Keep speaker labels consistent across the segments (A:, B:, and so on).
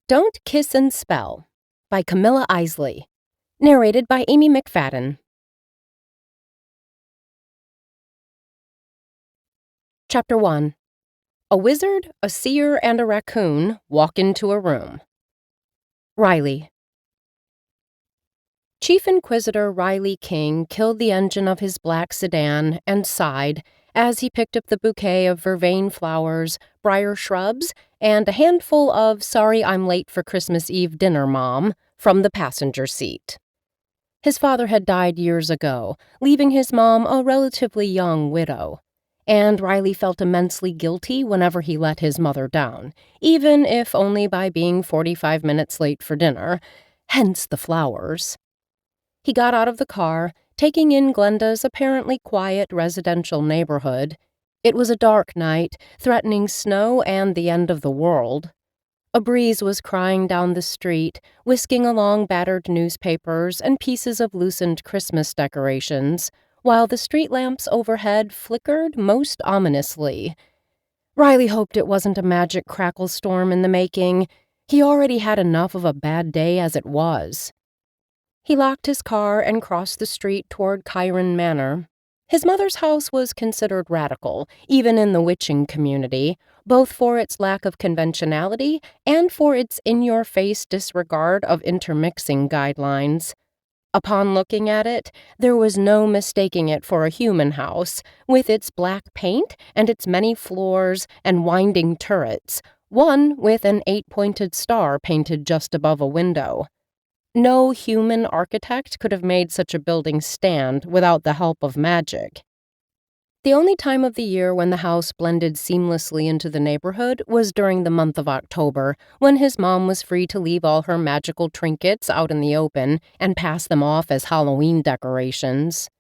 A: Don't Kiss and Spell by Camilla Isley. Narrated by Amy McFadden. Chapter 1. A wizard, a seer, and a raccoon walk into a room. Riley. Chief Inquisitor Riley King killed the engine of his black sedan and sighed as he picked up the bouquet of vervain flowers, briar shrubs, and a handful of "Sorry I'm late for Christmas Eve dinner, Mom" from the passenger seat. His father had died years ago, leaving his mom a relatively young widow, and Riley felt immensely guilty whenever he let his mother down, even if only by being 45 minutes late for dinner, hence the flowers. He got out of the car, taking in Glenda's apparently quiet residential neighborhood. It was a dark night, threatening snow and the end of the world. A breeze was crying down the street, whisking along battered newspapers and pieces of loosened Christmas decorations, while the street lamps overhead flickered most ominously. Riley hoped it wasn't a magic crackle storm in the making. He already had enough of a bad day as it was. He locked his car and crossed the street toward Chiron Manor. His mother's house was considered radical, even in the witching community, both for its lack of conventionality and for its in-your-face disregard of intermixing guidelines. Upon looking at it, there was no mistaking it for a human house, with its black paint and its many floors and winding turrets, one with an 8-pointed star painted just above a window. No human architect could have made such a building stand without the help of magic. The only time of the year when the house blended seamlessly into the neighborhood was during the month of October, when his mom was free to leave all her magical trinkets out in the open and pass them off as Halloween decorations.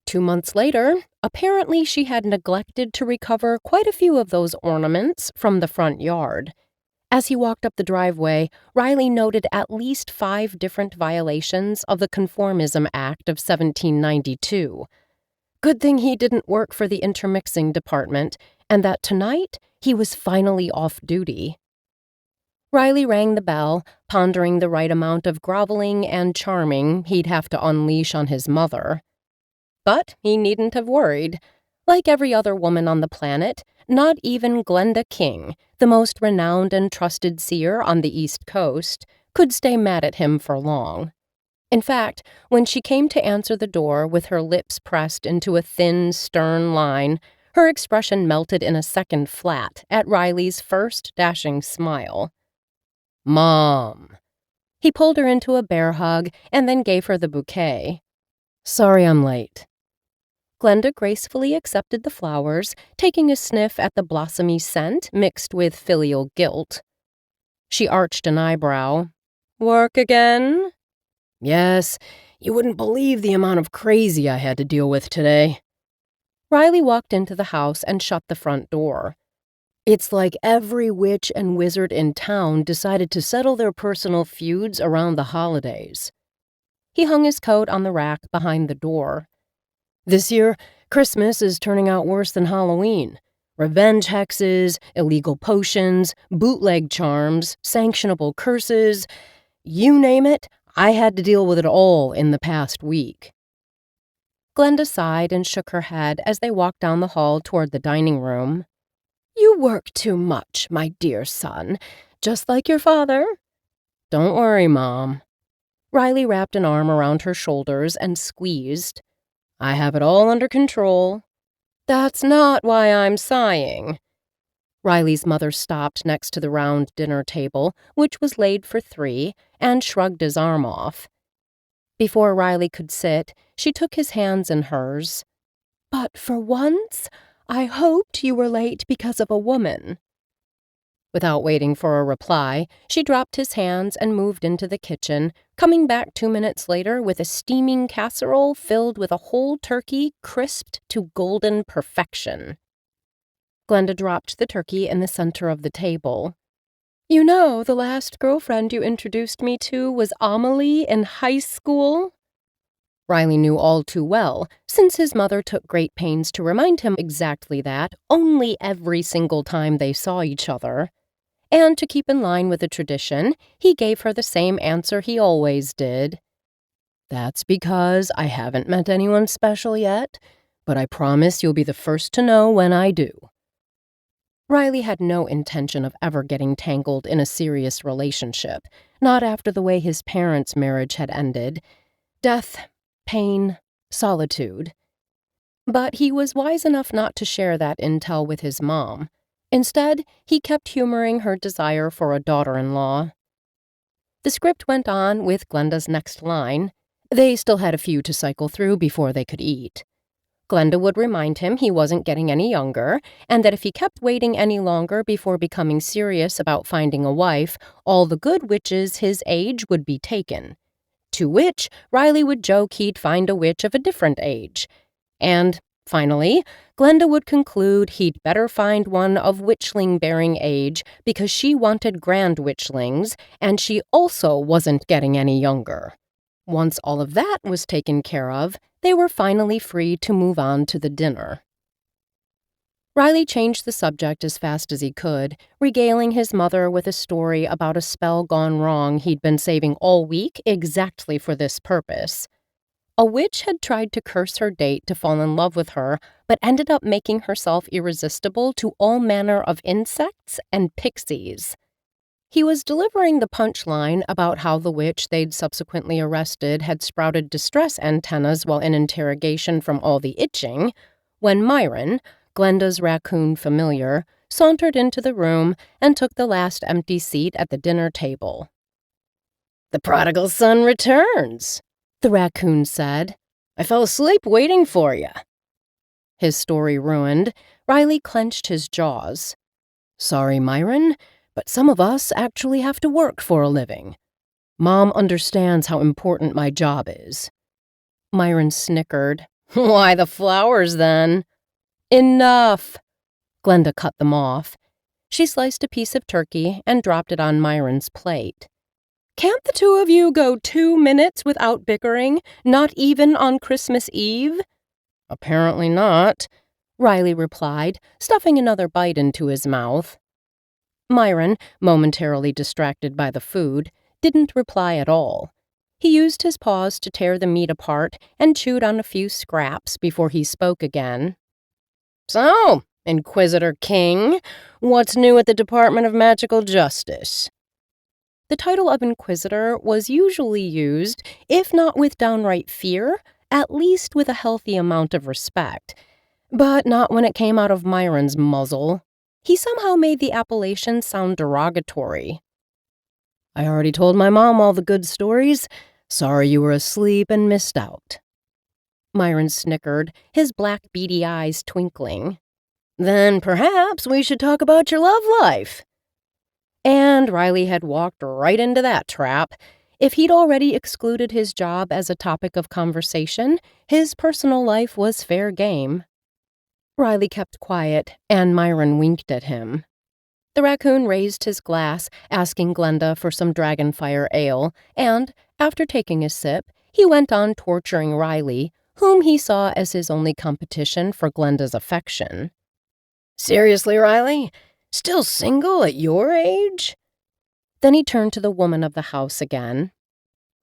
A: 2 months later, apparently she had neglected to recover quite a few of those ornaments from the front yard. As he walked up the driveway, Riley noted at least 5 different violations of the Conformism Act of 1792. Good thing he didn't work for the intermixing department, and that tonight he was finally off duty. Riley rang the bell, pondering the right amount of groveling and charming he'd have to unleash on his mother. But he needn't have worried. Like every other woman on the planet, not even Glenda King, the most renowned and trusted seer on the East Coast, could stay mad at him for long. In fact, when she came to answer the door with her lips pressed into a thin, stern line, her expression melted in a second flat at Riley's first dashing smile. "Mom." He pulled her into a bear hug and then gave her the bouquet. "Sorry I'm late." Glenda gracefully accepted the flowers, taking a sniff at the blossomy scent mixed with filial guilt. She arched an eyebrow. "Work again?" "Yes, you wouldn't believe the amount of crazy I had to deal with today." Riley walked into the house and shut the front door. It's like every witch and wizard in town decided to settle their personal feuds around the holidays. He hung his coat on the rack behind the door. "This year, Christmas is turning out worse than Halloween. Revenge hexes, illegal potions, bootleg charms, sanctionable curses. You name it, I had to deal with it all in the past week." Glenda sighed and shook her head as they walked down the hall toward the dining room. "You work too much, my dear son, just like your father." "Don't worry, Mom." Riley wrapped an arm around her shoulders and squeezed. "I have it all under control." "That's not why I'm sighing." Riley's mother stopped next to the round dinner table, which was laid for 3, and shrugged his arm off. Before Riley could sit, she took his hands in hers. "But for once, I hoped you were late because of a woman." Without waiting for a reply, she dropped his hands and moved into the kitchen, coming back 2 minutes later with a steaming casserole filled with a whole turkey crisped to golden perfection. Glenda dropped the turkey in the center of the table. "You know, the last girlfriend you introduced me to was Amelie in high school?" Riley knew all too well, since his mother took great pains to remind him exactly that only every single time they saw each other. and to keep in line with the tradition, he gave her the same answer he always did. "That's because I haven't met anyone special yet, but I promise you'll be the first to know when I do." Riley had no intention of ever getting tangled in a serious relationship, not after the way his parents' marriage had ended. Death, pain, solitude. But he was wise enough not to share that intel with his mom. Instead, he kept humoring her desire for a daughter-in-law. The script went on with Glenda's next line. They still had a few to cycle through before they could eat. Glenda would remind him he wasn't getting any younger, and that if he kept waiting any longer before becoming serious about finding a wife, all the good witches his age would be taken. To which Riley would joke he'd find a witch of a different age. And, finally, Glenda would conclude he'd better find one of witchling-bearing age because she wanted grand witchlings, and she also wasn't getting any younger. Once all of that was taken care of, they were finally free to move on to the dinner. Riley changed the subject as fast as he could, regaling his mother with a story about a spell gone wrong he'd been saving all week exactly for this purpose. A witch had tried to curse her date to fall in love with her, but ended up making herself irresistible to all manner of insects and pixies. He was delivering the punchline about how the witch they'd subsequently arrested had sprouted distress antennas while in interrogation from all the itching, when Myron, Glenda's raccoon familiar, sauntered into the room and took the last empty seat at the dinner table. "The prodigal son returns," the raccoon said. "I fell asleep waiting for you." His story ruined, Riley clenched his jaws. "Sorry, Myron, but some of us actually have to work for a living. Mom understands how important my job is." Myron snickered. "Why the flowers, then?" "Enough!" Glenda cut them off. She sliced a piece of turkey and dropped it on Myron's plate. "Can't the two of you go 2 minutes without bickering, not even on Christmas Eve?" "Apparently not," Riley replied, stuffing another bite into his mouth. Myron, momentarily distracted by the food, didn't reply at all. He used his paws to tear the meat apart and chewed on a few scraps before he spoke again. "So, Inquisitor King, what's new at the Department of Magical Justice?" The title of Inquisitor was usually used, if not with downright fear, at least with a healthy amount of respect. But not when it came out of Myron's muzzle. He somehow made the appellation sound derogatory. "I already told my mom all the good stories. Sorry you were asleep and missed out." Myron snickered, his black beady eyes twinkling. "Then perhaps we should talk about your love life." And Riley had walked right into that trap. If he'd already excluded his job as a topic of conversation, his personal life was fair game. Riley kept quiet, and Myron winked at him. The raccoon raised his glass, asking Glenda for some dragonfire ale, and, after taking a sip, he went on torturing Riley, whom he saw as his only competition for Glenda's affection. "Seriously, Riley? Still single at your age?" Then he turned to the woman of the house again.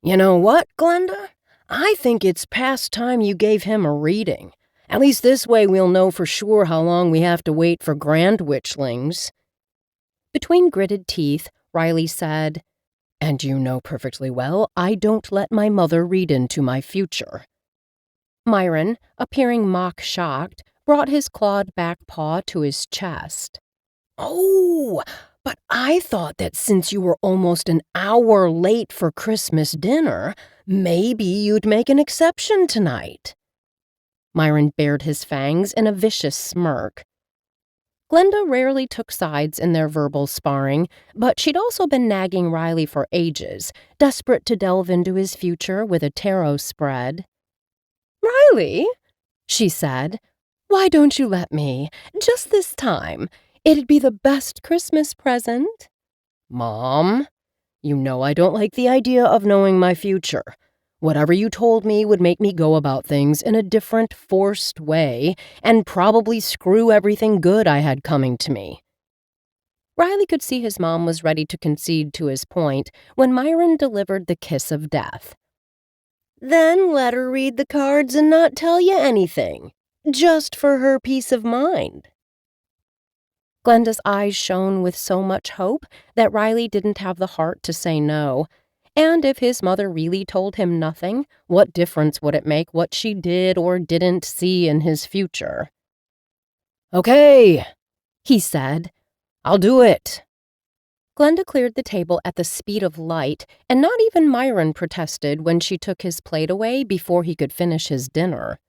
A: "You know what, Glenda? I think it's past time you gave him a reading. At least this way we'll know for sure how long we have to wait for grand witchlings." Between gritted teeth, Riley said, "And you know perfectly well I don't let my mother read into my future." Myron, appearing mock-shocked, brought his clawed back paw to his chest. "Oh, but I thought that since you were almost an hour late for Christmas dinner, maybe you'd make an exception tonight." Myron bared his fangs in a vicious smirk. Glenda rarely took sides in their verbal sparring, but she'd also been nagging Riley for ages, desperate to delve into his future with a tarot spread. "Riley," she said, "why don't you let me? Just this time. It'd be the best Christmas present." "Mom, you know I don't like the idea of knowing my future. Whatever you told me would make me go about things in a different, forced way, and probably screw everything good I had coming to me." Riley could see his mom was ready to concede to his point when Myron delivered the kiss of death. "Then let her read the cards and not tell you anything, just for her peace of mind." Glenda's eyes shone with so much hope that Riley didn't have the heart to say no. And if his mother really told him nothing, what difference would it make what she did or didn't see in his future? "Okay," he said. "I'll do it." Glenda cleared the table at the speed of light, and not even Myron protested when she took his plate away before he could finish his dinner.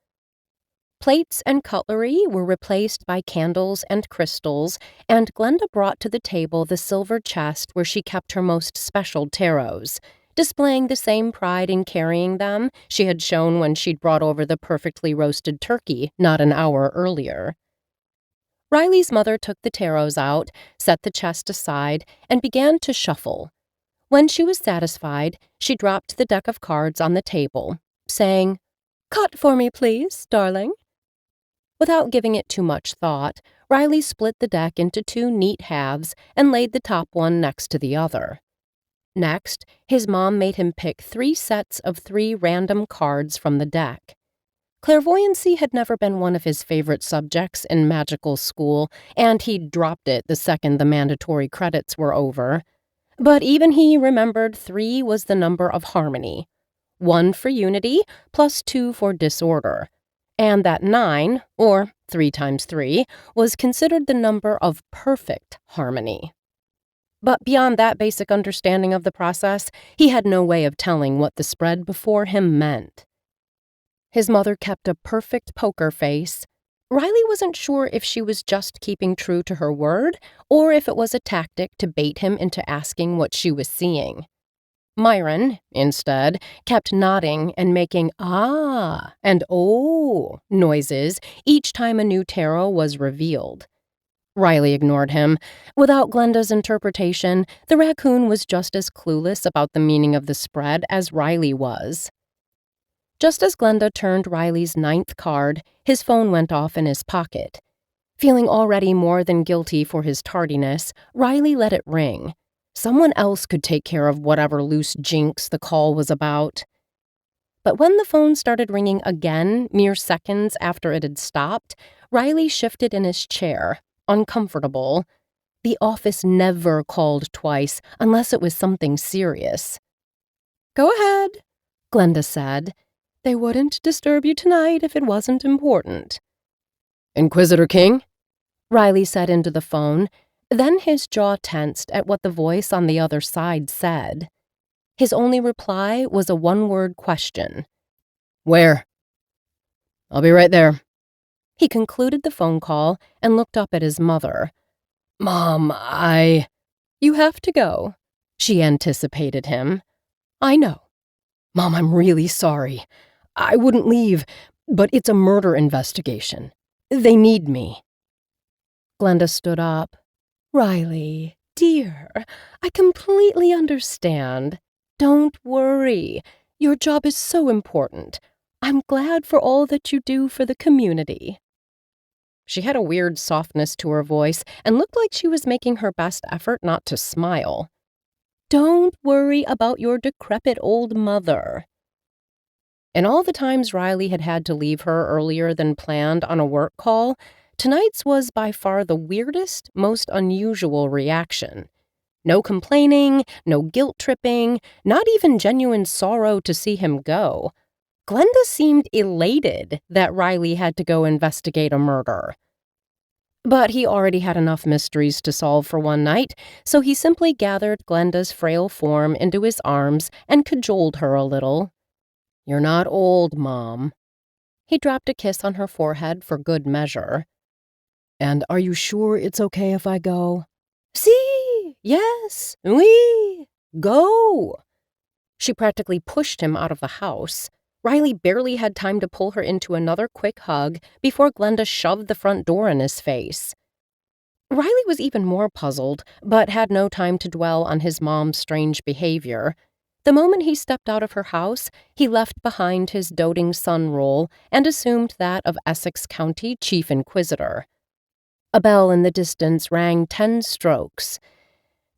A: Plates and cutlery were replaced by candles and crystals, and Glenda brought to the table the silver chest where she kept her most special tarots, displaying the same pride in carrying them she had shown when she'd brought over the perfectly roasted turkey not an hour earlier. Riley's mother took the tarots out, set the chest aside, and began to shuffle. When she was satisfied, she dropped the deck of cards on the table, saying, "Cut for me, please, darling." Without giving it too much thought, Riley split the deck into two neat halves and laid the top one next to the other. Next, his mom made him pick 3 sets of 3 random cards from the deck. Clairvoyancy had never been one of his favorite subjects in magical school, and he'd dropped it the second the mandatory credits were over. But even he remembered 3 was the number of harmony. 1 for unity, plus 2 for disorder. And that 9, or 3 times 3, was considered the number of perfect harmony. But beyond that basic understanding of the process, he had no way of telling what the spread before him meant. His mother kept a perfect poker face. Riley wasn't sure if she was just keeping true to her word, or if it was a tactic to bait him into asking what she was seeing. Myron, instead, kept nodding and making "ah" and "oh" noises each time a new tarot was revealed. Riley ignored him. Without Glenda's interpretation, the raccoon was just as clueless about the meaning of the spread as Riley was. Just as Glenda turned Riley's 9th card, his phone went off in his pocket. Feeling already more than guilty for his tardiness, Riley let it ring. Someone else could take care of whatever loose jinx the call was about. But when the phone started ringing again, mere seconds after it had stopped, Riley shifted in his chair, uncomfortable. The office never called twice unless it was something serious. "Go ahead," Glenda said. "They wouldn't disturb you tonight if it wasn't important." "Inquisitor King?" Riley said into the phone. Then his jaw tensed at what the voice on the other side said. His only reply was a one-word question. "Where?" "I'll be right there." He concluded the phone call and looked up at his mother. "Mom, You have to go," she anticipated him. "I know. Mom, I'm really sorry. I wouldn't leave, but it's a murder investigation. They need me." Glenda stood up. "Riley, dear, I completely understand. Don't worry. Your job is so important. I'm glad for all that you do for the community." She had a weird softness to her voice and looked like she was making her best effort not to smile. "Don't worry about your decrepit old mother." In all the times Riley had had to leave her earlier than planned on a work call, tonight's was by far the weirdest, most unusual reaction. No complaining, no guilt-tripping, not even genuine sorrow to see him go. Glenda seemed elated that Riley had to go investigate a murder. But he already had enough mysteries to solve for one night, so he simply gathered Glenda's frail form into his arms and cajoled her a little. "You're not old, Mom." He dropped a kiss on her forehead for good measure. "And are you sure it's okay if I go?" "Si, yes, oui, go." She practically pushed him out of the house. Riley barely had time to pull her into another quick hug before Glenda shoved the front door in his face. Riley was even more puzzled, but had no time to dwell on his mom's strange behavior. The moment he stepped out of her house, he left behind his doting son role and assumed that of Essex County Chief Inquisitor. A bell in the distance rang 10 strokes.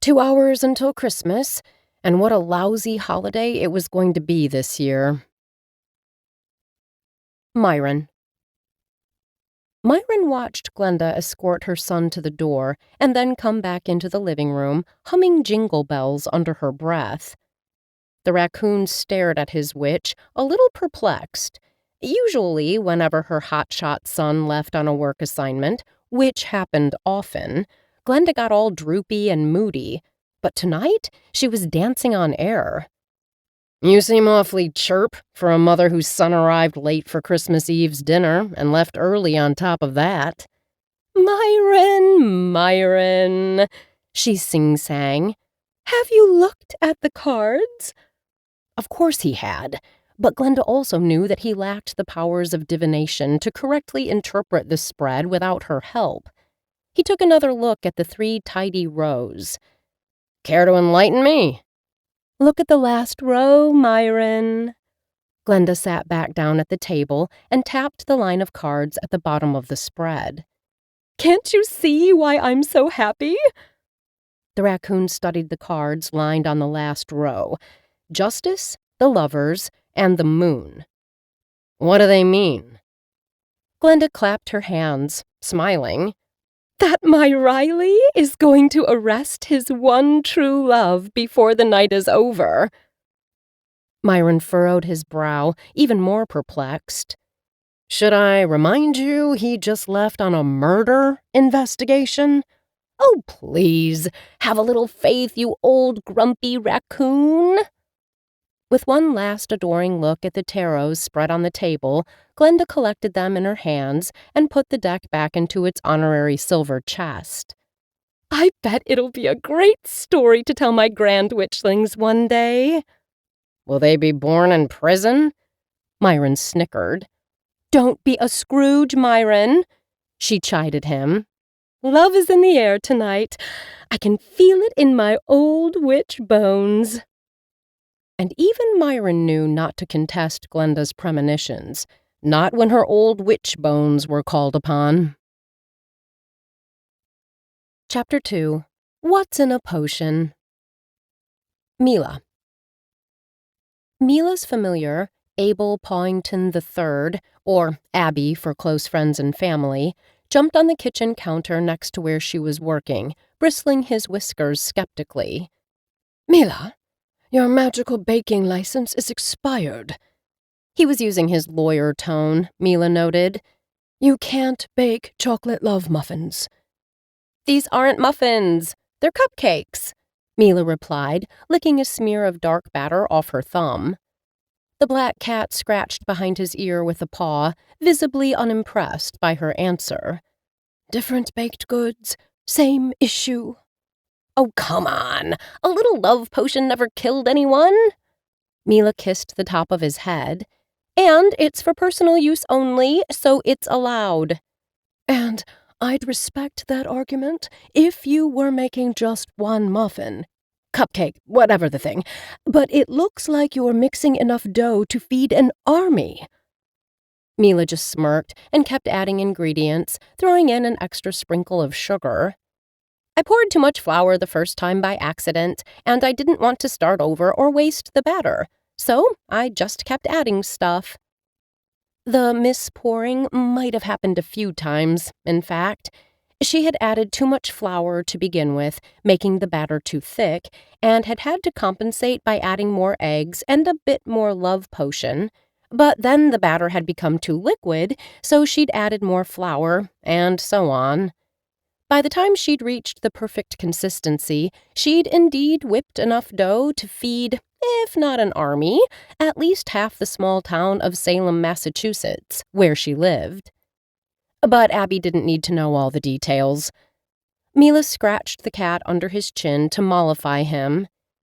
A: 2 hours until Christmas, and what a lousy holiday it was going to be this year. Myron. Myron watched Glenda escort her son to the door and then come back into the living room, humming jingle bells under her breath. The raccoon stared at his witch, a little perplexed. Usually, whenever her hotshot son left on a work assignment, which happened often, Glenda got all droopy and moody, but tonight she was dancing on air. "You seem awfully chirp for a mother whose son arrived late for Christmas Eve's dinner and left early on top of that." "Myron, Myron," she sing-sang. "Have you looked at the cards?" Of course he had, but Glenda also knew that he lacked the powers of divination to correctly interpret the spread without her help. He took another look at the 3 tidy rows. "Care to enlighten me?" "Look at the last row, Myron." Glenda sat back down at the table and tapped the line of cards at the bottom of the spread. "Can't you see why I'm so happy?" The raccoon studied the cards lined on the last row: Justice, the Lovers, and the Moon. "What do they mean?" Glenda clapped her hands, smiling. "That my Riley is going to arrest his one true love before the night is over." Myron furrowed his brow, even more perplexed. "Should I remind you he just left on a murder investigation?" "Oh, please, have a little faith, you old grumpy raccoon." With one last adoring look at the tarots spread on the table, Glenda collected them in her hands and put the deck back into its honorary silver chest. "I bet it'll be a great story to tell my grand witchlings one day." "Will they be born in prison?" Myron snickered. "Don't be a Scrooge, Myron," she chided him. "Love is in the air tonight. I can feel it in my old witch bones." And even Myron knew not to contest Glenda's premonitions, not when her old witch bones were called upon. Chapter 2. What's in a Potion? Mila. Mila's familiar, Abel Pawington III, or Abby for close friends and family, jumped on the kitchen counter next to where she was working, bristling his whiskers skeptically. "Mila, your magical baking license is expired." He was using his lawyer tone, Mila noted. "You can't bake chocolate love muffins." "These aren't muffins. They're cupcakes," Mila replied, licking a smear of dark batter off her thumb. The black cat scratched behind his ear with a paw, visibly unimpressed by her answer. "Different baked goods, same issue." "Oh, come on. A little love potion never killed anyone." Mila kissed the top of his head. "And it's for personal use only, so it's allowed." "And I'd respect that argument if you were making just one muffin. Cupcake, whatever the thing. But it looks like you're mixing enough dough to feed an army." Mila just smirked and kept adding ingredients, throwing in an extra sprinkle of sugar. "I poured too much flour the first time by accident, and I didn't want to start over or waste the batter, so I just kept adding stuff." The mispouring might have happened a few times, in fact. She had added too much flour to begin with, making the batter too thick, and had had to compensate by adding more eggs and a bit more love potion. But then the batter had become too liquid, so she'd added more flour, and so on. By the time she'd reached the perfect consistency, she'd indeed whipped enough dough to feed, if not an army, at least half the small town of Salem, Massachusetts, where she lived. But Abby didn't need to know all the details. Mila scratched the cat under his chin to mollify him.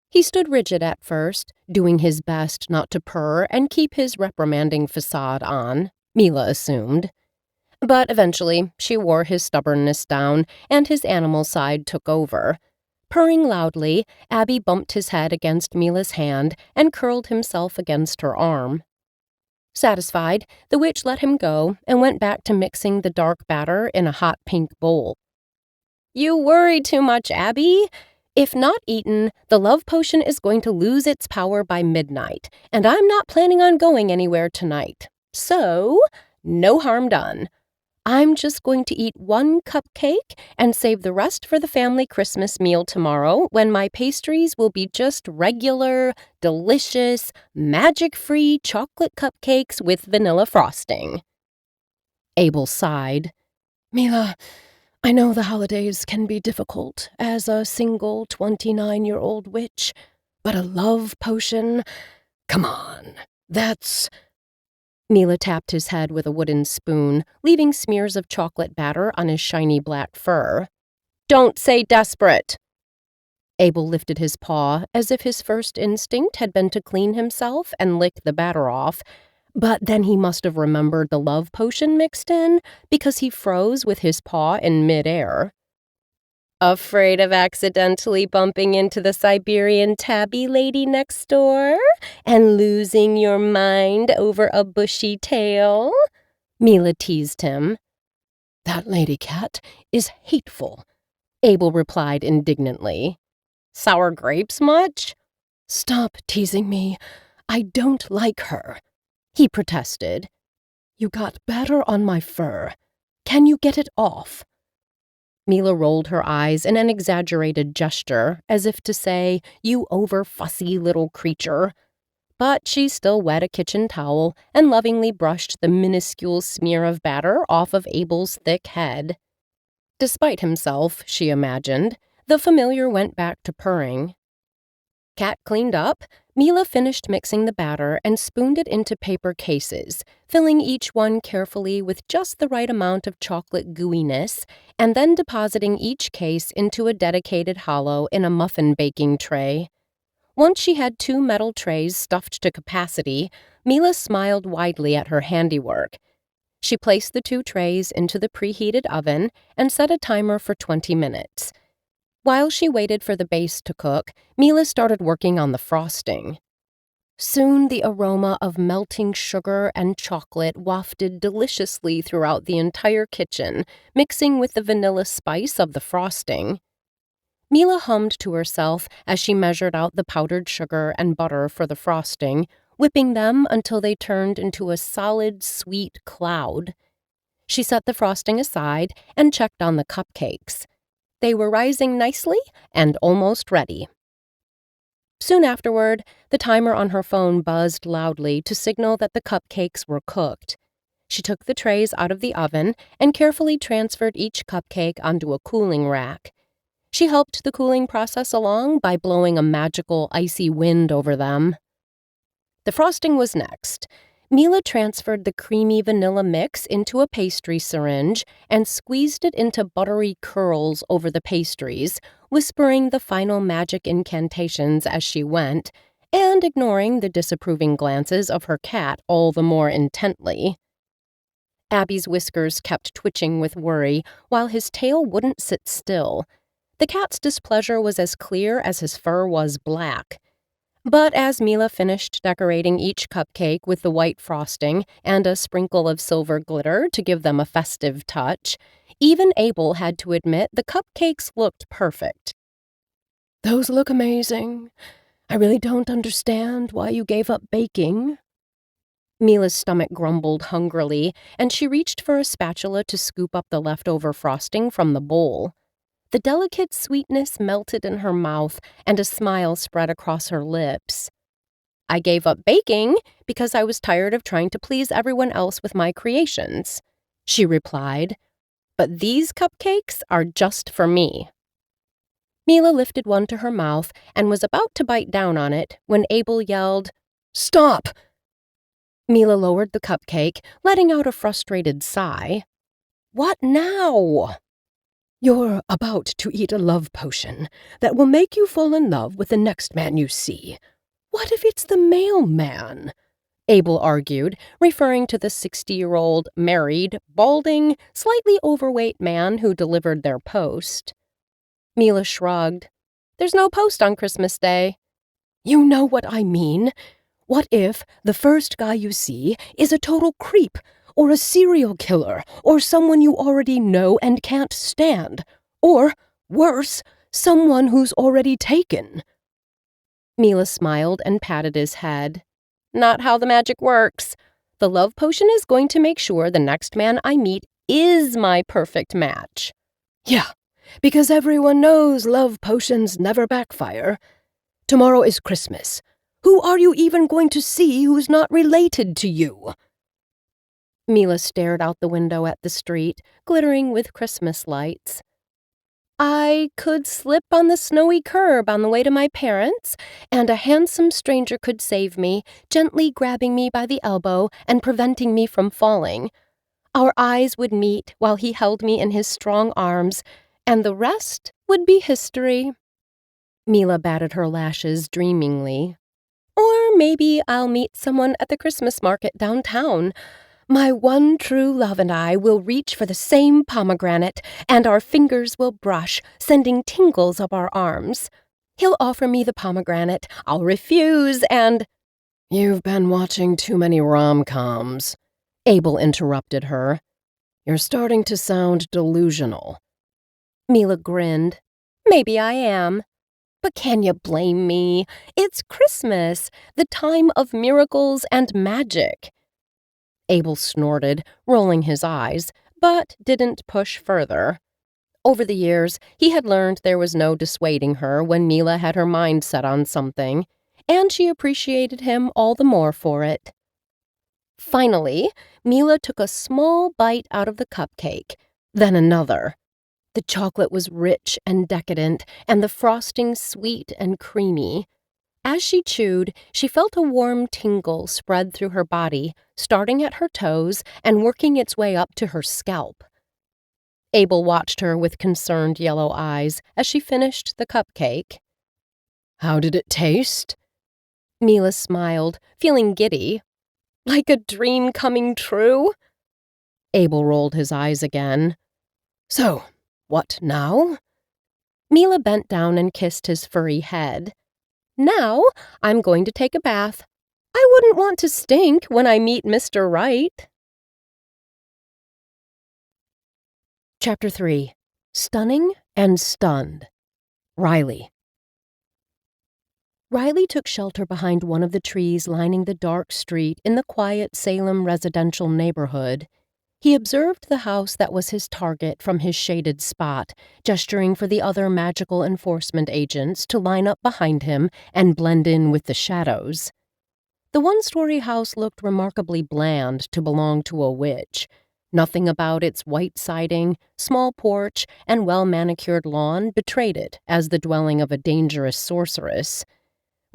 A: He stood rigid at first, doing his best not to purr and keep his reprimanding facade on, Mila assumed. But eventually, she wore his stubbornness down, and his animal side took over. Purring loudly, Abby bumped his head against Mila's hand and curled himself against her arm. Satisfied, the witch let him go and went back to mixing the dark batter in a hot pink bowl. "You worry too much, Abby. If not eaten, the love potion is going to lose its power by midnight, and I'm not planning on going anywhere tonight. So, no harm done. I'm just going to eat one cupcake and save the rest for the family Christmas meal tomorrow when my pastries will be just regular, delicious, magic-free chocolate cupcakes with vanilla frosting." Abel sighed. "Mila, I know the holidays can be difficult as a single 29-year-old witch, but a love potion? Come on, that's—" Mila tapped his head with a wooden spoon, leaving smears of chocolate batter on his shiny black fur. "Don't say desperate!" Abel lifted his paw as if his first instinct had been to clean himself and lick the batter off, but then he must have remembered the love potion mixed in because he froze with his paw in midair. "Afraid of accidentally bumping into the Siberian tabby lady next door and losing your mind over a bushy tail?" Mila teased him. "That lady cat is hateful," Abel replied indignantly. "Sour grapes much?" "Stop teasing me. I don't like her," he protested. "You got batter on my fur. Can you get it off?" Mila rolled her eyes in an exaggerated gesture, as if to say, "You over-fussy little creature." But she still wet a kitchen towel and lovingly brushed the minuscule smear of batter off of Abel's thick head. Despite himself, she imagined, the familiar went back to purring. Cat cleaned up, Mila finished mixing the batter and spooned it into paper cases, filling each one carefully with just the right amount of chocolate gooiness, and then depositing each case into a dedicated hollow in a muffin baking tray. Once she had 2 metal trays stuffed to capacity, Mila smiled widely at her handiwork. She placed the 2 trays into the preheated oven and set a timer for 20 minutes. While she waited for the base to cook, Mila started working on the frosting. Soon the aroma of melting sugar and chocolate wafted deliciously throughout the entire kitchen, mixing with the vanilla spice of the frosting. Mila hummed to herself as she measured out the powdered sugar and butter for the frosting, whipping them until they turned into a solid, sweet cloud. She set the frosting aside and checked on the cupcakes. They were rising nicely and almost ready. Soon afterward, the timer on her phone buzzed loudly to signal that the cupcakes were cooked. She took the trays out of the oven and carefully transferred each cupcake onto a cooling rack. She helped the cooling process along by blowing a magical icy wind over them. The frosting was next. Mila transferred the creamy vanilla mix into a pastry syringe and squeezed it into buttery curls over the pastries, whispering the final magic incantations as she went, and ignoring the disapproving glances of her cat all the more intently. Abby's whiskers kept twitching with worry, while his tail wouldn't sit still. The cat's displeasure was as clear as his fur was black. But as Mila finished decorating each cupcake with the white frosting and a sprinkle of silver glitter to give them a festive touch, even Abel had to admit the cupcakes looked perfect. "Those look amazing. I really don't understand why you gave up baking." Mila's stomach grumbled hungrily, and she reached for a spatula to scoop up the leftover frosting from the bowl. The delicate sweetness melted in her mouth, and a smile spread across her lips. "I gave up baking because I was tired of trying to please everyone else with my creations," she replied. "But these cupcakes are just for me." Mila lifted one to her mouth and was about to bite down on it when Abel yelled, "Stop!" Mila lowered the cupcake, letting out a frustrated sigh. "What now?" "You're about to eat a love potion that will make you fall in love with the next man you see. What if it's the mailman?" Abel argued, referring to the 60-year-old, married, balding, slightly overweight man who delivered their post. Mila shrugged. "There's no post on Christmas Day." "You know what I mean. What if the first guy you see is a total creep, or a serial killer, or someone you already know and can't stand? Or, worse, someone who's already taken? Mila smiled and patted his head. Not how the magic works. The love potion is going to make sure the next man I meet is my perfect match. Yeah, because everyone knows love potions never backfire. Tomorrow is Christmas. Who are you even going to see who's not related to you? Mila stared out the window at the street, glittering with Christmas lights. I could slip on the snowy curb on the way to my parents', and a handsome stranger could save me, gently grabbing me by the elbow and preventing me from falling. Our eyes would meet while he held me in his strong arms, and the rest would be history. Mila batted her lashes dreamingly. Or maybe I'll meet someone at the Christmas market downtown. My one true love and I will reach for the same pomegranate, and our fingers will brush, sending tingles up our arms. He'll offer me the pomegranate, I'll refuse, and— You've been watching too many rom-coms, Abel interrupted her. You're starting to sound delusional. Mila grinned. Maybe I am. But can you blame me? It's Christmas, the time of miracles and magic. Abel snorted, rolling his eyes, but didn't push further. Over the years, he had learned there was no dissuading her when Mila had her mind set on something, and she appreciated him all the more for it. Finally, Mila took a small bite out of the cupcake, then another. The chocolate was rich and decadent, and the frosting sweet and creamy. As she chewed, she felt a warm tingle spread through her body, starting at her toes and working its way up to her scalp. Abel watched her with concerned yellow eyes as she finished the cupcake. How did it taste? Mila smiled, feeling giddy. Like a dream coming true? Abel rolled his eyes again. So, what now? Mila bent down and kissed his furry head. Now, I'm going to take a bath. I wouldn't want to stink when I meet Mr. Right. Chapter 3. Stunning and Stunned. Riley. Riley took shelter behind one of the trees lining the dark street in the quiet Salem residential neighborhood. He observed the house that was his target from his shaded spot, gesturing for the other magical enforcement agents to line up behind him and blend in with the shadows. The one-story house looked remarkably bland to belong to a witch. Nothing about its white siding, small porch, and well-manicured lawn betrayed it as the dwelling of a dangerous sorceress.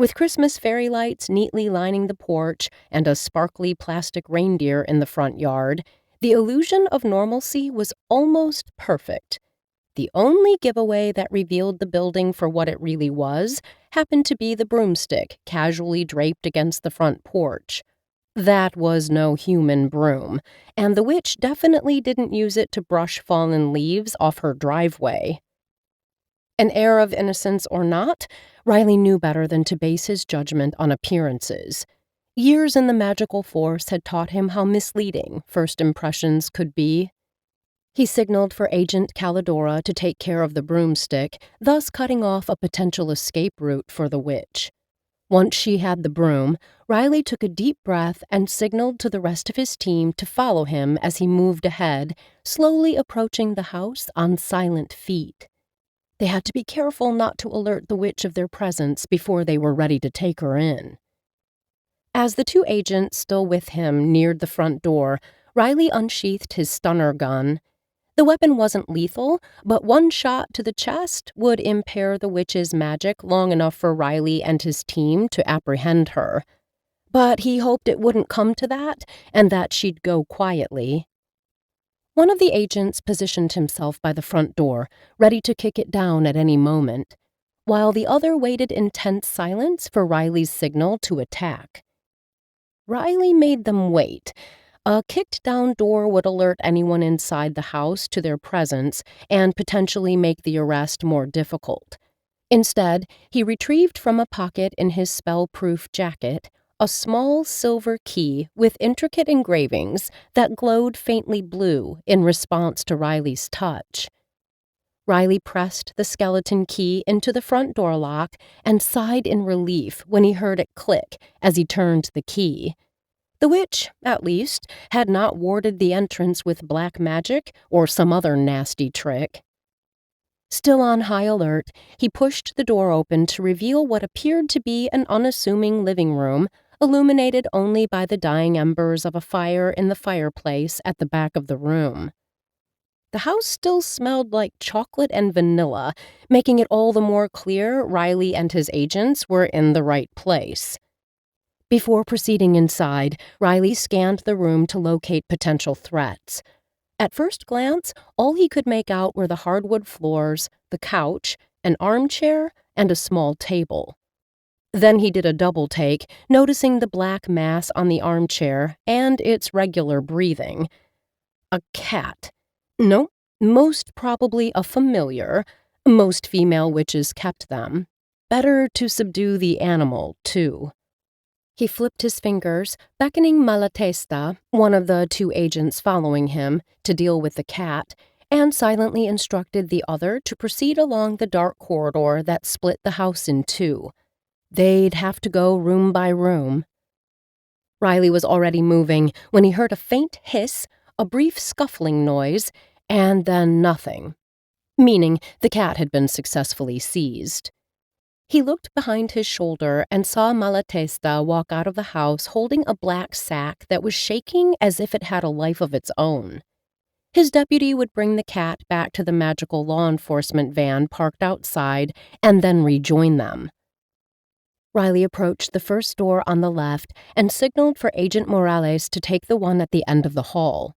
A: With Christmas fairy lights neatly lining the porch and a sparkly plastic reindeer in the front yard, the illusion of normalcy was almost perfect. The only giveaway that revealed the building for what it really was happened to be the broomstick casually draped against the front porch. That was no human broom, and the witch definitely didn't use it to brush fallen leaves off her driveway. An air of innocence or not, Riley knew better than to base his judgment on appearances. Years in the magical force had taught him how misleading first impressions could be. He signaled for Agent Calidora to take care of the broomstick, thus cutting off a potential escape route for the witch. Once she had the broom, Riley took a deep breath and signaled to the rest of his team to follow him as he moved ahead, slowly approaching the house on silent feet. They had to be careful not to alert the witch of their presence before they were ready to take her in. As the two agents still with him neared the front door, Riley unsheathed his stunner gun. The weapon wasn't lethal, but one shot to the chest would impair the witch's magic long enough for Riley and his team to apprehend her. But he hoped it wouldn't come to that, and that she'd go quietly. One of the agents positioned himself by the front door, ready to kick it down at any moment, while the other waited in tense silence for Riley's signal to attack. Riley made them wait. A kicked-down door would alert anyone inside the house to their presence and potentially make the arrest more difficult. Instead, he retrieved from a pocket in his spell-proof jacket a small silver key with intricate engravings that glowed faintly blue in response to Riley's touch. Riley pressed the skeleton key into the front door lock and sighed in relief when he heard it click as he turned the key. The witch, at least, had not warded the entrance with black magic or some other nasty trick. Still on high alert, he pushed the door open to reveal what appeared to be an unassuming living room, illuminated only by the dying embers of a fire in the fireplace at the back of the room. The house still smelled like chocolate and vanilla, making it all the more clear Riley and his agents were in the right place. Before proceeding inside, Riley scanned the room to locate potential threats. At first glance, all he could make out were the hardwood floors, the couch, an armchair, and a small table. Then he did a double take, noticing the black mass on the armchair and its regular breathing. A cat. No, most probably a familiar. Most female witches kept them. Better to subdue the animal, too. He flipped his fingers, beckoning Malatesta, one of the two agents following him, to deal with the cat, and silently instructed the other to proceed along the dark corridor that split the house in two. They'd have to go room by room. Riley was already moving when he heard a faint hiss, a brief scuffling noise, and then nothing, meaning the cat had been successfully seized. He looked behind his shoulder and saw Malatesta walk out of the house holding a black sack that was shaking as if it had a life of its own. His deputy would bring the cat back to the magical law enforcement van parked outside and then rejoin them. Riley approached the first door on the left and signaled for Agent Morales to take the one at the end of the hall.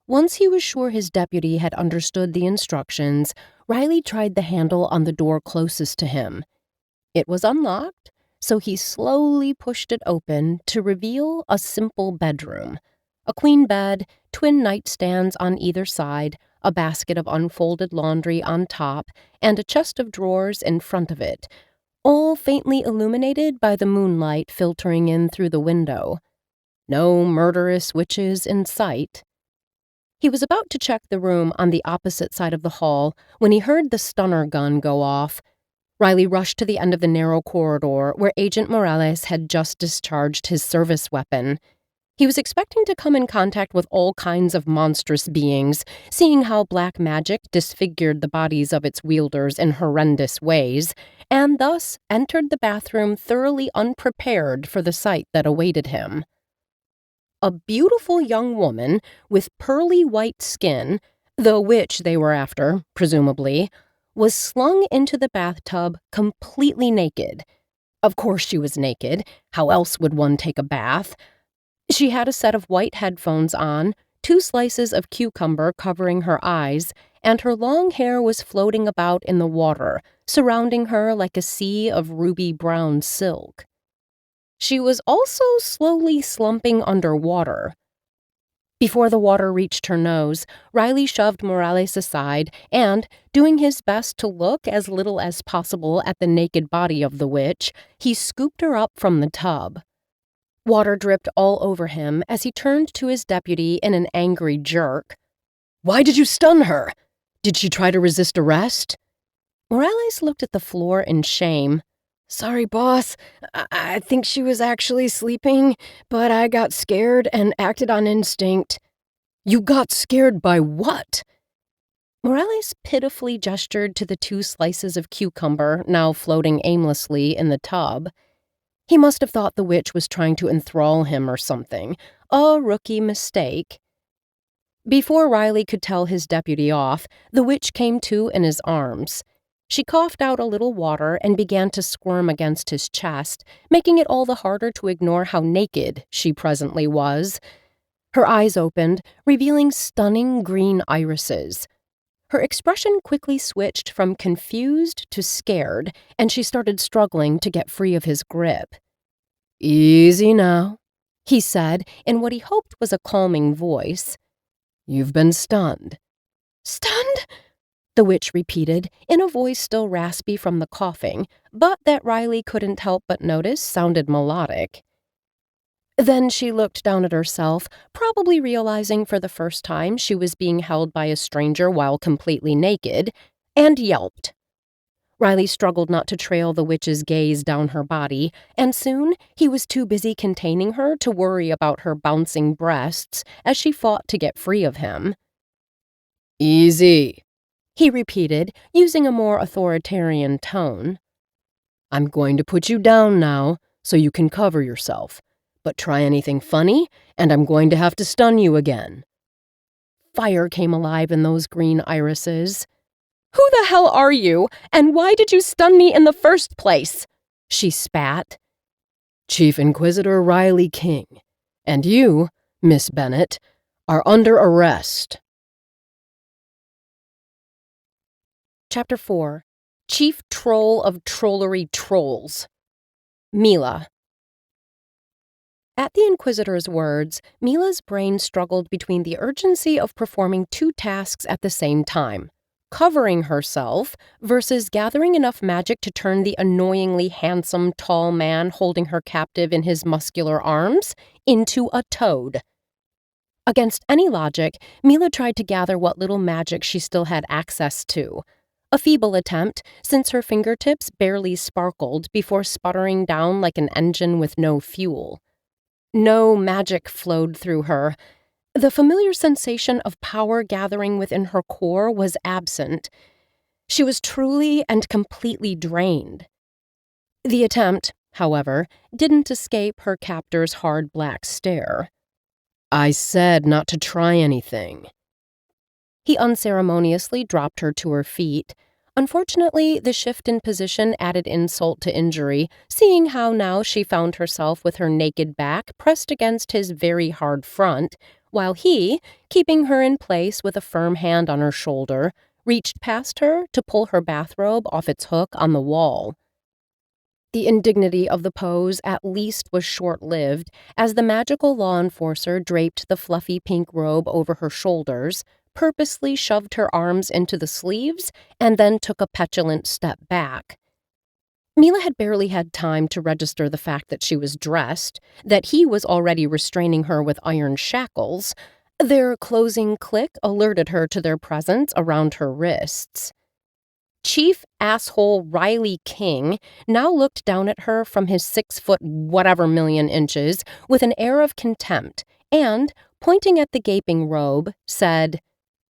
A: Once he was sure his deputy had understood the instructions, Riley tried the handle on the door closest to him. It was unlocked, so he slowly pushed it open to reveal a simple bedroom. A queen bed, twin nightstands on either side, a basket of unfolded laundry on top, and a chest of drawers in front of it, all faintly illuminated by the moonlight filtering in through the window. No murderous witches in sight. He was about to check the room on the opposite side of the hall when he heard the stunner gun go off. Riley rushed to the end of the narrow corridor where Agent Morales had just discharged his service weapon. He was expecting to come in contact with all kinds of monstrous beings, seeing how black magic disfigured the bodies of its wielders in horrendous ways, and thus entered the bathroom thoroughly unprepared for the sight that awaited him. A beautiful young woman with pearly white skin, the witch they were after, presumably, was slung into the bathtub completely naked. Of course she was naked. How else would one take a bath? She had a set of white headphones on, 2 slices of cucumber covering her eyes, and her long hair was floating about in the water, surrounding her like a sea of ruby-brown silk. She was also slowly slumping underwater. Before the water reached her nose, Riley shoved Morales aside and, doing his best to look as little as possible at the naked body of the witch, he scooped her up from the tub. Water dripped all over him as he turned to his deputy in an angry jerk. "Why did you stun her? Did she try to resist arrest?" Morales looked at the floor in shame. "Sorry, boss. I think she was actually sleeping, but I got scared and acted on instinct." "You got scared by what?" Morales pitifully gestured to the 2 slices of cucumber now floating aimlessly in the tub. He must have thought the witch was trying to enthrall him or something. A rookie mistake. Before Riley could tell his deputy off, the witch came to in his arms. She coughed out a little water and began to squirm against his chest, making it all the harder to ignore how naked she presently was. Her eyes opened, revealing stunning green irises. Her expression quickly switched from confused to scared, and she started struggling to get free of his grip. "Easy now," he said in what he hoped was a calming voice. "You've been stunned." "Stunned?" the witch repeated, in a voice still raspy from the coughing, but that Riley couldn't help but notice sounded melodic. Then she looked down at herself, probably realizing for the first time she was being held by a stranger while completely naked, and yelped. Riley struggled not to trail the witch's gaze down her body, and soon he was too busy containing her to worry about her bouncing breasts as she fought to get free of him.
B: "Easy,"
A: he repeated, using a more authoritarian tone.
B: "I'm going to put you down now so you can cover yourself. But try anything funny, and I'm going to have to stun you again."
A: Fire came alive in those green irises. "Who the hell are you, and why did you stun me in the first place?" she spat.
B: "Chief Inquisitor Riley King, and you, Miss Bennet, are under arrest."
A: Chapter 4. Chief Troll of Trollery Trolls. Mila. At the Inquisitor's words, Mila's brain struggled between the urgency of performing two tasks at the same time: covering herself versus gathering enough magic to turn the annoyingly handsome, tall man holding her captive in his muscular arms into a toad. Against any logic, Mila tried to gather what little magic she still had access to. A feeble attempt, since her fingertips barely sparkled before sputtering down like an engine with no fuel. No magic flowed through her. The familiar sensation of power gathering within her core was absent. She was truly and completely drained. The attempt, however, didn't escape her captor's hard black stare.
B: "I said not to try anything."
A: He unceremoniously dropped her to her feet. Unfortunately, the shift in position added insult to injury, seeing how now she found herself with her naked back pressed against his very hard front, while he, keeping her in place with a firm hand on her shoulder, reached past her to pull her bathrobe off its hook on the wall. The indignity of the pose at least was short-lived, as the magical law enforcer draped the fluffy pink robe over her shoulders, purposely shoved her arms into the sleeves, and then took a petulant step back. Mila had barely had time to register the fact that she was dressed, that he was already restraining her with iron shackles. Their closing click alerted her to their presence around her wrists. Chief Asshole Riley King now looked down at her from his 6 foot whatever million inches with an air of contempt and, pointing at the gaping robe, said,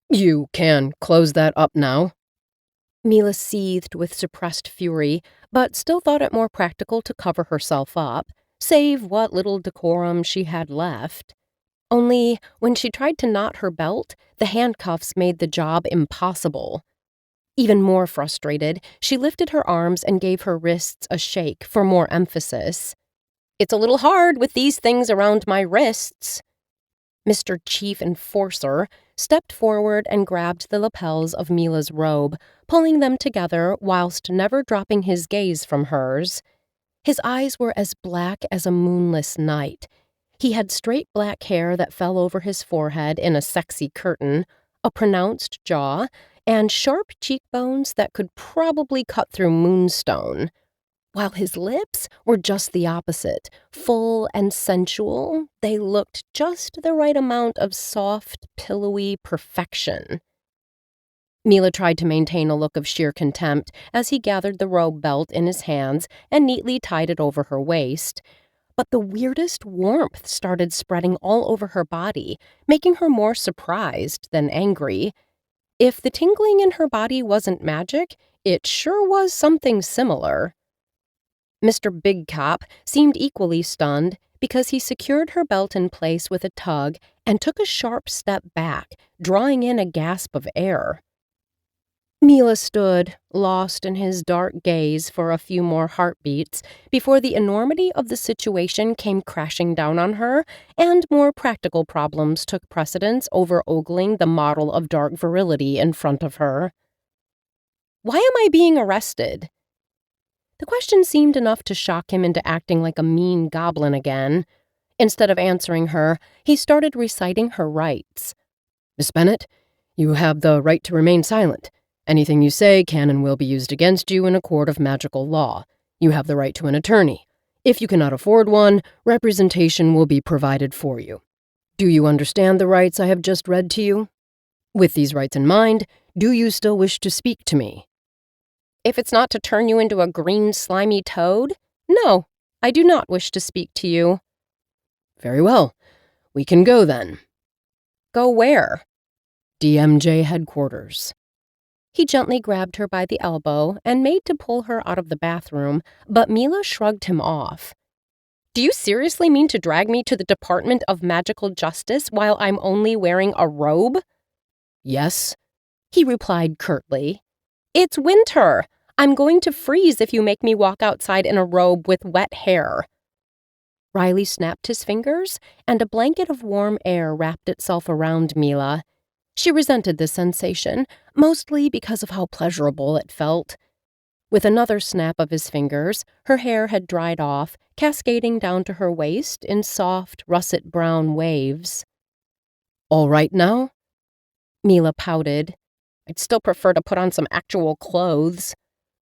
B: "You can close that up now."
A: Mila seethed with suppressed fury, but still thought it more practical to cover herself up, save what little decorum she had left. Only, when she tried to knot her belt, the handcuffs made the job impossible. Even more frustrated, she lifted her arms and gave her wrists a shake for more emphasis. "It's a little hard with these things around my wrists." Mr. Chief Enforcer stepped forward and grabbed the lapels of Mila's robe, pulling them together whilst never dropping his gaze from hers. His eyes were as black as a moonless night. He had straight black hair that fell over his forehead in a sexy curtain, a pronounced jaw, and sharp cheekbones that could probably cut through moonstone, while his lips were just the opposite. Full and sensual, they looked just the right amount of soft, pillowy perfection. Mila tried to maintain a look of sheer contempt as he gathered the robe belt in his hands and neatly tied it over her waist. But the weirdest warmth started spreading all over her body, making her more surprised than angry. If the tingling in her body wasn't magic, it sure was something similar. Mr. Big Cop seemed equally stunned because he secured her belt in place with a tug and took a sharp step back, drawing in a gasp of air. Mila stood, lost in his dark gaze for a few more heartbeats before the enormity of the situation came crashing down on her and more practical problems took precedence over ogling the model of dark virility in front of her. "Why am I being arrested?" The question seemed enough to shock him into acting like a mean goblin again. Instead of answering her, he started reciting her rights.
B: "Miss Bennet, you have the right to remain silent. Anything you say can and will be used against you in a court of magical law. You have the right to an attorney. If you cannot afford one, representation will be provided for you. Do you understand the rights I have just read to you? With these rights in mind, do you still wish to speak to me?
A: If it's not to turn you into a green slimy toad, no, I do not wish to speak to you.
B: Very well. We can go then.
A: Go where?
B: DMJ headquarters.
A: He gently grabbed her by the elbow and made to pull her out of the bathroom, but Mila shrugged him off. Do you seriously mean to drag me to the Department of Magical Justice while I'm only wearing a robe?
B: Yes,
A: he replied curtly. It's winter. I'm going to freeze if you make me walk outside in a robe with wet hair. Riley snapped his fingers, and a blanket of warm air wrapped itself around Mila. She resented this sensation, mostly because of how pleasurable it felt. With another snap of his fingers, her hair had dried off, cascading down to her waist in soft, russet-brown waves.
B: All right now?
A: Mila pouted. I'd still prefer to put on some actual clothes.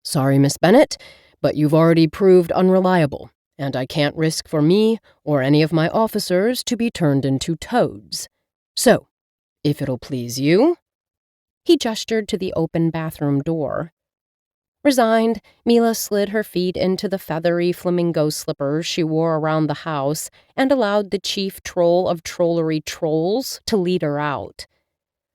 B: Sorry, Miss Bennet, but you've already proved unreliable, and I can't risk for me or any of my officers to be turned into toads. So, if it'll please you.
A: He gestured to the open bathroom door. Resigned, Mila slid her feet into the feathery flamingo slippers she wore around the house and allowed the chief troll of trollery trolls to lead her out.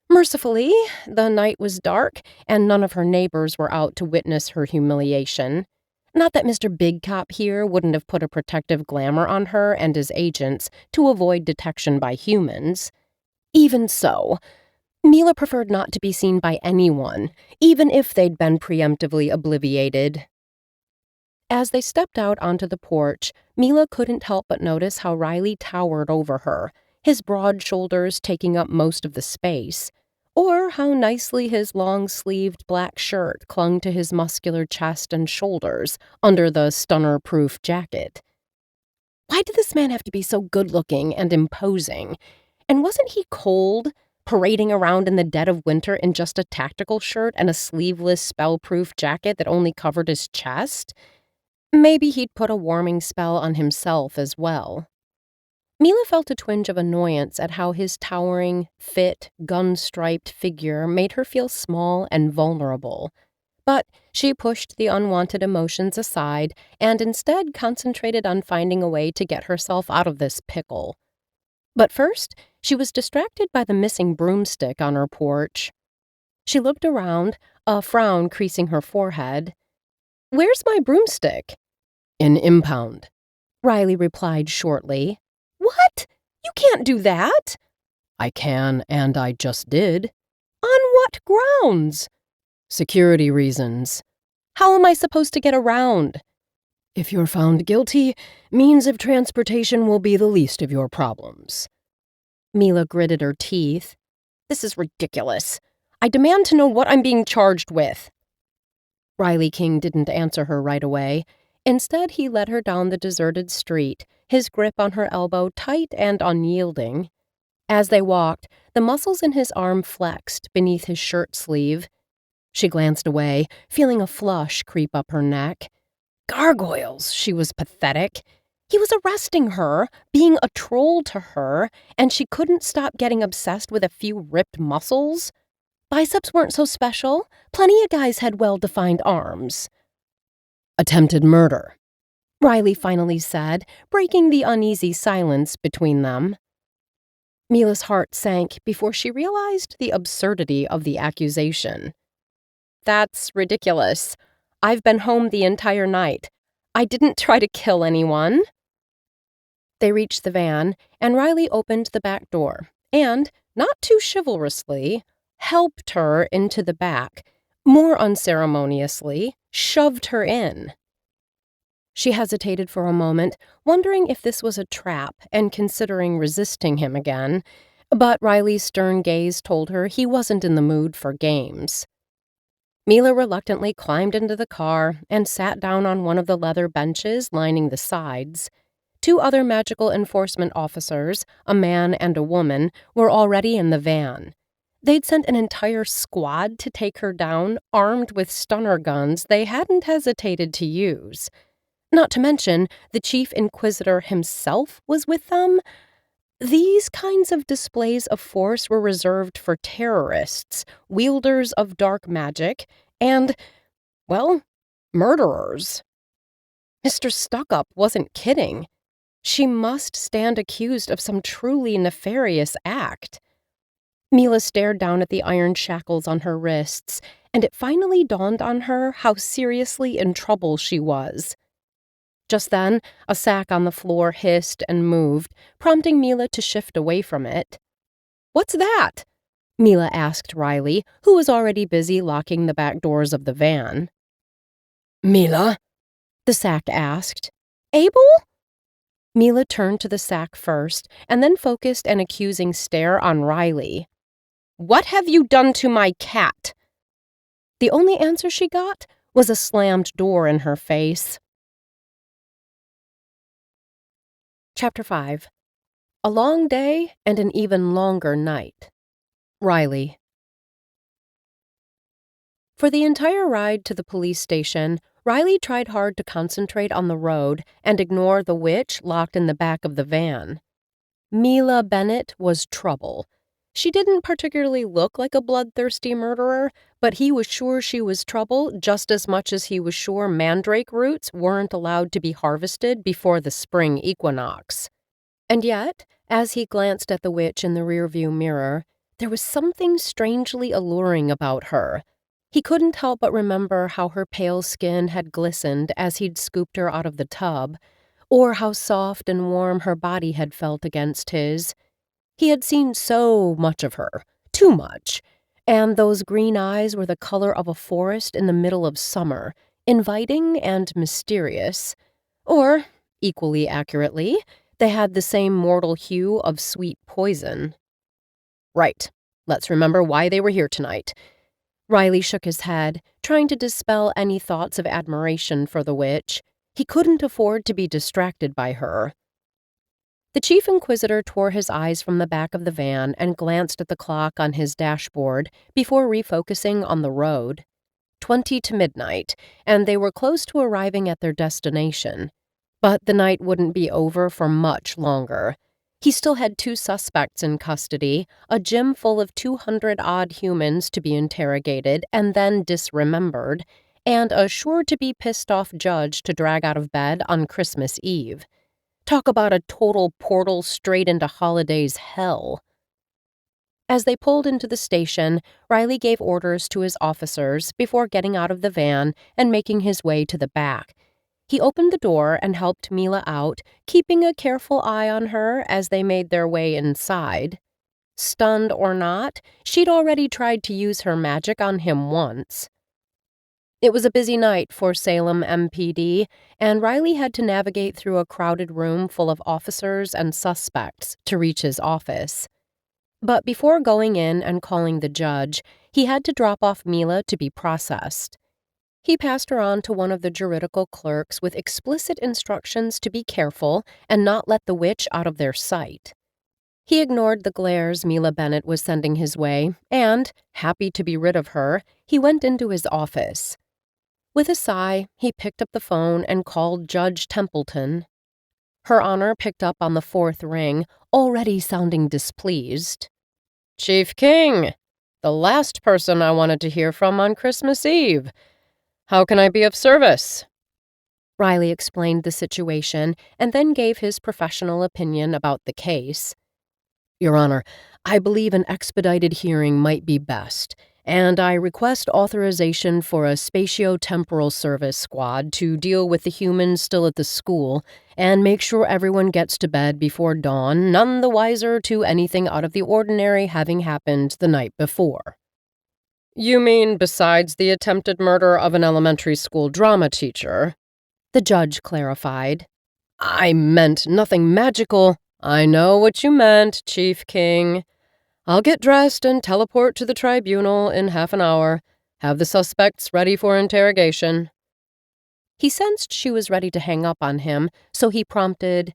A: Mercifully, the night was dark, and none of her neighbors were out to witness her humiliation. Not that Mr. Big Cop here wouldn't have put a protective glamour on her and his agents to avoid detection by humans. Even so, Mila preferred not to be seen by anyone, even if they'd been preemptively obliviated. As they stepped out onto the porch, Mila couldn't help but notice how Riley towered over her, his broad shoulders taking up most of the space, or how nicely his long-sleeved black shirt clung to his muscular chest and shoulders under the stunner-proof jacket. Why did this man have to be so good-looking and imposing? And wasn't he cold, parading around in the dead of winter in just a tactical shirt and a sleeveless spell-proof jacket that only covered his chest? Maybe he'd put a warming spell on himself as well. Mila felt a twinge of annoyance at how his towering, fit, gun-striped figure made her feel small and vulnerable. But she pushed the unwanted emotions aside and instead concentrated on finding a way to get herself out of this pickle. But first, she was distracted by the missing broomstick on her porch. She looked around, a frown creasing her forehead. "Where's my broomstick?"
B: In impound,
A: Riley replied shortly. "What? You can't do that!"
B: I can, and I just did.
A: "On what grounds?"
B: Security reasons.
A: "How am I supposed to get around?"
B: If you're found guilty, means of transportation will be the least of your problems.
A: Mila gritted her teeth. "This is ridiculous. I demand to know what I'm being charged with." Riley King didn't answer her right away. Instead, he led her down the deserted street, his grip on her elbow tight and unyielding. As they walked, the muscles in his arm flexed beneath his shirt sleeve. She glanced away, feeling a flush creep up her neck. Gargoyles, she was pathetic. He was arresting her, being a troll to her, and she couldn't stop getting obsessed with a few ripped muscles. Biceps weren't so special. Plenty of guys had well-defined arms.
B: Attempted murder,
A: Riley finally said, breaking the uneasy silence between them. Mila's heart sank before she realized the absurdity of the accusation. "That's ridiculous. I've been home the entire night. I didn't try to kill anyone." They reached the van, and Riley opened the back door and, not too chivalrously, helped her into the back, more unceremoniously, shoved her in. She hesitated for a moment, wondering if this was a trap and considering resisting him again, but Riley's stern gaze told her he wasn't in the mood for games. Mila reluctantly climbed into the car and sat down on one of the leather benches lining the sides. 2 other magical enforcement officers, a man and a woman, were already in the van. They'd sent an entire squad to take her down, armed with stunner guns they hadn't hesitated to use. Not to mention, the Chief Inquisitor himself was with them. These kinds of displays of force were reserved for terrorists, wielders of dark magic, and, well, murderers. Mr. Stuckup wasn't kidding. She must stand accused of some truly nefarious act. Mila stared down at the iron shackles on her wrists, and it finally dawned on her how seriously in trouble she was. Just then, a sack on the floor hissed and moved, prompting Mila to shift away from it. "What's that?" Mila asked Riley, who was already busy locking the back doors of the van.
B: "Mila?"
A: the sack asked. "Abel?" Mila turned to the sack first, and then focused an accusing stare on Riley. "What have you done to my cat?" The only answer she got was a slammed door in her face. Chapter 5. A long day and an even longer night. Riley. For the entire ride to the police station, Riley tried hard to concentrate on the road and ignore the witch locked in the back of the van. Mila Bennet was trouble. She didn't particularly look like a bloodthirsty murderer, but he was sure she was trouble just as much as he was sure mandrake roots weren't allowed to be harvested before the spring equinox. And yet, as he glanced at the witch in the rearview mirror, there was something strangely alluring about her. He couldn't help but remember how her pale skin had glistened as he'd scooped her out of the tub, or how soft and warm her body had felt against his. He had seen so much of her, too much, and those green eyes were the color of a forest in the middle of summer, inviting and mysterious. Or, equally accurately, they had the same mortal hue of sweet poison. Right, let's remember why they were here tonight. Riley shook his head, trying to dispel any thoughts of admiration for the witch. He couldn't afford to be distracted by her. The Chief Inquisitor tore his eyes from the back of the van and glanced at the clock on his dashboard before refocusing on the road. 20 to midnight, and they were close to arriving at their destination. But the night wouldn't be over for much longer. He still had 2 suspects in custody, a gym full of 200-odd humans to be interrogated and then disremembered, and a sure-to-be-pissed-off judge to drag out of bed on Christmas Eve. Talk about a total portal straight into holidays hell. As they pulled into the station, Riley gave orders to his officers before getting out of the van and making his way to the back. He opened the door and helped Mila out, keeping a careful eye on her as they made their way inside. Stunned or not, she'd already tried to use her magic on him once. It was a busy night for Salem MPD, and Riley had to navigate through a crowded room full of officers and suspects to reach his office. But before going in and calling the judge, he had to drop off Mila to be processed. He passed her on to one of the juridical clerks with explicit instructions to be careful and not let the witch out of their sight. He ignored the glares Mila Bennet was sending his way, and, happy to be rid of her, he went into his office. With a sigh, he picked up the phone and called Judge Templeton. Her Honor picked up on the 4th ring, already sounding displeased. "Chief King, the last person I wanted to hear from on Christmas Eve. How can I be of service?" Riley explained the situation and then gave his professional opinion about the case.
B: "Your Honor, I believe an expedited hearing might be best, and I request authorization for a spatio-temporal service squad to deal with the humans still at the school and make sure everyone gets to bed before dawn, none the wiser to anything out of the ordinary having happened the night before."
A: "You mean besides the attempted murder of an elementary school drama teacher?" the judge clarified.
B: "I meant nothing magical."
A: "I know what you meant, Chief King. I'll get dressed and teleport to the tribunal in half an hour. Have the suspects ready for interrogation." He sensed she was ready to hang up on him, so he prompted,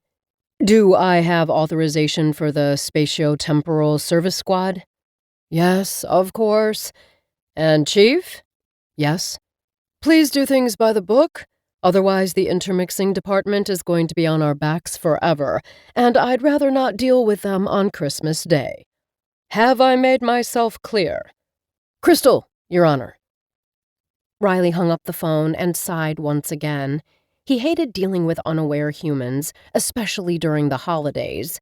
B: "Do I have authorization for the spatio-temporal service squad?"
A: "Yes, of course. And Chief?"
B: "Yes?"
A: "Please do things by the book.
B: Otherwise, the intermixing department is going to be on our backs forever, and I'd rather not deal with them on Christmas Day. Have I made myself clear? Crystal, Your Honor.
A: Riley hung up the phone and sighed once again. He hated dealing with unaware humans, especially during the holidays.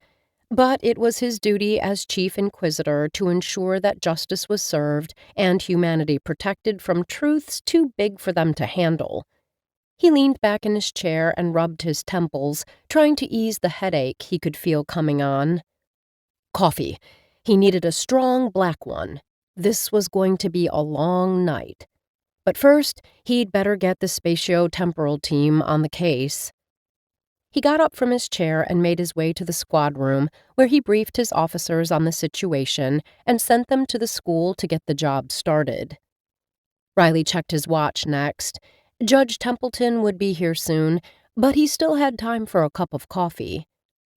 A: But it was his duty as Chief Inquisitor to ensure that justice was served and humanity protected from truths too big for them to handle. He leaned back in his chair and rubbed his temples, trying to ease the headache he could feel coming on. Coffee. He needed a strong black one. This was going to be a long night. But first, he'd better get the spatio-temporal team on the case. He got up from his chair and made his way to the squad room, where he briefed his officers on the situation and sent them to the school to get the job started. Riley checked his watch next. Judge Templeton would be here soon, but he still had time for a cup of coffee.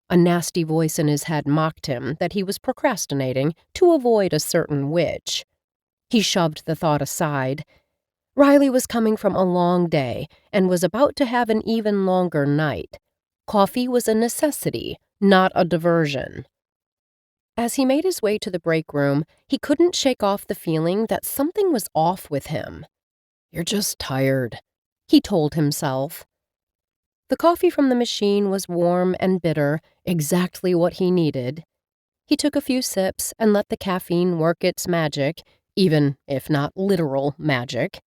A: A nasty voice in his head mocked him that he was procrastinating to avoid a certain witch. He shoved the thought aside. Riley was coming from a long day and was about to have an even longer night. Coffee was a necessity, not a diversion. As he made his way to the break room, he couldn't shake off the feeling that something was off with him.
B: You're just tired,
A: he told himself. The coffee from the machine was warm and bitter, exactly what he needed. He took a few sips and let the caffeine work its magic, even if not literal magic.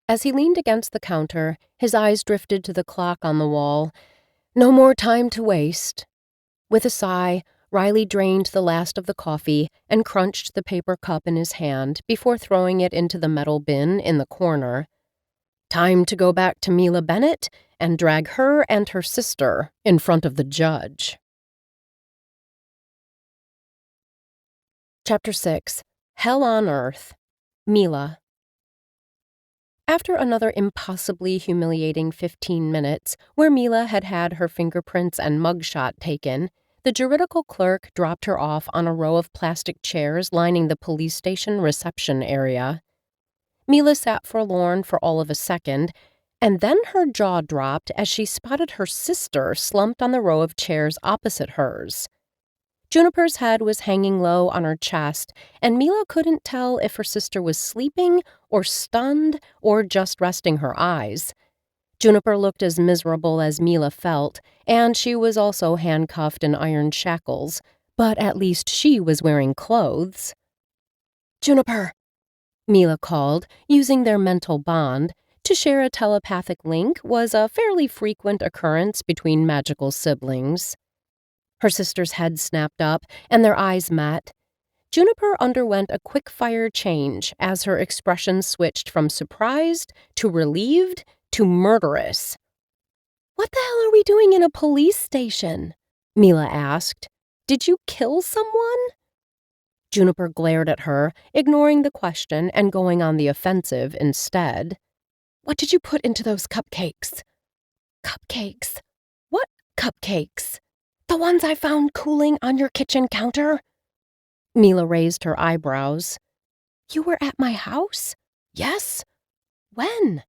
A: As he leaned against the counter, his eyes drifted to the clock on the wall. No more time to waste. With a sigh, Riley drained the last of the coffee and crunched the paper cup in his hand before throwing it into the metal bin in the corner. Time to go back to Mila Bennet and drag her and her sister in front of the judge. Chapter 6. Hell on Earth. Mila. After another impossibly humiliating 15 minutes, where Mila had had her fingerprints and mugshot taken, the juridical clerk dropped her off on a row of plastic chairs lining the police station reception area. Mila sat forlorn for all of a second, and then her jaw dropped as she spotted her sister slumped on the row of chairs opposite hers. Juniper's head was hanging low on her chest, and Mila couldn't tell if her sister was sleeping or stunned or just resting her eyes. Juniper looked as miserable as Mila felt, and she was also handcuffed in iron shackles, but at least she was wearing clothes. "Juniper," Mila called, using their mental bond. To share a telepathic link was a fairly frequent occurrence between magical siblings. Her sister's head snapped up, and their eyes met. Juniper underwent a quick-fire change as her expression switched from surprised to relieved to murderous. "What the hell are we doing in a police station?" Mila asked. "Did you kill someone?" Juniper glared at her, ignoring the question and going on the offensive instead. "What did you put into those cupcakes?" "Cupcakes? What cupcakes? The ones I found cooling on your kitchen counter?" Mila raised her eyebrows. "You were at my house?" "Yes." "When?"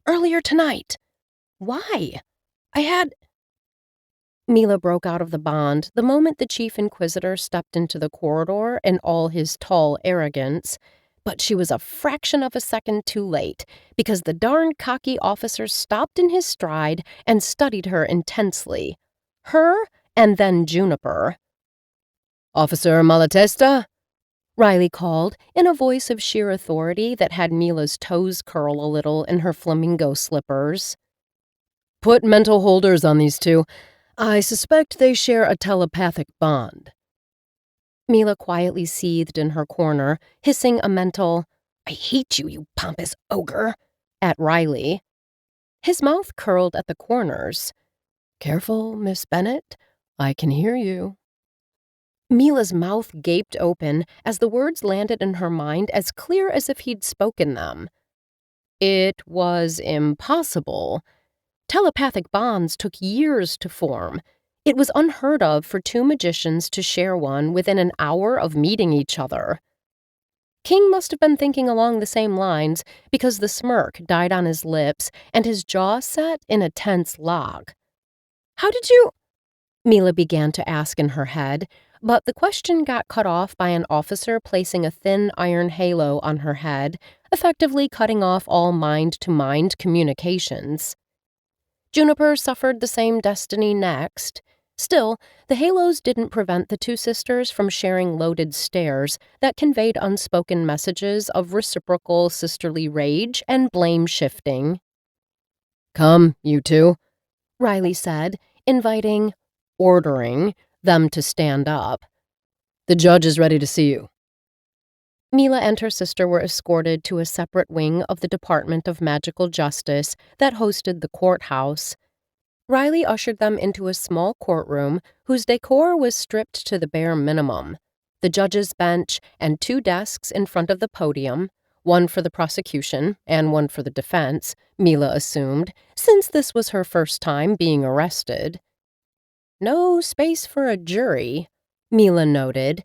A: "Earlier tonight." "Why?" "I had—" Mila broke out of the bond the moment the Chief Inquisitor stepped into the corridor in all his tall arrogance, but she was a fraction of a second too late because the darn cocky officer stopped in his stride and studied her intensely. Her and then Juniper.
B: "Officer Malatesta?"
A: Riley called in a voice of sheer authority that had Mila's toes curl a little in her flamingo slippers.
B: "Put mental holders on these two. I suspect they share a telepathic bond."
A: Mila quietly seethed in her corner, hissing a mental, "I hate you, you pompous ogre," at Riley. His mouth curled at the corners.
B: "Careful, Miss Bennet. I can hear you."
A: Mila's mouth gaped open as the words landed in her mind as clear as if he'd spoken them. It was impossible. Telepathic bonds took years to form. It was unheard of for two magicians to share one within an hour of meeting each other. King must have been thinking along the same lines because the smirk died on his lips and his jaw set in a tense lock. "How did you—" Mila began to ask in her head, but the question got cut off by an officer placing a thin iron halo on her head, effectively cutting off all mind-to-mind communications. Juniper suffered the same destiny next. Still, the halos didn't prevent the two sisters from sharing loaded stares that conveyed unspoken messages of reciprocal sisterly rage and blame-shifting.
B: "Come, you two,"
A: Riley said, ordering them to stand up.
B: "The judge is ready to see you."
A: Mila and her sister were escorted to a separate wing of the Department of Magical Justice that hosted the courthouse. Riley ushered them into a small courtroom whose decor was stripped to the bare minimum. The judge's bench and 2 desks in front of the podium, one for the prosecution and one for the defense, Mila assumed, since this was her first time being arrested. No space for a jury, Mila noted.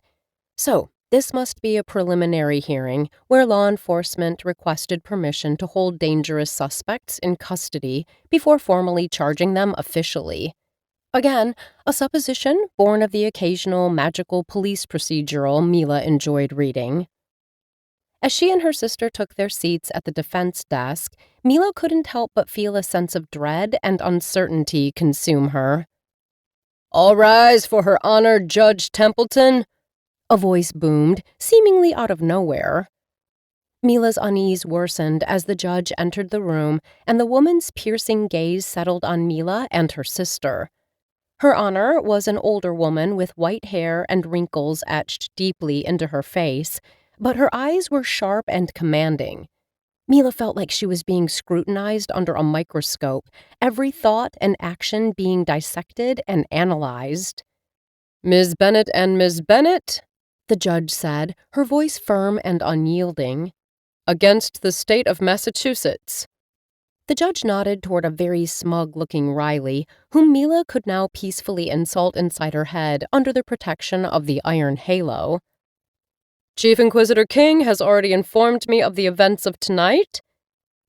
A: So, this must be a preliminary hearing where law enforcement requested permission to hold dangerous suspects in custody before formally charging them officially. Again, a supposition born of the occasional magical police procedural Mila enjoyed reading. As she and her sister took their seats at the defense desk, Mila couldn't help but feel a sense of dread and uncertainty consume her.
B: "All rise for Her Honor Judge Templeton,"
A: a voice boomed, seemingly out of nowhere. Mila's unease worsened as the judge entered the room, and the woman's piercing gaze settled on Mila and her sister. Her Honor was an older woman with white hair and wrinkles etched deeply into her face, but her eyes were sharp and commanding. Mila felt like she was being scrutinized under a microscope, every thought and action being dissected and analyzed.
B: "Ms. Bennet and Ms. Bennet,"
A: the judge said, her voice firm and unyielding.
B: "Against the state of Massachusetts."
A: The judge nodded toward a very smug-looking Riley, whom Mila could now peacefully insult inside her head under the protection of the iron halo.
B: "Chief Inquisitor King has already informed me of the events of tonight."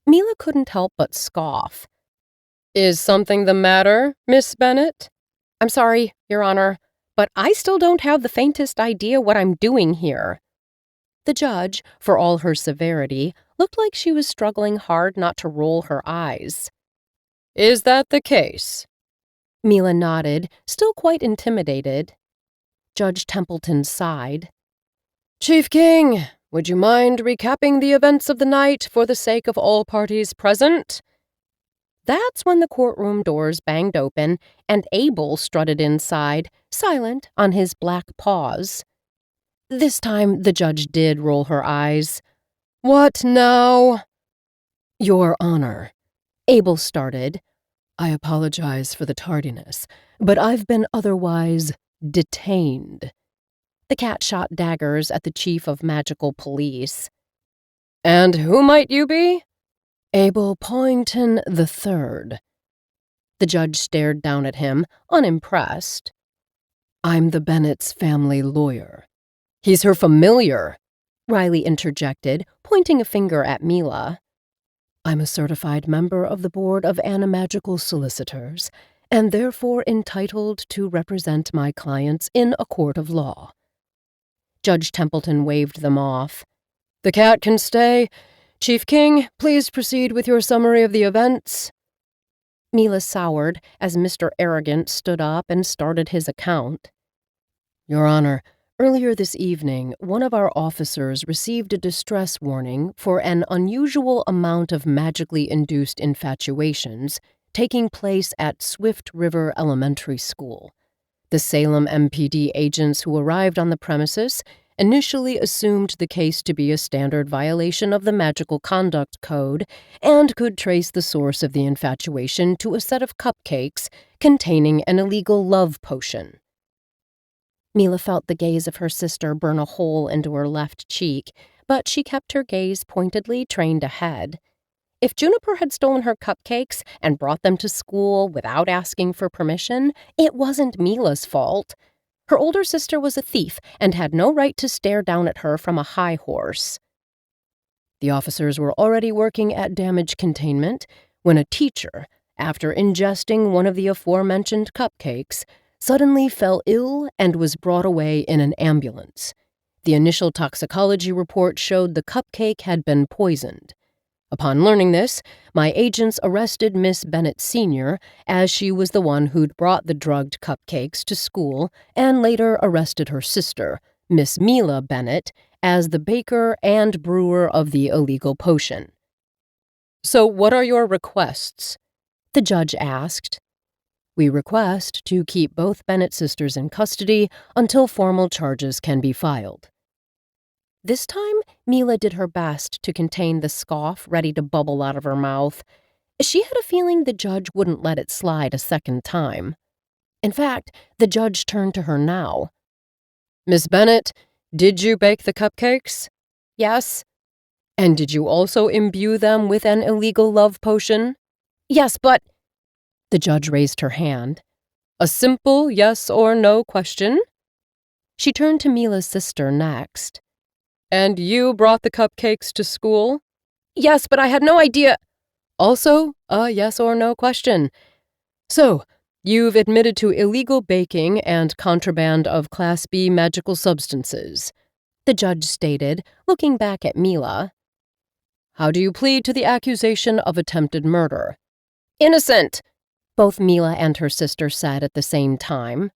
A: Mila couldn't help but scoff.
B: "Is something the matter, Miss Bennet?"
A: "I'm sorry, Your Honor, but I still don't have the faintest idea what I'm doing here." The judge, for all her severity, looked like she was struggling hard not to roll her eyes.
B: "Is that the case?"
A: Mila nodded, still quite intimidated. Judge Templeton sighed.
B: "Chief King, would you mind recapping the events of the night for the sake of all parties present?"
A: That's when the courtroom doors banged open and Abel strutted inside, silent on his black paws. This time the judge did roll her eyes.
B: "What now?"
A: "Your Honor," Abel started.
B: "I apologize for the tardiness, but I've been otherwise detained."
A: The cat shot daggers at the chief of magical police.
B: "And who might you be?"
A: "Abel Poynton III. The judge stared down at him, unimpressed.
B: "I'm the Bennet's family lawyer." "He's her familiar,"
A: Riley interjected, pointing a finger at Mila.
B: "I'm a certified member of the Board of Animagical Solicitors, and therefore entitled to represent my clients in a court of law."
A: Judge Templeton waved them off.
B: "The cat can stay. Chief King, please proceed with your summary of the events."
A: Mila soured as Mr. Arrogant stood up and started his account.
B: "Your Honor, earlier this evening, one of our officers received a distress warning for an unusual amount of magically induced infatuations taking place at Swift River Elementary School. The Salem MPD agents who arrived on the premises initially assumed the case to be a standard violation of the Magical Conduct Code and could trace the source of the infatuation to a set of cupcakes containing an illegal love potion.
A: Mila felt the gaze of her sister burn a hole into her left cheek, but she kept her gaze pointedly trained ahead. If Juniper had stolen her cupcakes and brought them to school without asking for permission, it wasn't Mila's fault. Her older sister was a thief and had no right to stare down at her from a high horse.
B: The officers were already working at damage containment when a teacher, after ingesting one of the aforementioned cupcakes, suddenly fell ill and was brought away in an ambulance. The initial toxicology report showed the cupcake had been poisoned. Upon learning this, my agents arrested Miss Bennet Sr., as she was the one who'd brought the drugged cupcakes to school, and later arrested her sister, Miss Mila Bennet, as the baker and brewer of the illegal potion.
A: "So what are your requests?"
B: the judge asked. We request to keep both Bennet sisters in custody until formal charges can be filed. This time, Mila did her best to contain the scoff ready to bubble out of her mouth. She had a feeling the judge wouldn't let it slide a second time. In fact, the judge turned to her now.
A: "Miss Bennet, did you bake the cupcakes?"
B: "Yes."
A: "And did you also imbue them with an illegal love potion?"
B: "Yes, but—"
A: The judge raised her hand. "A simple yes or no question."
B: She turned to Mila's sister next.
A: "And you brought the cupcakes to school?"
B: "Yes, but I had no idea—"
A: Also, a yes or no question. "So, you've admitted to illegal baking and contraband of Class B magical substances,"
B: the judge stated, looking back at Mila.
A: "How do you plead to the accusation of attempted murder?"
B: "Innocent," both Mila and her sister said at the same time.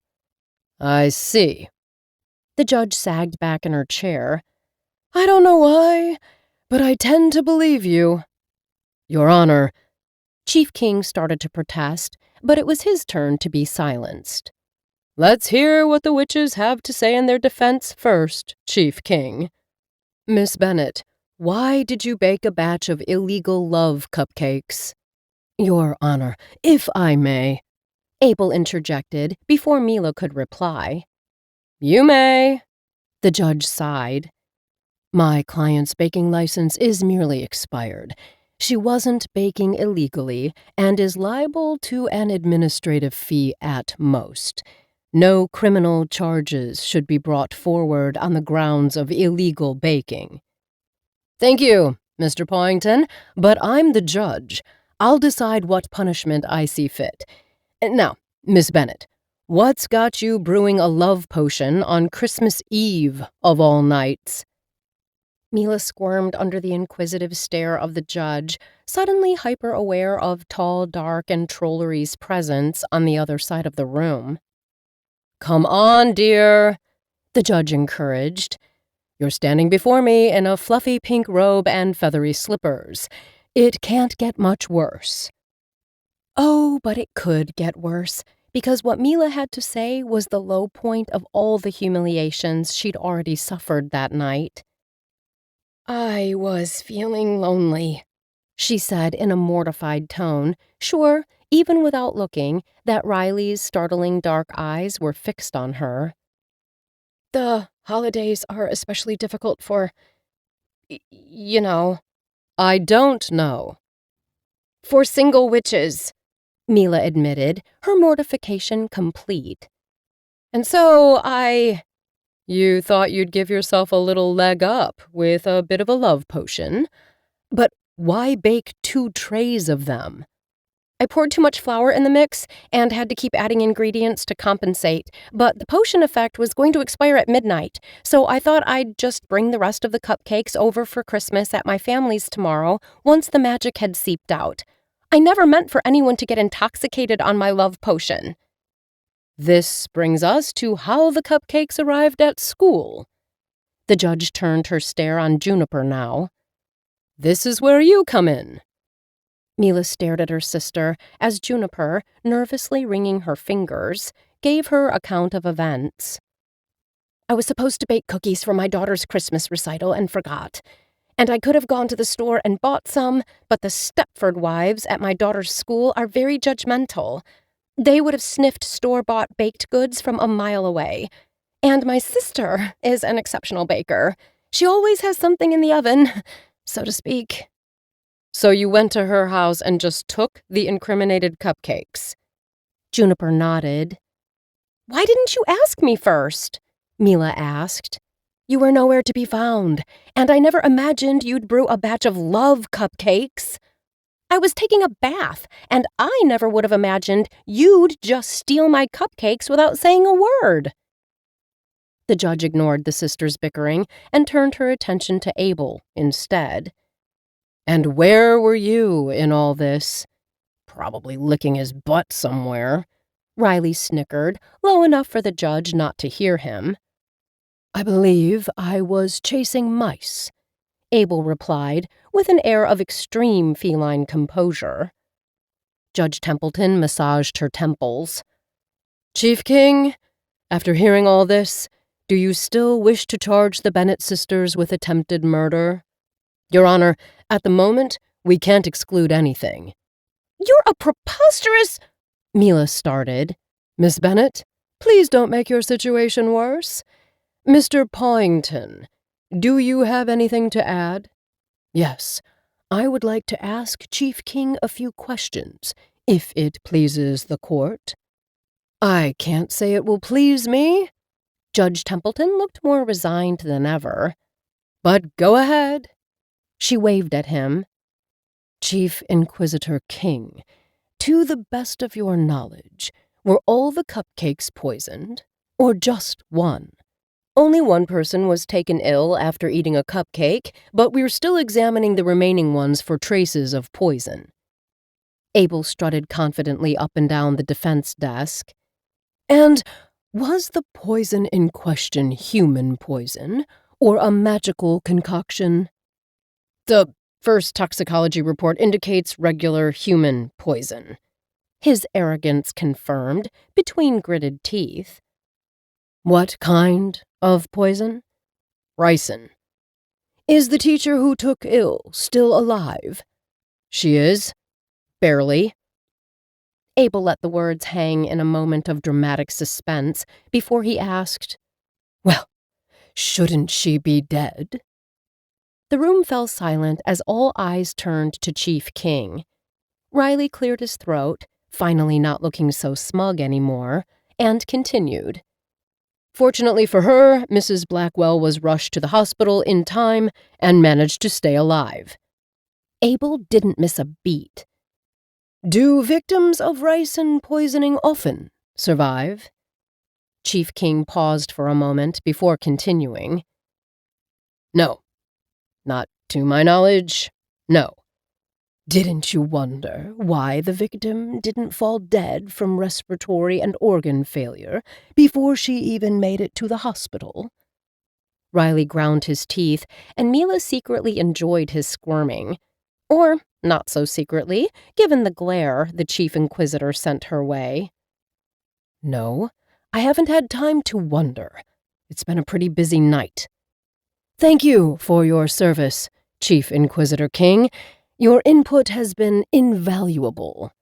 A: "I see."
B: The judge sagged back in her chair.
A: "I don't know why, but I tend to believe you." "Your Honor."
B: Chief King started to protest, but it was his turn to be silenced.
A: "Let's hear what the witches have to say in their defense first, Chief King. Miss Bennet, why did you bake a batch of illegal love cupcakes?"
B: "Your Honor, if I may," Abel interjected before Mila could reply.
A: "You may,"
B: the judge sighed. "My client's baking license is merely expired. She wasn't baking illegally and is liable to an administrative fee at most. No criminal charges should be brought forward on the grounds of illegal baking."
A: "Thank you, Mr. Poynton, but I'm the judge. I'll decide what punishment I see fit. Now, Miss Bennet, what's got you brewing a love potion on Christmas Eve, of all nights?"
B: Mila squirmed under the inquisitive stare of the judge, suddenly hyper-aware of tall, dark, and Trollery's presence on the other side of the room.
A: "Come on, dear,"
B: the judge encouraged.
A: "You're standing before me in a fluffy pink robe and feathery slippers. It can't get much worse."
B: Oh, but it could get worse, because what Mila had to say was the low point of all the humiliations she'd already suffered that night. "I was feeling lonely," she said in a mortified tone, sure, even without looking, that Riley's startling dark eyes were fixed on her. "The holidays are especially difficult for, you know."
A: "I don't know."
B: "For single witches," Mila admitted, her mortification complete. "And so
A: You thought you'd give yourself a little leg up with a bit of a love potion? But why bake 2 trays of them?"
B: "I poured too much flour in the mix and had to keep adding ingredients to compensate, but the potion effect was going to expire at midnight, so I thought I'd just bring the rest of the cupcakes over for Christmas at my family's tomorrow once the magic had seeped out. I never meant for anyone to get intoxicated on my love potion."
A: "This brings us to how the cupcakes arrived at school."
B: The judge turned her stare on Juniper now.
A: "This is where you come in."
B: Mila stared at her sister as Juniper, nervously wringing her fingers, gave her account of events. "I was supposed to bake cookies for my daughter's Christmas recital and forgot. And I could have gone to the store and bought some, but the Stepford wives at my daughter's school are very judgmental. They would have sniffed store-bought baked goods from a mile away. And my sister is an exceptional baker. She always has something in the oven, so to speak."
A: "So you went to her house and just took the incriminated cupcakes?"
B: Juniper nodded. "Why didn't you ask me first?" Mila asked.
A: You were nowhere to be found, and I never imagined you'd brew a batch of love cupcakes. I was taking a bath, and I never would have imagined you'd just steal my cupcakes without saying a word." The judge ignored the sisters' bickering and turned her attention to Abel instead.
B: "And where were you in all this? Probably licking his butt somewhere,"
A: Riley snickered, low enough for the judge not to hear him.
B: "I believe I was chasing mice,"
A: Abel replied, with an air of extreme feline composure. Judge Templeton massaged her temples.
B: "Chief King, after hearing all this, do you still wish to charge the Bennet sisters with attempted murder? Your Honor, at the moment, we can't exclude anything."
A: "You're a preposterous—"
B: Mila started. "Miss Bennet, please don't make your situation worse. Mr. Pawington, do you have anything to add?" "Yes, I would like to ask Chief King a few questions, if it pleases the court." "I can't say it will please me."
A: Judge Templeton looked more resigned than ever.
B: "But go ahead."
A: She waved at him.
B: "Chief Inquisitor King, to the best of your knowledge, were all the cupcakes poisoned, or just one?"
A: "Only one person was taken ill after eating a cupcake, but we're still examining the remaining ones for traces of poison." Abel strutted confidently up and down the defense desk.
B: "And was the poison in question human poison, or a magical concoction?"
A: "The first toxicology report indicates regular human poison," his arrogance confirmed, between gritted teeth.
B: "What kind of poison?"
A: "Ricin."
B: "Is the teacher who took ill still alive?"
A: "She is. Barely." Abel let the words hang in a moment of dramatic suspense before he asked,
B: "Well, shouldn't she be dead?"
A: The room fell silent as all eyes turned to Chief King. Riley cleared his throat, finally not looking so smug anymore, and continued. "Fortunately for her, Mrs. Blackwell was rushed to the hospital in time and managed to stay alive." Abel didn't miss a beat.
B: "Do victims of ricin poisoning often survive?"
A: Chief King paused for a moment before continuing.
B: "No. Not to my knowledge, no."
A: "Didn't you wonder why the victim didn't fall dead from respiratory and organ failure before she even made it to the hospital?" Riley ground his teeth, and Mila secretly enjoyed his squirming. Or not so secretly, given the glare the Chief Inquisitor sent her way.
B: "No, I haven't had time to wonder. It's been a pretty busy night. Thank you for your service, Chief Inquisitor King. Your input has been invaluable."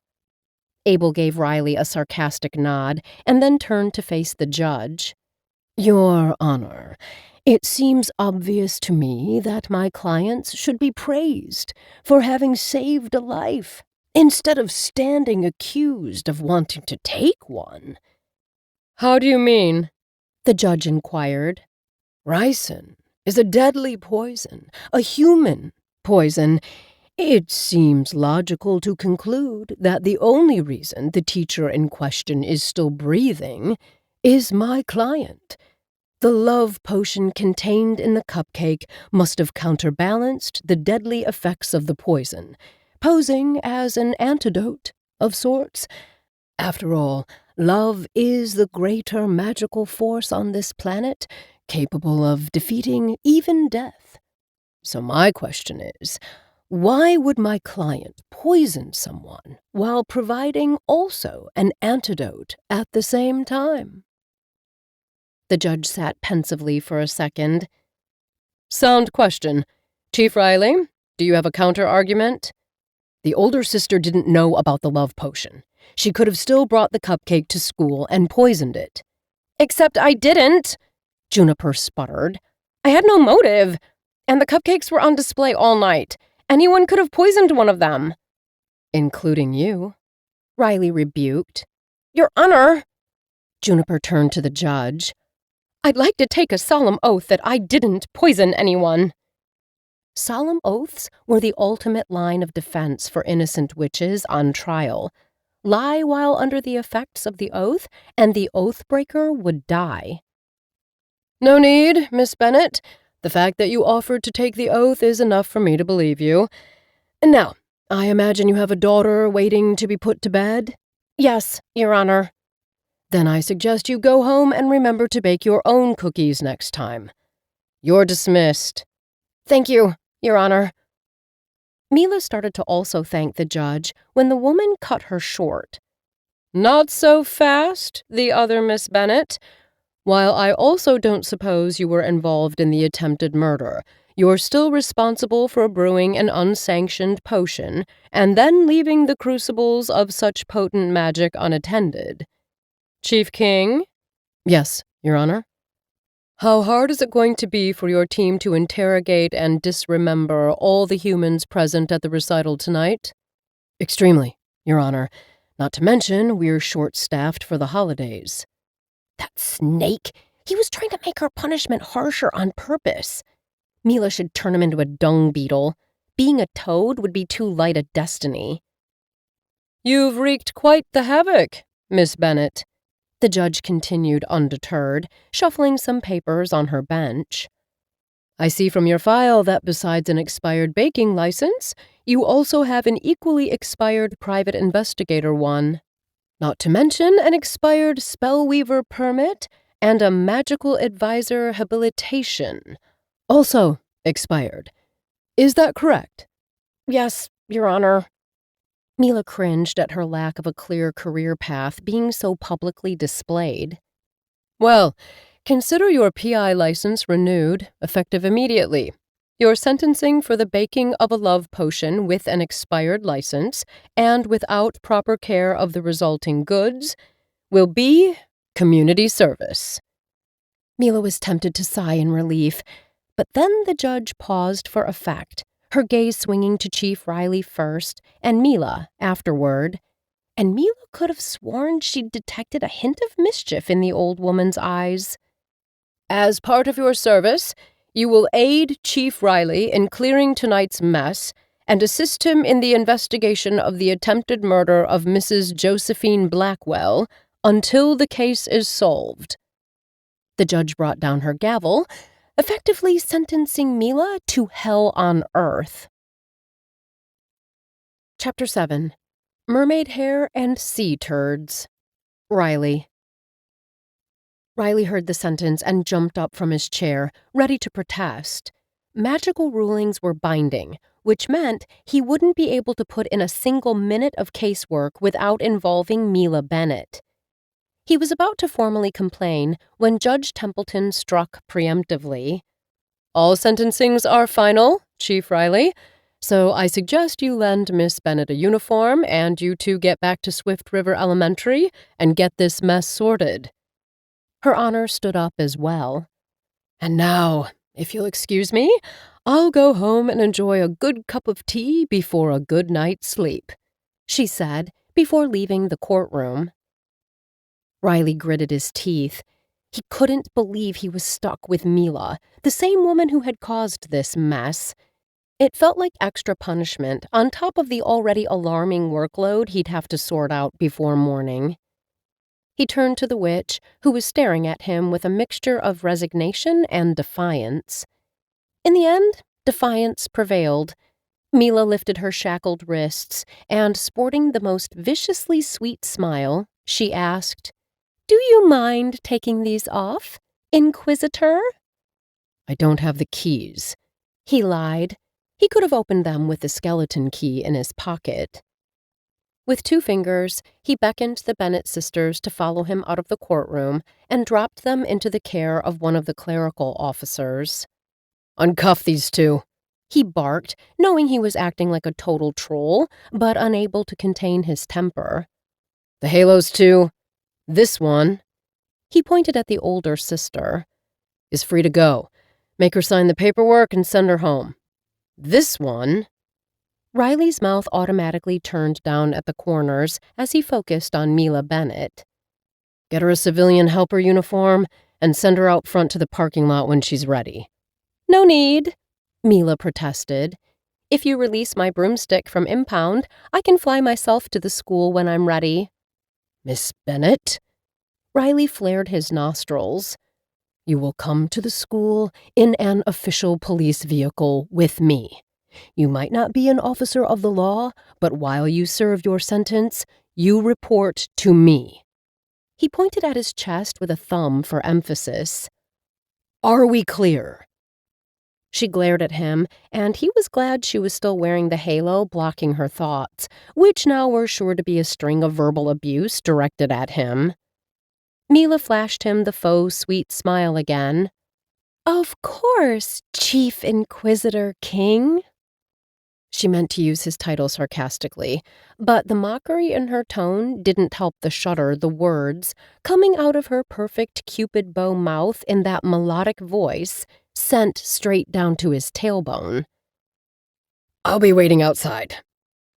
A: Abel gave Riley a sarcastic nod and then turned to face the judge.
B: "Your Honor, it seems obvious to me that my clients should be praised for having saved a life, instead of standing accused of wanting to take one."
A: "How do you mean?"
B: the judge inquired. "Ricin is a deadly poison, a human poison. It seems logical to conclude that the only reason the teacher in question is still breathing is my client. The love potion contained in the cupcake must have counterbalanced the deadly effects of the poison, posing as an antidote of sorts. After all, love is the greater magical force on this planet, capable of defeating even death. So my question is, why would my client poison someone while providing also an antidote at the same time?"
A: The judge sat pensively for a second. "Sound question. Chief Riley, do you have a counter-argument?"
B: "The older sister didn't know about the love potion. She could have still brought the cupcake to school and poisoned it."
A: "Except I didn't," Juniper sputtered. "I had no motive, and the cupcakes were on display all night. Anyone could have poisoned one of them."
B: "Including you,"
A: Riley rebuked. "Your Honor!" Juniper turned to the judge. I'd like to take a solemn oath that I didn't poison anyone." Solemn oaths were the ultimate line of defense for innocent witches on trial. Lie while under the effects of the oath, and the oath-breaker would die.
B: "No need, Miss Bennet. The fact that you offered to take the oath is enough for me to believe you. And now, I imagine you have a daughter waiting to be put to bed?"
A: "Yes, Your Honor."
B: "Then I suggest you go home and remember to bake your own cookies next time. You're dismissed."
A: "Thank you, Your Honor." Mila started to also thank the judge when the woman cut her short.
B: "Not so fast, the other Miss Bennet. While I also don't suppose you were involved in the attempted murder, you're still responsible for brewing an unsanctioned potion and then leaving the crucibles of such potent magic unattended. Chief King?" "Yes, Your Honor." "How hard is it going to be for your team to interrogate and disremember all the humans present at the recital tonight?" "Extremely, Your Honor. Not to mention, we're short-staffed for the holidays."
A: That snake! He was trying to make her punishment harsher on purpose. Mila should turn him into a dung beetle. Being a toad would be too light a destiny.
B: "You've wreaked quite the havoc, Miss Bennet," the judge continued undeterred, shuffling some papers on her bench. "I see from your file that besides an expired baking license, you also have an equally expired private investigator one. Not to mention an expired spellweaver permit and a magical advisor habilitation. Also expired. Is that correct?"
A: "Yes, Your Honor." Mila cringed at her lack of a clear career path being so publicly displayed.
B: "Well, consider your PI license renewed, effective immediately. Your sentencing for the baking of a love potion with an expired license and without proper care of the resulting goods will be community service."
A: Mila was tempted to sigh in relief, but then the judge paused for effect, her gaze swinging to Chief Riley first and Mila afterward. And Mila could have sworn she'd detected a hint of mischief in the old woman's eyes.
B: "As part of your service, you will aid Chief Riley in clearing tonight's mess and assist him in the investigation of the attempted murder of Mrs. Josephine Blackwell until the case is solved."
A: The judge brought down her gavel, effectively sentencing Mila to hell on earth. Chapter 7. Mermaid Hair and Sea Turds. Riley. Riley heard the sentence and jumped up from his chair, ready to protest. Magical rulings were binding, which meant he wouldn't be able to put in a single minute of casework without involving Mila Bennet. He was about to formally complain when Judge Templeton struck preemptively.
B: "All sentencings are final, Chief Riley, so I suggest you lend Miss Bennet a uniform and you two get back to Swift River Elementary and get this mess sorted."
A: Her Honor stood up as well.
B: "And now, if you'll excuse me, I'll go home and enjoy a good cup of tea before a good night's sleep,"
A: she said before leaving the courtroom. Riley gritted his teeth. He couldn't believe he was stuck with Mila, the same woman who had caused this mess. It felt like extra punishment on top of the already alarming workload he'd have to sort out before morning. He turned to the witch, who was staring at him with a mixture of resignation and defiance. In the end, defiance prevailed. Mila lifted her shackled wrists, and sporting the most viciously sweet smile, she asked, "Do you mind taking these off, Inquisitor?"
B: "I don't have the keys,"
A: he lied. He could have opened them with the skeleton key in his pocket. With 2 fingers, he beckoned the Bennet sisters to follow him out of the courtroom and dropped them into the care of one of the clerical officers.
B: "Uncuff these 2,
A: he barked, knowing he was acting like a total troll, but unable to contain his temper.
B: "The halos 2. This one,"
A: he pointed at the older sister,
B: "is free to go. Make her sign the paperwork and send her home. This one—"
A: Riley's mouth automatically turned down at the corners as he focused on Mila Bennet.
B: "Get her a civilian helper uniform and send her out front to the parking lot when she's ready."
A: "No need," Mila protested. "If you release my broomstick from impound, I can fly myself to the school when I'm ready."
B: "Miss Bennet,"
A: Riley flared his nostrils.
B: "you will come to the school in an official police vehicle with me. You might not be an officer of the law, but while you serve your sentence, you report to me."
A: He pointed at his chest with a thumb for emphasis.
B: "Are we clear?"
A: She glared at him, and he was glad she was still wearing the halo blocking her thoughts, which now were sure to be a string of verbal abuse directed at him. Mila flashed him the faux sweet smile again. "Of course, Chief Inquisitor King." She meant to use his title sarcastically, but the mockery in her tone didn't help the shudder the words, coming out of her perfect Cupid bow mouth in that melodic voice, sent straight down to his tailbone.
B: "I'll be waiting outside,"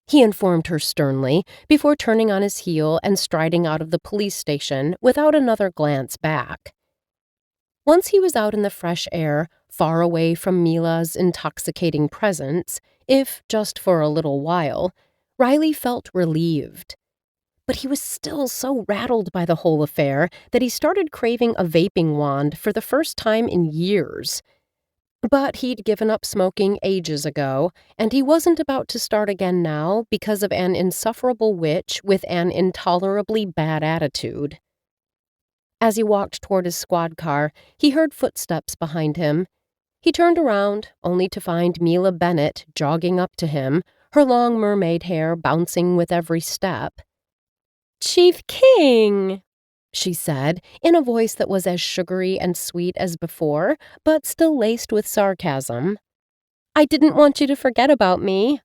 A: he informed her sternly, before turning on his heel and striding out of the police station without another glance back. Once he was out in the fresh air, far away from Mila's intoxicating presence, if just for a little while, Riley felt relieved. But he was still so rattled by the whole affair that he started craving a vaping wand for the first time in years. But he'd given up smoking ages ago, and he wasn't about to start again now because of an insufferable witch with an intolerably bad attitude. As he walked toward his squad car, he heard footsteps behind him. He turned around, only to find Mila Bennet jogging up to him, her long mermaid hair bouncing with every step. "Chief King," she said, in a voice that was as sugary and sweet as before, but still laced with sarcasm. "I didn't want you to forget about me."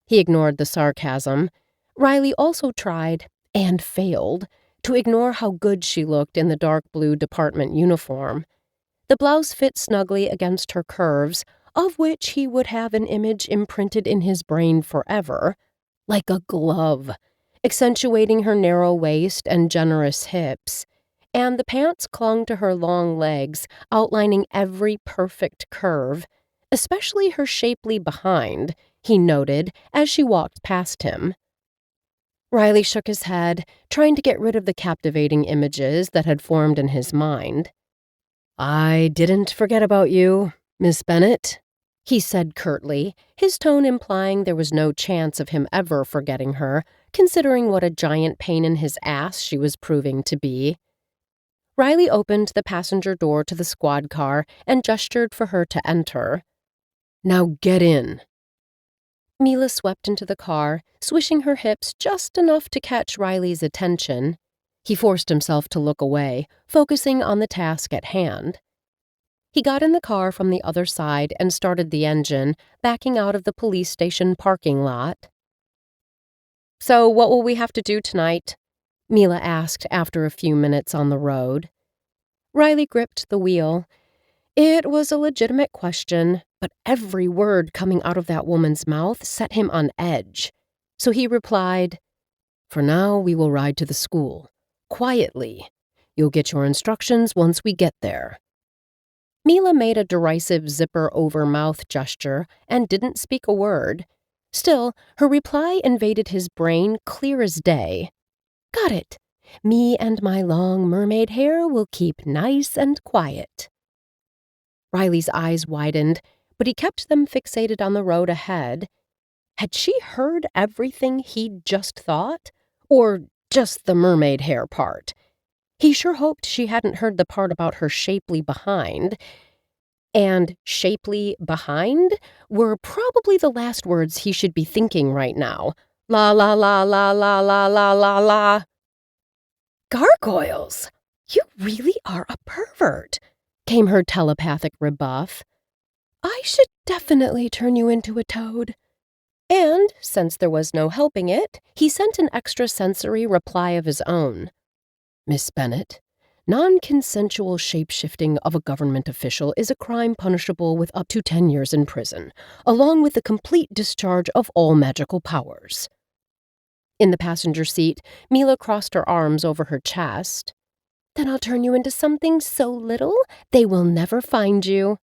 A: He ignored the sarcasm. Riley also tried, and failed, to ignore how good she looked in the dark blue department uniform. The blouse fit snugly against her curves, of which he would have an image imprinted in his brain forever, like a glove, accentuating her narrow waist and generous hips, and the pants clung to her long legs, outlining every perfect curve, especially her shapely behind, he noted as she walked past him. Riley shook his head, trying to get rid of the captivating images that had formed in his mind.
B: "I didn't forget about you, Miss Bennet,"
A: he said curtly, his tone implying there was no chance of him ever forgetting her, considering what a giant pain in his ass she was proving to be. Riley opened the passenger door to the squad car and gestured for her to enter.
B: "Now get in."
A: Mila swept into the car, swishing her hips just enough to catch Riley's attention. He forced himself to look away, focusing on the task at hand. He got in the car from the other side and started the engine, backing out of the police station parking lot. "So what will we have to do tonight?" Mila asked after a few minutes on the road. Riley gripped the wheel. It was a legitimate question, but every word coming out of that woman's mouth set him on edge. So he replied,
B: "For now, we will ride to the school. Quietly. You'll get your instructions once we get there."
A: Mila made a derisive zipper-over-mouth gesture and didn't speak a word. Still, her reply invaded his brain clear as day. "Got it. Me and my long mermaid hair will keep nice and quiet." Riley's eyes widened, but he kept them fixated on the road ahead. Had she heard everything he'd just thought? Or just the mermaid hair part? He sure hoped she hadn't heard the part about her shapely behind. And shapely behind were probably the last words he should be thinking right now. La la la la la la la la la. "Gargoyles! You really are a pervert," came her telepathic rebuff. "I should definitely turn you into a toad." And, since there was no helping it, he sent an extrasensory reply of his own.
B: "Miss Bennet, non-consensual shape-shifting of a government official is a crime punishable with up to 10 years in prison, along with the complete discharge of all magical powers."
A: In the passenger seat, Mila crossed her arms over her chest. Then I'll turn you into something so little they will never find you."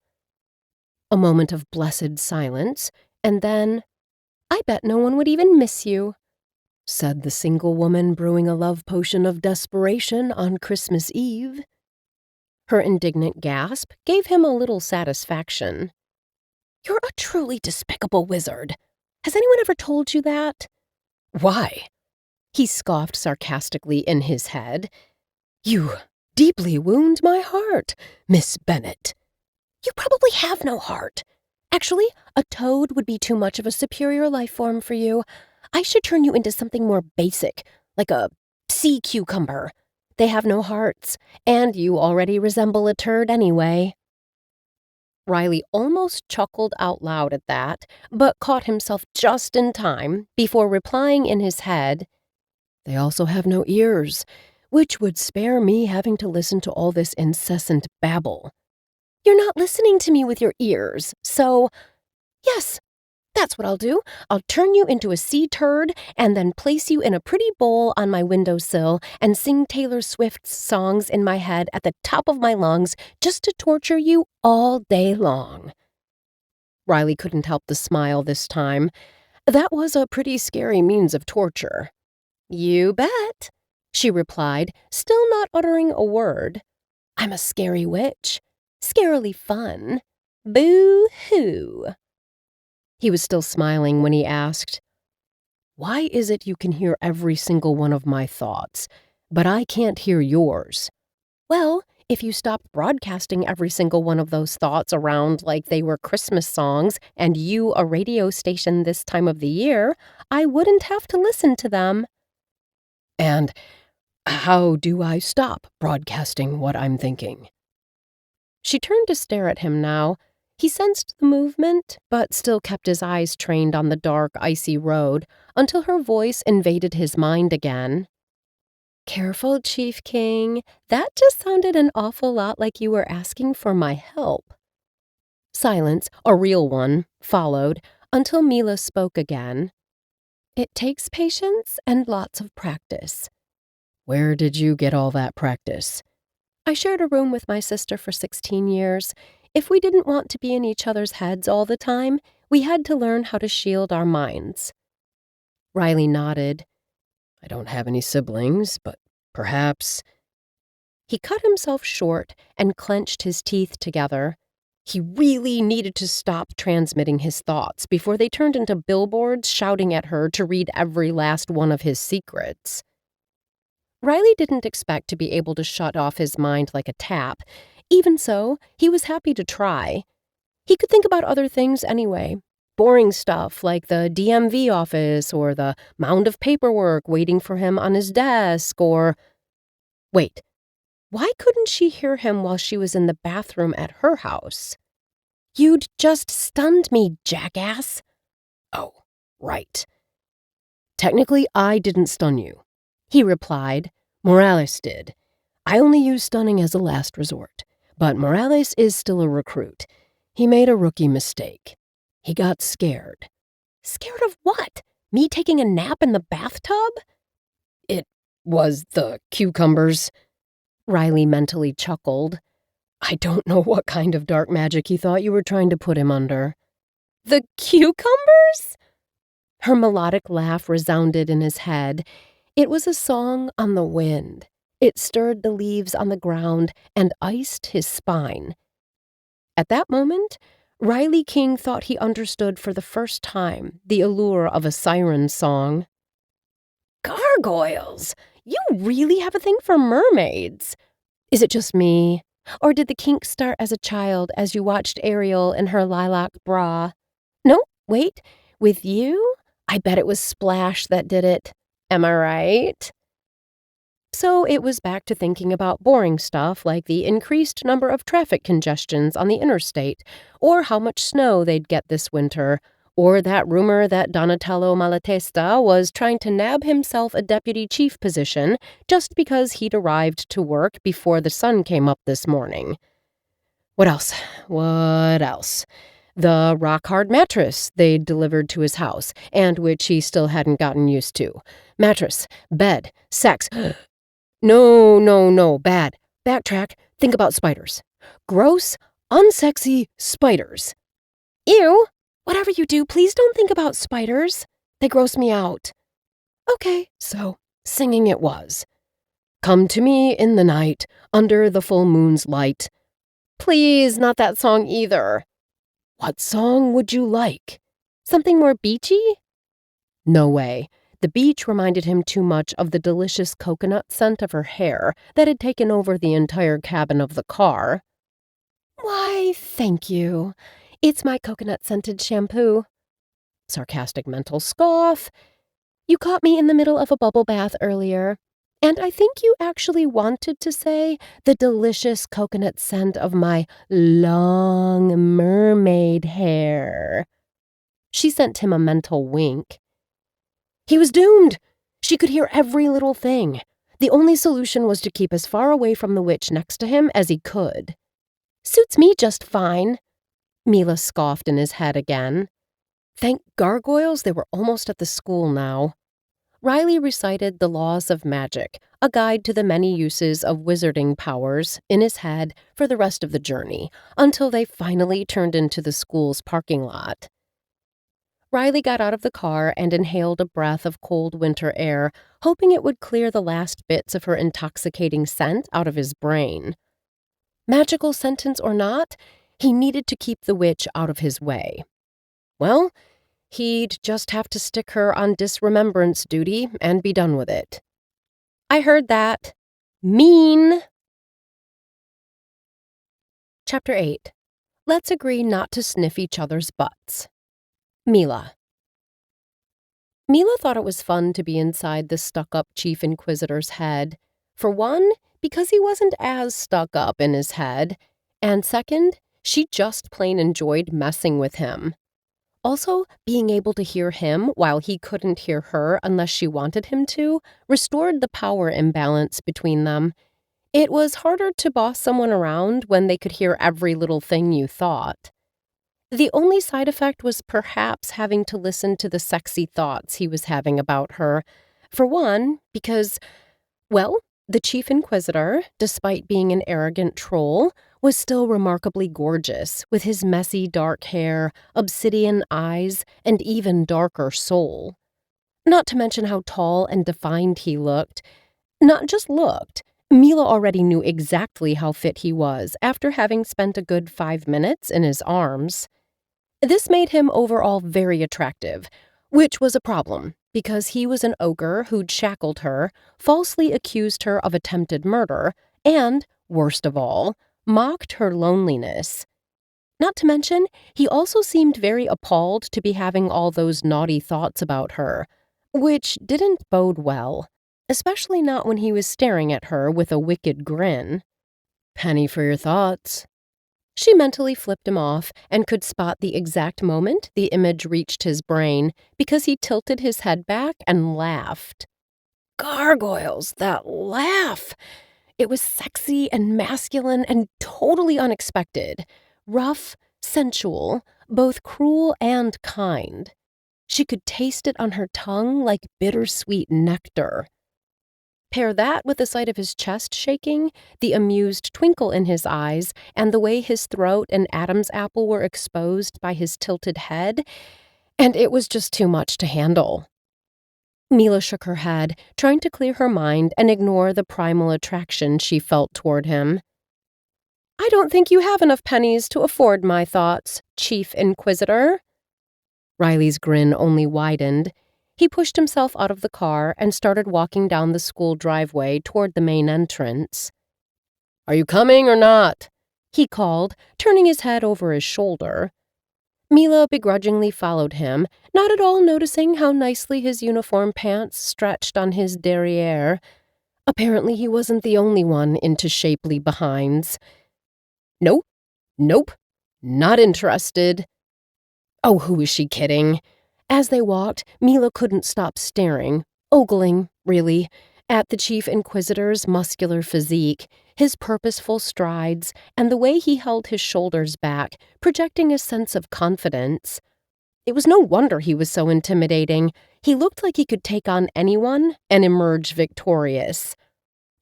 B: A moment of blessed silence, and then,
A: "I bet no one would even miss you,"
B: said the single woman brewing a love potion of desperation on Christmas Eve. Her indignant gasp gave him a little satisfaction.
A: "You're a truly despicable wizard. Has anyone ever told you that?"
B: "Why?" he scoffed sarcastically in his head. "You deeply wound my heart, Miss Bennet."
A: "You probably have no heart. Actually, a toad would be too much of a superior life form for you. I should turn you into something more basic, like a sea cucumber. They have no hearts, and you already resemble a turd anyway."
B: Riley almost chuckled out loud at that, but caught himself just in time before replying in his head, "They also have no ears, which would spare me having to listen to all this incessant babble."
A: "You're not listening to me with your ears, so yes, that's what I'll do. I'll turn you into a sea turd and then place you in a pretty bowl on my windowsill and sing Taylor Swift's songs in my head at the top of my lungs just to torture you all day long."
B: Riley couldn't help the smile this time. That was a pretty scary means of torture.
A: "You bet," she replied, still not uttering a word. "I'm a scary witch. Scarily fun. Boo-hoo."
B: He was still smiling when he asked, "Why is it you can hear every single one of my thoughts, but I can't hear yours?"
A: "Well, if you stopped broadcasting every single one of those thoughts around like they were Christmas songs and you a radio station this time of the year, I wouldn't have to listen to them."
B: "And how do I stop broadcasting what I'm thinking?"
A: She turned to stare at him now. He sensed the movement, but still kept his eyes trained on the dark, icy road until her voice invaded his mind again. "Careful, Chief King. That just sounded an awful lot like you were asking for my help."
B: Silence, a real one, followed until Mila spoke again.
A: "It takes patience and lots of practice."
B: "Where did you get all that practice?"
A: "I shared a room with my sister for 16 years. If we didn't want to be in each other's heads all the time, we had to learn how to shield our minds."
B: Riley nodded. "I don't have any siblings, but perhaps—"
A: He cut himself short and clenched his teeth together. He really needed to stop transmitting his thoughts before they turned into billboards shouting at her to read every last one of his secrets. Riley didn't expect to be able to shut off his mind like a tap. Even so, he was happy to try. He could think about other things anyway. Boring stuff like the DMV office or the mound of paperwork waiting for him on his desk or... Wait, why couldn't she hear him while she was in the bathroom at her house? "You'd just stunned me, jackass."
B: "Oh, right. Technically, I didn't stun you," he replied. "Morales did. I only use stunning as a last resort. But Morales is still a recruit. He made a rookie mistake. He got scared."
A: "Scared of what? Me taking a nap in the bathtub?"
B: "It was the cucumbers."
A: Riley mentally chuckled.
B: "I don't know what kind of dark magic he thought you were trying to put him under."
A: "The cucumbers?" Her melodic laugh resounded in his head. It was a song on the wind. It stirred the leaves on the ground and iced his spine. At that moment, Riley King thought he understood for the first time the allure of a siren song. "Gargoyles! You really have a thing for mermaids. Is it just me? Or did the kink start as a child as you watched Ariel in her lilac bra? No, wait, with you? I bet it was Splash that did it. Am I right?" So it was back to thinking about boring stuff like the increased number of traffic congestions on the interstate, or how much snow they'd get this winter, or that rumor that Donatello Malatesta was trying to nab himself a deputy chief position just because he'd arrived to work before the sun came up this morning. What else? What else? The rock-hard mattress they'd delivered to his house, and which he still hadn't gotten used to. Mattress, bed, sex. No, bad.
B: Backtrack, think about spiders. Gross, unsexy spiders.
A: Ew! Whatever you do, please don't think about spiders.
B: They gross me out.
A: Okay.
B: So, singing it was. Come to me in the night, under the full moon's light.
A: Please, not that song either.
B: What song would you like?
A: Something more beachy?
B: No way. The beach reminded him too much of the delicious coconut scent of her hair that had taken over the entire cabin of the car.
A: Why, thank you. It's my coconut-scented shampoo.
B: Sarcastic mental scoff.
A: You caught me in the middle of a bubble bath earlier, and I think you actually wanted to say the delicious coconut scent of my long mermaid hair. She sent him a mental wink.
B: He was doomed. She could hear every little thing. The only solution was to keep as far away from the witch next to him as he could.
A: Suits me just fine. Mila scoffed in his head again.
B: Thank gargoyles they were almost at the school now.
A: Riley recited The Laws of Magic, a guide to the many uses of wizarding powers, in his head for the rest of the journey, until they finally turned into the school's parking lot. Riley got out of the car and inhaled a breath of cold winter air, hoping it would clear the last bits of her intoxicating scent out of his brain. Magical sentence or not, he needed to keep the witch out of his way. Well, he'd just have to stick her on disremembrance duty and be done with it. I heard that. Mean. Chapter 8. Let's agree not to sniff each other's butts. Mila. Mila thought it was fun to be inside the stuck-up Chief Inquisitor's head. For one, because he wasn't as stuck up in his head, and second, she just plain enjoyed messing with him. Also, being able to hear him while he couldn't hear her unless she wanted him to restored the power imbalance between them. It was harder to boss someone around when they could hear every little thing you thought. The only side effect was perhaps having to listen to the sexy thoughts he was having about her. For one, because, well, the Chief Inquisitor, despite being an arrogant troll, was still remarkably gorgeous, with his messy dark hair, obsidian eyes, and even darker soul. Not to mention how tall and defined he looked. Not just looked. Mila already knew exactly how fit he was after having spent a good 5 minutes in his arms. This made him overall very attractive, which was a problem, because he was an ogre who'd shackled her, falsely accused her of attempted murder, and, worst of all, mocked her loneliness. Not to mention, he also seemed very appalled to be having all those naughty thoughts about her, which didn't bode well, especially not when he was staring at her with a wicked grin.
B: Penny for your thoughts.
A: She mentally flipped him off and could spot the exact moment the image reached his brain because he tilted his head back and laughed. Gargoyles, that laugh! It was sexy and masculine and totally unexpected. Rough, sensual, both cruel and kind. She could taste it on her tongue like bittersweet nectar. Pair that with the sight of his chest shaking, the amused twinkle in his eyes, and the way his throat and Adam's apple were exposed by his tilted head, and it was just too much to handle. Mila shook her head, trying to clear her mind and ignore the primal attraction she felt toward him. I don't think you have enough pennies to afford my thoughts, Chief Inquisitor. Riley's grin only widened. He pushed himself out of the car and started walking down the school driveway toward the main entrance.
B: Are you coming or not?
A: He called, turning his head over his shoulder. Mila begrudgingly followed him, not at all noticing how nicely his uniform pants stretched on his derriere. Apparently he wasn't the only one into shapely behinds. Nope, not interested. Oh, who is she kidding? As they walked, Mila couldn't stop staring, ogling, really, at the Chief Inquisitor's muscular physique, his purposeful strides, and the way he held his shoulders back, projecting a sense of confidence. It was no wonder he was so intimidating. He looked like he could take on anyone and emerge victorious.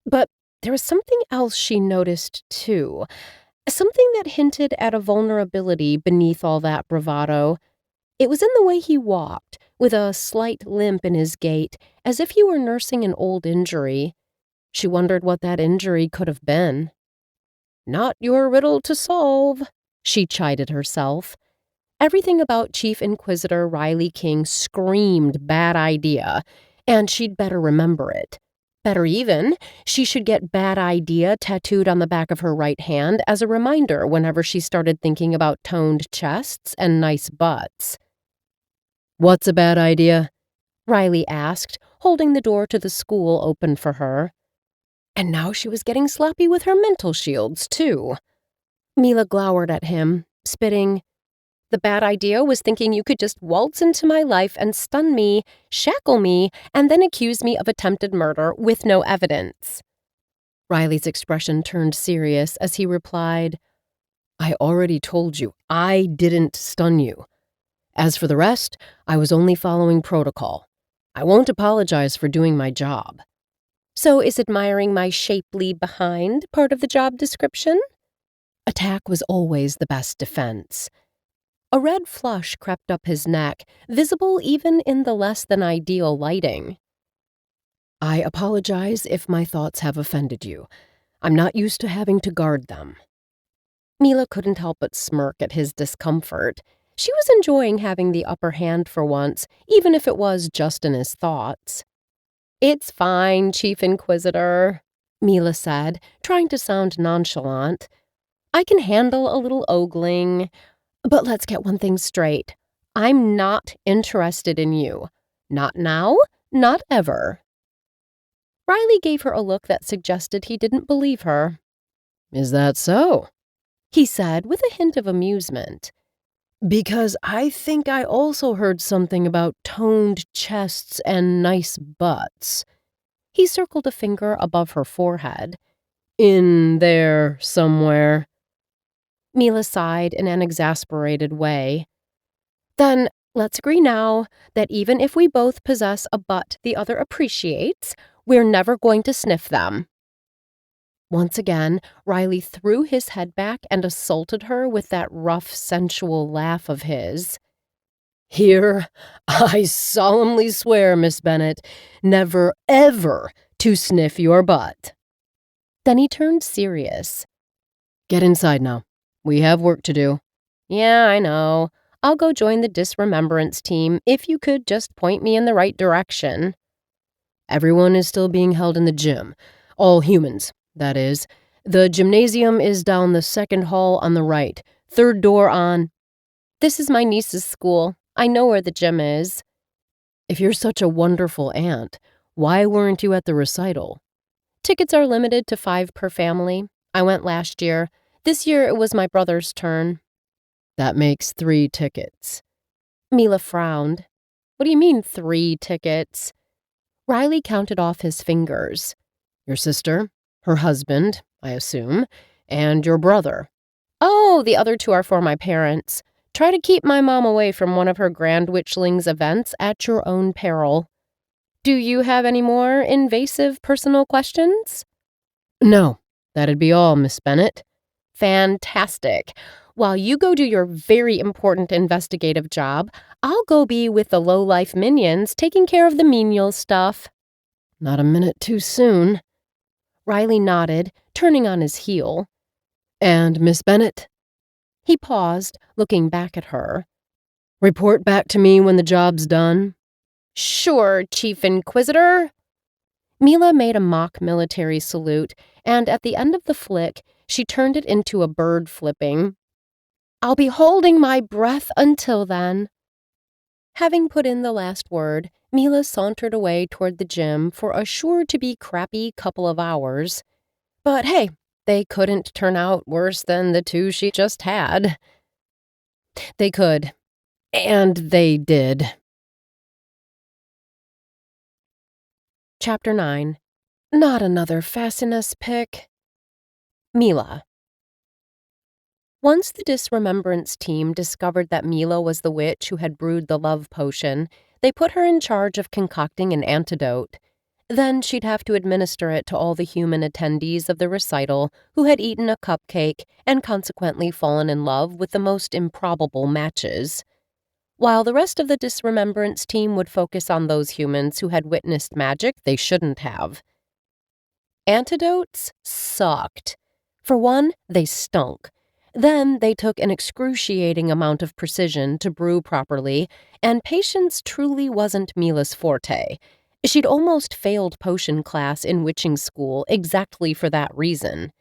A: But There was something else she noticed, too. Something that hinted at a vulnerability beneath all that bravado. It was in the way he walked, with a slight limp in his gait, as if he were nursing an old injury. She wondered what that injury could have been. Not your riddle to solve, she chided herself. Everything about Chief Inquisitor Riley King screamed bad idea, and she'd better remember it. Better even, she should get bad idea tattooed on the back of her right hand as a reminder whenever she started thinking about toned chests and nice butts.
B: What's a bad idea?
A: Riley asked, holding the door to the school open for her. And now she was getting sloppy with her mental shields, too. Mila glowered at him, spitting. The bad idea was thinking you could just waltz into my life and stun me, shackle me, and then accuse me of attempted murder with no evidence. Riley's expression turned serious as he replied,
B: I already told you, I didn't stun you. As for the rest, I was only following protocol. I won't apologize for doing my job.
A: So is admiring my shapely behind part of the job description?
B: Attack was always the best defense.
A: A red flush crept up his neck, visible even in the less-than-ideal lighting.
B: I apologize if my thoughts have offended you. I'm not used to having to guard them.
A: Mila couldn't help but smirk at his discomfort. She was enjoying having the upper hand for once, even if it was just in his thoughts. It's fine, Chief Inquisitor, Mila said, trying to sound nonchalant. I can handle a little ogling. But let's get one thing straight. I'm not interested in you. Not now, not ever. Riley gave her a look that suggested he didn't believe her.
B: Is that so?
A: He said with a hint of amusement.
B: Because I think I also heard something about toned chests and nice butts.
A: He circled a finger above her forehead.
B: In there somewhere.
A: Mila sighed in an exasperated way. Then let's agree now that even if we both possess a butt the other appreciates, we're never going to sniff them. Once again, Riley threw his head back and assaulted her with that rough, sensual laugh of his.
B: Here, I solemnly swear, Miss Bennet, never, ever to sniff your butt.
A: Then he turned serious.
B: Get inside now. We have work to do.
A: Yeah, I know. I'll go join the disremembrance team if you could just point me in the right direction.
B: Everyone is still being held in the gym. All humans, that is. The gymnasium is down the second hall on the right. Third door on.
A: This is my niece's school. I know where the gym is.
B: If you're such a wonderful aunt, why weren't you at the recital?
A: Tickets are limited to 5 per family. I went last year. This year it was my brother's turn.
B: That makes 3 tickets.
A: Mila frowned. What do you mean 3 tickets? Riley counted off his fingers.
B: Your sister, her husband, I assume, and your brother.
A: Oh, the other 2 are for my parents. Try to keep my mom away from one of her Grand Witchling's events at your own peril. Do you have any more invasive personal questions?
B: No, that'd be all, Miss Bennet.
A: Fantastic. While you go do your very important investigative job, I'll go be with the low-life minions taking care of the menial stuff.
B: Not a minute too soon.
A: Riley nodded, turning on his heel.
B: And Miss Bennet?
A: He paused, looking back at her.
B: Report back to me when the job's done.
A: Sure, Chief Inquisitor. Mila made a mock military salute, and at the end of the flick, she turned it into a bird flipping. I'll be holding my breath until then. Having put in the last word, Mila sauntered away toward the gym for a sure-to-be crappy couple of hours. But hey, they couldn't turn out worse than the 2 she just had.
B: They could. And they did.
A: Chapter 9. Not another Fascinus pick. Mila. Once the Disremembrance team discovered that Mila was the witch who had brewed the love potion, they put her in charge of concocting an antidote. Then she'd have to administer it to all the human attendees of the recital who had eaten a cupcake and consequently fallen in love with the most improbable matches, while the rest of the disremembrance team would focus on those humans who had witnessed magic they shouldn't have. Antidotes sucked. For one, they stunk. Then they took an excruciating amount of precision to brew properly, and patience truly wasn't Mila's forte. She'd almost failed potion class in witching school exactly for that reason.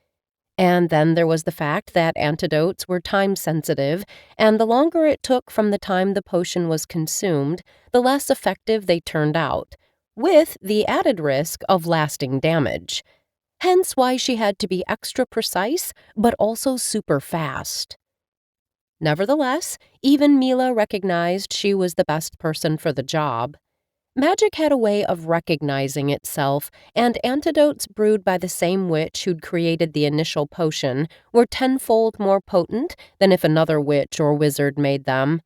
A: And then there was the fact that antidotes were time-sensitive, and the longer it took from the time the potion was consumed, the less effective they turned out, with the added risk of lasting damage. Hence why she had to be extra precise, but also super fast. Nevertheless, even Mila recognized she was the best person for the job. Magic had a way of recognizing itself, and antidotes brewed by the same witch who'd created the initial potion were tenfold more potent than if another witch or wizard made them.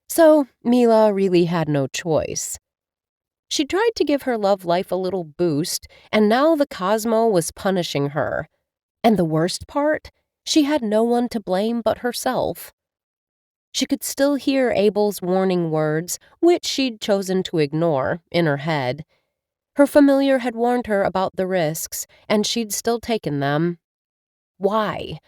A: So Mila really had no choice. She tried to give her love life a little boost, and now the Cosmo was punishing her. And the worst part? She had no one to blame but herself. She could still hear Abel's warning words, which she'd chosen to ignore, in her head. Her familiar had warned her about the risks, and she'd still taken them. Why?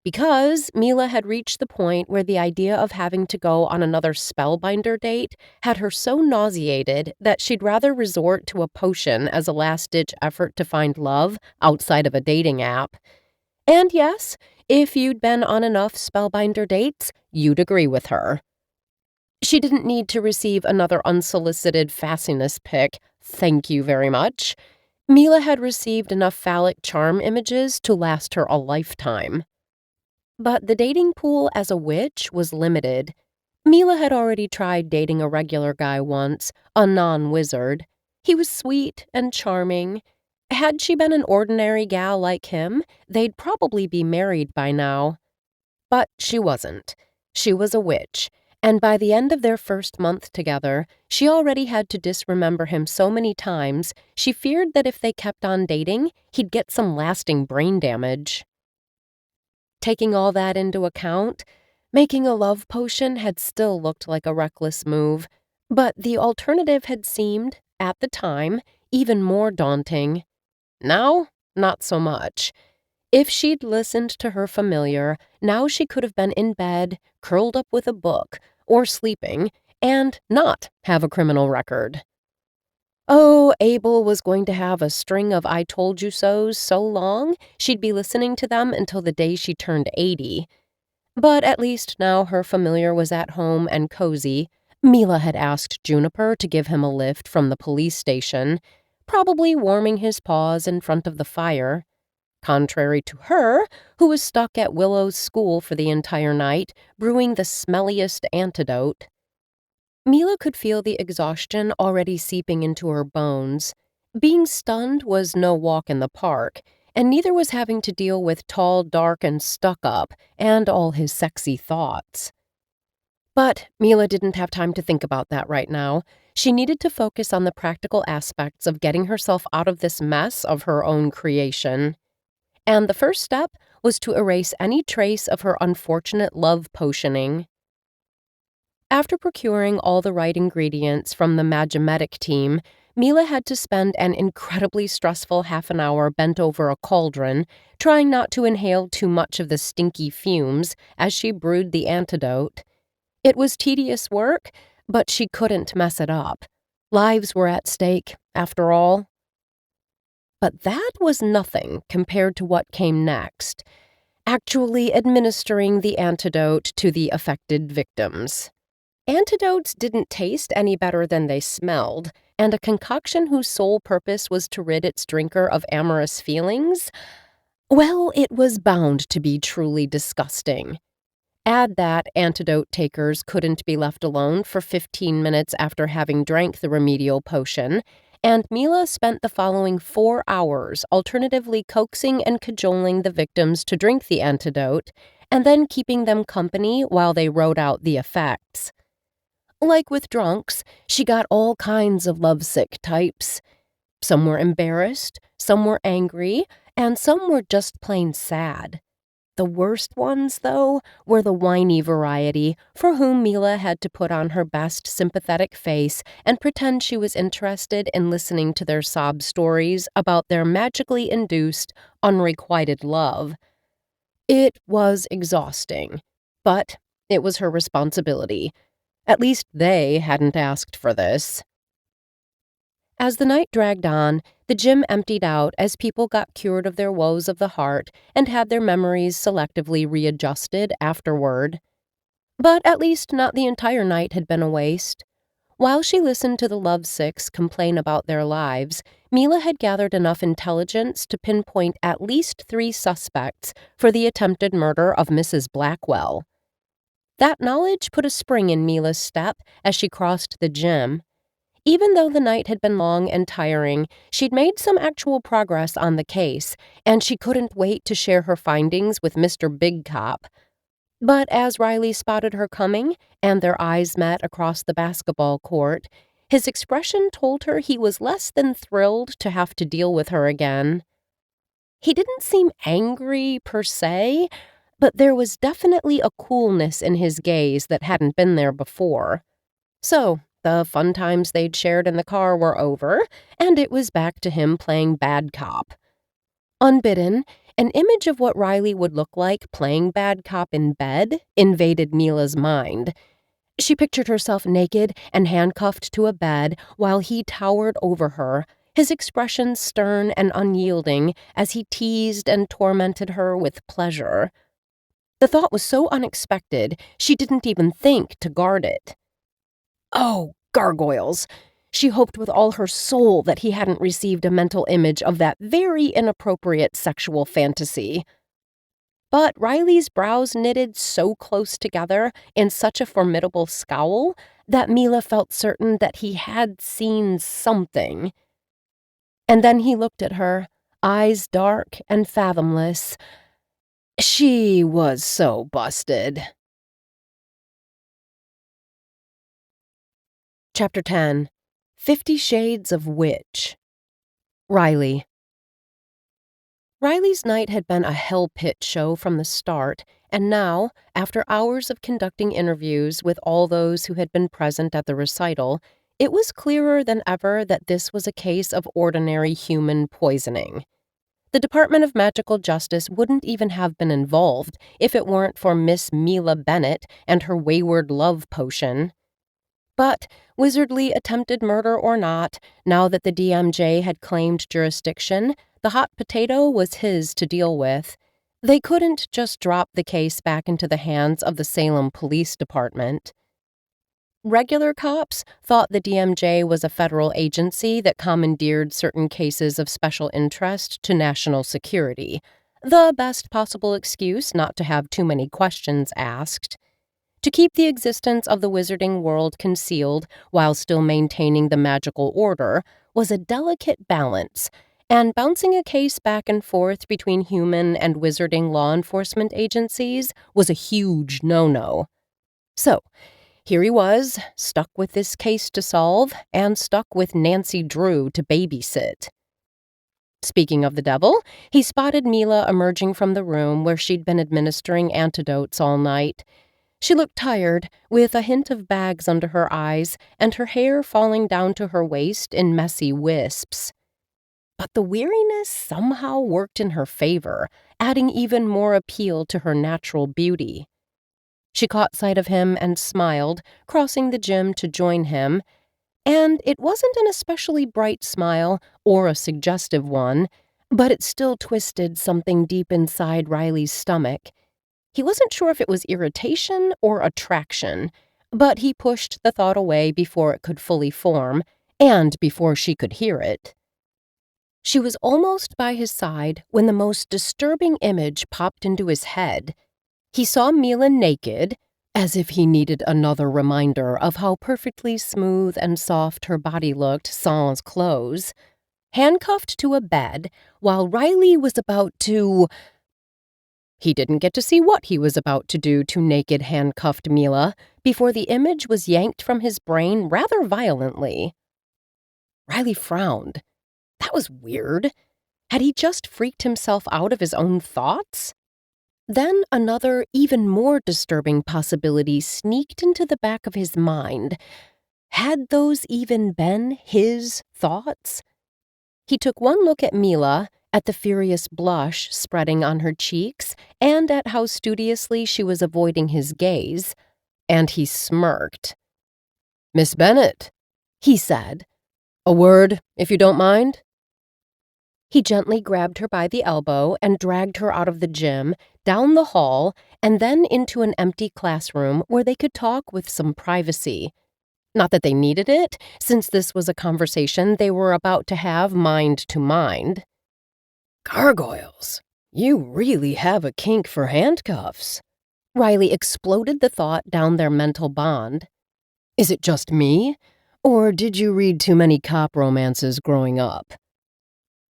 A: Because Mila had reached the point where the idea of having to go on another spellbinder date had her so nauseated that she'd rather resort to a potion as a last-ditch effort to find love outside of a dating app. And yes, if you'd been on enough spellbinder dates, you'd agree with her. She didn't need to receive another unsolicited fasciness pic, thank you very much. Mila had received enough phallic charm images to last her a lifetime. But the dating pool as a witch was limited. Mila had already tried dating a regular guy once, a non-wizard. He was sweet and charming. Had she been an ordinary gal like him, they'd probably be married by now. But she wasn't. She was a witch, and by the end of their first month together, she already had to disremember him so many times, she feared that if they kept on dating, he'd get some lasting brain damage. Taking all that into account, making a love potion had still looked like a reckless move, but the alternative had seemed, at the time, even more daunting. Now, not so much. If she'd listened to her familiar, now she could have been in bed, curled up with a book, or sleeping, and not have a criminal record. Oh, Abel was going to have a string of I told you so's so long, she'd be listening to them until the day she turned 80. But at least now her familiar was at home and cozy. Mila had asked Juniper to give him a lift from the police station, probably warming his paws in front of the fire. Contrary to her, who was stuck at Willow's school for the entire night, brewing the smelliest antidote. Mila could feel the exhaustion already seeping into her bones. Being stunned was no walk in the park, and neither was having to deal with tall, dark, and stuck-up, and all his sexy thoughts. But Mila didn't have time to think about that right now. She needed to focus on the practical aspects of getting herself out of this mess of her own creation. And the first step was to erase any trace of her unfortunate love potioning. After procuring all the right ingredients from the Magimetic team, Mila had to spend an incredibly stressful half an hour bent over a cauldron, trying not to inhale too much of the stinky fumes as she brewed the antidote. It was tedious work, but she couldn't mess it up. Lives were at stake, after all. But that was nothing compared to what came next, actually administering the antidote to the affected victims. Antidotes didn't taste any better than they smelled, and a concoction whose sole purpose was to rid its drinker of amorous feelings, well, it was bound to be truly disgusting. Add that antidote takers couldn't be left alone for 15 minutes after having drank the remedial potion, and Mila spent the following 4 hours alternatively coaxing and cajoling the victims to drink the antidote, and then keeping them company while they rode out the effects. Like with drunks, she got all kinds of lovesick types. Some were embarrassed, some were angry, and some were just plain sad. The worst ones, though, were the whiny variety, for whom Mila had to put on her best sympathetic face and pretend she was interested in listening to their sob stories about their magically induced, unrequited love. It was exhausting, but it was her responsibility. At least they hadn't asked for this. As the night dragged on, the gym emptied out as people got cured of their woes of the heart and had their memories selectively readjusted afterward. But at least not the entire night had been a waste. While she listened to the lovesicks complain about their lives, Mila had gathered enough intelligence to pinpoint at least 3 suspects for the attempted murder of Mrs. Blackwell. That knowledge put a spring in Mila's step as she crossed the gym. Even though the night had been long and tiring, she'd made some actual progress on the case, and she couldn't wait to share her findings with Mr. Big Cop. But as Riley spotted her coming, and their eyes met across the basketball court, his expression told her he was less than thrilled to have to deal with her again. He didn't seem angry, per se, but there was definitely a coolness in his gaze that hadn't been there before. So, the fun times they'd shared in the car were over, and it was back to him playing bad cop. Unbidden, an image of what Riley would look like playing bad cop in bed invaded Mila's mind. She pictured herself naked and handcuffed to a bed while he towered over her, his expression stern and unyielding as he teased and tormented her with pleasure. The thought was so unexpected, she didn't even think to guard it. Oh, gargoyles! She hoped with all her soul that he hadn't received a mental image of that very inappropriate sexual fantasy. But Riley's brows knitted so close together in such a formidable scowl that Mila felt certain that he had seen something. And then he looked at her, eyes dark and fathomless. She was so busted. Chapter 10. 50 Shades of Witch. Riley's night had been a hell pit show from the start, and now, after hours of conducting interviews with all those who had been present at the recital, it was clearer than ever that this was a case of ordinary human poisoning. The Department of Magical Justice wouldn't even have been involved if it weren't for Miss Mila Bennet and her wayward love potion. But, wizardly attempted murder or not, now that the DMJ had claimed jurisdiction, the hot potato was his to deal with. They couldn't just drop the case back into the hands of the Salem Police Department. Regular cops thought the DMJ was a federal agency that commandeered certain cases of special interest to national security, the best possible excuse not to have too many questions asked. To keep the existence of the wizarding world concealed while still maintaining the magical order was a delicate balance, and bouncing a case back and forth between human and wizarding law enforcement agencies was a huge no-no. So, here he was, stuck with this case to solve, and stuck with Nancy Drew to babysit. Speaking of the devil, he spotted Mila emerging from the room where she'd been administering antidotes all night. She looked tired, with a hint of bags under her eyes and her hair falling down to her waist in messy wisps. But the weariness somehow worked in her favor, adding even more appeal to her natural beauty. She caught sight of him and smiled, crossing the gym to join him. And it wasn't an especially bright smile or a suggestive one, but it still twisted something deep inside Riley's stomach. He wasn't sure if it was irritation or attraction, but he pushed the thought away before it could fully form, and before she could hear it. She was almost by his side when the most disturbing image popped into his head. He saw Mila naked, as if he needed another reminder of how perfectly smooth and soft her body looked sans clothes, handcuffed to a bed while Riley was about to... He didn't get to see what he was about to do to naked handcuffed Mila before the image was yanked from his brain rather violently. Riley frowned. That was weird. Had he just freaked himself out of his own thoughts? Then another, even more disturbing possibility sneaked into the back of his mind. Had those even been his thoughts? He took one look at Mila, at the furious blush spreading on her cheeks, and at how studiously she was avoiding his gaze, and he smirked.
B: "Miss Bennet,"
A: he said.
B: "A word, if you don't mind?"
A: He gently grabbed her by the elbow and dragged her out of the gym, down the hall, and then into an empty classroom where they could talk with some privacy. Not that they needed it, since this was a conversation they were about to have mind to mind.
B: "Gargoyles, you really have a kink for handcuffs."
A: Riley exploded the thought down their mental bond.
B: "Is it just me? Or did you read too many cop romances growing up?"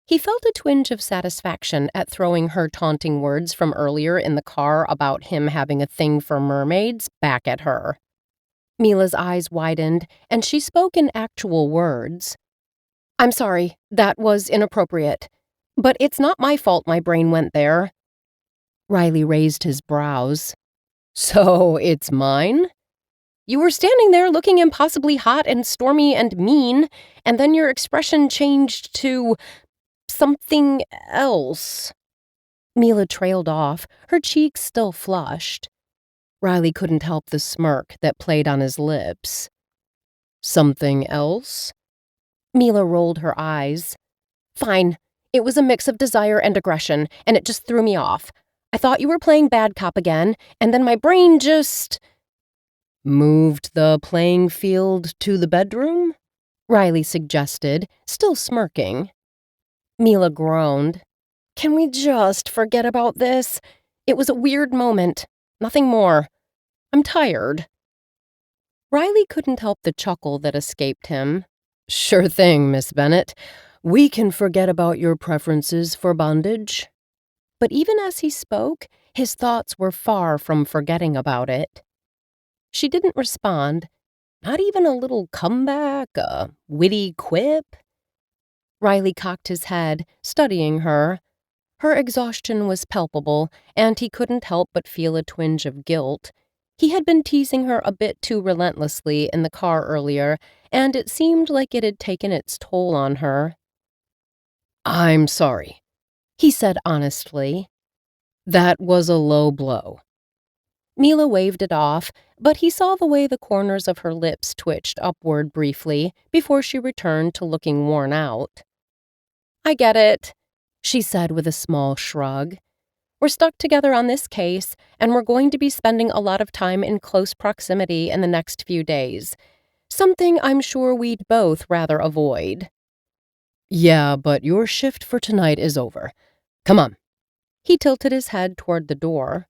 A: He felt a twinge of satisfaction at throwing her taunting words from earlier in the car about him having a thing for mermaids back at her. Mila's eyes widened, and she spoke in actual words. "I'm sorry, that was inappropriate. But it's not my fault my brain went there." Riley raised his brows.
B: "So it's mine?"
A: "You were standing there looking impossibly hot and stormy and mean, and then your expression changed to something else." Mila trailed off, her cheeks still flushed. Riley couldn't help the smirk that played on his lips.
B: "Something else?"
A: Mila rolled her eyes. "Fine. It was a mix of desire and aggression, and it just threw me off. I thought you were playing bad cop again, and then my brain just—"
B: "Moved the playing field to the bedroom?"
A: Riley suggested, still smirking. Mila groaned. "Can we just forget about this? It was a weird moment. Nothing more. I'm tired." Riley couldn't help the chuckle that escaped him.
B: "Sure thing, Miss Bennet. We can forget about your preferences for bondage."
A: But even as he spoke, his thoughts were far from forgetting about it. She didn't respond, not even a little comeback, a witty quip. Riley cocked his head, studying her. Her exhaustion was palpable, and he couldn't help but feel a twinge of guilt. He had been teasing her a bit too relentlessly in the car earlier, and it seemed like it had taken its toll on her.
B: "I'm sorry,"
A: he said honestly.
B: "That was a low blow."
A: Mila waved it off, but he saw the way the corners of her lips twitched upward briefly before she returned to looking worn out. "I get it," she said with a small shrug. "We're stuck together on this case, and we're going to be spending a lot of time in close proximity in the next few days. Something I'm sure we'd both rather avoid."
B: "Yeah, but your shift for tonight is over. Come on."
A: He tilted his head toward the door.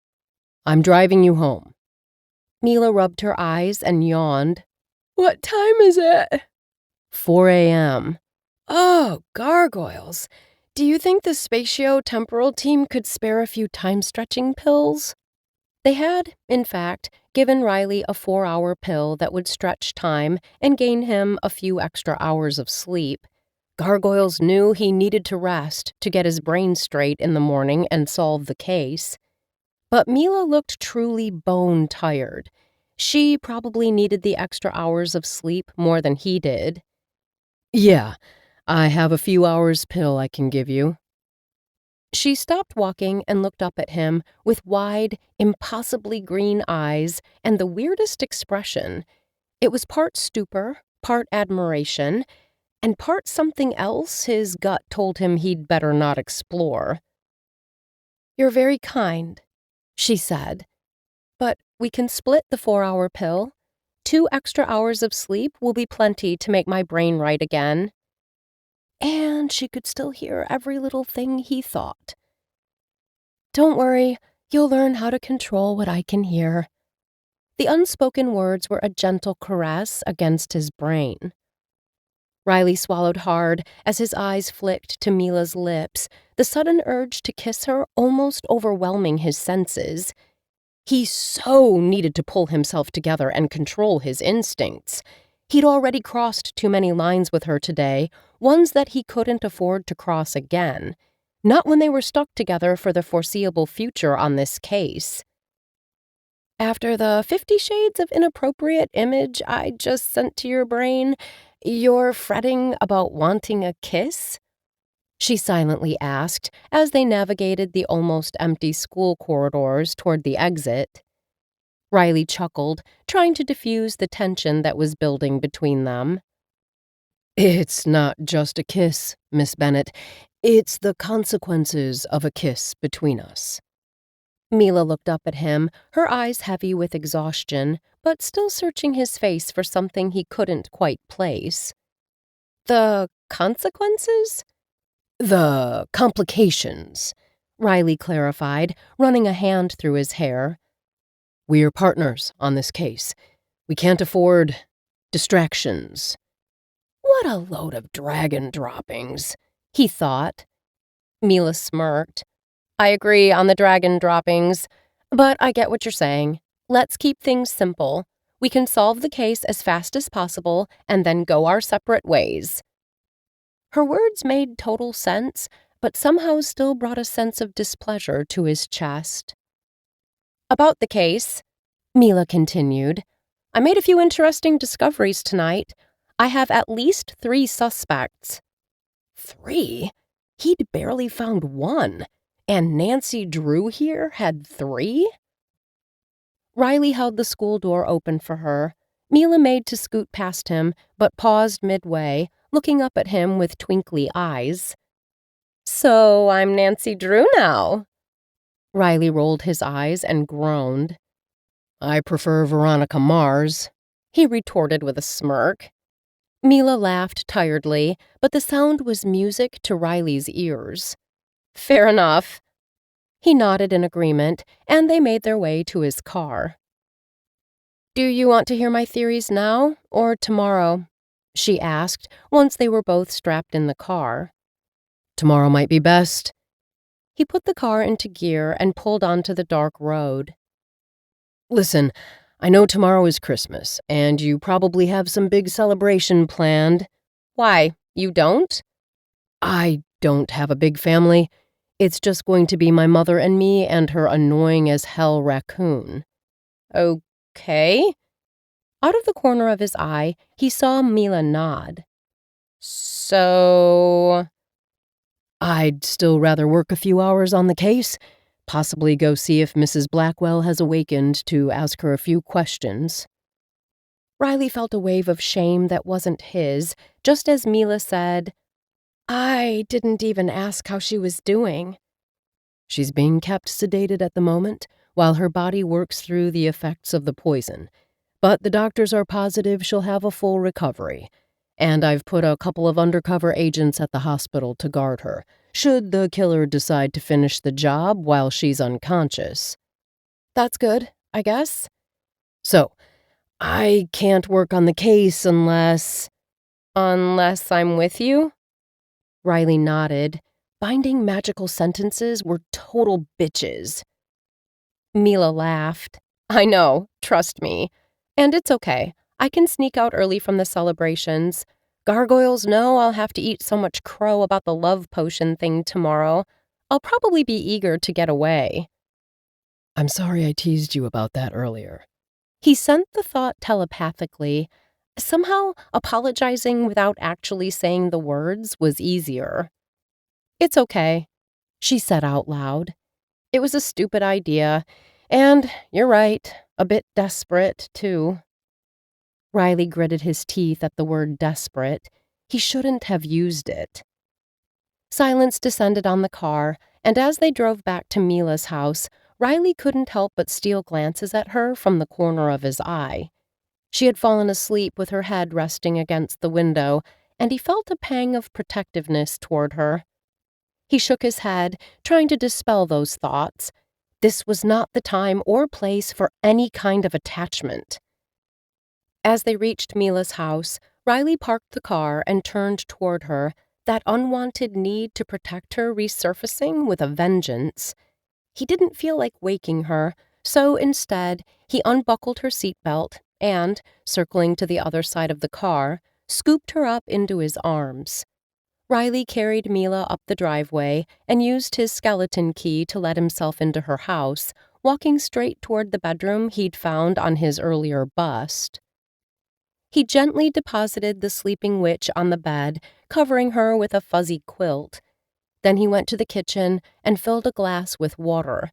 B: "I'm driving you home."
A: Mila rubbed her eyes and yawned. "What time is it?"
B: 4 a.m.
A: "Oh, gargoyles. Do you think the spatio-temporal team could spare a few time-stretching pills?" They had, in fact, given Riley a 4-hour pill that would stretch time and gain him a few extra hours of sleep. Gargoyles knew he needed to rest to get his brain straight in the morning and solve the case. But Mila looked truly bone-tired. She probably needed the extra hours of sleep more than he did.
B: "Yeah, I have a few hours pill I can give you."
A: She stopped walking and looked up at him with wide, impossibly green eyes and the weirdest expression. It was part stupor, part admiration, and part something else his gut told him he'd better not explore. "You're very kind," she said. "But we can split the 4-hour pill. 2 extra hours of sleep will be plenty to make my brain right again." And she could still hear every little thing he thought. "Don't worry, you'll learn how to control what I can hear." The unspoken words were a gentle caress against his brain. Riley swallowed hard as his eyes flicked to Mila's lips, the sudden urge to kiss her almost overwhelming his senses. He so needed to pull himself together and control his instincts. He'd already crossed too many lines with her today, ones that he couldn't afford to cross again. Not when they were stuck together for the foreseeable future on this case. After the 50 Shades of Inappropriate image I just sent to your brain, you're fretting about wanting a kiss? She silently asked as they navigated the almost empty school corridors toward the exit. Riley chuckled, trying to diffuse the tension that was building between them.
B: It's not just a kiss, Miss Bennet. It's the consequences of a kiss between us.
A: Mila looked up at him, her eyes heavy with exhaustion, but still searching his face for something he couldn't quite place. The consequences?
B: The complications,
A: Riley clarified, running a hand through his hair.
B: We're partners on this case. We can't afford distractions.
A: What a load of dragon droppings, he thought. Mila smirked. I agree on the dragon droppings, but I get what you're saying. Let's keep things simple. We can solve the case as fast as possible and then go our separate ways. Her words made total sense, but somehow still brought a sense of displeasure to his chest. About the case, Mila continued, I made a few interesting discoveries tonight. I have at least 3 suspects. 3? He'd barely found 1. And Nancy Drew here had 3? Riley held the school door open for her. Mila made to scoot past him, but paused midway, looking up at him with twinkly eyes. So I'm Nancy Drew now. Riley rolled his eyes and groaned.
B: I prefer Veronica Mars,
A: he retorted with a smirk. Mila laughed tiredly, but the sound was music to Riley's ears. Fair enough. He nodded in agreement, and they made their way to his car. Do you want to hear my theories now, or tomorrow? She asked, once they were both strapped in the car.
B: Tomorrow might be best.
A: He put the car into gear and pulled onto the dark road.
B: Listen, I know tomorrow is Christmas, and you probably have some big celebration planned.
A: Why, you don't?
B: I don't have a big family. It's just going to be my mother and me and her annoying-as-hell raccoon.
A: Okay. Out of the corner of his eye, he saw Mila nod. So...
B: I'd still rather work a few hours on the case, possibly go see if Mrs. Blackwell has awakened to ask her a few questions.
A: Riley felt a wave of shame that wasn't his, just as Mila said, I didn't even ask how she was doing.
B: She's being kept sedated at the moment, while her body works through the effects of the poison. But the doctors are positive she'll have a full recovery. And I've put a couple of undercover agents at the hospital to guard her, should the killer decide to finish the job while she's unconscious.
A: That's good, I guess.
B: So, I can't work on the case unless...
A: Unless I'm with you? Riley nodded. Binding magical sentences were total bitches. Mila laughed. I know, trust me. And it's okay. I can sneak out early from the celebrations. Gargoyles know I'll have to eat so much crow about the love potion thing tomorrow. I'll probably be eager to get away.
B: I'm sorry I teased you about that earlier.
A: He sent the thought telepathically. Somehow, apologizing without actually saying the words was easier. It's okay, she said out loud. It was a stupid idea, and you're right, a bit desperate, too. Riley gritted his teeth at the word desperate. He shouldn't have used it. Silence descended on the car, and as they drove back to Mila's house, Riley couldn't help but steal glances at her from the corner of his eye. She had fallen asleep with her head resting against the window, and he felt a pang of protectiveness toward her. He shook his head, trying to dispel those thoughts. This was not the time or place for any kind of attachment. As they reached Mila's house, Riley parked the car and turned toward her, that unwanted need to protect her resurfacing with a vengeance. He didn't feel like waking her, so instead, he unbuckled her seatbelt and, circling to the other side of the car, scooped her up into his arms. Riley carried Mila up the driveway and used his skeleton key to let himself into her house, walking straight toward the bedroom he'd found on his earlier bust. He gently deposited the sleeping witch on the bed, covering her with a fuzzy quilt. Then he went to the kitchen and filled a glass with water.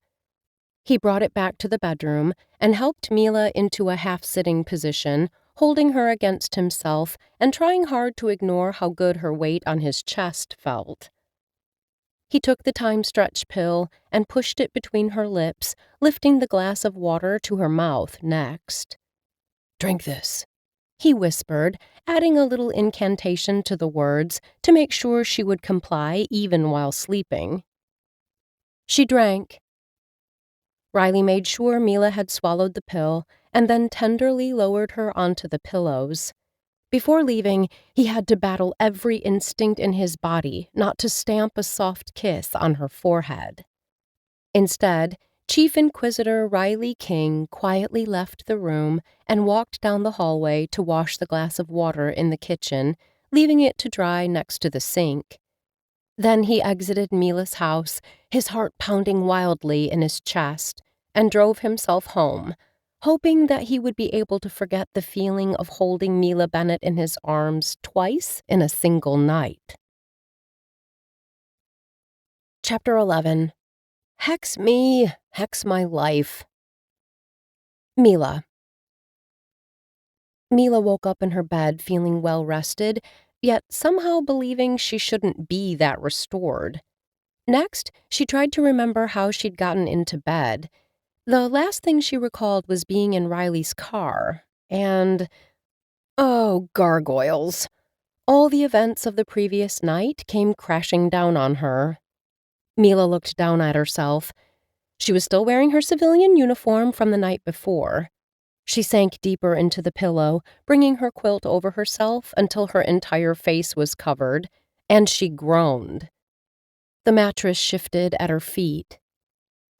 A: He brought it back to the bedroom and helped Mila into a half-sitting position, holding her against himself and trying hard to ignore how good her weight on his chest felt. He took the time stretch pill and pushed it between her lips, lifting the glass of water to her mouth next.
B: "Drink this,"
A: he whispered, adding a little incantation to the words to make sure she would comply even while sleeping. She drank. Riley made sure Mila had swallowed the pill and then tenderly lowered her onto the pillows. Before leaving, he had to battle every instinct in his body not to stamp a soft kiss on her forehead. Instead, Chief Inquisitor Riley King quietly left the room and walked down the hallway to wash the glass of water in the kitchen, leaving it to dry next to the sink. Then he exited Mila's house, his heart pounding wildly in his chest, and drove himself home, hoping that he would be able to forget the feeling of holding Mila Bennet in his arms twice in a single night. Chapter 11. Hex me, hex my life. Mila. Mila woke up in her bed feeling well-rested, yet somehow believing she shouldn't be that restored. Next, she tried to remember how she'd gotten into bed. The last thing she recalled was being in Riley's car, and... oh, gargoyles. All the events of the previous night came crashing down on her. Mila looked down at herself. She was still wearing her civilian uniform from the night before. She sank deeper into the pillow, bringing her quilt over herself until her entire face was covered, and she groaned. The mattress shifted at her feet.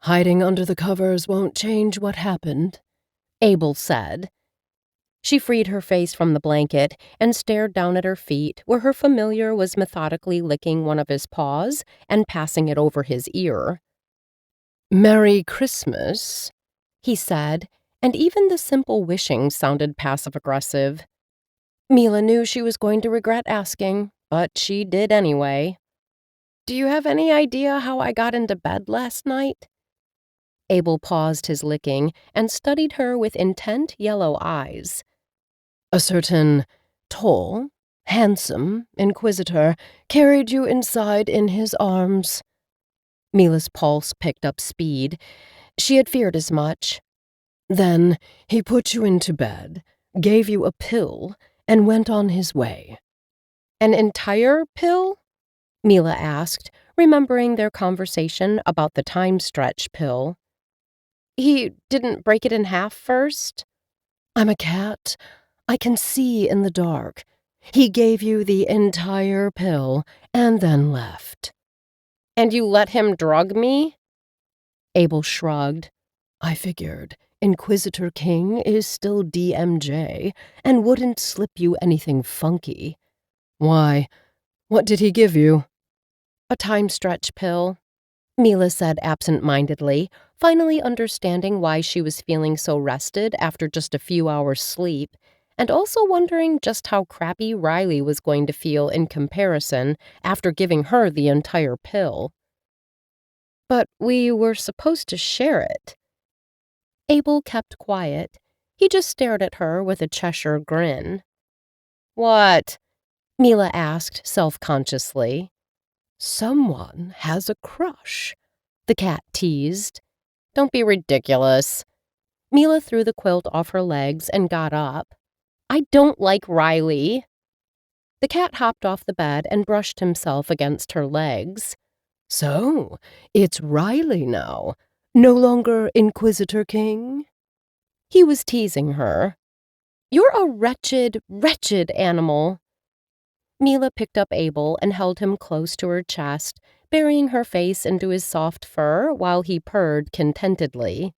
B: "Hiding under the covers won't change what happened,"
A: Abel said. She freed her face from the blanket and stared down at her feet, where her familiar was methodically licking one of his paws and passing it over his ear.
B: "Merry Christmas,"
A: he said, and even the simple wishing sounded passive-aggressive. Mila knew she was going to regret asking, but she did anyway. "Do you have any idea how I got into bed last night?" Abel paused his licking and studied her with intent yellow eyes.
B: "A certain tall, handsome Inquisitor carried you inside in his arms."
A: Mila's pulse picked up speed. She had feared as much.
B: "Then he put you into bed, gave you a pill, and went on his way."
A: "An entire pill?" Mila asked, remembering their conversation about the time stretch pill. "He didn't break it in half first?"
B: "I'm a cat. I can see in the dark. He gave you the entire pill and then left."
A: "And you let him drug me?" Abel shrugged.
B: "I figured Inquisitor King is still DMJ and wouldn't slip you anything funky." "Why? What did he give you?"
A: "A time stretch pill," Mila said absent-mindedly, finally understanding why she was feeling so rested after just a few hours' sleep, and also wondering just how crappy Riley was going to feel in comparison after giving her the entire pill. "But we were supposed to share it." Abel kept quiet. He just stared at her with a Cheshire grin. "What?" Mila asked self-consciously.
B: "Someone has a crush,"
A: the cat teased. "Don't be ridiculous." Mila threw the quilt off her legs and got up. "I don't like Riley." The cat hopped off the bed and brushed himself against her legs.
B: "So, it's Riley now, no longer Inquisitor King?"
A: He was teasing her. "You're a wretched, wretched animal." Mila picked up Abel and held him close to her chest, burying her face into his soft fur while he purred contentedly.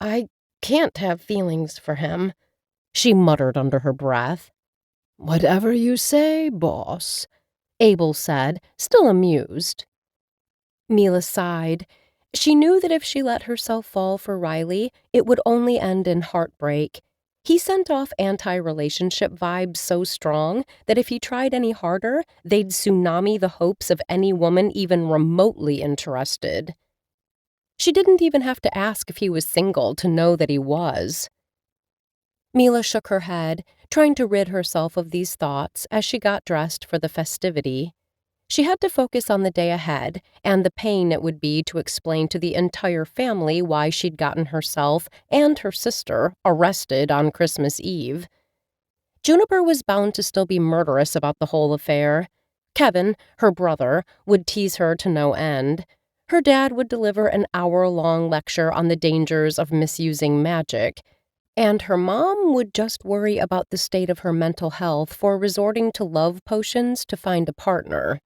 A: "I can't have feelings for him," she muttered under her breath.
B: "Whatever you say, boss,"
A: Abel said, still amused. Mila sighed. She knew that if she let herself fall for Riley, it would only end in heartbreak. He sent off anti-relationship vibes so strong that if he tried any harder, they'd tsunami the hopes of any woman even remotely interested. She didn't even have to ask if he was single to know that he was. Mila shook her head, trying to rid herself of these thoughts as she got dressed for the festivity. She had to focus on the day ahead and the pain it would be to explain to the entire family why she'd gotten herself and her sister arrested on Christmas Eve. Juniper was bound to still be murderous about the whole affair. Kevin, her brother, would tease her to no end. Her dad would deliver an hour-long lecture on the dangers of misusing magic. And her mom would just worry about the state of her mental health for resorting to love potions to find a partner.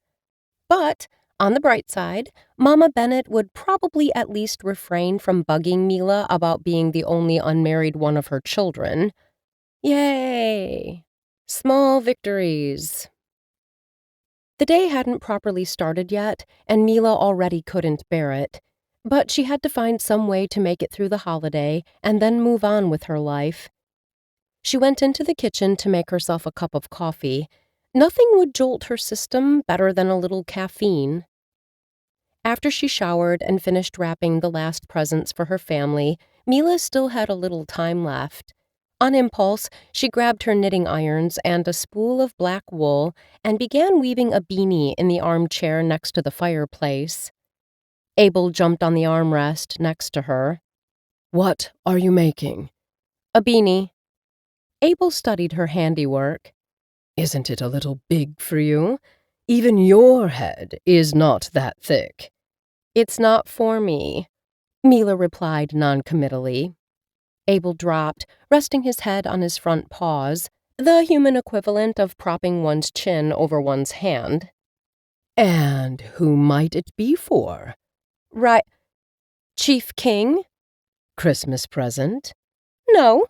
A: But, on the bright side, Mama Bennet would probably at least refrain from bugging Mila about being the only unmarried one of her children. Yay! Small victories. The day hadn't properly started yet, and Mila already couldn't bear it. But she had to find some way to make it through the holiday and then move on with her life. She went into the kitchen to make herself a cup of coffee. Nothing would jolt her system better than a little caffeine. After she showered and finished wrapping the last presents for her family, Mila still had a little time left. On impulse, she grabbed her knitting irons and a spool of black wool and began weaving a beanie in the armchair next to the fireplace. Abel jumped on the armrest next to her.
B: "What are you making?"
A: A beanie. Abel studied her handiwork.
B: "Isn't it a little big for you? Even your head is not that thick."
A: "It's not for me," Mila replied noncommittally. Abel dropped, resting his head on his front paws, the human equivalent of propping one's chin over one's hand.
B: "And who might it be for?"
A: "Right. Chief King?"
B: "Christmas present?"
A: "No."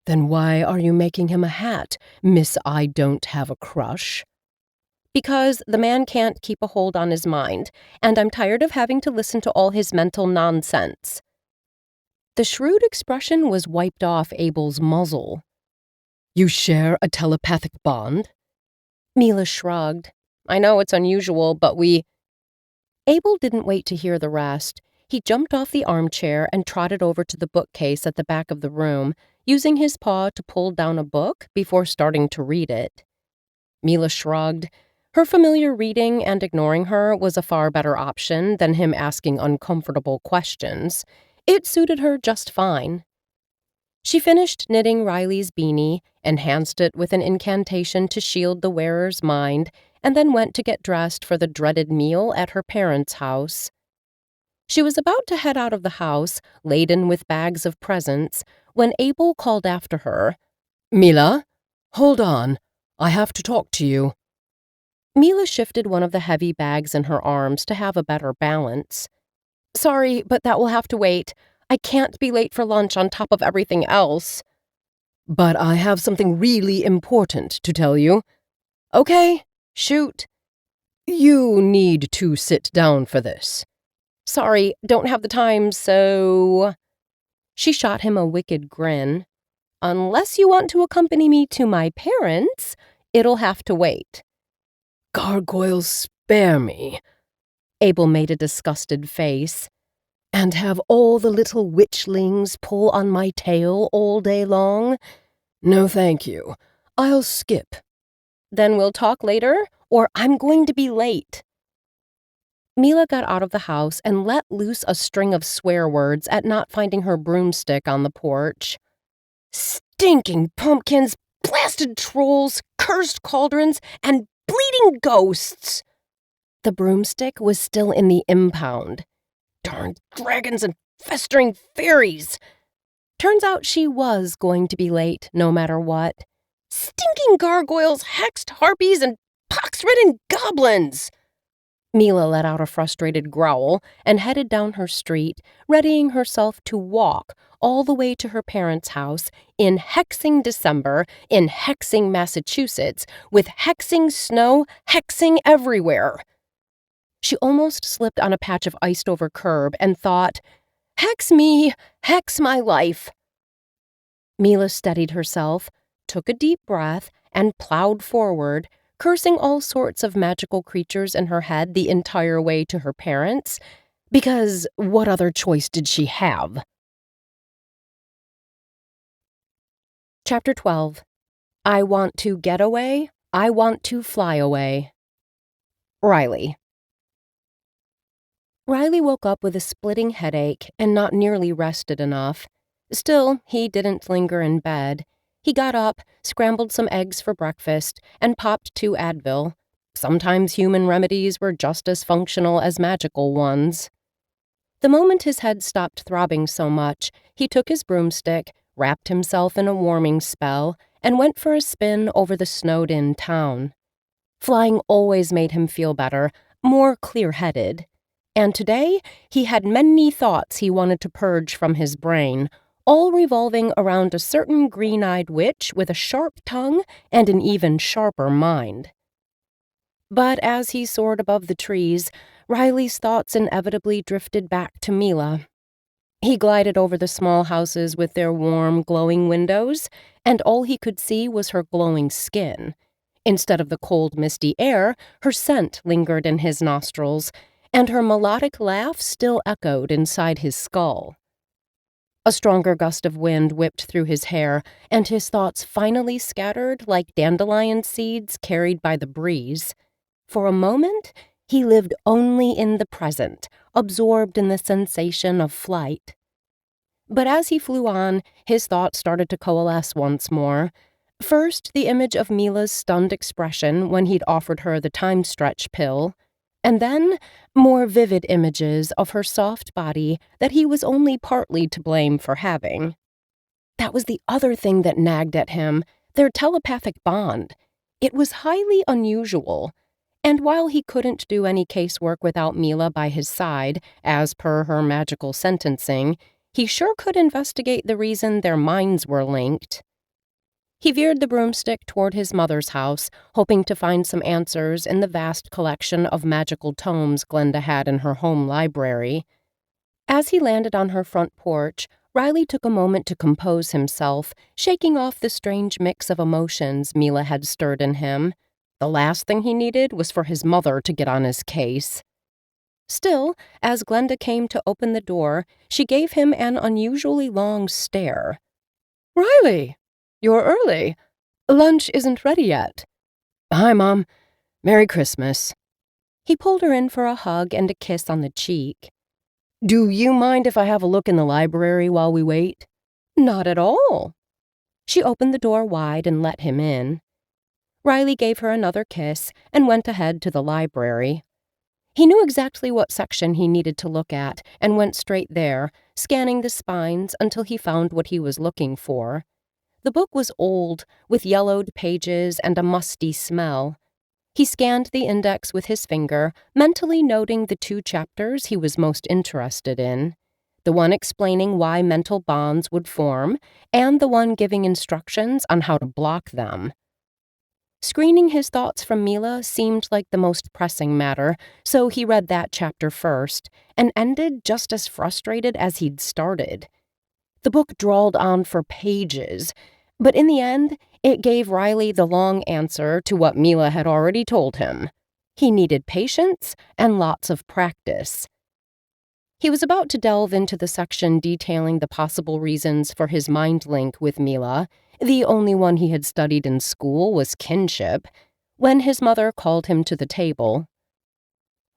B: "Then why are you making him a hat, Miss I Don't Have a Crush?"
A: "Because the man can't keep a hold on his mind, and I'm tired of having to listen to all his mental nonsense." The shrewd expression was wiped off Abel's muzzle.
B: "You share a telepathic bond?"
A: Mila shrugged. "I know it's unusual, but we—" Abel didn't wait to hear the rest. He jumped off the armchair and trotted over to the bookcase at the back of the room, using his paw to pull down a book before starting to read it. Mila shrugged. Her familiar reading and ignoring her was a far better option than him asking uncomfortable questions. It suited her just fine. She finished knitting Riley's beanie, enhanced it with an incantation to shield the wearer's mind, and then went to get dressed for the dreaded meal at her parents' house. She was about to head out of the house, laden with bags of presents, when Abel called after her.
B: "Mila, hold on. I have to talk to you."
A: Mila shifted one of the heavy bags in her arms to have a better balance. "Sorry, but that will have to wait. I can't be late for lunch on top of everything else."
B: "But I have something really important to tell you."
A: "Okay, shoot."
B: "You need to sit down for this."
A: "Sorry, don't have the time, so—" She shot him a wicked grin. "Unless you want to accompany me to my parents, it'll have to wait."
B: "Gargoyles, spare me."
A: Abel made a disgusted face.
B: "And have all the little witchlings pull on my tail all day long? No, thank you. I'll skip."
A: "Then we'll talk later, or I'm going to be late." Mila got out of the house and let loose a string of swear words at not finding her broomstick on the porch. "Stinking pumpkins, blasted trolls, cursed cauldrons, and bleeding ghosts!" The broomstick was still in the impound. "Darn dragons and festering fairies!" Turns out she was going to be late, no matter what. "Stinking gargoyles, hexed harpies, and pox-ridden goblins!" Mila let out a frustrated growl and headed down her street, readying herself to walk all the way to her parents' house in hexing December in hexing Massachusetts, with hexing snow hexing everywhere. She almost slipped on a patch of iced-over curb and thought, "Hex me, hex my life." Mila steadied herself, took a deep breath, and plowed forward, cursing all sorts of magical creatures in her head the entire way to her parents, because what other choice did she have? Chapter 12. I want to get away, I want to fly away. Riley. Riley woke up with a splitting headache and not nearly rested enough. Still, he didn't linger in bed. He got up, scrambled some eggs for breakfast, and popped 2 Advil. Sometimes human remedies were just as functional as magical ones. The moment his head stopped throbbing so much, he took his broomstick, wrapped himself in a warming spell, and went for a spin over the snowed-in town. Flying always made him feel better, more clear-headed. And today, he had many thoughts he wanted to purge from his brain, all revolving around a certain green-eyed witch with a sharp tongue and an even sharper mind. But as he soared above the trees, Riley's thoughts inevitably drifted back to Mila. He glided over the small houses with their warm, glowing windows, and all he could see was her glowing skin. Instead of the cold, misty air, her scent lingered in his nostrils, and her melodic laugh still echoed inside his skull. A stronger gust of wind whipped through his hair, and his thoughts finally scattered like dandelion seeds carried by the breeze. For a moment, he lived only in the present, absorbed in the sensation of flight. But as he flew on, his thoughts started to coalesce once more. First, the image of Mila's stunned expression when he'd offered her the time-stretch pill, and then more vivid images of her soft body that he was only partly to blame for having. That was the other thing that nagged at him, their telepathic bond. It was highly unusual, and while he couldn't do any casework without Mila by his side, as per her magical sentencing, he sure could investigate the reason their minds were linked. He veered the broomstick toward his mother's house, hoping to find some answers in the vast collection of magical tomes Glenda had in her home library. As he landed on her front porch, Riley took a moment to compose himself, shaking off the strange mix of emotions Mila had stirred in him. The last thing he needed was for his mother to get on his case. Still, as Glenda came to open the door, she gave him an unusually long stare. "Riley! You're early. Lunch isn't ready yet."
B: "Hi, Mom. Merry Christmas."
A: He pulled her in for a hug and a kiss on the cheek.
B: "Do you mind if I have a look in the library while we wait?"
A: "Not at all." She opened the door wide and let him in. Riley gave her another kiss and went ahead to the library. He knew exactly what section he needed to look at and went straight there, scanning the spines until he found what he was looking for. The book was old, with yellowed pages and a musty smell. He scanned the index with his finger, mentally noting the 2 chapters he was most interested in. The one explaining why mental bonds would form, and the one giving instructions on how to block them. Screening his thoughts from Mila seemed like the most pressing matter, so he read that chapter first, and ended just as frustrated as he'd started. The book drawled on for pages, but in the end, it gave Riley the long answer to what Mila had already told him. He needed patience and lots of practice. He was about to delve into the section detailing the possible reasons for his mind link with Mila. The only one he had studied in school was kinship, when his mother called him to the table.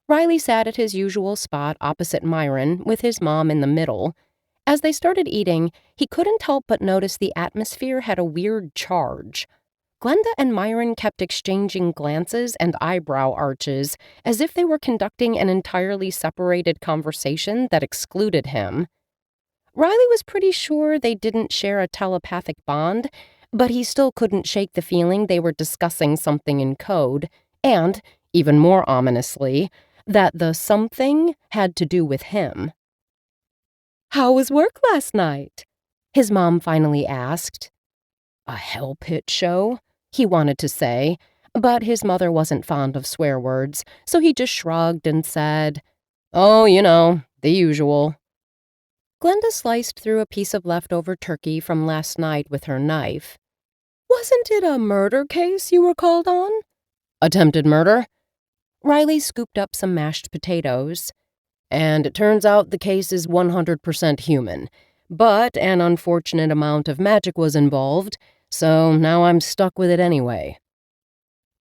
A: Riley sat at his usual spot opposite Myron, with his mom in the middle. As they started eating, he couldn't help but notice the atmosphere had a weird charge. Glenda and Myron kept exchanging glances and eyebrow arches, as if they were conducting an entirely separated conversation that excluded him. Riley was pretty sure they didn't share a telepathic bond, but he still couldn't shake the feeling they were discussing something in code, and, even more ominously, that the something had to do with him. "How was work last night?" his mom finally asked. "A hell pit show," he wanted to say, but his mother wasn't fond of swear words, so he just shrugged and said, "Oh, the usual." Glenda sliced through a piece of leftover turkey from last night with her knife. "Wasn't it a murder case you were called on?"
B: "Attempted murder?"
A: Riley scooped up some mashed potatoes.
B: "And it turns out the case is 100% human, but an unfortunate amount of magic was involved, so now I'm stuck with it anyway."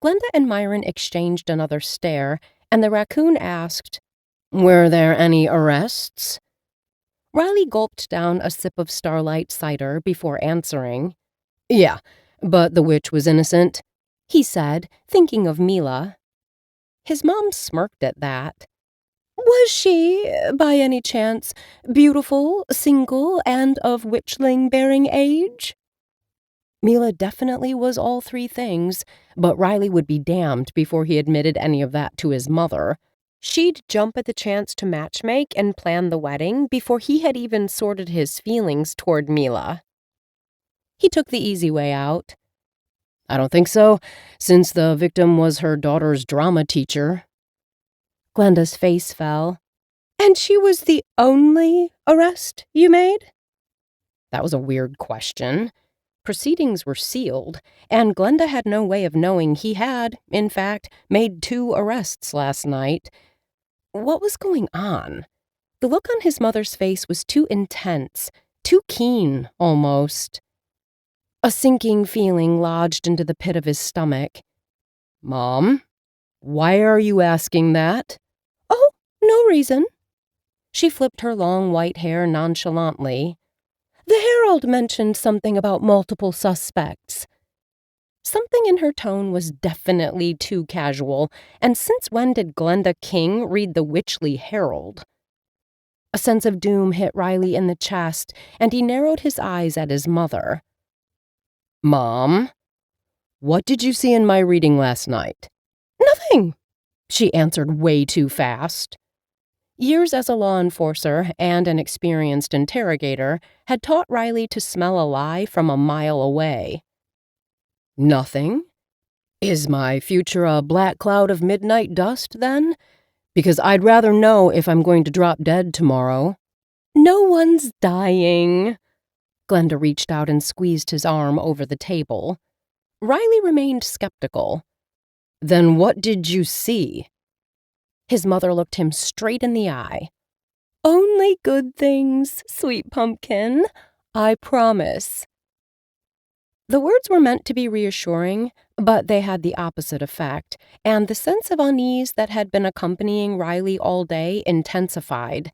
A: Glenda and Myron exchanged another stare, and the raccoon asked,
B: "Were there any arrests?"
A: Riley gulped down a sip of Starlight cider before answering.
B: "Yeah, but the witch was innocent,"
A: he said, thinking of Mila. His mom smirked at that. "Was she, by any chance, beautiful, single, and of witchling-bearing age?" Mila definitely was all three things, but Riley would be damned before he admitted any of that to his mother. She'd jump at the chance to matchmake and plan the wedding before he had even sorted his feelings toward Mila. He took the easy way out.
B: "I don't think so, since the victim was her daughter's drama teacher."
A: Glenda's face fell. "And she was the only arrest you made?" That was a weird question. Proceedings were sealed, and Glenda had no way of knowing he had, in fact, made 2 arrests last night. What was going on? The look on his mother's face was too intense, too keen, almost. A sinking feeling lodged into the pit of his stomach.
B: "Mom, why are you asking that?"
A: "Oh, no reason." She flipped her long white hair nonchalantly. "The Herald mentioned something about multiple suspects." Something in her tone was definitely too casual, and since when did Glenda King read the Witchley Herald? A sense of doom hit Riley in the chest, and he narrowed his eyes at his mother.
B: "Mom, what did you see in my reading last night?"
A: "Nothing," she answered way too fast. Years as a law enforcer and an experienced interrogator had taught Riley to smell a lie from a mile away.
B: "Nothing? Is my future a black cloud of midnight dust, then? Because I'd rather know if I'm going to drop dead tomorrow."
A: "No one's dying." Glenda reached out and squeezed his arm over the table. Riley remained skeptical.
B: "Then what did you see?"
A: His mother looked him straight in the eye. "Only good things, sweet pumpkin. I promise." The words were meant to be reassuring, but they had the opposite effect, and the sense of unease that had been accompanying Riley all day intensified,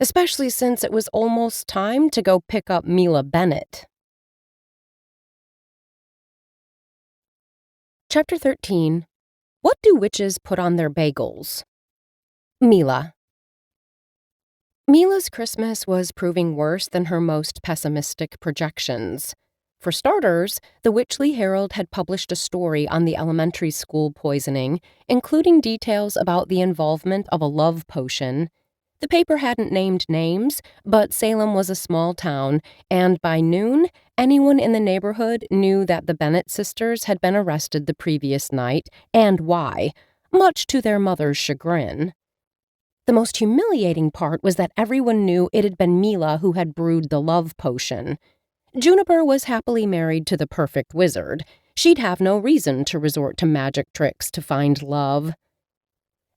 A: especially since it was almost time to go pick up Mila Bennet. Chapter 13. What do witches put on their bagels? Mila. Mila's Christmas was proving worse than her most pessimistic projections. For starters, the Witchley Herald had published a story on the elementary school poisoning, including details about the involvement of a love potion. The paper hadn't named names, but Salem was a small town, and by noon, anyone in the neighborhood knew that the Bennet sisters had been arrested the previous night, and why, much to their mother's chagrin. The most humiliating part was that everyone knew it had been Mila who had brewed the love potion. Juniper was happily married to the perfect wizard. She'd have no reason to resort to magic tricks to find love.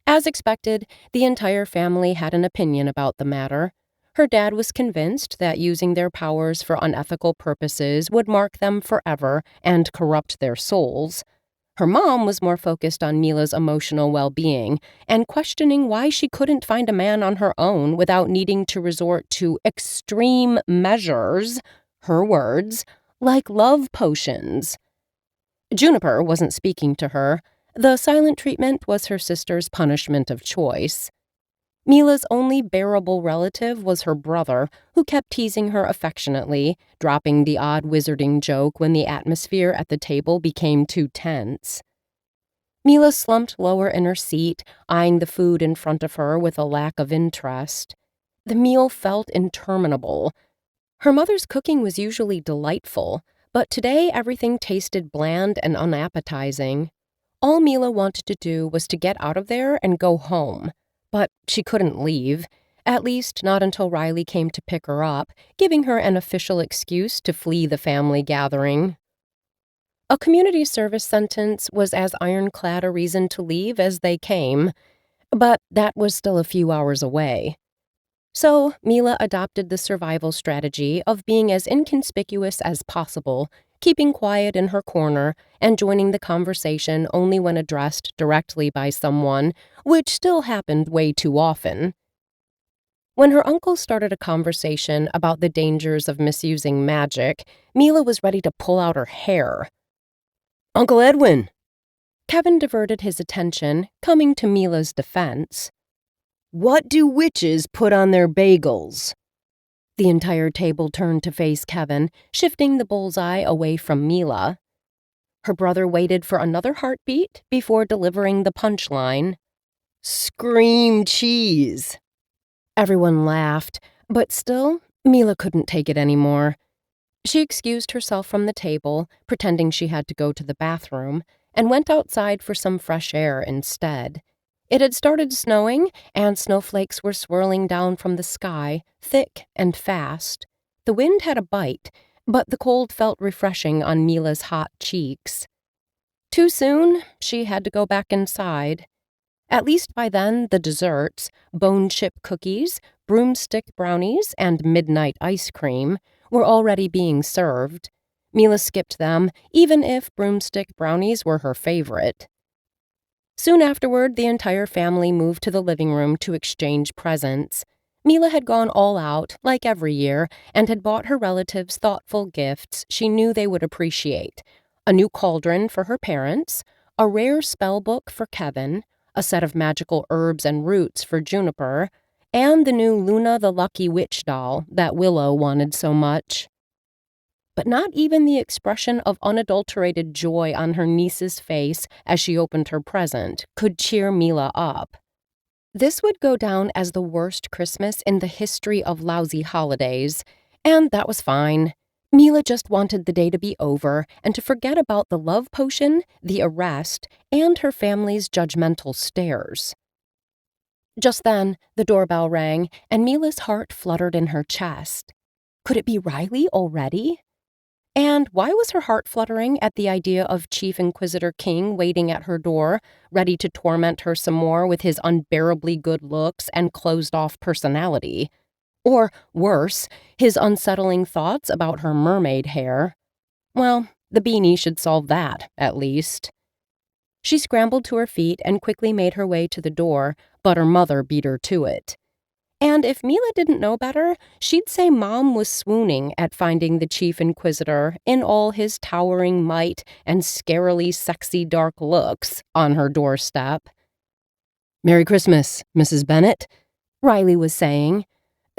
A: As expected, the entire family had an opinion about the matter. Her dad was convinced that using their powers for unethical purposes would mark them forever and corrupt their souls. Her mom was more focused on Mila's emotional well-being and questioning why she couldn't find a man on her own without needing to resort to extreme measures, her words, like love potions. Juniper wasn't speaking to her. The silent treatment was her sister's punishment of choice. Mila's only bearable relative was her brother, who kept teasing her affectionately, dropping the odd wizarding joke when the atmosphere at the table became too tense. Mila slumped lower in her seat, eyeing the food in front of her with a lack of interest. The meal felt interminable. Her mother's cooking was usually delightful, but today everything tasted bland and unappetizing. All Mila wanted to do was to get out of there and go home. But she couldn't leave, at least not until Riley came to pick her up, giving her an official excuse to flee the family gathering. A community service sentence was as ironclad a reason to leave as they came, but that was still a few hours away. So Mila adopted the survival strategy of being as inconspicuous as possible, keeping quiet in her corner and joining the conversation only when addressed directly by someone, which still happened way too often. When her uncle started a conversation about the dangers of misusing magic, Mila was ready to pull out her hair.
B: "Uncle Edwin!"
A: Kevin diverted his attention, coming to Mila's defense.
B: "What do witches put on their bagels?"
A: The entire table turned to face Kevin, shifting the bullseye away from Mila. Her brother waited for another heartbeat before delivering the punchline.
B: "Scream cheese."
A: Everyone laughed, but still, Mila couldn't take it anymore. She excused herself from the table, pretending she had to go to the bathroom, and went outside for some fresh air instead. It had started snowing, and snowflakes were swirling down from the sky, thick and fast. The wind had a bite, but the cold felt refreshing on Mila's hot cheeks. Too soon, she had to go back inside. At least by then, the desserts, bone chip cookies, broomstick brownies, and midnight ice cream, were already being served. Mila skipped them, even if broomstick brownies were her favorite. Soon afterward, the entire family moved to the living room to exchange presents. Mila had gone all out, like every year, and had bought her relatives thoughtful gifts she knew they would appreciate. A new cauldron for her parents, a rare spell book for Kevin, a set of magical herbs and roots for Juniper, and the new Luna the Lucky Witch doll that Willow wanted so much. But not even the expression of unadulterated joy on her niece's face as she opened her present could cheer Mila up. This would go down as the worst Christmas in the history of lousy holidays, and that was fine. Mila just wanted the day to be over and to forget about the love potion, the arrest, and her family's judgmental stares. Just then, the doorbell rang, and Mila's heart fluttered in her chest. Could it be Riley already? And why was her heart fluttering at the idea of Chief Inquisitor King waiting at her door, ready to torment her some more with his unbearably good looks and closed-off personality? Or, worse, his unsettling thoughts about her mermaid hair? Well, the beanie should solve that, at least. She scrambled to her feet and quickly made her way to the door, but her mother beat her to it. And if Mila didn't know better, she'd say Mom was swooning at finding the Chief Inquisitor in all his towering might and scarily sexy dark looks on her doorstep.
B: "Merry Christmas, Mrs. Bennet,"
A: Riley was saying.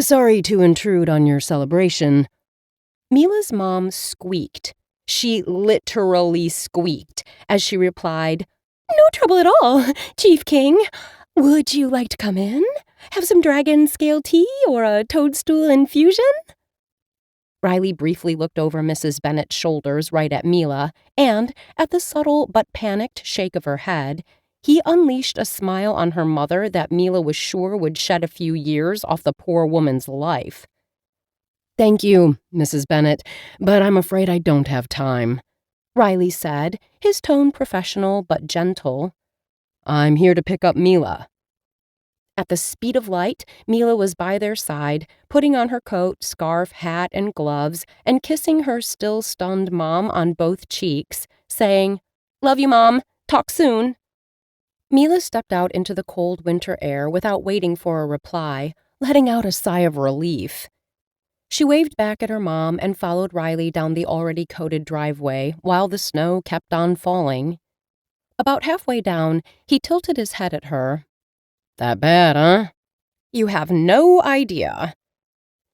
B: "Sorry to intrude on your celebration."
A: Mila's mom squeaked. She literally squeaked as she replied, "No trouble at all, Chief King. Would you like to come in? Have some dragon scale tea or a toadstool infusion?" Riley briefly looked over Mrs. Bennet's shoulders right at Mila, and, at the subtle but panicked shake of her head, he unleashed a smile on her mother that Mila was sure would shed a few years off the poor woman's life.
B: "Thank you, Mrs. Bennet, but I'm afraid I don't have time,"
A: Riley said, his tone professional but gentle.
B: "I'm here to pick up Mila."
A: At the speed of light, Mila was by their side, putting on her coat, scarf, hat, and gloves, and kissing her still-stunned mom on both cheeks, saying, "Love you, Mom. Talk soon." Mila stepped out into the cold winter air without waiting for a reply, letting out a sigh of relief. She waved back at her mom and followed Riley down the already coated driveway while the snow kept on falling. About halfway down, he tilted his head at her.
B: "That bad, huh?"
A: "You have no idea."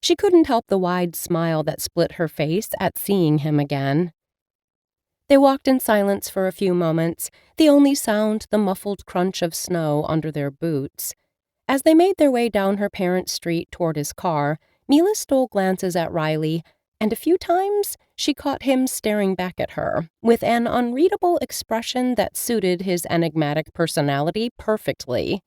A: She couldn't help the wide smile that split her face at seeing him again. They walked in silence for a few moments, the only sound the muffled crunch of snow under their boots. As they made their way down her parents' street toward his car, Mila stole glances at Riley, and a few times she caught him staring back at her, with an unreadable expression that suited his enigmatic personality perfectly.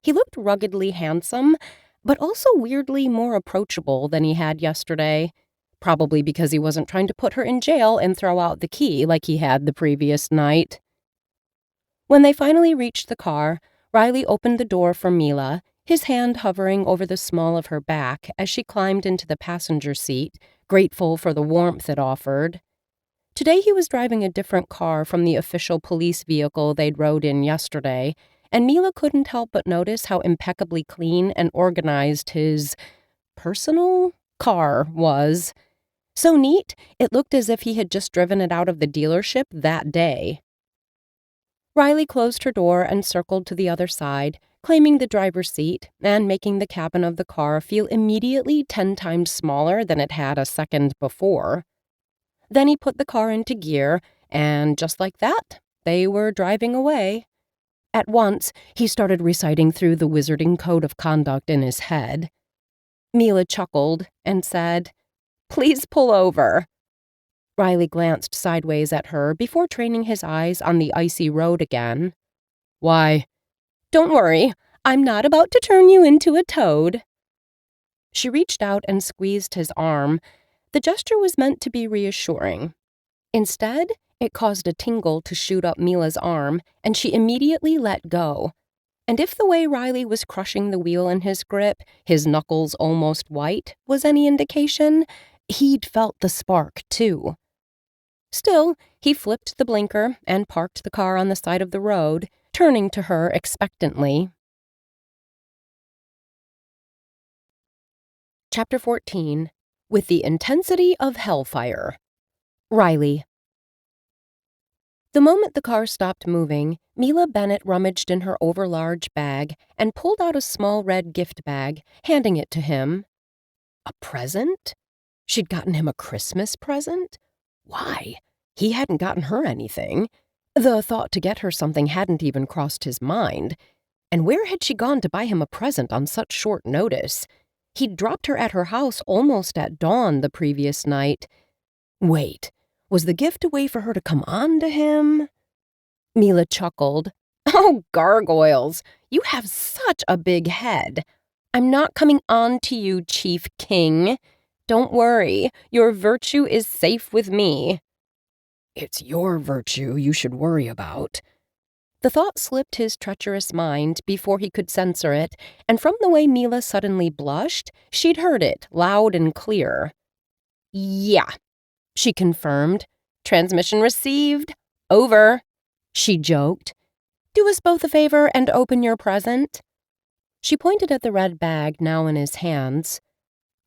A: He looked ruggedly handsome, but also weirdly more approachable than he had yesterday, probably because he wasn't trying to put her in jail and throw out the key like he had the previous night. When they finally reached the car, Riley opened the door for Mila, his hand hovering over the small of her back as she climbed into the passenger seat, grateful for the warmth it offered. Today he was driving a different car from the official police vehicle they'd rode in yesterday, and Mila couldn't help but notice how impeccably clean and organized his personal car was. So neat, it looked as if he had just driven it out of the dealership that day. Riley closed her door and circled to the other side, claiming the driver's seat and making the cabin of the car feel immediately 10 times smaller than it had a second before. Then he put the car into gear, and just like that, they were driving away. At once, he started reciting through the wizarding code of conduct in his head. Mila chuckled and said, "Please pull over." Riley glanced sideways at her before training his eyes on the icy road again.
B: "Why?"
A: "Don't worry, I'm not about to turn you into a toad." She reached out and squeezed his arm. The gesture was meant to be reassuring. Instead, it caused a tingle to shoot up Mila's arm, and she immediately let go. And if the way Riley was crushing the wheel in his grip, his knuckles almost white, was any indication, he'd felt the spark, too. Still, he flipped the blinker and parked the car on the side of the road, turning to her expectantly. Chapter 14. With the Intensity of Hellfire. Riley. The moment the car stopped moving, Mila Bennet rummaged in her overlarge bag and pulled out a small red gift bag, handing it to him. A present? She'd gotten him a Christmas present? Why? He hadn't gotten her anything. The thought to get her something hadn't even crossed his mind. And where had she gone to buy him a present on such short notice? He'd dropped her at her house almost at dawn the previous night. Wait, was the gift a way for her to come on to him? Mila chuckled. "Oh, gargoyles, you have such a big head. I'm not coming on to you, Chief King. Don't worry, your virtue is safe with me."
B: "It's your virtue you should worry about."
A: The thought slipped his treacherous mind before he could censor it, and from the way Mila suddenly blushed, she'd heard it loud and clear. "Yeah," she confirmed. "Transmission received. Over," she joked. "Do us both a favor and open your present." She pointed at the red bag now in his hands.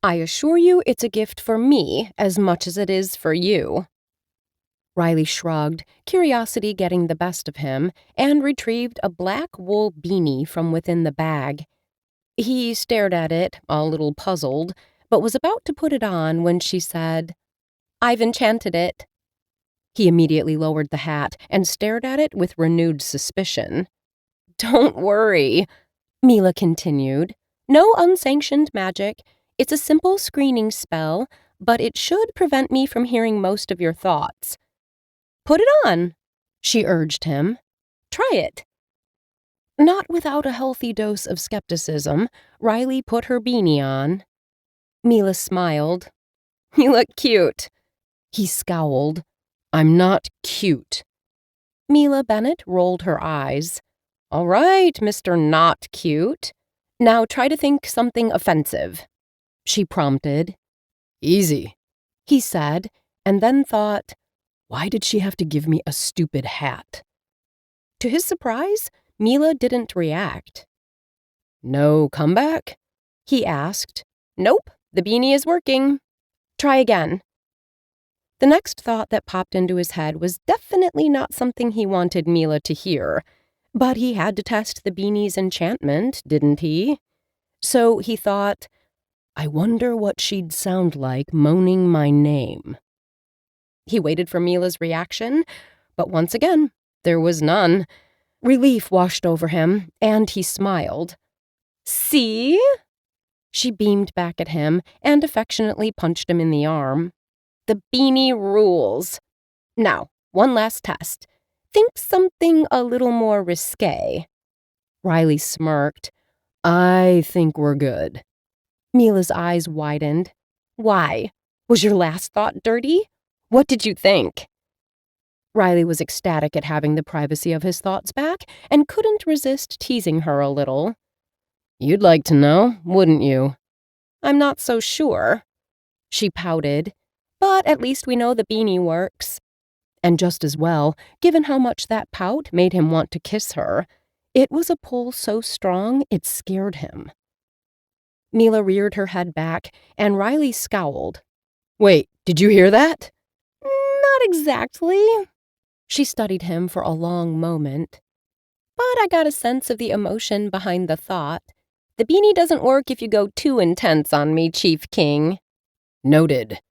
A: "I assure you it's a gift for me as much as it is for you." Riley shrugged, curiosity getting the best of him, and retrieved a black wool beanie from within the bag. He stared at it, a little puzzled, but was about to put it on when she said, "I've enchanted it." He immediately lowered the hat and stared at it with renewed suspicion. "Don't worry," Mila continued. "No unsanctioned magic. It's a simple screening spell, but it should prevent me from hearing most of your thoughts." "Put it on," she urged him. "Try it." Not without a healthy dose of skepticism, Riley put her beanie on. Mila smiled. "You look cute." He scowled. "I'm not cute." Mila Bennet rolled her eyes. "All right, Mr. Not Cute. Now try to think something offensive," she prompted.
B: "Easy,"
A: he said, and then thought,
B: why did she have to give me a stupid hat?
A: To his surprise, Mila didn't react.
B: "No comeback?"
A: he asked. "Nope, the beanie is working. Try again." The next thought that popped into his head was definitely not something he wanted Mila to hear, but he had to test the beanie's enchantment, didn't he? So he thought, I wonder what she'd sound like moaning my name. He waited for Mila's reaction, but once again, there was none. Relief washed over him, and he smiled. "See?" She beamed back at him and affectionately punched him in the arm. "The beanie rules. Now, one last test. Think something a little more risque." Riley smirked.
B: "I think we're good."
A: Mila's eyes widened. "Why? Was your last thought dirty? What did you think?" Riley was ecstatic at having the privacy of his thoughts back and couldn't resist teasing her a little.
B: "You'd like to know, wouldn't you?"
A: "I'm not so sure." She pouted. "But at least we know the beanie works." And just as well, given how much that pout made him want to kiss her. It was a pull so strong it scared him. Mila reared her head back, and Riley scowled.
B: "Wait, did you hear that?"
A: "Not exactly." She studied him for a long moment. "But I got a sense of the emotion behind the thought. The beanie doesn't work if you go too intense on me, Chief King."
B: "Noted,"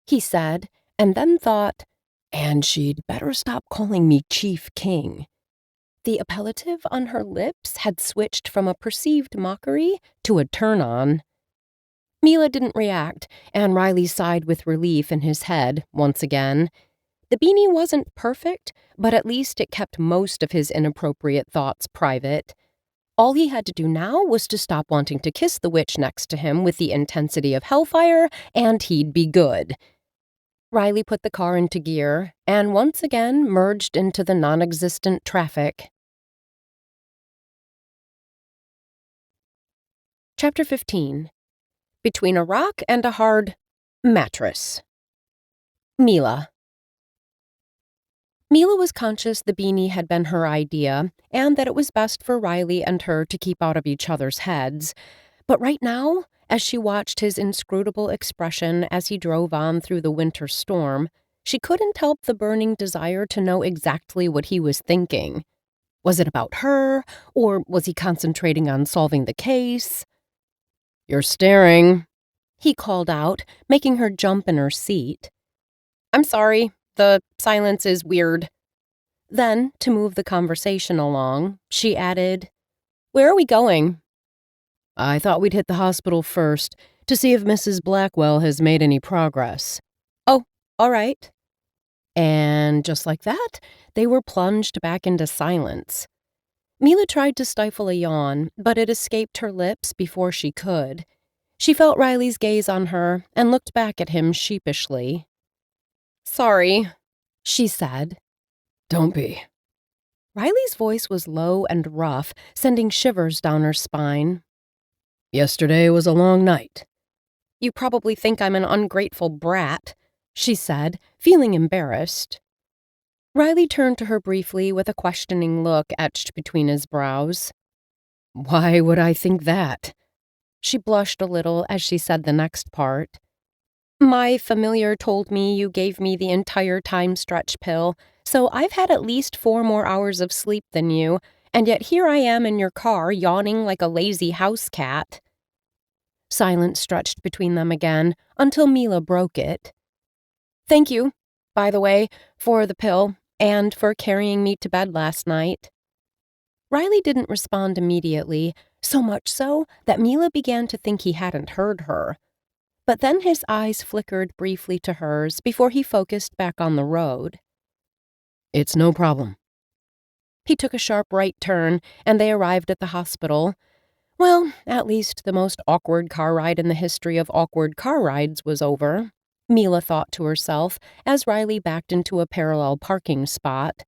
A: he said, and then thought,
B: "and she'd better stop calling me Chief King."
A: The appellative on her lips had switched from a perceived mockery to a turn-on. Mila didn't react, and Riley sighed with relief in his head once again. The beanie wasn't perfect, but at least it kept most of his inappropriate thoughts private. All he had to do now was to stop wanting to kiss the witch next to him with the intensity of hellfire, and he'd be good. Riley put the car into gear, and once again merged into the non-existent traffic. Chapter 15. Between a rock and a hard mattress. Mila. Mila was conscious the beanie had been her idea, and that it was best for Riley and her to keep out of each other's heads. But right now, as she watched his inscrutable expression as he drove on through the winter storm, she couldn't help the burning desire to know exactly what he was thinking. Was it about her, or was he concentrating on solving the case?
B: "You're staring,"
A: he called out, making her jump in her seat. "I'm sorry, the silence is weird." Then, to move the conversation along, she added, "Where are we going?"
B: "I thought we'd hit the hospital first, to see if Mrs. Blackwell has made any progress."
A: "Oh, all right."
B: And just like that,
A: they were plunged back into silence. Mila tried to stifle a yawn, but it escaped her lips before she could. She felt Riley's gaze on her and looked back at him sheepishly. "Sorry," she said.
B: "Don't be."
A: Riley's voice was low and rough, sending shivers down her spine.
B: "Yesterday was a long night."
A: "You probably think I'm an ungrateful brat," she said, feeling embarrassed. Riley turned to her briefly with a questioning look etched between his brows.
B: "Why would I think that?"
A: She blushed a little as she said the next part. "My familiar told me you gave me the entire time stretch pill, so I've had at least 4 more hours of sleep than you, and yet here I am in your car yawning like a lazy house cat." Silence stretched between them again until Mila broke it. "Thank you, by the way, for the pill and for carrying me to bed last night." Riley didn't respond immediately, so much so that Mila began to think he hadn't heard her. But then his eyes flickered briefly to hers before he focused back on the road.
B: "It's no problem."
A: He took a sharp right turn, and they arrived at the hospital. Well, at least the most awkward car ride in the history of awkward car rides was over, Mila thought to herself as Riley backed into a parallel parking spot.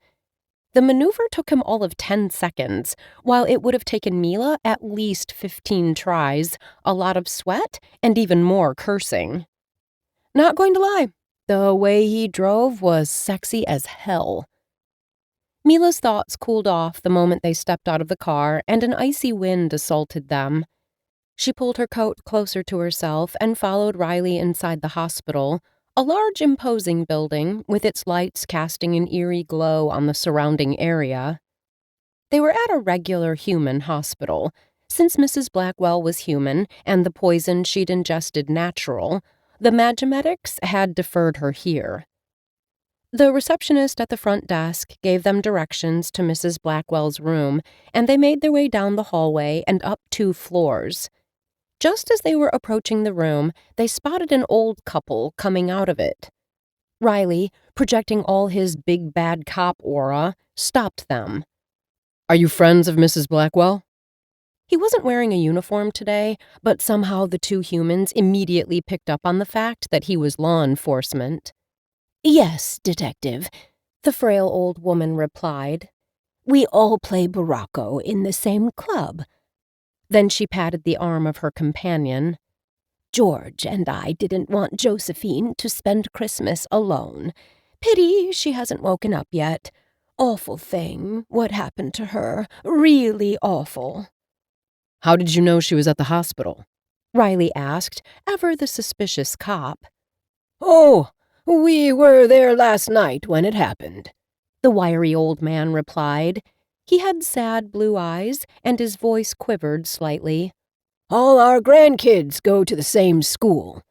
A: The maneuver took him all of 10 seconds, while it would have taken Mila at least 15 tries, a lot of sweat, and even more cursing. Not going to lie, the way he drove was sexy as hell. Mila's thoughts cooled off the moment they stepped out of the car and an icy wind assaulted them. She pulled her coat closer to herself and followed Riley inside the hospital, a large imposing building with its lights casting an eerie glow on the surrounding area. They were at a regular human hospital. Since Mrs. Blackwell was human and the poison she'd ingested natural, the Magimedics had deferred her here. The receptionist at the front desk gave them directions to Mrs. Blackwell's room, and they made their way down the hallway and up 2 floors. Just as they were approaching the room, they spotted an old couple coming out of it. Riley, projecting all his big bad cop aura, stopped them.
B: Are you friends of Mrs. Blackwell?
A: He wasn't wearing a uniform today, but somehow the 2 humans immediately picked up on the fact that he was law enforcement.
C: "Yes, detective," the frail old woman replied. "We all play Baracco in the same club."
A: Then she patted the arm of her companion.
C: "George and I didn't want Josephine to spend Christmas alone. Pity she hasn't woken up yet. Awful thing, what happened to her. Really awful."
B: How did you know she was at the hospital?
A: Riley asked, ever the suspicious cop.
C: "Oh, we were there last night when it happened,"
A: the wiry old man replied. He had sad blue eyes, and his voice quivered slightly.
C: "All our grandkids go to the same school."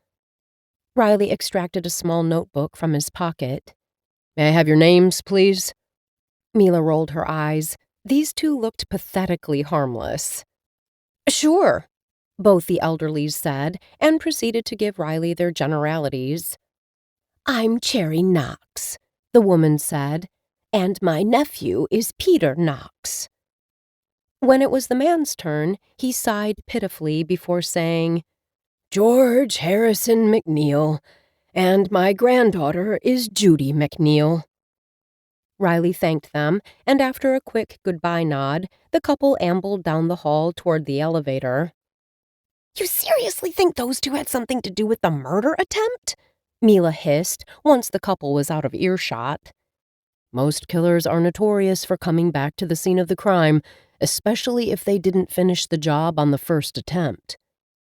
A: Riley extracted a small notebook from his pocket.
B: May I have your names, please?
A: Mila rolled her eyes. These 2 looked pathetically harmless. Sure, both the elderlies said, and proceeded to give Riley their generalities.
C: "I'm Cherry Knox," the woman said, "and my nephew is Peter Knox."
A: When it was the man's turn, he sighed pitifully before saying,
C: "George Harrison McNeil, and my granddaughter is Judy McNeil."
A: Riley thanked them, and after a quick goodbye nod, the couple ambled down the hall toward the elevator.
C: "You seriously think those 2 had something to do with the murder attempt?"
A: Mila hissed, once the couple was out of earshot.
B: Most killers are notorious for coming back to the scene of the crime, especially if they didn't finish the job on the first attempt,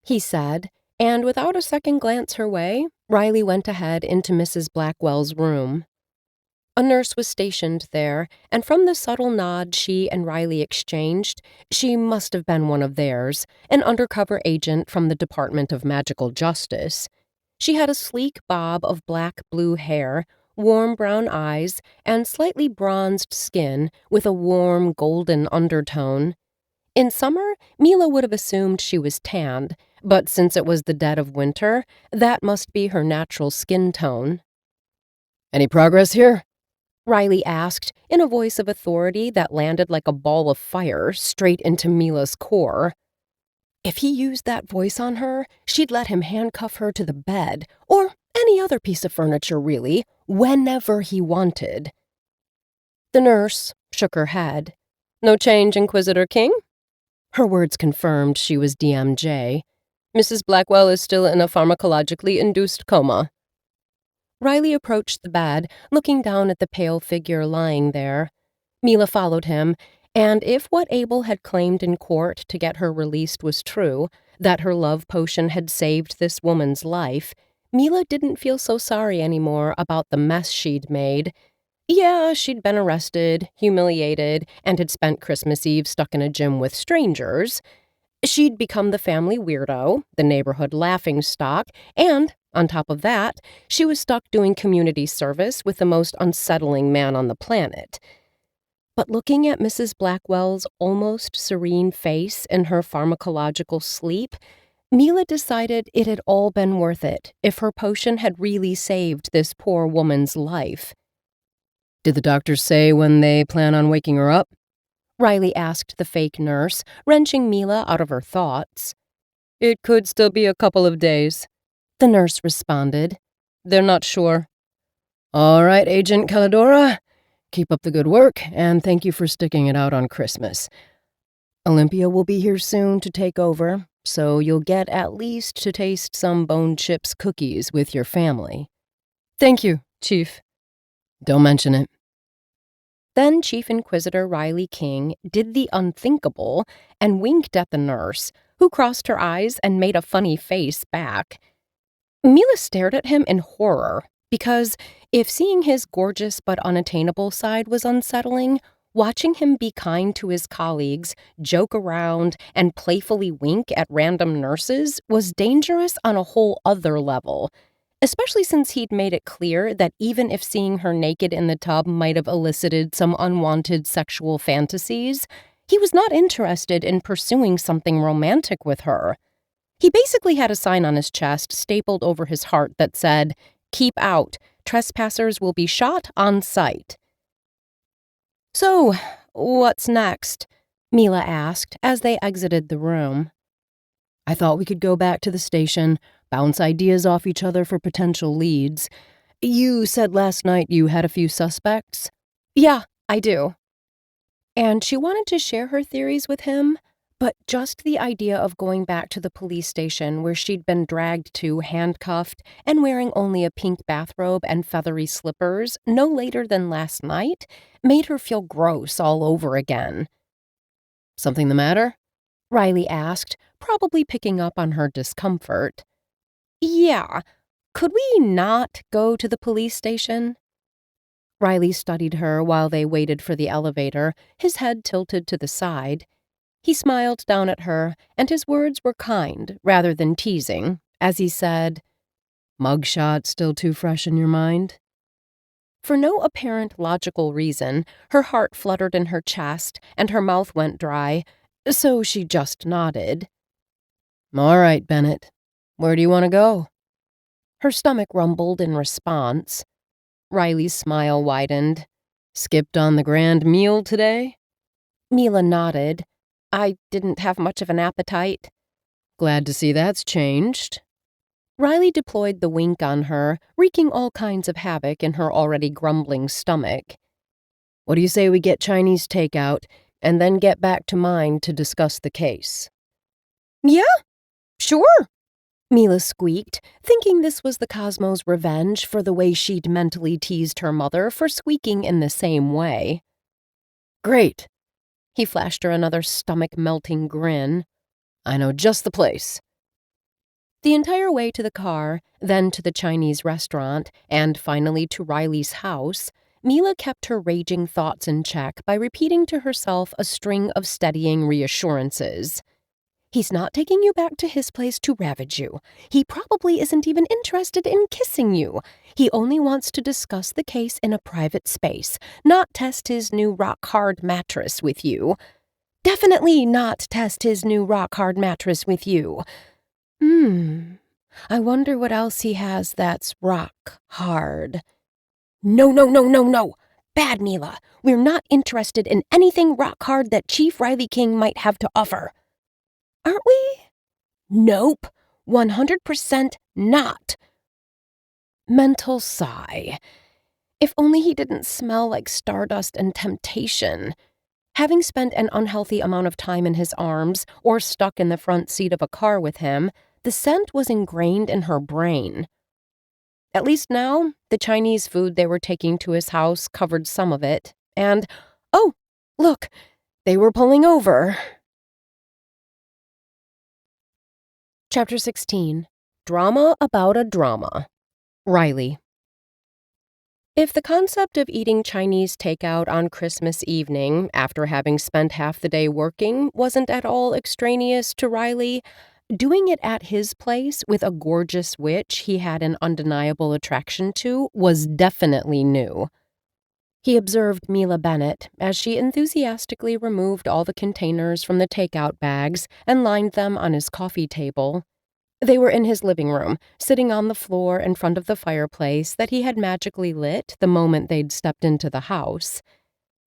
A: he said, and without a second glance her way, Riley went ahead into Mrs. Blackwell's room. A nurse was stationed there, and from the subtle nod she and Riley exchanged, she must have been one of theirs, an undercover agent from the Department of Magical Justice. She had a sleek bob of black-blue hair, warm brown eyes, and slightly bronzed skin with a warm golden undertone. In summer, Mila would have assumed she was tanned, but since it was the dead of winter, that must be her natural skin tone.
B: Any progress here?
A: Riley asked, in a voice of authority that landed like a ball of fire straight into Mila's core. If he used that voice on her, she'd let him handcuff her to the bed, or any other piece of furniture, really, whenever he wanted. The nurse shook her head. No change, Inquisitor King? Her words confirmed she was DMJ. Mrs. Blackwell is still in a pharmacologically induced coma. Riley approached the bed, looking down at the pale figure lying there. Mila followed him, and if what Abel had claimed in court to get her released was true, that her love potion had saved this woman's life, Mila didn't feel so sorry anymore about the mess she'd made. Yeah, she'd been arrested, humiliated, and had spent Christmas Eve stuck in a gym with strangers. She'd become the family weirdo, the neighborhood laughingstock, and, on top of that, she was stuck doing community service with the most unsettling man on the planet. But looking at Mrs. Blackwell's almost serene face in her pharmacological sleep, Mila decided it had all been worth it if her potion had really saved this poor woman's life.
B: Did the doctors say when they plan on waking her up?
A: Riley asked the fake nurse, wrenching Mila out of her thoughts. It could still be a couple of days, the nurse responded. They're not sure.
B: All right, Agent Calidora. Keep up the good work, and thank you for sticking it out on Christmas. Olympia will be here soon to take over, so you'll get at least to taste some Bone Chips cookies with your family.
A: Thank you, Chief.
B: Don't mention it.
A: Then Chief Inquisitor Riley King did the unthinkable and winked at the nurse, who crossed her eyes and made a funny face back. Mila stared at him in horror, because if seeing his gorgeous but unattainable side was unsettling, watching him be kind to his colleagues, joke around, and playfully wink at random nurses was dangerous on a whole other level. especially since he'd made it clear that even if seeing her naked in the tub might have elicited some unwanted sexual fantasies, he was not interested in pursuing something romantic with her. He basically had a sign on his chest stapled over his heart that said, "Keep out. Trespassers will be shot on sight." "So, what's next?" Mila asked as they exited the room.
B: I thought we could go back to the station, bounce ideas off each other for potential leads. You said last night you had a few suspects?
A: "Yeah, I do." And she wanted to share her theories with him, but just the idea of going back to the police station where she'd been dragged to handcuffed and wearing only a pink bathrobe and feathery slippers no later than last night made her feel gross all over again.
B: Something the matter?
A: Riley asked, probably picking up on her discomfort. "Yeah, could we not go to the police station?" Riley studied her while they waited for the elevator, his head tilted to the side. He smiled down at her, and his words were kind rather than teasing, as he said,
B: "Mugshot still too fresh in your mind?"
A: For no apparent logical reason, her heart fluttered in her chest and her mouth went dry, so she just nodded.
B: "All right, Bennet. Where do you want to go?"
A: Her stomach rumbled in response. Riley's smile widened.
B: "Skipped on the grand meal today?"
A: Mila nodded. "I didn't have much of an appetite."
B: "Glad to see that's changed."
A: Riley deployed the wink on her, wreaking all kinds of havoc in her already grumbling stomach.
B: "What do you say we get Chinese takeout and then get back to mine to discuss the case?"
A: "Yeah, sure," Mila squeaked, thinking this was the Cosmo's revenge for the way she'd mentally teased her mother for squeaking in the same way.
B: "Great."
A: He flashed her another stomach-melting grin.
B: "I know just the place."
A: The entire way to the car, then to the Chinese restaurant, and finally to Riley's house, Mila kept her raging thoughts in check by repeating to herself a string of steadying reassurances. He's not taking you back to his place to ravage you. He probably isn't even interested in kissing you. He only wants to discuss the case in a private space, not test his new rock-hard mattress with you. Definitely not test his new rock-hard mattress with you. I wonder what else he has that's rock-hard. No, no, no, no, no. Bad, Mila. We're not interested in anything rock-hard that Chief Riley King might have to offer. Aren't we? Nope. 100% not. Mental sigh. If only he didn't smell like stardust and temptation. Having spent an unhealthy amount of time in his arms or stuck in the front seat of a car with him, the scent was ingrained in her brain. At least now, the Chinese food they were taking to his house covered some of it, and, oh, look, they were pulling over. Chapter 16. Drama About a Drama. Riley. If the concept of eating Chinese takeout on Christmas evening, after having spent half the day working, wasn't at all extraneous to Riley, doing it at his place with a gorgeous witch he had an undeniable attraction to was definitely new. He observed Mila Bennet as she enthusiastically removed all the containers from the takeout bags and lined them on his coffee table. They were in his living room, sitting on the floor in front of the fireplace that he had magically lit the moment they'd stepped into the house.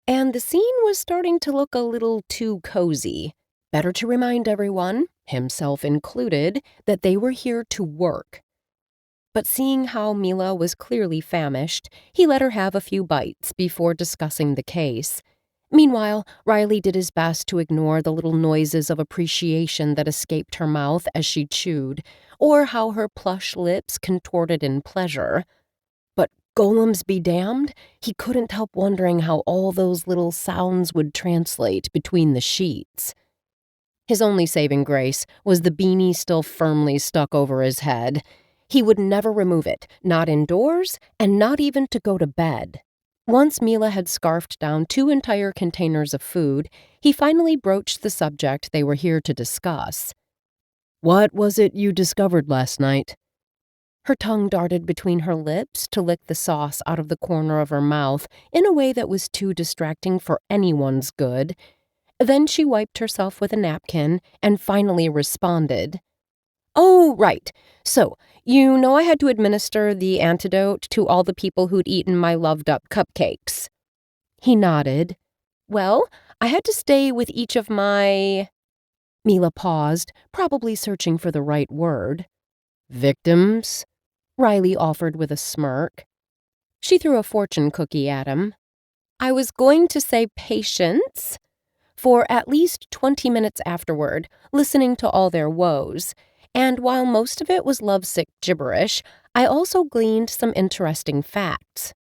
A: And the scene was starting to look a little too cozy. Better to remind everyone, himself included, that they were here to work. But seeing how Mila was clearly famished, he let her have a few bites before discussing the case. Meanwhile, Riley did his best to ignore the little noises of appreciation that escaped her mouth as she chewed, or how her plush lips contorted in pleasure. But golems be damned, he couldn't help wondering how all those little sounds would translate between the sheets. His only saving grace was the beanie still firmly stuck over his head. He would never remove it, not indoors, and not even to go to bed. Once Mila had scarfed down 2 entire containers of food, he finally broached the subject they were here to discuss.
B: "What was it you discovered last night?"
A: Her tongue darted between her lips to lick the sauce out of the corner of her mouth in a way that was too distracting for anyone's good. Then she wiped herself with a napkin and finally responded. "Oh, right. So, you know I had to administer the antidote to all the people who'd eaten my loved-up cupcakes." He nodded. "Well, I had to stay with each of my—" Mila paused, probably searching for the right word.
B: "Victims?"
A: Riley offered with a smirk. She threw a fortune cookie at him. "I was going to say patience." For at least 20 minutes afterward, listening to all their woes. And while most of it was lovesick gibberish, I also gleaned some interesting facts.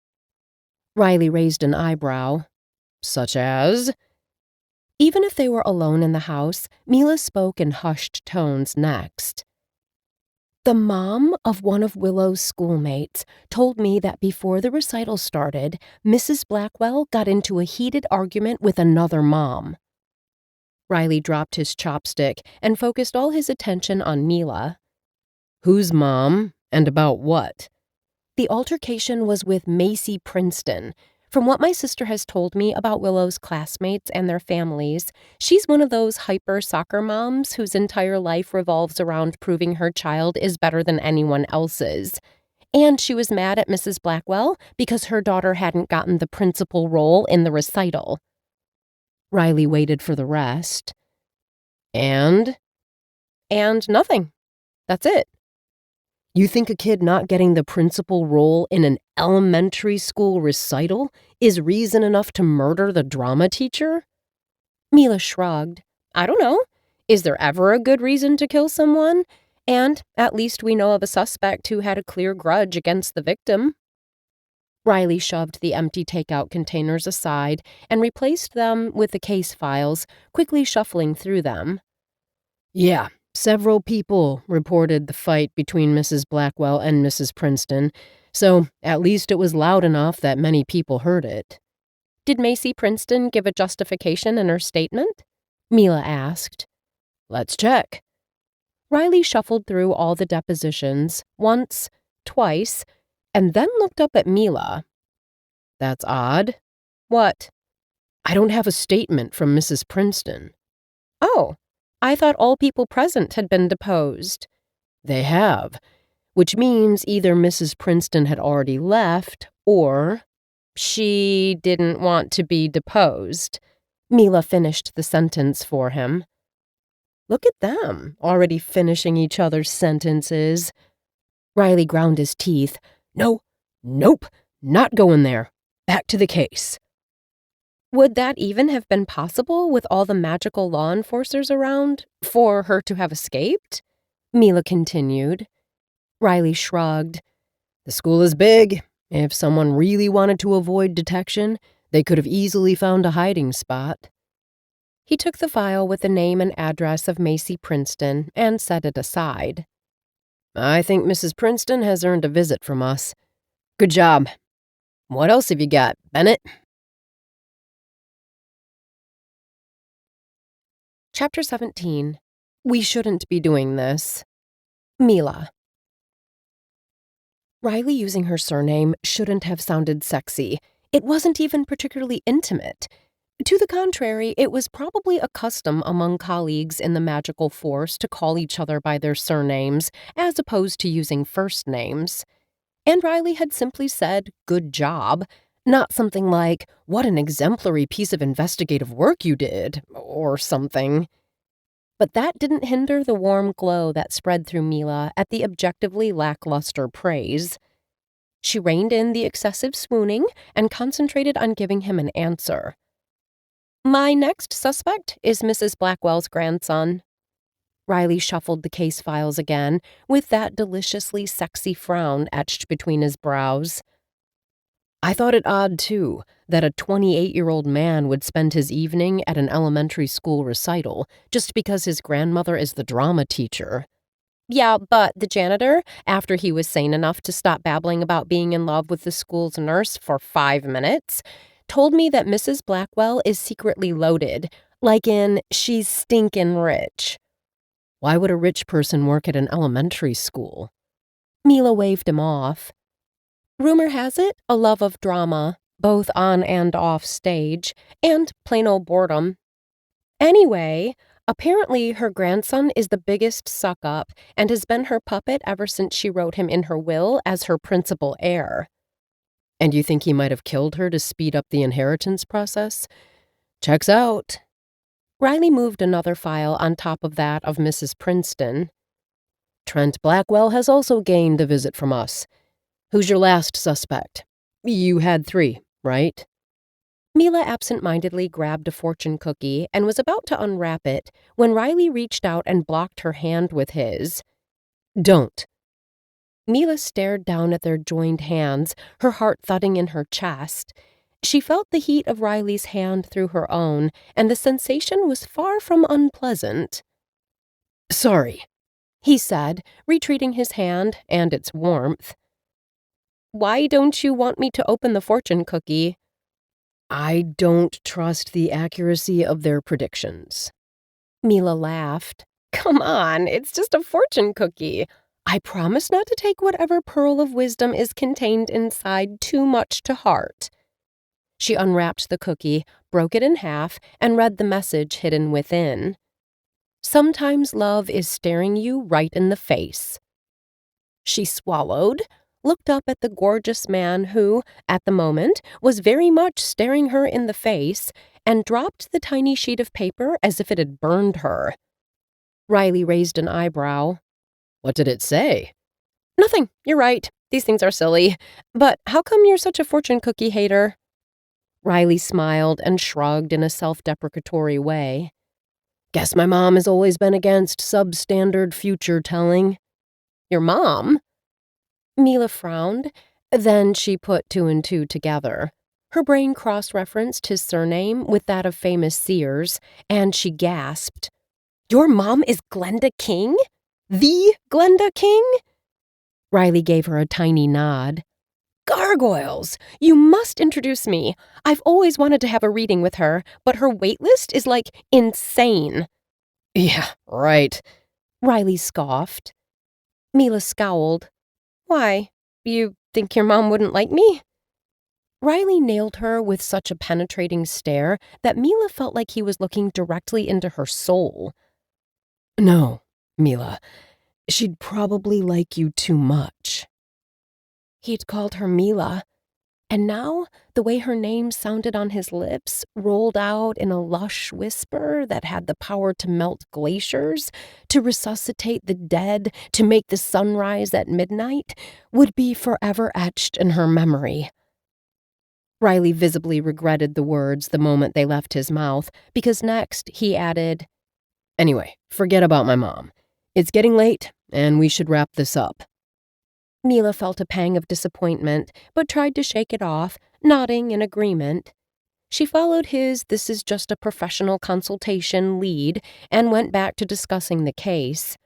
A: Riley raised an eyebrow.
B: "Such as?"
A: Even if they were alone in the house, Mila spoke in hushed tones next. "The mom of one of Willow's schoolmates told me that before the recital started, Mrs. Blackwell got into a heated argument with another mom." Riley dropped his chopstick and focused all his attention on Mila.
B: "Whose mom, and about what?"
A: "The altercation was with Macy Princeton. From what my sister has told me about Willow's classmates and their families, she's one of those hyper soccer moms whose entire life revolves around proving her child is better than anyone else's. And she was mad at Mrs. Blackwell because her daughter hadn't gotten the principal role in the recital." Riley waited for the rest.
B: "And?"
A: "And nothing. That's it."
B: "You think a kid not getting the principal role in an elementary school recital is reason enough to murder the drama teacher?"
A: Mila shrugged. "I don't know. Is there ever a good reason to kill someone? And at least we know of a suspect who had a clear grudge against the victim." Riley shoved the empty takeout containers aside and replaced them with the case files, quickly shuffling through them.
B: "Yeah, several people reported the fight between Mrs. Blackwell and Mrs. Princeton, so at least it was loud enough that many people heard it."
A: "Did Macy Princeton give a justification in her statement?" Mila asked.
B: "Let's check."
A: Riley shuffled through all the depositions, once, twice, and then looked up at Mila.
B: "That's odd."
A: "What?"
B: "I don't have a statement from Mrs. Princeton."
A: "Oh, I thought all people present had been deposed."
B: "They have, which means either Mrs. Princeton had already left or—"
A: "She didn't want to be deposed." Mila finished the sentence for him.
B: Look at them, already finishing each other's sentences.
A: Riley ground his teeth.
B: Nope, not going there. Back to the case."
A: Would that even have been possible with all the magical law enforcers around, for her to have escaped? Mila continued. Riley shrugged.
B: "The school is big. If someone really wanted to avoid detection, they could have easily found a hiding spot."
A: He took the file with the name and address of Macy Princeton and set it aside.
B: "I think Mrs. Princeton has earned a visit from us. Good job. What else have you got, Bennet?"
A: Chapter 17. We shouldn't be doing this. Mila. Riley using her surname shouldn't have sounded sexy. It wasn't even particularly intimate. To the contrary, it was probably a custom among colleagues in the magical force to call each other by their surnames, as opposed to using first names. And Riley had simply said, "Good job," not something like, "What an exemplary piece of investigative work you did," or something. But that didn't hinder the warm glow that spread through Mila at the objectively lackluster praise. She reined in the excessive swooning and concentrated on giving him an answer. "My next suspect is Mrs. Blackwell's grandson." Riley shuffled the case files again, with that deliciously sexy frown etched between his brows.
B: "I thought it odd, too, that a 28-year-old man would spend his evening at an elementary school recital just because his grandmother is the drama teacher."
A: "Yeah, but the janitor, after he was sane enough to stop babbling about being in love with the school's nurse for 5 minutes, told me that Mrs. Blackwell is secretly loaded, like in, she's stinkin' rich."
B: "Why would a rich person work at an elementary school?"
A: Mila waved him off. Rumor has it, a love of drama, both on and off stage, and plain old boredom. Anyway, apparently her grandson is the biggest suck-up and has been her puppet ever since she wrote him in her will as her principal heir.
B: And you think he might have killed her to speed up the inheritance process? Checks out.
A: Riley moved another file on top of that of Mrs. Princeton.
B: Trent Blackwell has also gained a visit from us. Who's your last suspect? You had 3, right?
A: Mila absent-mindedly grabbed a fortune cookie and was about to unwrap it when Riley reached out and blocked her hand with his.
B: Don't.
A: Mila stared down at their joined hands, her heart thudding in her chest. She felt the heat of Riley's hand through her own, and the sensation was far from unpleasant.
B: Sorry,
A: he said, retreating his hand and its warmth. Why don't you want me to open the fortune cookie?
B: I don't trust the accuracy of their predictions.
A: Mila laughed. Come on, it's just a fortune cookie. I promise not to take whatever pearl of wisdom is contained inside too much to heart. She unwrapped the cookie, broke it in half, and read the message hidden within. Sometimes love is staring you right in the face. She swallowed, looked up at the gorgeous man who, at the moment, was very much staring her in the face, and dropped the tiny sheet of paper as if it had burned her. Riley raised an eyebrow.
B: What did it say?
A: Nothing, you're right. These things are silly. But how come you're such a fortune cookie hater? Riley smiled and shrugged in a self-deprecatory way.
B: Guess my mom has always been against substandard future-telling.
A: Your mom? Mila frowned. Then she put 2 and 2 together. Her brain cross-referenced his surname with that of famous seers, and she gasped. Your mom is Glenda King? The Glenda King? Riley gave her a tiny nod. Gargoyles! You must introduce me. I've always wanted to have a reading with her, but her waitlist is like insane.
B: Yeah, right.
A: Riley scoffed. Mila scowled. Why? You think your mom wouldn't like me? Riley nailed her with such a penetrating stare that Mila felt like he was looking directly into her soul.
B: No, Mila. She'd probably like you too much.
A: He'd called her Mila, and now the way her name sounded on his lips, rolled out in a lush whisper that had the power to melt glaciers, to resuscitate the dead, to make the sun rise at midnight, would be forever etched in her memory. Riley visibly regretted the words the moment they left his mouth, because next he added,
B: Anyway, forget about my mom. It's getting late, and we should wrap this up.
A: Mila felt a pang of disappointment, but tried to shake it off, nodding in agreement. She followed his "this is just a professional consultation" lead and went back to discussing the case.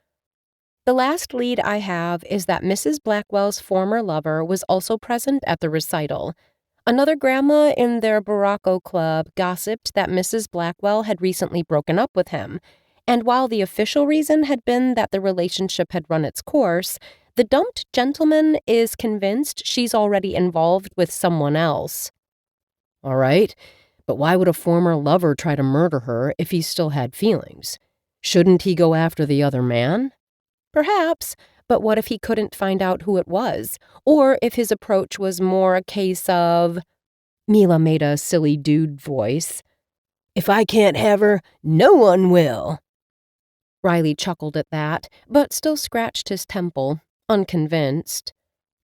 A: The last lead I have is that Mrs. Blackwell's former lover was also present at the recital. Another grandma in their Baracco Club gossiped that Mrs. Blackwell had recently broken up with him, and while the official reason had been that the relationship had run its course, the dumped gentleman is convinced she's already involved with someone else.
B: All right, but why would a former lover try to murder her if he still had feelings? Shouldn't he go after the other man?
A: Perhaps, but what if he couldn't find out who it was? Or if his approach was more a case of... Mila made a silly dude voice.
B: If I can't have her, no one will.
A: Riley chuckled at that, but still scratched his temple, unconvinced.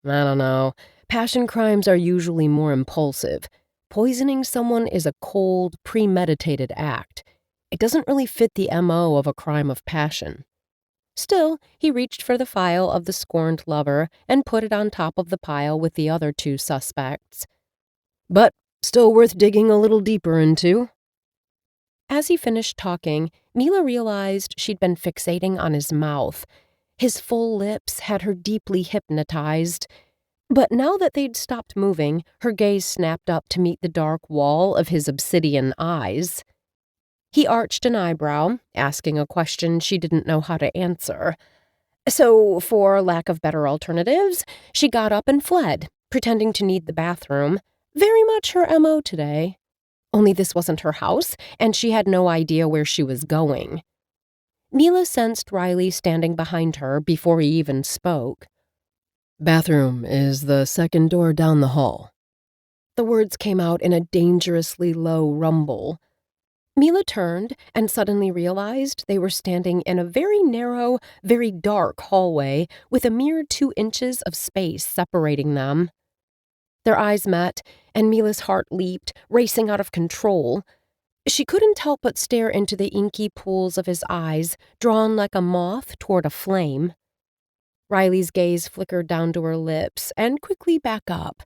B: I don't know. Passion crimes are usually more impulsive. Poisoning someone is a cold, premeditated act. It doesn't really fit the MO of a crime of passion.
A: Still, he reached for the file of the scorned lover and put it on top of the pile with the other 2 suspects.
B: But still worth digging a little deeper into.
A: As he finished talking, Mila realized she'd been fixating on his mouth. His full lips had her deeply hypnotized. But now that they'd stopped moving, her gaze snapped up to meet the dark wall of his obsidian eyes. He arched an eyebrow, asking a question she didn't know how to answer. So, for lack of better alternatives, she got up and fled, pretending to need the bathroom. Very much her MO today. Only this wasn't her house, and she had no idea where she was going. Mila sensed Riley standing behind her before he even spoke.
B: Bathroom is the second door down the hall.
A: The words came out in a dangerously low rumble. Mila turned and suddenly realized they were standing in a very narrow, very dark hallway with a mere 2 inches of space separating them. Their eyes met, and Mila's heart leaped, racing out of control. She couldn't help but stare into the inky pools of his eyes, drawn like a moth toward a flame. Riley's gaze flickered down to her lips and quickly back up.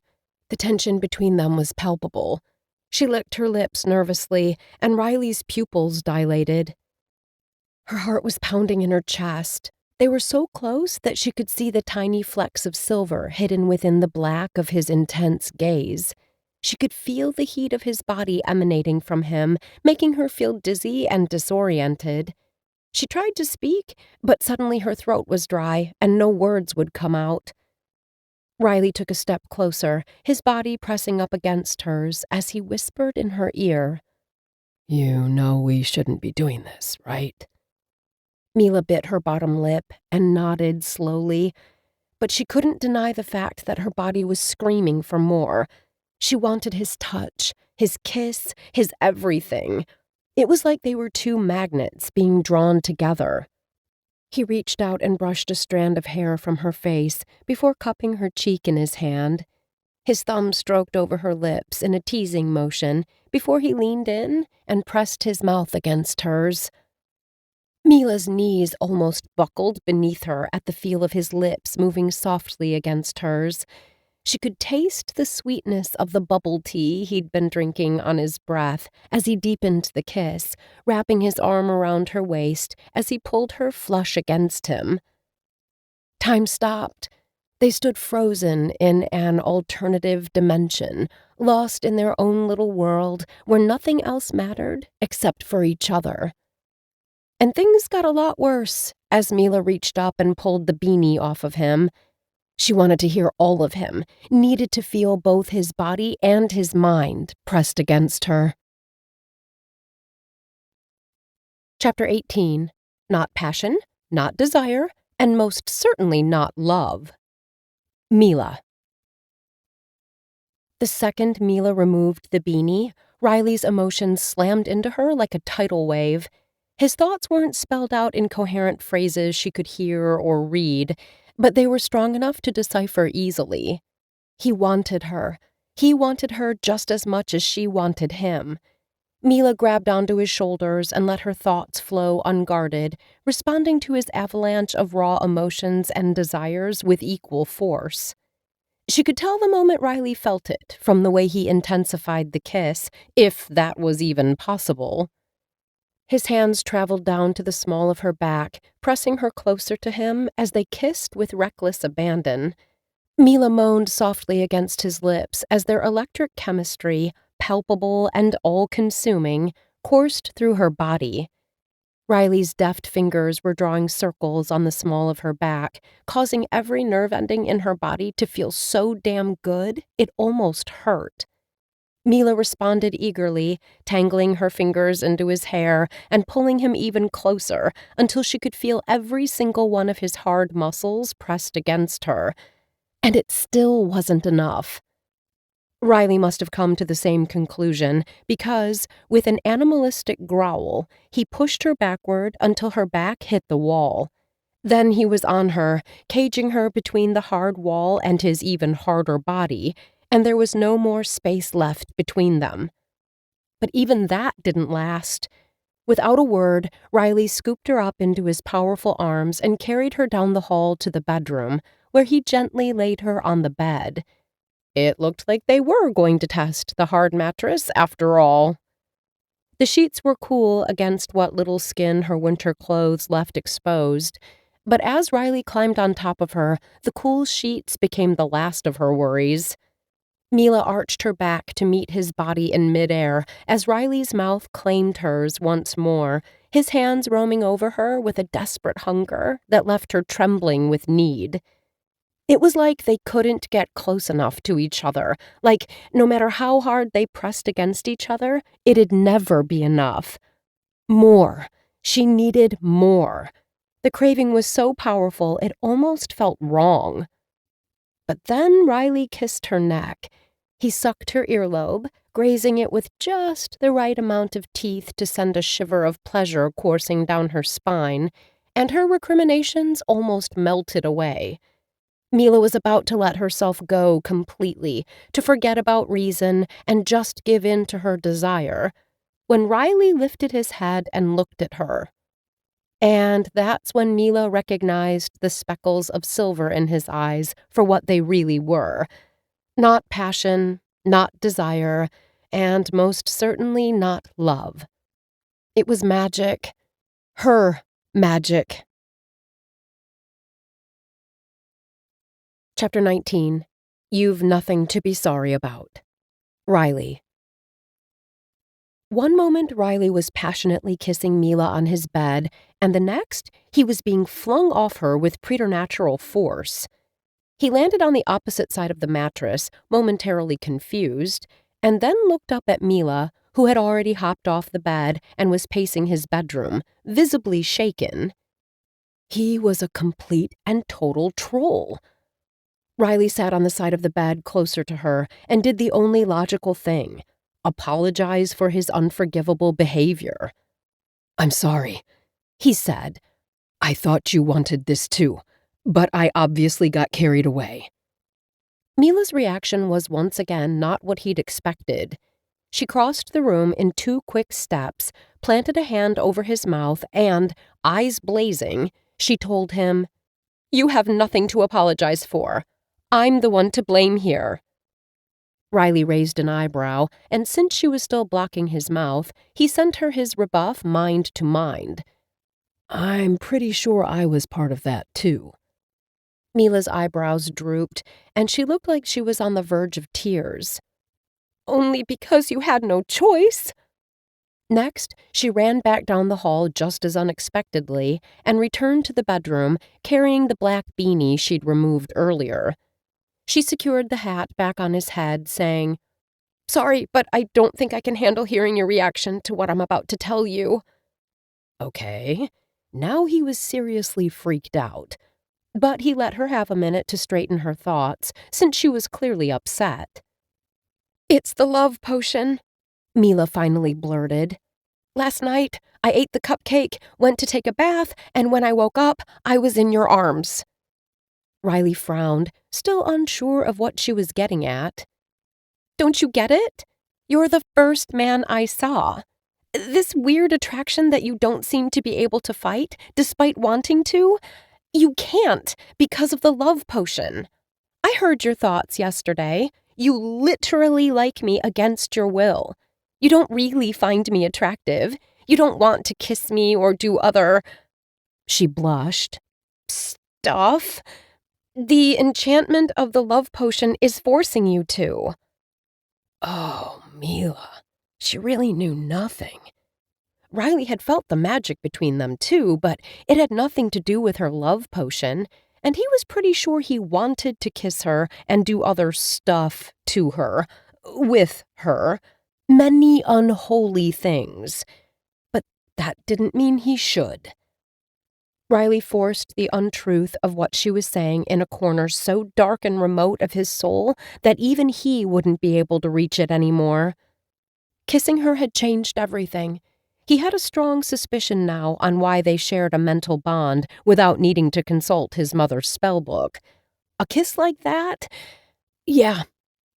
A: The tension between them was palpable. She licked her lips nervously, and Riley's pupils dilated. Her heart was pounding in her chest. They were so close that she could see the tiny flecks of silver hidden within the black of his intense gaze. She could feel the heat of his body emanating from him, making her feel dizzy and disoriented. She tried to speak, but suddenly her throat was dry and no words would come out. Riley took a step closer, his body pressing up against hers as he whispered in her ear,
B: You know we shouldn't be doing this, right?
A: Mila bit her bottom lip and nodded slowly, but she couldn't deny the fact that her body was screaming for more. She wanted his touch, his kiss, his everything. It was like they were 2 magnets being drawn together. He reached out and brushed a strand of hair from her face before cupping her cheek in his hand. His thumb stroked over her lips in a teasing motion before he leaned in and pressed his mouth against hers. Mila's knees almost buckled beneath her at the feel of his lips moving softly against hers. She could taste the sweetness of the bubble tea he'd been drinking on his breath as he deepened the kiss, wrapping his arm around her waist as he pulled her flush against him. Time stopped. They stood frozen in an alternative dimension, lost in their own little world where nothing else mattered except for each other. And things got a lot worse as Mila reached up and pulled the beanie off of him. She wanted to hear all of him, needed to feel both his body and his mind pressed against her. Chapter 18. Not passion, not desire, and most certainly not love. Mila. The second Mila removed the beanie, Riley's emotions slammed into her like a tidal wave. His thoughts weren't spelled out in coherent phrases she could hear or read, but they were strong enough to decipher easily. He wanted her. He wanted her just as much as she wanted him. Mila grabbed onto his shoulders and let her thoughts flow unguarded, responding to his avalanche of raw emotions and desires with equal force. She could tell the moment Riley felt it from the way he intensified the kiss, if that was even possible. His hands traveled down to the small of her back, pressing her closer to him as they kissed with reckless abandon. Mila moaned softly against his lips as their electric chemistry, palpable and all-consuming, coursed through her body. Riley's deft fingers were drawing circles on the small of her back, causing every nerve ending in her body to feel so damn good it almost hurt. Mila responded eagerly, tangling her fingers into his hair and pulling him even closer until she could feel every single one of his hard muscles pressed against her. And it still wasn't enough. Riley must have come to the same conclusion because, with an animalistic growl, he pushed her backward until her back hit the wall. Then he was on her, caging her between the hard wall and his even harder body, and there was no more space left between them. But even that didn't last. Without a word, Riley scooped her up into his powerful arms and carried her down the hall to the bedroom, where he gently laid her on the bed. It looked like they were going to test the hard mattress after all. The sheets were cool against what little skin her winter clothes left exposed, but as Riley climbed on top of her, the cool sheets became the last of her worries. Mila arched her back to meet his body in midair as Riley's mouth claimed hers once more, his hands roaming over her with a desperate hunger that left her trembling with need. It was like they couldn't get close enough to each other, like no matter how hard they pressed against each other, it'd never be enough. More. She needed more. The craving was so powerful it almost felt wrong. But then Riley kissed her neck. He sucked her earlobe, grazing it with just the right amount of teeth to send a shiver of pleasure coursing down her spine, and her recriminations almost melted away. Mila was about to let herself go completely, to forget about reason and just give in to her desire, when Riley lifted his head and looked at her. And that's when Mila recognized the speckles of silver in his eyes for what they really were. Not passion, not desire, and most certainly not love. It was magic. Her magic. Chapter 19. You've nothing to be sorry about. Riley. One moment Riley was passionately kissing Mila on his bed, and the next he was being flung off her with preternatural force. He landed on the opposite side of the mattress, momentarily confused, and then looked up at Mila, who had already hopped off the bed and was pacing his bedroom, visibly shaken. He was a complete and total troll. Riley sat on the side of the bed closer to her and did the only logical thing: apologize for his unforgivable behavior.
B: "I'm sorry," he said. "I thought you wanted this too, but I obviously got carried away."
A: Mila's reaction was once again not what he'd expected. She crossed the room in 2 quick steps, planted a hand over his mouth, and, eyes blazing, she told him, "You have nothing to apologize for. I'm the one to blame here." Riley raised an eyebrow, and since she was still blocking his mouth, he sent her his rebuff mind to mind.
B: "I'm pretty sure I was part of that too."
A: Mila's eyebrows drooped, and she looked like she was on the verge of tears. "Only because you had no choice." Next, she ran back down the hall just as unexpectedly and returned to the bedroom, carrying the black beanie she'd removed earlier. She secured the hat back on his head, saying, "Sorry, but I don't think I can handle hearing your reaction to what I'm about to tell you."
B: Okay, now he was seriously freaked out.
A: But he let her have a minute to straighten her thoughts, since she was clearly upset. "It's the love potion," Mila finally blurted. "Last night, I ate the cupcake, went to take a bath, and when I woke up, I was in your arms." Riley frowned, still unsure of what she was getting at. "Don't you get it? You're the first man I saw. This weird attraction that you don't seem to be able to fight, despite wanting to, you can't because of the love potion. I heard your thoughts yesterday. You literally like me against your will. You don't really find me attractive. You don't want to kiss me or do other—" She blushed. "Stuff. The enchantment of the love potion is forcing you to."
B: Oh, Mila. She really knew nothing.
A: Riley had felt the magic between them too, but it had nothing to do with her love potion, and he was pretty sure he wanted to kiss her and do other stuff to her, with her, many unholy things. But that didn't mean he should. Riley forced the untruth of what she was saying in a corner so dark and remote of his soul that even he wouldn't be able to reach it anymore. Kissing her had changed everything. He had a strong suspicion now on why they shared a mental bond without needing to consult his mother's spellbook. A kiss like that? Yeah,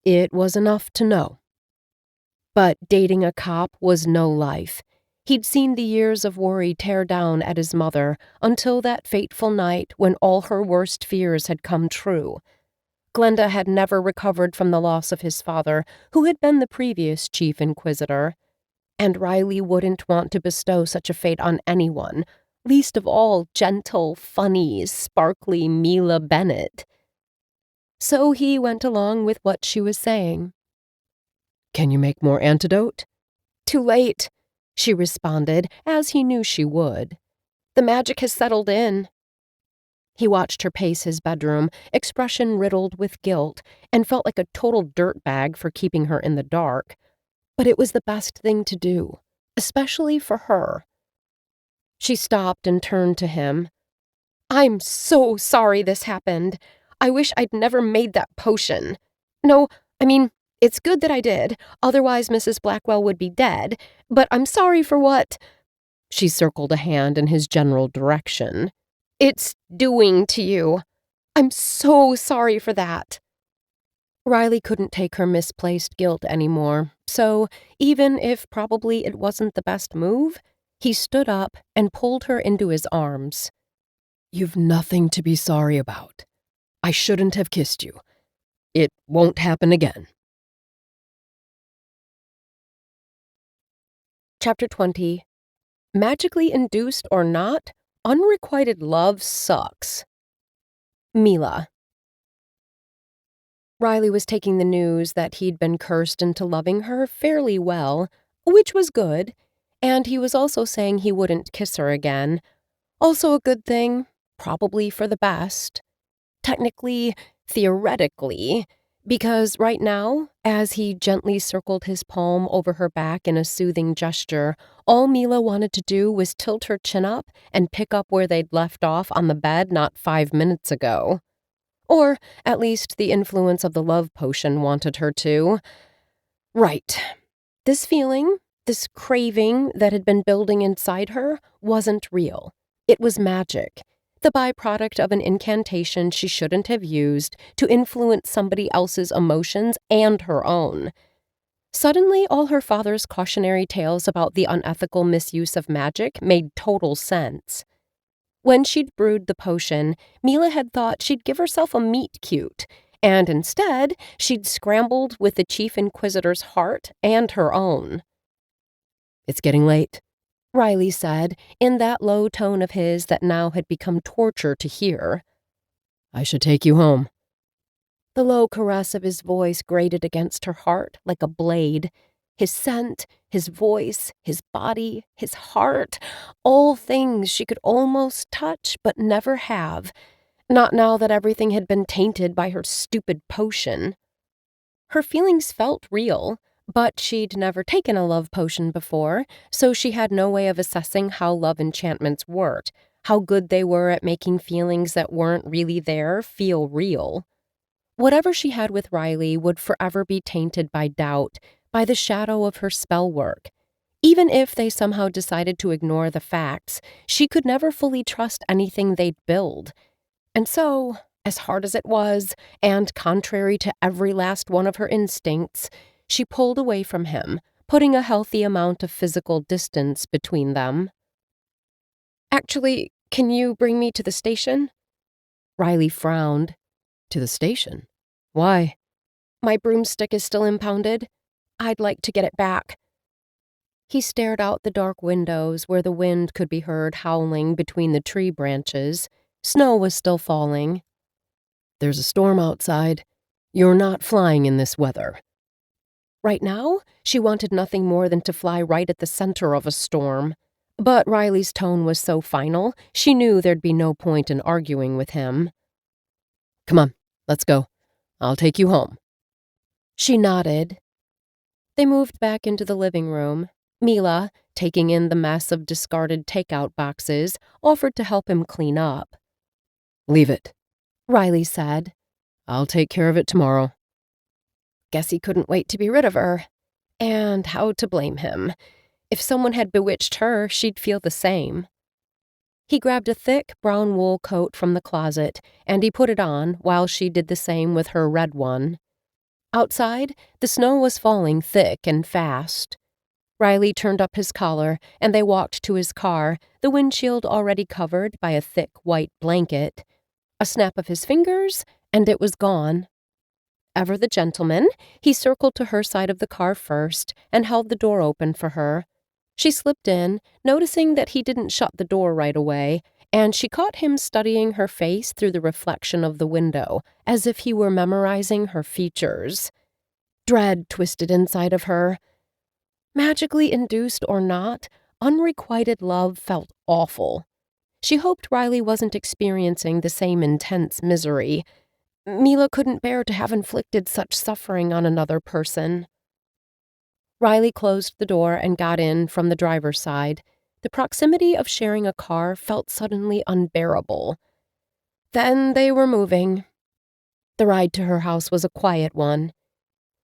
A: it was enough to know. But dating a cop was no life. He'd seen the years of worry tear down at his mother until that fateful night when all her worst fears had come true. Glenda had never recovered from the loss of his father, who had been the previous chief inquisitor. And Riley wouldn't want to bestow such a fate on anyone, least of all gentle, funny, sparkly Mila Bennet. So he went along with what she was saying.
B: "Can you make more antidote?"
A: "Too late." she responded, as he knew she would. "The magic has settled in." He watched her pace his bedroom, expression riddled with guilt, and felt like a total dirtbag for keeping her in the dark. But it was the best thing to do, especially for her. She stopped and turned to him. "I'm so sorry this happened. I wish I'd never made that potion. No, I mean, it's good that I did, otherwise Mrs. Blackwell would be dead, but I'm sorry for what—" She circled a hand in his general direction. "It's doing to you. I'm so sorry for that." Riley couldn't take her misplaced guilt anymore, so even if probably it wasn't the best move, he stood up and pulled her into his arms.
B: "You've nothing to be sorry about. I shouldn't have kissed you. It won't happen again."
A: Chapter 20. Magically induced or not, unrequited love sucks. Mila. Riley was taking the news that he'd been cursed into loving her fairly well, which was good, and he was also saying he wouldn't kiss her again. Also a good thing, probably for the best. Technically, theoretically, because right now, as he gently circled his palm over her back in a soothing gesture, all Mila wanted to do was tilt her chin up and pick up where they'd left off on the bed not 5 minutes ago. Or, at least, the influence of the love potion wanted her to. Right. This feeling, this craving that had been building inside her, wasn't real. It was magic, the byproduct of an incantation she shouldn't have used to influence somebody else's emotions and her own. Suddenly, all her father's cautionary tales about the unethical misuse of magic made total sense. When she'd brewed the potion, Mila had thought she'd give herself a meet-cute, and instead, she'd scrambled with the Chief Inquisitor's heart and her own.
B: "It's getting late,"
A: Riley said, in that low tone of his that now had become torture to hear.
B: "I should take you home."
A: The low caress of his voice grated against her heart like a blade. His scent, his voice, his body, his heart, all things she could almost touch but never have, not now that everything had been tainted by her stupid potion. Her feelings felt real, but she'd never taken a love potion before, so she had no way of assessing how love enchantments worked, how good they were at making feelings that weren't really there feel real. Whatever she had with Riley would forever be tainted by doubt, by the shadow of her spell work. Even if they somehow decided to ignore the facts, she could never fully trust anything they'd build. And so, as hard as it was, and contrary to every last one of her instincts, she pulled away from him, putting a healthy amount of physical distance between them. "Actually, can you bring me to the station?" Riley frowned.
B: "To the station? Why?"
A: "My broomstick is still impounded. I'd like to get it back." He stared out the dark windows where the wind could be heard howling between the tree branches. Snow was still falling.
B: "There's a storm outside. You're not flying in this weather."
A: Right now, she wanted nothing more than to fly right at the center of a storm. But Riley's tone was so final, she knew there'd be no point in arguing with him.
B: "Come on, let's go. I'll take you home."
A: She nodded. They moved back into the living room. Mila, taking in the mess of discarded takeout boxes, offered to help him clean up.
B: "Leave it,"
A: Riley said.
B: "I'll take care of it tomorrow."
A: Guess he couldn't wait to be rid of her. And how to blame him? If someone had bewitched her, she'd feel the same. He grabbed a thick brown wool coat from the closet, and he put it on while she did the same with her red one. Outside, the snow was falling thick and fast. Riley turned up his collar, and they walked to his car, the windshield already covered by a thick white blanket. A snap of his fingers, and it was gone. Ever the gentleman, he circled to her side of the car first and held the door open for her. She slipped in, noticing that he didn't shut the door right away, and she caught him studying her face through the reflection of the window, as if he were memorizing her features. Dread twisted inside of her. Magically induced or not, unrequited love felt awful. She hoped Riley wasn't experiencing the same intense misery. Mila couldn't bear to have inflicted such suffering on another person. Riley closed the door and got in from the driver's side. The proximity of sharing a car felt suddenly unbearable. Then they were moving. The ride to her house was a quiet one.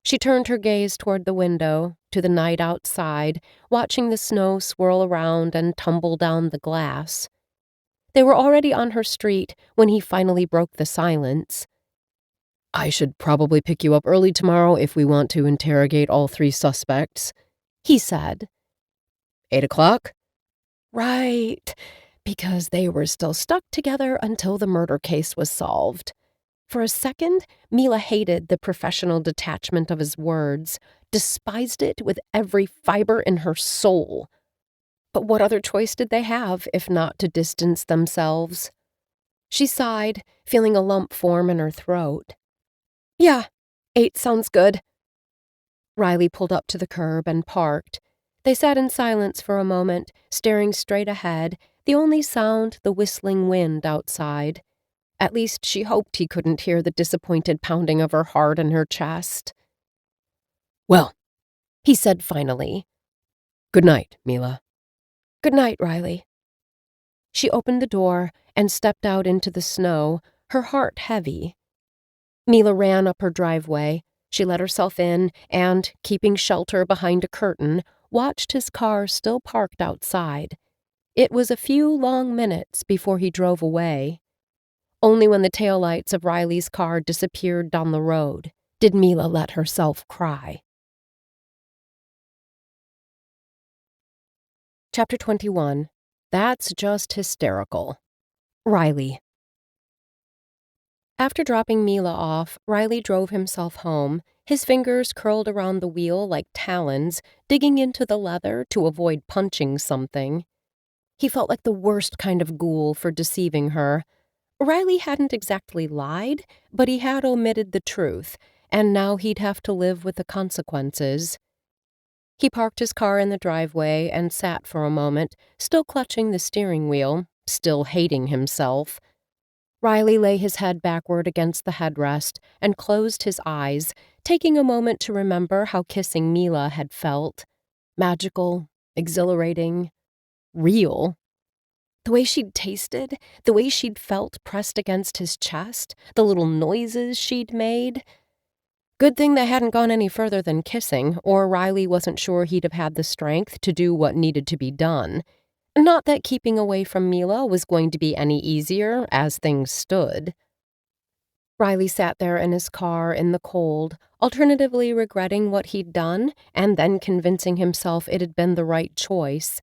A: She turned her gaze toward the window, to the night outside, watching the snow swirl around and tumble down the glass. They were already on her street when he finally broke the silence.
B: I should probably pick you up early tomorrow if we want to interrogate all 3 suspects,
A: he said.
B: 8 o'clock?
A: Right, because they were still stuck together until the murder case was solved. For a second, Mila hated the professional detachment of his words, despised it with every fiber in her soul. But what other choice did they have if not to distance themselves? She sighed, feeling a lump form in her throat. Yeah, 8 sounds good. Riley pulled up to the curb and parked. They sat in silence for a moment, staring straight ahead, the only sound the whistling wind outside. At least she hoped he couldn't hear the disappointed pounding of her heart in her chest.
B: Well,
A: he said finally.
B: Good night, Mila.
A: Good night, Riley. She opened the door and stepped out into the snow, her heart heavy. Mila ran up her driveway. She let herself in and, keeping shelter behind a curtain, watched his car still parked outside. It was a few long minutes before he drove away. Only when the taillights of Riley's car disappeared down the road did Mila let herself cry. Chapter 21. That's just hysterical. Riley. After dropping Mila off, Riley drove himself home, his fingers curled around the wheel like talons, digging into the leather to avoid punching something. He felt like the worst kind of ghoul for deceiving her. Riley hadn't exactly lied, but he had omitted the truth, and now he'd have to live with the consequences. He parked his car in the driveway and sat for a moment, still clutching the steering wheel, still hating himself. Riley lay his head backward against the headrest and closed his eyes, taking a moment to remember how kissing Mila had felt. Magical, exhilarating, real. The way she'd tasted, the way she'd felt pressed against his chest, the little noises she'd made. Good thing they hadn't gone any further than kissing, or Riley wasn't sure he'd have had the strength to do what needed to be done. Not that keeping away from Mila was going to be any easier as things stood. Riley sat there in his car in the cold, alternatively regretting what he'd done and then convincing himself it had been the right choice.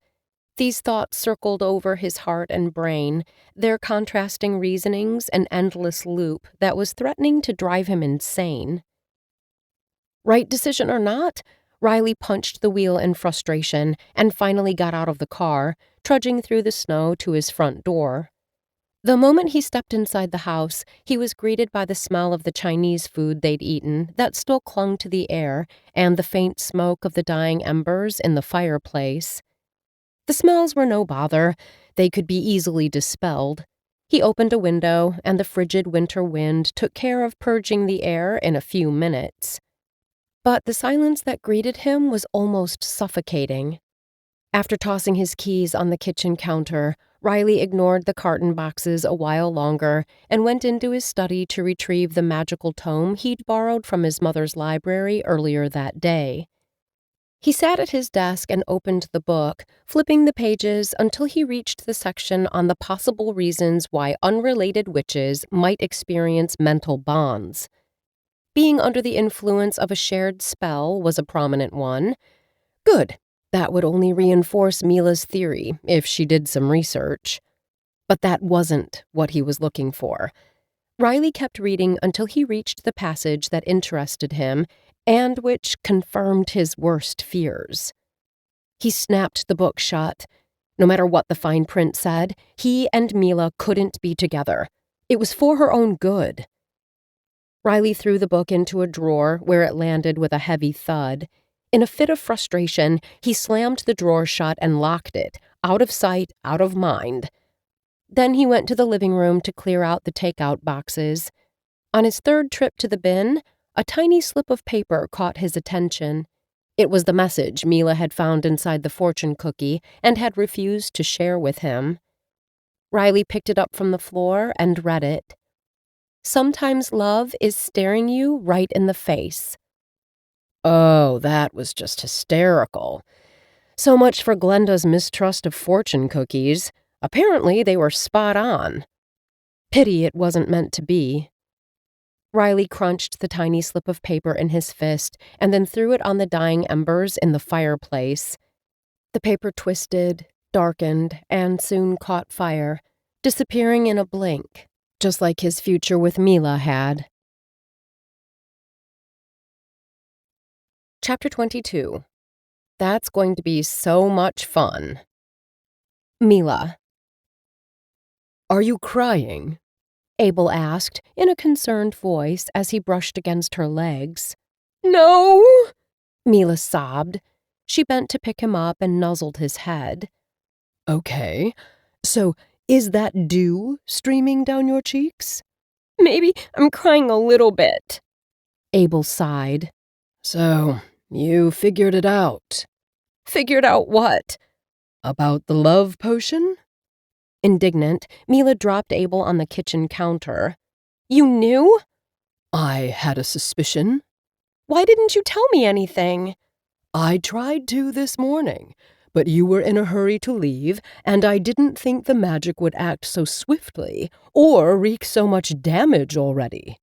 A: These thoughts circled over his heart and brain, their contrasting reasonings an endless loop that was threatening to drive him insane. Right decision or not, Riley punched the wheel in frustration and finally got out of the car, trudging through the snow to his front door. The moment he stepped inside the house, he was greeted by the smell of the Chinese food they'd eaten that still clung to the air and the faint smoke of the dying embers in the fireplace. The smells were no bother. They could be easily dispelled. He opened a window, and the frigid winter wind took care of purging the air in a few minutes. But the silence that greeted him was almost suffocating. After tossing his keys on the kitchen counter, Riley ignored the carton boxes a while longer and went into his study to retrieve the magical tome he'd borrowed from his mother's library earlier that day. He sat at his desk and opened the book, flipping the pages until he reached the section on the possible reasons why unrelated witches might experience mental bonds. Being under the influence of a shared spell was a prominent one. Good. That would only reinforce Mila's theory if she did some research. But that wasn't what he was looking for. Riley kept reading until he reached the passage that interested him and which confirmed his worst fears. He snapped the book shut. No matter what the fine print said, he and Mila couldn't be together. It was for her own good. Riley threw the book into a drawer where it landed with a heavy thud. In a fit of frustration, he slammed the drawer shut and locked it, out of sight, out of mind. Then he went to the living room to clear out the takeout boxes. On his third trip to the bin, a tiny slip of paper caught his attention. It was the message Mila had found inside the fortune cookie and had refused to share with him. Riley picked it up from the floor and read it. "Sometimes love is staring you right in the face."
B: Oh, that was just hysterical. So much for Glenda's mistrust of fortune cookies. Apparently, they were spot on. Pity it wasn't meant to be.
A: Riley crunched the tiny slip of paper in his fist and then threw it on the dying embers in the fireplace. The paper twisted, darkened, and soon caught fire, disappearing in a blink, just like his future with Mila had. Chapter 22. That's going to be so much fun. Mila.
B: "Are you crying?"
A: Abel asked in a concerned voice as he brushed against her legs. "No!" Mila sobbed. She bent to pick him up and nuzzled his head.
B: "Okay, so is that dew streaming down your cheeks?"
A: "Maybe I'm crying a little bit." Abel sighed.
B: "So, you figured it out."
A: "Figured out what?"
B: "About the love potion?"
A: Indignant, Mila dropped Abel on the kitchen counter. "You knew?"
B: "I had a suspicion."
A: "Why didn't you tell me anything?"
B: "I tried to this morning, but you were in a hurry to leave, and I didn't think the magic would act so swiftly or wreak so much damage already."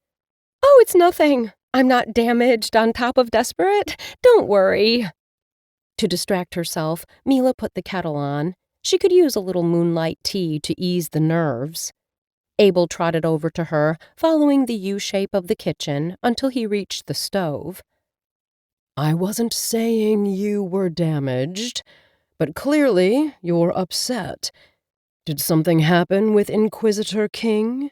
A: "Oh, it's nothing. I'm not damaged on top of desperate. Don't worry." To distract herself, Mila put the kettle on. She could use a little moonlight tea to ease the nerves. Abel trotted over to her, following the U-shape of the kitchen until he reached the stove.
B: "I wasn't saying you were damaged, but clearly you're upset. Did something happen with Inquisitor King?"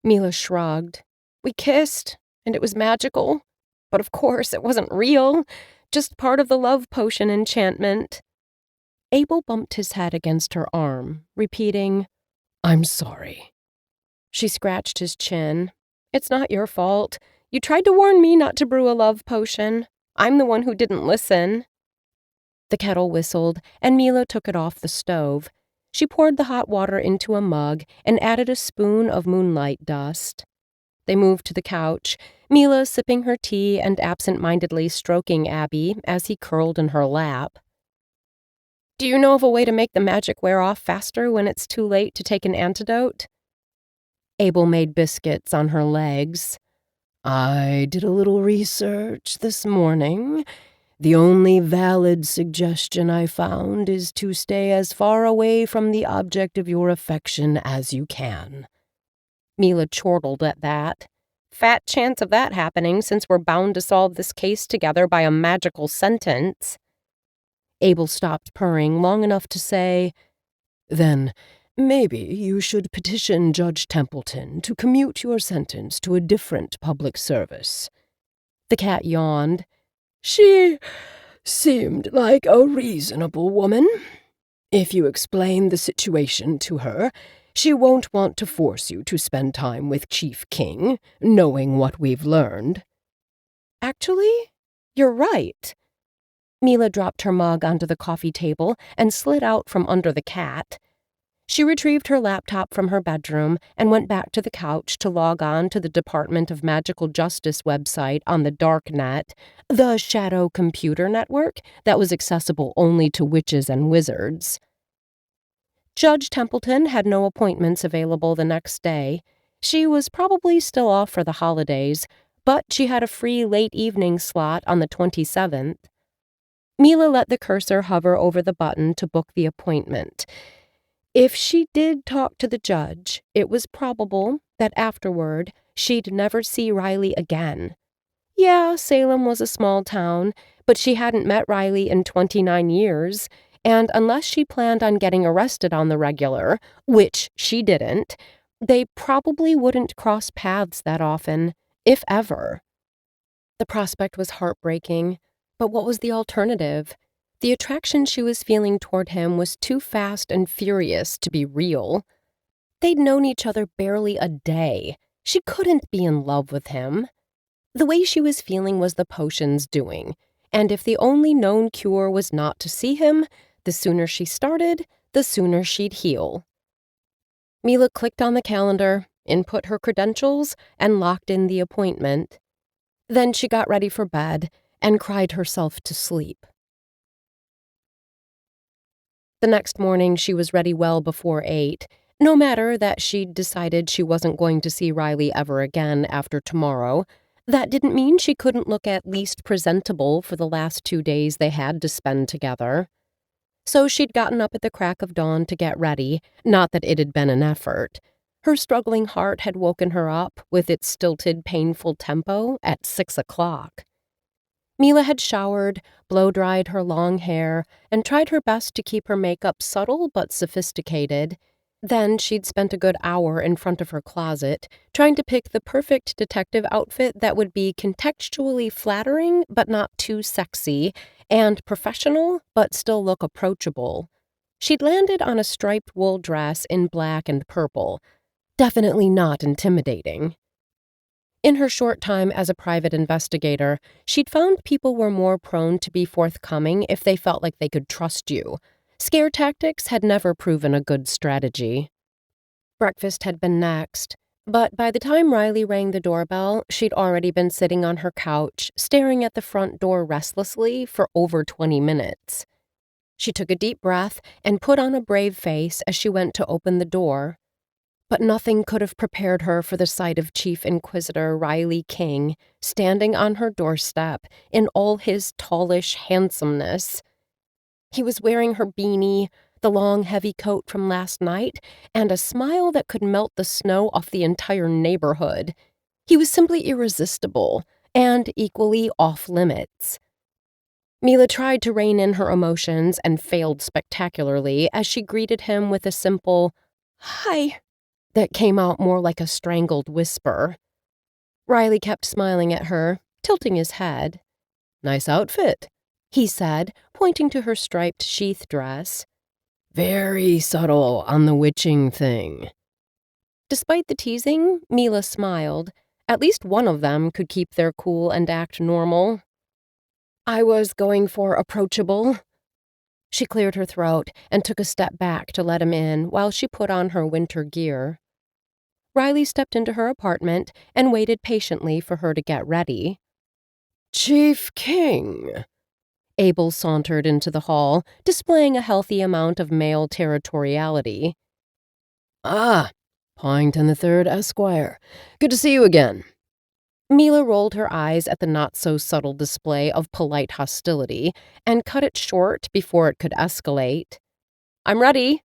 A: Mila shrugged. "We kissed, and it was magical. But of course it wasn't real, just part of the love potion enchantment." Abel bumped his head against her arm, repeating,
B: "I'm sorry."
A: She scratched his chin. "It's not your fault. You tried to warn me not to brew a love potion. I'm the one who didn't listen." The kettle whistled, and Mila took it off the stove. She poured the hot water into a mug and added a spoon of moonlight dust. They moved to the couch, Mila sipping her tea and absent-mindedly stroking Abby as he curled in her lap. "Do you know of a way to make the magic wear off faster when it's too late to take an antidote?" Abel made biscuits on her legs.
B: "I did a little research this morning. The only valid suggestion I found is to stay as far away from the object of your affection as you can."
A: Mila chortled at that. "Fat chance of that happening since we're bound to solve this case together by a magical sentence." Abel stopped purring long enough to say,
B: "Then maybe you should petition Judge Templeton to commute your sentence to a different public service."
A: The cat yawned.
B: "She seemed like a reasonable woman. If you explain the situation to her, she won't want to force you to spend time with Chief King, knowing what we've learned."
A: "Actually, you're right." Mila dropped her mug onto the coffee table and slid out from under the cat. She retrieved her laptop from her bedroom and went back to the couch to log on to the Department of Magical Justice website on the darknet, the shadow computer network that was accessible only to witches and wizards. Judge Templeton had no appointments available the next day. She was probably still off for the holidays, but she had a free late evening slot on the 27th. Mila let the cursor hover over the button to book the appointment. If she did talk to the judge, it was probable that afterward she'd never see Riley again. Yeah, Salem was a small town, but she hadn't met Riley in 29 years, and unless she planned on getting arrested on the regular, which she didn't, they probably wouldn't cross paths that often, if ever. The prospect was heartbreaking. But what was the alternative? The attraction she was feeling toward him was too fast and furious to be real. They'd known each other barely a day. She couldn't be in love with him. The way she was feeling was the potion's doing, and if the only known cure was not to see him, the sooner she started, the sooner she'd heal. Mila clicked on the calendar, input her credentials, and locked in the appointment. Then she got ready for bed and cried herself to sleep. The next morning, she was ready well before 8, no matter that she'd decided she wasn't going to see Riley ever again after tomorrow. That didn't mean she couldn't look at least presentable for the last 2 days they had to spend together. So she'd gotten up at the crack of dawn to get ready, not that it had been an effort. Her struggling heart had woken her up with its stilted, painful tempo at 6 o'clock. Mila had showered, blow-dried her long hair, and tried her best to keep her makeup subtle but sophisticated. Then she'd spent a good hour in front of her closet, trying to pick the perfect detective outfit that would be contextually flattering but not too sexy, and professional but still look approachable. She'd landed on a striped wool dress in black and purple. Definitely not intimidating. In her short time as a private investigator, she'd found people were more prone to be forthcoming if they felt like they could trust you. Scare tactics had never proven a good strategy. Breakfast had been next, but by the time Riley rang the doorbell, she'd already been sitting on her couch, staring at the front door restlessly for over 20 minutes. She took a deep breath and put on a brave face as she went to open the door. But nothing could have prepared her for the sight of Chief Inquisitor Riley King standing on her doorstep in all his tallish handsomeness. He was wearing her beanie, the long heavy coat from last night, and a smile that could melt the snow off the entire neighborhood. He was simply irresistible and equally off-limits. Mila tried to rein in her emotions and failed spectacularly as she greeted him with a simple, "Hi," that came out more like a strangled whisper. Riley kept smiling at her, tilting his head. "Nice outfit," he said, pointing to her striped sheath dress. "Very subtle on the witching thing." Despite the teasing, Mila smiled. At least one of them could keep their cool and act normal. "I was going for approachable." She cleared her throat and took a step back to let him in while she put on her winter gear. Riley stepped into her apartment and waited patiently for her to get ready. "Chief King." Abel sauntered into the hall, displaying a healthy amount of male territoriality. "Ah, Pawington III, Esquire. Good to see you again." Mila rolled her eyes at the not-so-subtle display of polite hostility and cut it short before it could escalate. "I'm ready."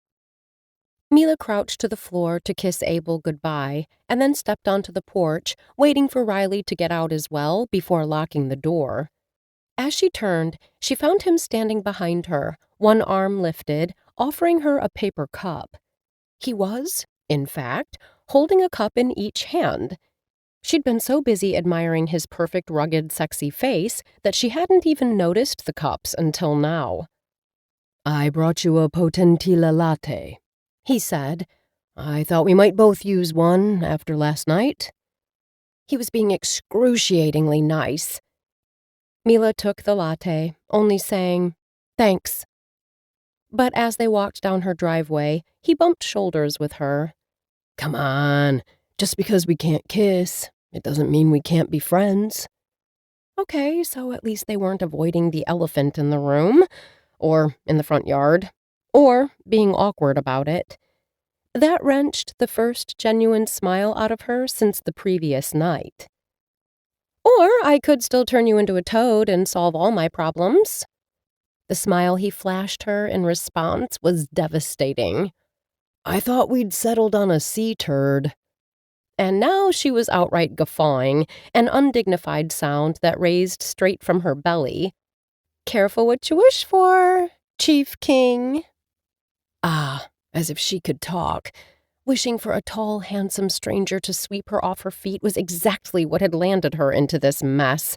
A: Mila crouched to the floor to kiss Abel goodbye and then stepped onto the porch, waiting for Riley to get out as well before locking the door. As she turned, she found him standing behind her, one arm lifted, offering her a paper cup. He was, in fact, holding a cup in each hand. She'd been so busy admiring his perfect, rugged, sexy face that she hadn't even noticed the cups until now. "I brought you a potentilla latte," he said. "I thought we might both use one after last night." He was being excruciatingly nice. Mila took the latte, only saying, "Thanks." But as they walked down her driveway, he bumped shoulders with her. "Come on, just because we can't kiss, it doesn't mean we can't be friends." Okay, so at least they weren't avoiding the elephant in the room, or in the front yard, or being awkward about it. That wrenched the first genuine smile out of her since the previous night. "Or I could still turn you into a toad and solve all my problems." The smile he flashed her in response was devastating. "I thought we'd settled on a sea turd." And now she was outright guffawing, an undignified sound that raised straight from her belly. "Careful what you wish for, Chief King." Ah, as if she could talk. Wishing for a tall, handsome stranger to sweep her off her feet was exactly what had landed her into this mess.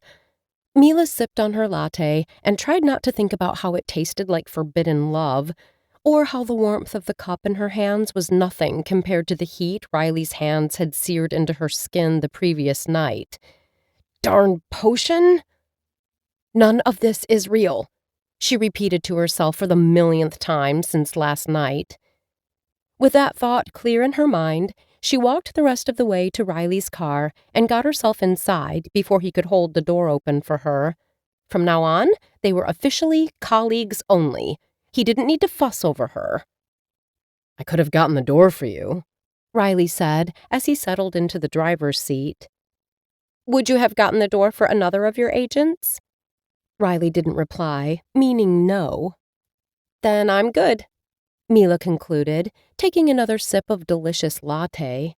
A: Mila sipped on her latte and tried not to think about how it tasted like forbidden love, or how the warmth of the cup in her hands was nothing compared to the heat Riley's hands had seared into her skin the previous night. Darn potion! None of this is real, she repeated to herself for the millionth time since last night. With that thought clear in her mind, she walked the rest of the way to Riley's car and got herself inside before he could hold the door open for her. From now on, they were officially colleagues only. He didn't need to fuss over her.
B: I could have gotten the door for you,
A: Riley said as he settled into the driver's seat. Would you have gotten the door for another of your agents? Riley didn't reply, meaning no. Then I'm good, Mila concluded, taking another sip of delicious latte.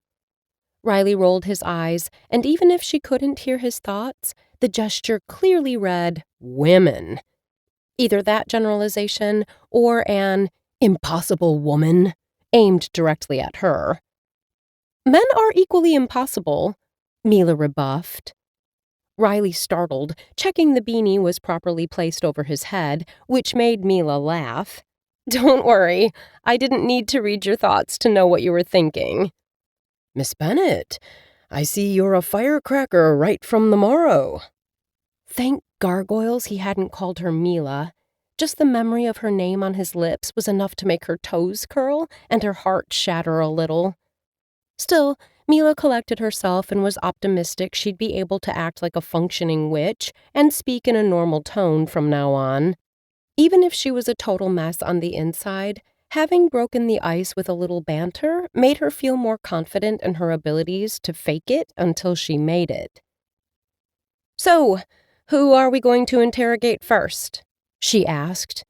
A: Riley rolled his eyes, and even if she couldn't hear his thoughts, the gesture clearly read, women. Either that generalization or an impossible woman aimed directly at her. Men are equally impossible, Mila rebuffed. Riley startled, checking the beanie was properly placed over his head, which made Mila laugh. Don't worry, I didn't need to read your thoughts to know what you were thinking.
B: Miss Bennet, I see you're a firecracker right from the morrow.
A: Thank gargoyles he hadn't called her Mila. Just the memory of her name on his lips was enough to make her toes curl and her heart shatter a little. Still, Mila collected herself and was optimistic she'd be able to act like a functioning witch and speak in a normal tone from now on. Even if she was a total mess on the inside, having broken the ice with a little banter made her feel more confident in her abilities to fake it until she made it. So, who are we going to interrogate first? She asked.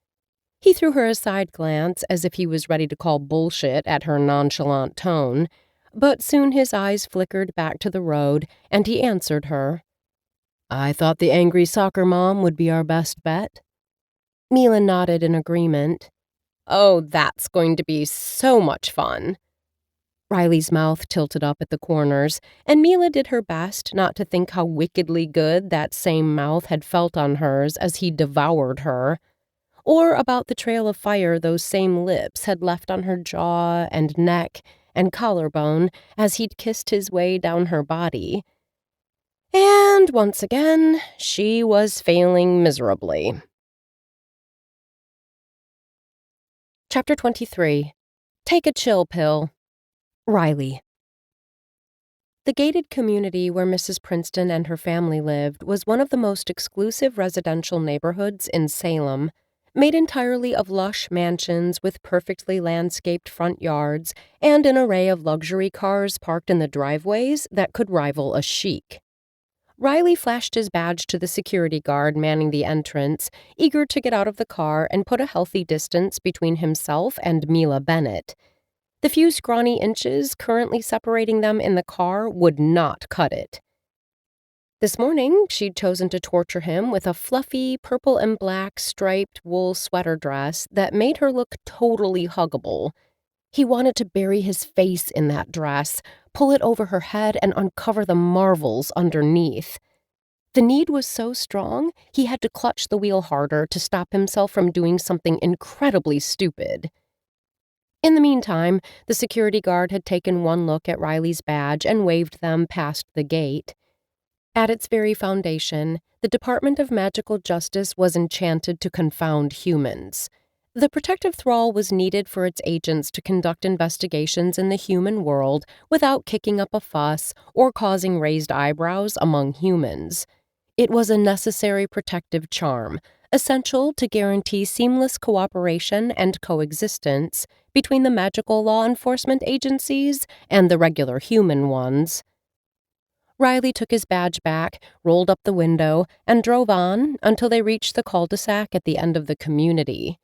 A: He threw her a side glance as if he was ready to call bullshit at her nonchalant tone, but soon his eyes flickered back to the road and he answered her.
B: I thought the angry soccer mom would be our best bet.
A: Mila nodded in agreement. Oh, that's going to be so much fun. Riley's mouth tilted up at the corners, and Mila did her best not to think how wickedly good that same mouth had felt on hers as he devoured her, or about the trail of fire those same lips had left on her jaw and neck and collarbone as he'd kissed his way down her body. And once again, she was failing miserably. Chapter 23. Take a chill pill. Riley. The gated community where Mrs. Princeton and her family lived was one of the most exclusive residential neighborhoods in Salem, made entirely of lush mansions with perfectly landscaped front yards and an array of luxury cars parked in the driveways that could rival a chic. Riley flashed his badge to the security guard manning the entrance, eager to get out of the car and put a healthy distance between himself and Mila Bennet. The few scrawny inches currently separating them in the car would not cut it. This morning, she'd chosen to torture him with a fluffy purple and black striped wool sweater dress that made her look totally huggable. He wanted to bury his face in that dress, pull it over her head, and uncover the marvels underneath. The need was so strong, he had to clutch the wheel harder to stop himself from doing something incredibly stupid. In the meantime, the security guard had taken one look at Riley's badge and waved them past the gate. At its very foundation, the Department of Magical Justice was enchanted to confound humans. The protective thrall was needed for its agents to conduct investigations in the human world without kicking up a fuss or causing raised eyebrows among humans. It was a necessary protective charm, essential to guarantee seamless cooperation and coexistence between the magical law enforcement agencies and the regular human ones. Riley took his badge back, rolled up the window, and drove on until they reached the cul-de-sac at the end of the community.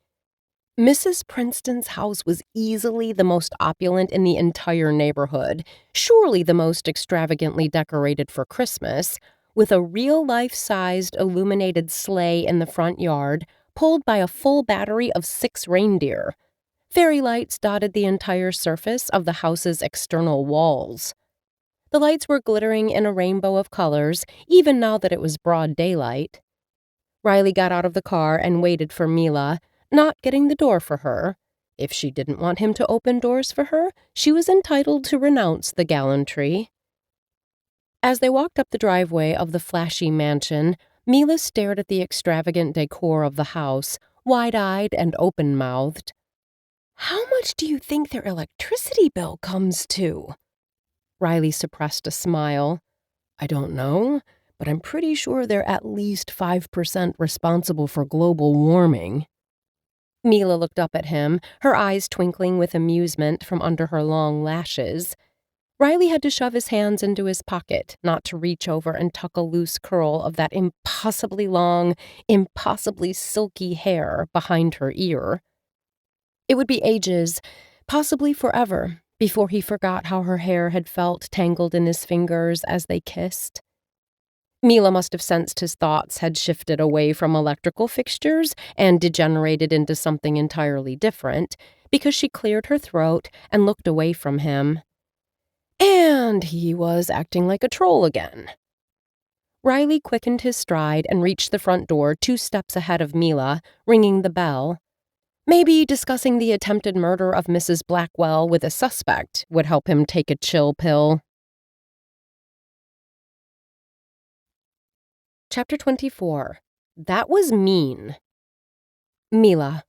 A: Mrs. Princeton's house was easily the most opulent in the entire neighborhood, surely the most extravagantly decorated for Christmas, with a real-life-sized illuminated sleigh in the front yard, pulled by a full battery of 6 reindeer. Fairy lights dotted the entire surface of the house's external walls. The lights were glittering in a rainbow of colors, even now that it was broad daylight. Riley got out of the car and waited for Mila, not getting the door for her. If she didn't want him to open doors for her, she was entitled to renounce the gallantry. As they walked up the driveway of the flashy mansion, Mila stared at the extravagant decor of the house, wide-eyed and open-mouthed.
C: "How much do you think their electricity bill comes to?"
A: Riley suppressed a smile.
B: I don't know, but I'm pretty sure they're at least 5% responsible for global warming.
A: Mila looked up at him, her eyes twinkling with amusement from under her long lashes. Riley had to shove his hands into his pocket, not to reach over and tuck a loose curl of that impossibly long, impossibly silky hair behind her ear. It would be ages, possibly forever, before he forgot how her hair had felt tangled in his fingers as they kissed. Mila must have sensed his thoughts had shifted away from electrical fixtures and degenerated into something entirely different, because she cleared her throat and looked away from him.
B: And he was acting like a troll again.
A: Riley quickened his stride and reached the front door 2 steps ahead of Mila, ringing the bell. Maybe discussing the attempted murder of Mrs. Blackwell with a suspect would help him take a chill pill. Chapter 24. That was mean. Mila.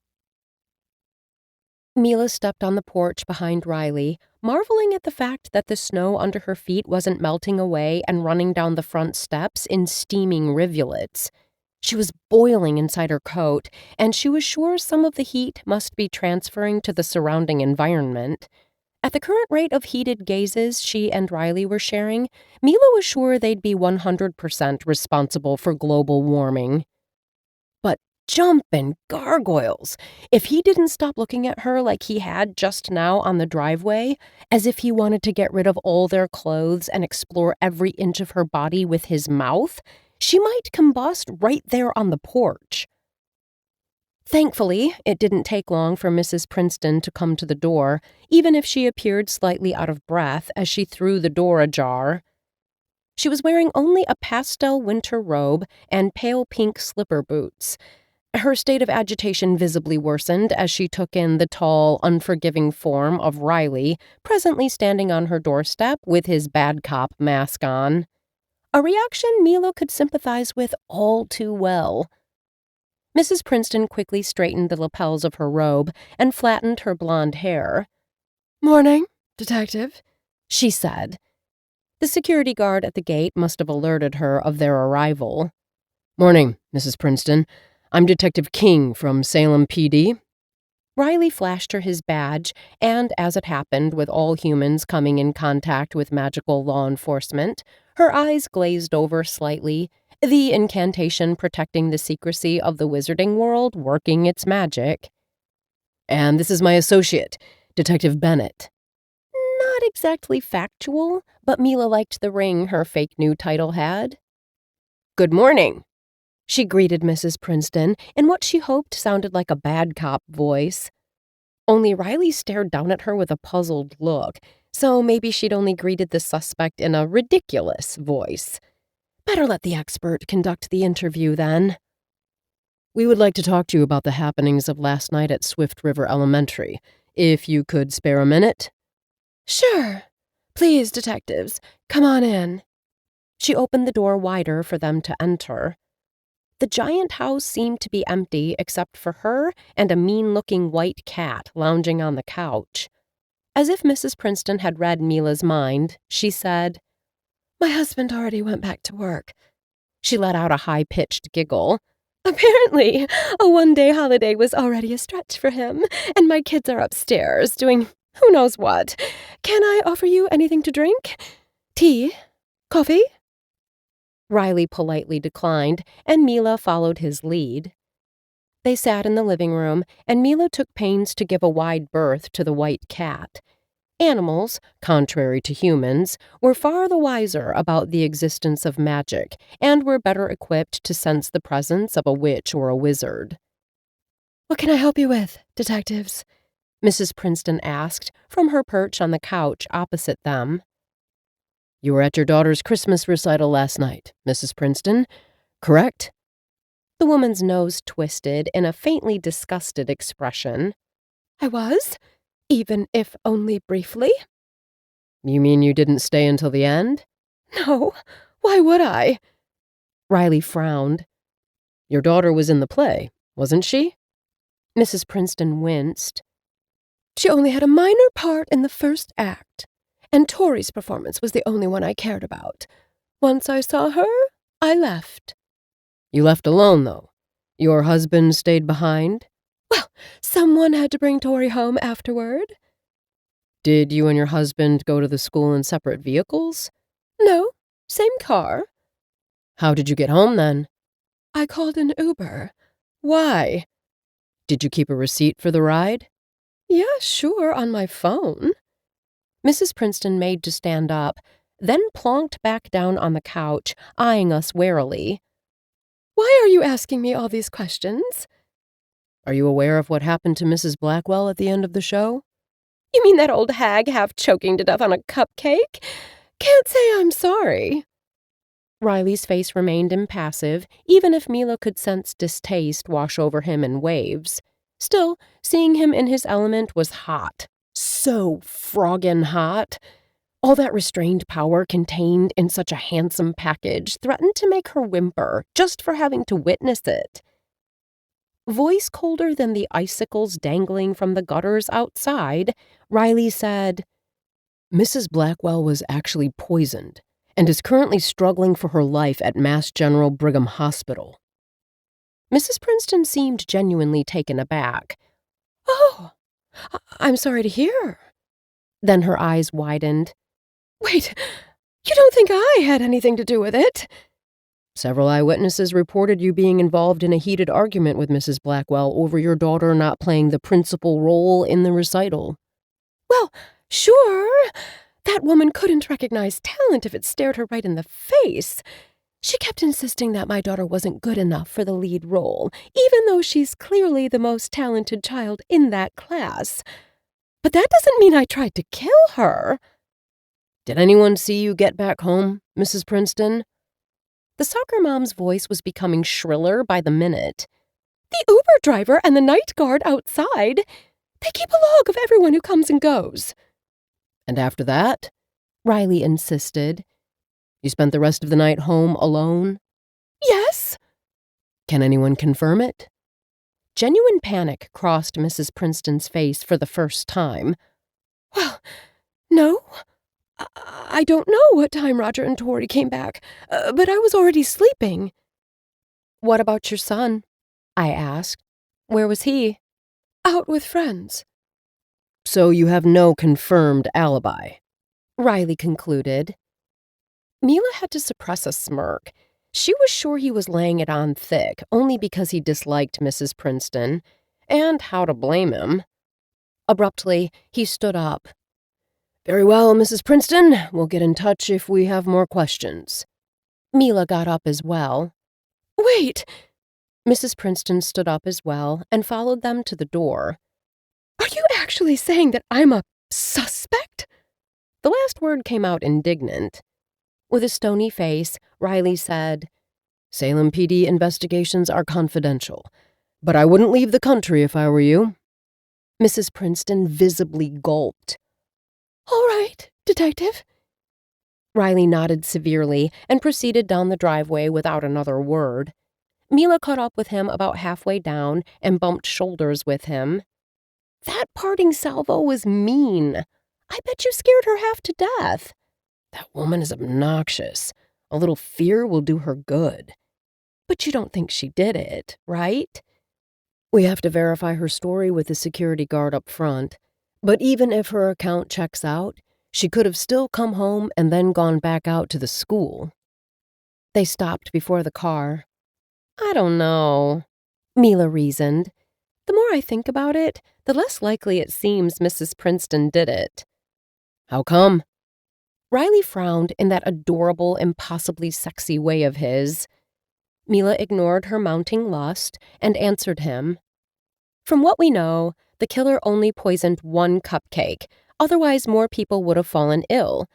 A: Mila stepped on the porch behind Riley, marveling at the fact that the snow under her feet wasn't melting away and running down the front steps in steaming rivulets. She was boiling inside her coat, and she was sure some of the heat must be transferring to the surrounding environment. At the current rate of heated gazes she and Riley were sharing, Mila was sure they'd be 100% responsible for global warming. But jumpin' gargoyles! If he didn't stop looking at her like he had just now on the driveway, as if he wanted to get rid of all their clothes and explore every inch of her body with his mouth, she might combust right there on the porch. Thankfully, it didn't take long for Mrs. Princeton to come to the door, even if she appeared slightly out of breath as she threw the door ajar. She was wearing only a pastel winter robe and pale pink slipper boots. Her state of agitation visibly worsened as she took in the tall, unforgiving form of Riley, presently standing on her doorstep with his bad cop mask on. A reaction Mila could sympathize with all too well. Mrs. Princeton quickly straightened the lapels of her robe and flattened her blonde hair.
B: "Morning, detective,"
A: she said. The security guard at the gate must have alerted her of their arrival.
B: "Morning, Mrs. Princeton. I'm Detective King from Salem PD."
A: Riley flashed her his badge, and as it happened with all humans coming in contact with magical law enforcement, her eyes glazed over slightly, the incantation protecting the secrecy of the wizarding world working its magic.
B: "And this is my associate, Detective Bennet."
A: Not exactly factual, but Mila liked the ring her fake new title had. "Good morning," she greeted Mrs. Princeton in what she hoped sounded like a bad cop voice. Only Riley stared down at her with a puzzled look, so maybe she'd only greeted the suspect in a ridiculous voice. Better let the expert conduct the interview then.
B: "We would like to talk to you about the happenings of last night at Swift River Elementary, if you could spare a minute."
A: "Sure. Please, detectives, come on in." She opened the door wider for them to enter. The giant house seemed to be empty except for her and a mean-looking white cat lounging on the couch. As if Mrs. Princeton had read Mila's mind, she said, "My husband already went back to work." She let out a high-pitched giggle. "Apparently, a one-day holiday was already a stretch for him, and my kids are upstairs doing who knows what. Can I offer you anything to drink? Tea? Coffee?" Riley politely declined, and Mila followed his lead. They sat in the living room, and Mila took pains to give a wide berth to the white cat. Animals, contrary to humans, were far the wiser about the existence of magic and were better equipped to sense the presence of a witch or a wizard. "What can I help you with, detectives?" Mrs. Princeton asked from her perch on the couch opposite them.
B: "You were at your daughter's Christmas recital last night, Mrs. Princeton, correct?"
A: The woman's nose twisted in a faintly disgusted expression.
C: I was, even if only briefly.
B: You mean you didn't stay until the end?
C: No, why would I?
A: Riley frowned.
B: Your daughter was in the play, wasn't she?
A: Mrs. Princeton winced.
C: She only had a minor part in the first act, and Tori's performance was the only one I cared about. Once I saw her, I left.
B: You left alone, though. Your husband stayed behind?
C: Well, someone had to bring Tori home afterward.
B: Did you and your husband go to the school in separate vehicles?
C: No, same car.
B: How did you get home, then?
C: I called an Uber. Why?
B: Did you keep a receipt for the ride?
C: Yeah, sure, on my phone.
A: Mrs. Princeton made to stand up, then plonked back down on the couch, eyeing us warily.
C: Why are you asking me all these questions?
B: Are you aware of what happened to Mrs. Blackwell at the end of the show?
C: You mean that old hag half choking to death on a cupcake? Can't say I'm sorry.
A: Riley's face remained impassive, even if Mila could sense distaste wash over him in waves. Still, seeing him in his element was hot. So froggin' hot. All that restrained power contained in such a handsome package threatened to make her whimper just for having to witness it. Voice colder than the icicles dangling from the gutters outside, Riley said,
B: Mrs. Blackwell was actually poisoned and is currently struggling for her life at Mass General Brigham Hospital.
A: Mrs. Princeton seemed genuinely taken aback.
C: Oh, I'm sorry to hear.
A: Then her eyes widened.
C: Wait, you don't think I had anything to do with it?
B: Several eyewitnesses reported you being involved in a heated argument with Mrs. Blackwell over your daughter not playing the principal role in the recital.
C: Well, sure. That woman couldn't recognize talent if it stared her right in the face. She kept insisting that my daughter wasn't good enough for the lead role, even though she's clearly the most talented child in that class. But that doesn't mean I tried to kill her.
B: Did anyone see you get back home, Mrs. Princeton?
A: The soccer mom's voice was becoming shriller by the minute.
C: The Uber driver and the night guard outside. They keep a log of everyone who comes and goes.
B: And after that?
A: Riley insisted.
B: You spent the rest of the night home alone?
C: Yes.
B: Can anyone confirm it?
A: Genuine panic crossed Mrs. Princeton's face for the first time.
C: Well, no. I don't know what time Roger and Tori came back, but I was already sleeping.
A: What about your son? I asked. Where was he?
C: Out with friends.
B: So you have no confirmed alibi?
A: Riley concluded. Mila had to suppress a smirk. She was sure he was laying it on thick only because he disliked Mrs. Princeton, and how to blame him. Abruptly, he stood up.
B: Very well, Mrs. Princeton. We'll get in touch if we have more questions.
A: Mila got up as well.
C: Wait!
A: Mrs. Princeton stood up as well and followed them to the door.
C: Are you actually saying that I'm a suspect?
A: The last word came out indignant. With a stony face, Riley said,
B: Salem PD investigations are confidential, but I wouldn't leave the country if I were you.
A: Mrs. Princeton visibly gulped.
C: All right, detective.
A: Riley nodded severely and proceeded down the driveway without another word. Mila caught up with him about halfway down and bumped shoulders with him. That parting salvo was mean. I bet you scared her half to death.
B: That woman is obnoxious. A little fear will do her good.
A: But you don't think she did it, right?
B: We have to verify her story with the security guard up front. But even if her account checks out, she could have still come home and then gone back out to the school.
A: They stopped before the car. I don't know, Mila reasoned. The more I think about it, the less likely it seems Mrs. Princeton did it.
B: How come?
A: Riley frowned in that adorable, impossibly sexy way of his. Mila ignored her mounting lust and answered him. From what we know, the killer only poisoned one cupcake, otherwise more people would have fallen ill.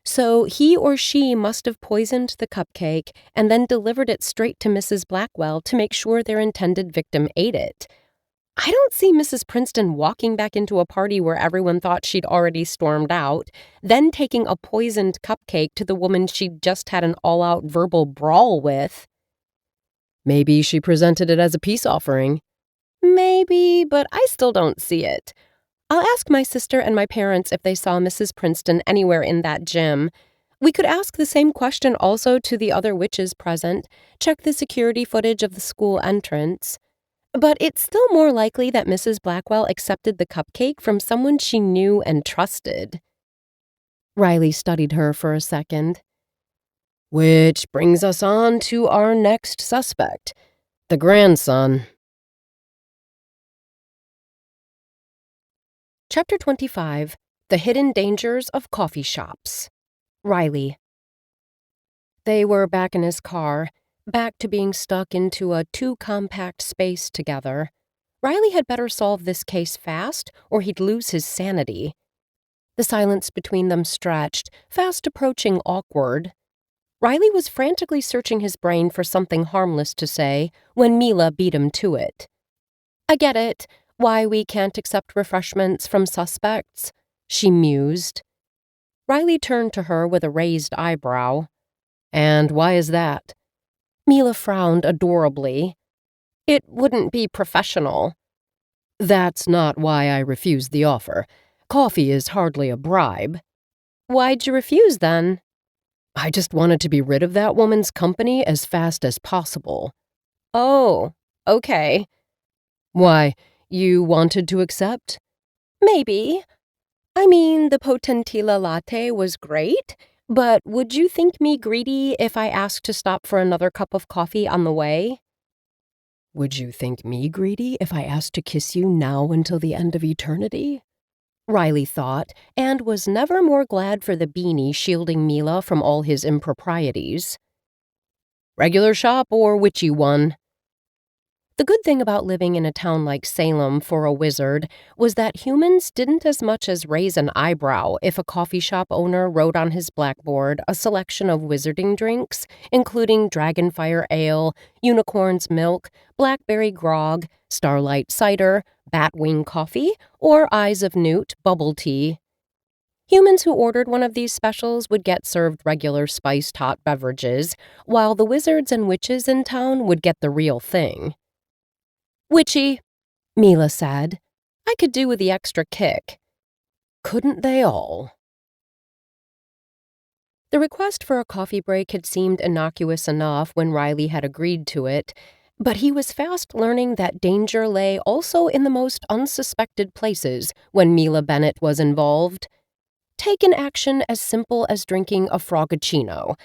A: So he or she must have poisoned the cupcake and then delivered it straight to Mrs. Blackwell to make sure their intended victim ate it. I don't see Mrs. Princeton walking back into a party where everyone thought she'd already stormed out, then taking a poisoned cupcake to the woman she'd just had an all-out verbal brawl with.
B: Maybe she presented it as a peace offering.
A: Maybe, but I still don't see it. I'll ask my sister and my parents if they saw Mrs. Princeton anywhere in that gym. We could ask the same question also to the other witches present, check the security footage of the school entrance. But it's still more likely that Mrs. Blackwell accepted the cupcake from someone she knew and trusted.
B: Riley studied her for a second. Which brings us on to our next suspect, the grandson.
A: Chapter 25, The Hidden Dangers of Coffee Shops. Riley. They were back in his car, back to being stuck into a too-compact space together. Riley had better solve this case fast, or he'd lose his sanity. The silence between them stretched, fast approaching awkward. Riley was frantically searching his brain for something harmless to say when Mila beat him to it. "I get it. Why we can't accept refreshments from suspects," she mused. Riley turned to her with a raised eyebrow.
B: "And why is that?"
A: Mila frowned adorably. "It wouldn't be professional."
B: "That's not why I refused the offer. Coffee is hardly a bribe."
A: "Why'd you refuse, then?"
B: "I just wanted to be rid of that woman's company as fast as possible."
A: "Oh, okay."
B: "Why, you wanted to accept?"
A: "Maybe. I mean, the potentilla latte was great, but would you think me greedy if I asked to stop for another cup of coffee on the way?"
B: "Would you think me greedy if I asked to kiss you now until the end of eternity?"
A: Riley thought, and was never more glad for the beanie shielding Mila from all his improprieties.
B: "Regular shop or witchy one?"
A: The good thing about living in a town like Salem for a wizard was that humans didn't as much as raise an eyebrow if a coffee shop owner wrote on his blackboard a selection of wizarding drinks, including Dragonfire Ale, Unicorn's Milk, Blackberry Grog, Starlight Cider, Batwing Coffee, or Eyes of Newt Bubble Tea. Humans who ordered one of these specials would get served regular spiced hot beverages, while the wizards and witches in town would get the real thing. "Witchy," Mila said. "I could do with the extra kick."
B: Couldn't they all?
A: The request for a coffee break had seemed innocuous enough when Riley had agreed to it, but he was fast learning that danger lay also in the most unsuspected places when Mila Bennet was involved. Take an action as simple as drinking a frappuccino.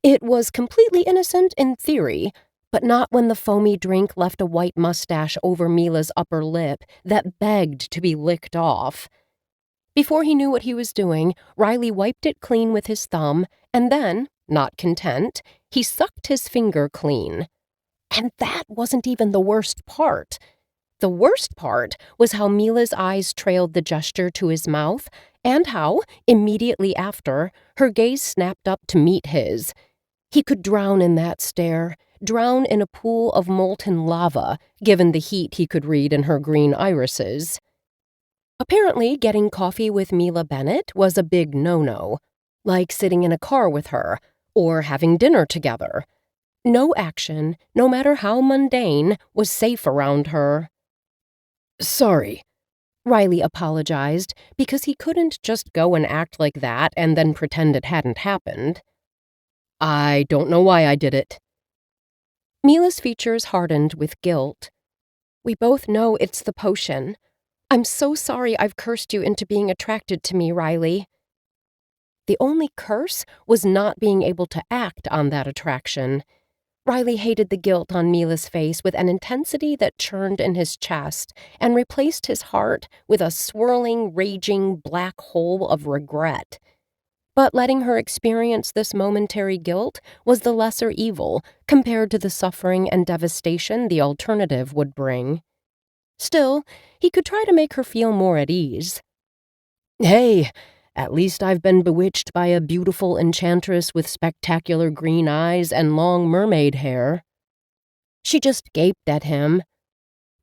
A: It was completely innocent in theory, but not when the foamy drink left a white mustache over Mila's upper lip that begged to be licked off. Before he knew what he was doing, Riley wiped it clean with his thumb, and then, not content, he sucked his finger clean. And that wasn't even the worst part. The worst part was how Mila's eyes trailed the gesture to his mouth, and how, immediately after, her gaze snapped up to meet his. He could drown in that stare, drown in a pool of molten lava, given the heat he could read in her green irises. Apparently, getting coffee with Mila Bennet was a big no-no, like sitting in a car with her, or having dinner together. No action, no matter how mundane, was safe around her.
B: "Sorry,"
A: Riley apologized, because he couldn't just go and act like that and then pretend it hadn't happened.
B: "I don't know why I did it."
A: Mila's features hardened with guilt. "We both know it's the potion. I'm so sorry I've cursed you into being attracted to me, Riley." The only curse was not being able to act on that attraction. Riley hated the guilt on Mila's face with an intensity that churned in his chest and replaced his heart with a swirling, raging black hole of regret. But letting her experience this momentary guilt was the lesser evil compared to the suffering and devastation the alternative would bring. Still, he could try to make her feel more at ease.
B: "Hey, At least I've been bewitched by a beautiful enchantress with spectacular green eyes and long mermaid hair."
A: She just gaped at him.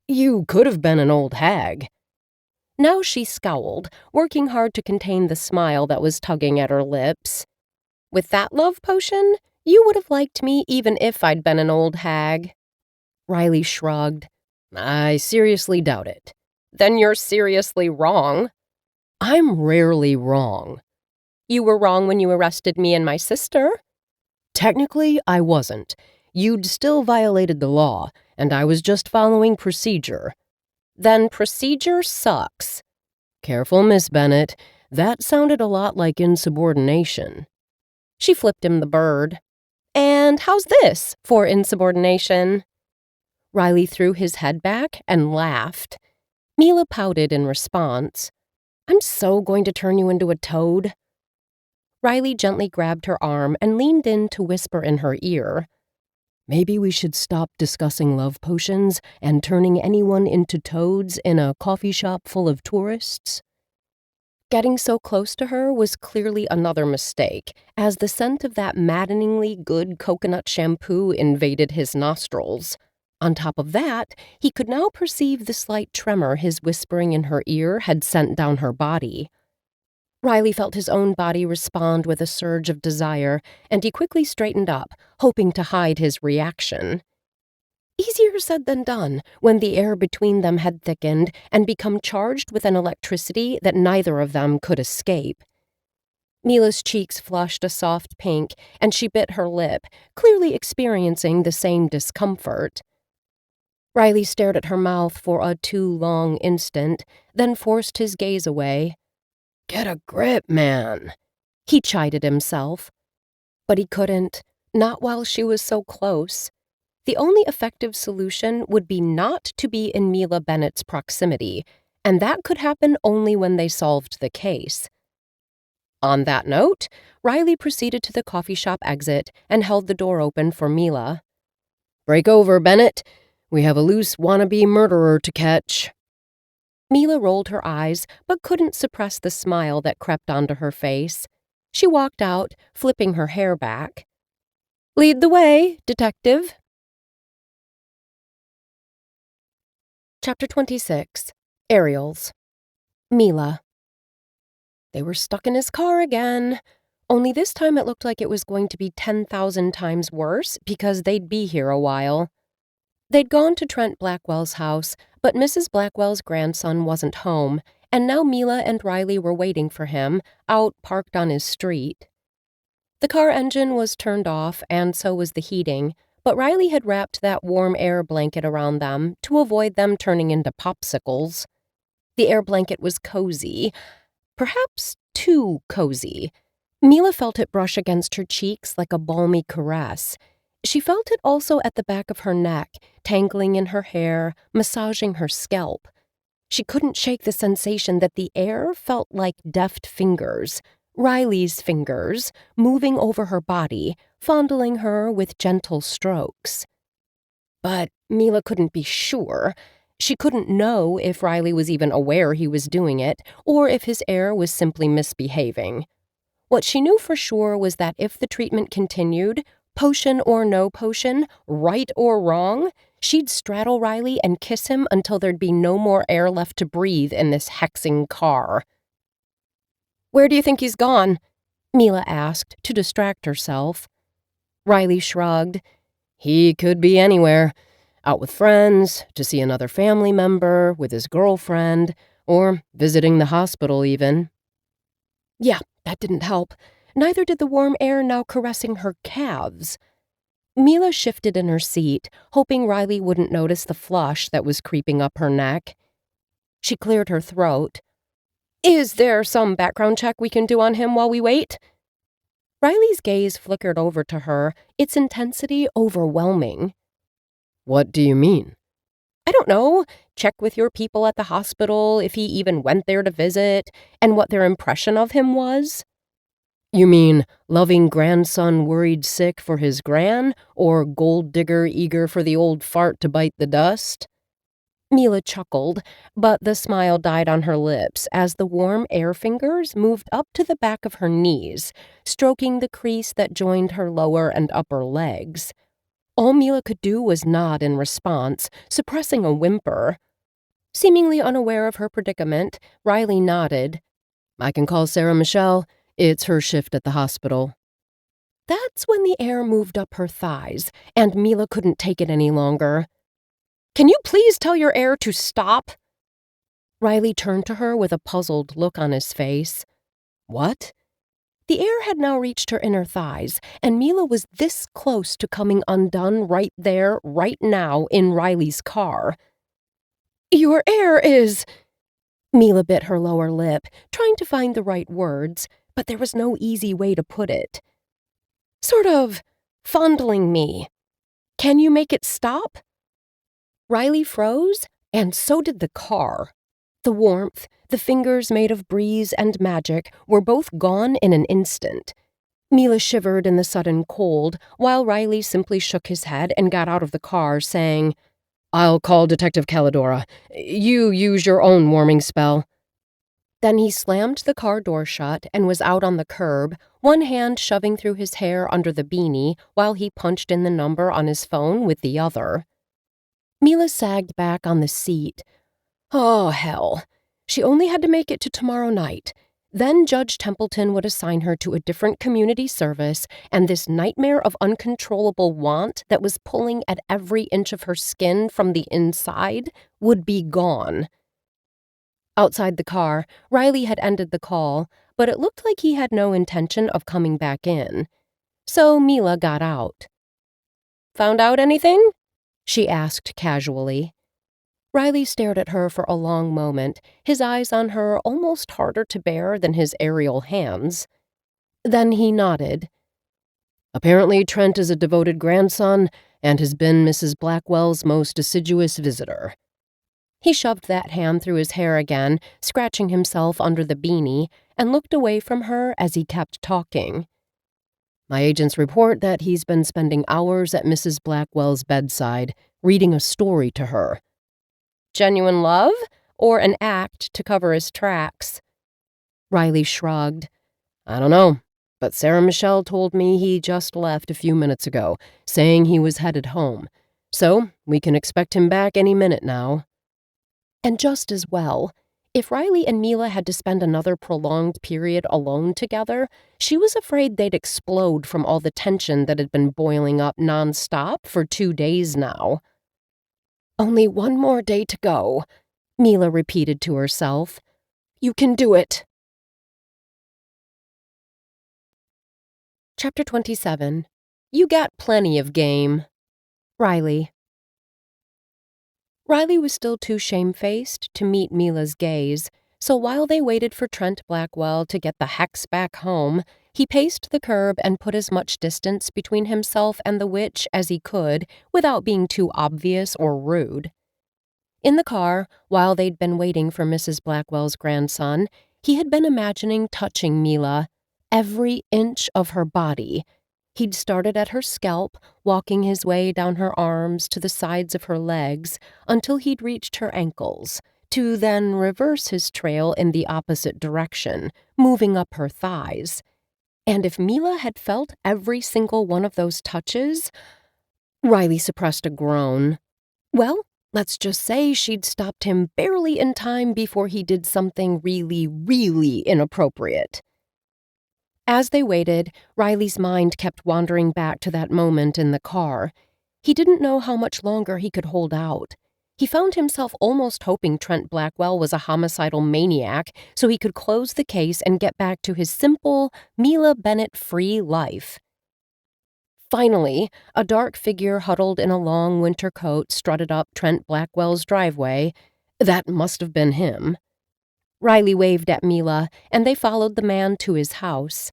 B: "You could have been an old hag."
A: Now she scowled, working hard to contain the smile that was tugging at her lips. "With that love potion, you would have liked me even if I'd been an old hag."
B: Riley shrugged. "I seriously doubt it."
A: "Then you're seriously wrong."
B: "I'm rarely wrong."
A: "You were wrong when you arrested me and my sister."
B: "Technically, I wasn't. You'd still violated the law, and I was just following procedure."
A: "Then procedure sucks."
B: "Careful, Miss Bennet. That sounded a lot like insubordination."
A: She flipped him the bird. "And how's this for insubordination?" Riley threw his head back and laughed. Mila pouted in response. "I'm so going to turn you into a toad." Riley gently grabbed her arm and leaned in to whisper in her ear.
B: "Maybe we should stop discussing love potions and turning anyone into toads in a coffee shop full of tourists."
A: Getting so close to her was clearly another mistake, as the scent of that maddeningly good coconut shampoo invaded his nostrils. On top of that, he could now perceive the slight tremor his whispering in her ear had sent down her body. Riley felt his own body respond with a surge of desire, and he quickly straightened up, hoping to hide his reaction. Easier said than done when the air between them had thickened and become charged with an electricity that neither of them could escape. Mila's cheeks flushed a soft pink, and she bit her lip, clearly experiencing the same discomfort. Riley stared at her mouth for a too long instant, then forced his gaze away.
B: "Get a grip, man,"
A: he chided himself. But he couldn't, not while she was so close. The only effective solution would be not to be in Mila Bennet's proximity, and that could happen only when they solved the case. On that note, Riley proceeded to the coffee shop exit and held the door open for Mila.
B: "Break over, Bennet. We have a loose wannabe murderer to catch."
A: Mila rolled her eyes, but couldn't suppress the smile that crept onto her face. She walked out, flipping her hair back. "Lead the way, detective." Chapter 26. Aerials. Mila. They were stuck in his car again. Only this time it looked like it was going to be 10,000 times worse because they'd be here a while. They'd gone to Trent Blackwell's house, but Mrs. Blackwell's grandson wasn't home, and now Mila and Riley were waiting for him, out parked on his street. The car engine was turned off, and so was the heating, but Riley had wrapped that warm air blanket around them to avoid them turning into popsicles. The air blanket was cozy, perhaps too cozy. Mila felt it brush against her cheeks like a balmy caress. She felt it also at the back of her neck, tangling in her hair, massaging her scalp. She couldn't shake the sensation that the air felt like deft fingers, Riley's fingers, moving over her body, fondling her with gentle strokes. But Mila couldn't be sure. She couldn't know if Riley was even aware he was doing it, or if his air was simply misbehaving. What she knew for sure was that if the treatment continued, potion or no potion, right or wrong, she'd straddle Riley and kiss him until there'd be no more air left to breathe in this hexing car. "Where do you think he's gone?" Mila asked to distract herself. Riley shrugged.
B: "He could be anywhere. Out with friends, to see another family member, with his girlfriend, or visiting the hospital even."
A: Yeah, that didn't help. Neither did the warm air now caressing her calves. Mila shifted in her seat, hoping Riley wouldn't notice the flush that was creeping up her neck. She cleared her throat. "Is there some background check we can do on him while we wait?" Riley's gaze flickered over to her, its intensity overwhelming.
B: "What do you mean?"
A: "I don't know. Check with your people at the hospital if he even went there to visit, and what their impression of him was."
B: "You mean loving grandson worried sick for his gran, or gold digger eager for the old fart to bite the dust?"
A: Mila chuckled, but the smile died on her lips as the warm air fingers moved up to the back of her knees, stroking the crease that joined her lower and upper legs. All Mila could do was nod in response, suppressing a whimper. Seemingly unaware of her predicament, Riley nodded.
B: I can call Sarah Michelle. It's her shift at the hospital.
A: That's when the air moved up her thighs, and Mila couldn't take it any longer. Can you please tell your air to stop? Riley turned to her with a puzzled look on his face.
B: What?
A: The air had now reached her inner thighs, and Mila was this close to coming undone right there, right now, in Riley's car. Your air is... Mila bit her lower lip, trying to find the right words, but there was no easy way to put it. Sort of fondling me. Can you make it stop? Riley froze, and so did the car. The warmth, the fingers made of breeze and magic were both gone in an instant. Mila shivered in the sudden cold, while Riley simply shook his head and got out of the car, saying,
B: I'll call Detective Calidora. You use your own warming spell.
A: Then he slammed the car door shut and was out on the curb, one hand shoving through his hair under the beanie while he punched in the number on his phone with the other. Mila sagged back on the seat. Oh, hell. She only had to make it to tomorrow night. Then Judge Templeton would assign her to a different community service, and this nightmare of uncontrollable want that was pulling at every inch of her skin from the inside would be gone. Outside the car, Riley had ended the call, but it looked like he had no intention of coming back in. So Mila got out. Found out anything? She asked casually. Riley stared at her for a long moment, his eyes on her almost harder to bear than his aerial hands. Then he nodded.
B: Apparently Trent is a devoted grandson and has been Mrs. Blackwell's most assiduous visitor.
A: He shoved that hand through his hair again, scratching himself under the beanie, and looked away from her as he kept talking.
B: My agents report that he's been spending hours at Mrs. Blackwell's bedside, reading a story to her.
A: Genuine love, or an act to cover his tracks?
B: Riley shrugged. I don't know, but Sarah Michelle told me he just left a few minutes ago, saying he was headed home. So we can expect him back any minute now.
A: And just as well. If Riley and Mila had to spend another prolonged period alone together, she was afraid they'd explode from all the tension that had been boiling up nonstop for 2 days now. Only one more day to go, Mila repeated to herself. You can do it. Chapter 27. You got plenty of game. Riley. Riley was still too shamefaced to meet Mila's gaze, so while they waited for Trent Blackwell to get the hex back home, he paced the curb and put as much distance between himself and the witch as he could without being too obvious or rude. In the car, while they'd been waiting for Mrs. Blackwell's grandson, he had been imagining touching Mila, every inch of her body. He'd started at her scalp, walking his way down her arms to the sides of her legs until he'd reached her ankles, to then reverse his trail in the opposite direction, moving up her thighs. And if Mila had felt every single one of those touches... Riley suppressed a groan. Well, let's just say she'd stopped him barely in time before he did something really, really inappropriate. As they waited, Riley's mind kept wandering back to that moment in the car. He didn't know how much longer he could hold out. He found himself almost hoping Trent Blackwell was a homicidal maniac so he could close the case and get back to his simple, Mila Bennet-free life. Finally, a dark figure huddled in a long winter coat strutted up Trent Blackwell's driveway. That must have been him. Riley waved at Mila, and they followed the man to his house.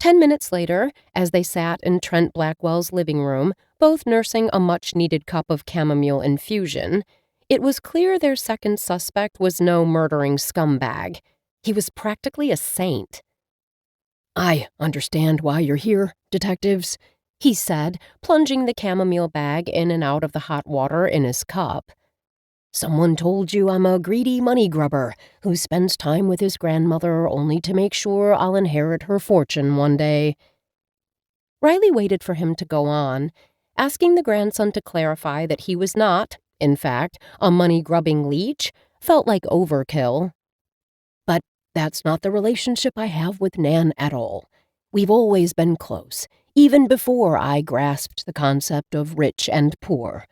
A: 10 minutes later, as they sat in Trent Blackwell's living room, both nursing a much-needed cup of chamomile infusion, it was clear their second suspect was no murdering scumbag. He was practically a saint.
B: I understand why you're here, detectives,
A: he said, plunging the chamomile bag in and out of the hot water in his cup.
C: Someone told you I'm a greedy money grubber who spends time with his grandmother only to make sure I'll inherit her fortune one day."
A: Riley waited for him to go on, asking the grandson to clarify that he was not, in fact, a money-grubbing leech, felt like overkill.
C: "But that's not the relationship I have with Nan at all. We've always been close, even before I grasped the concept of rich and poor."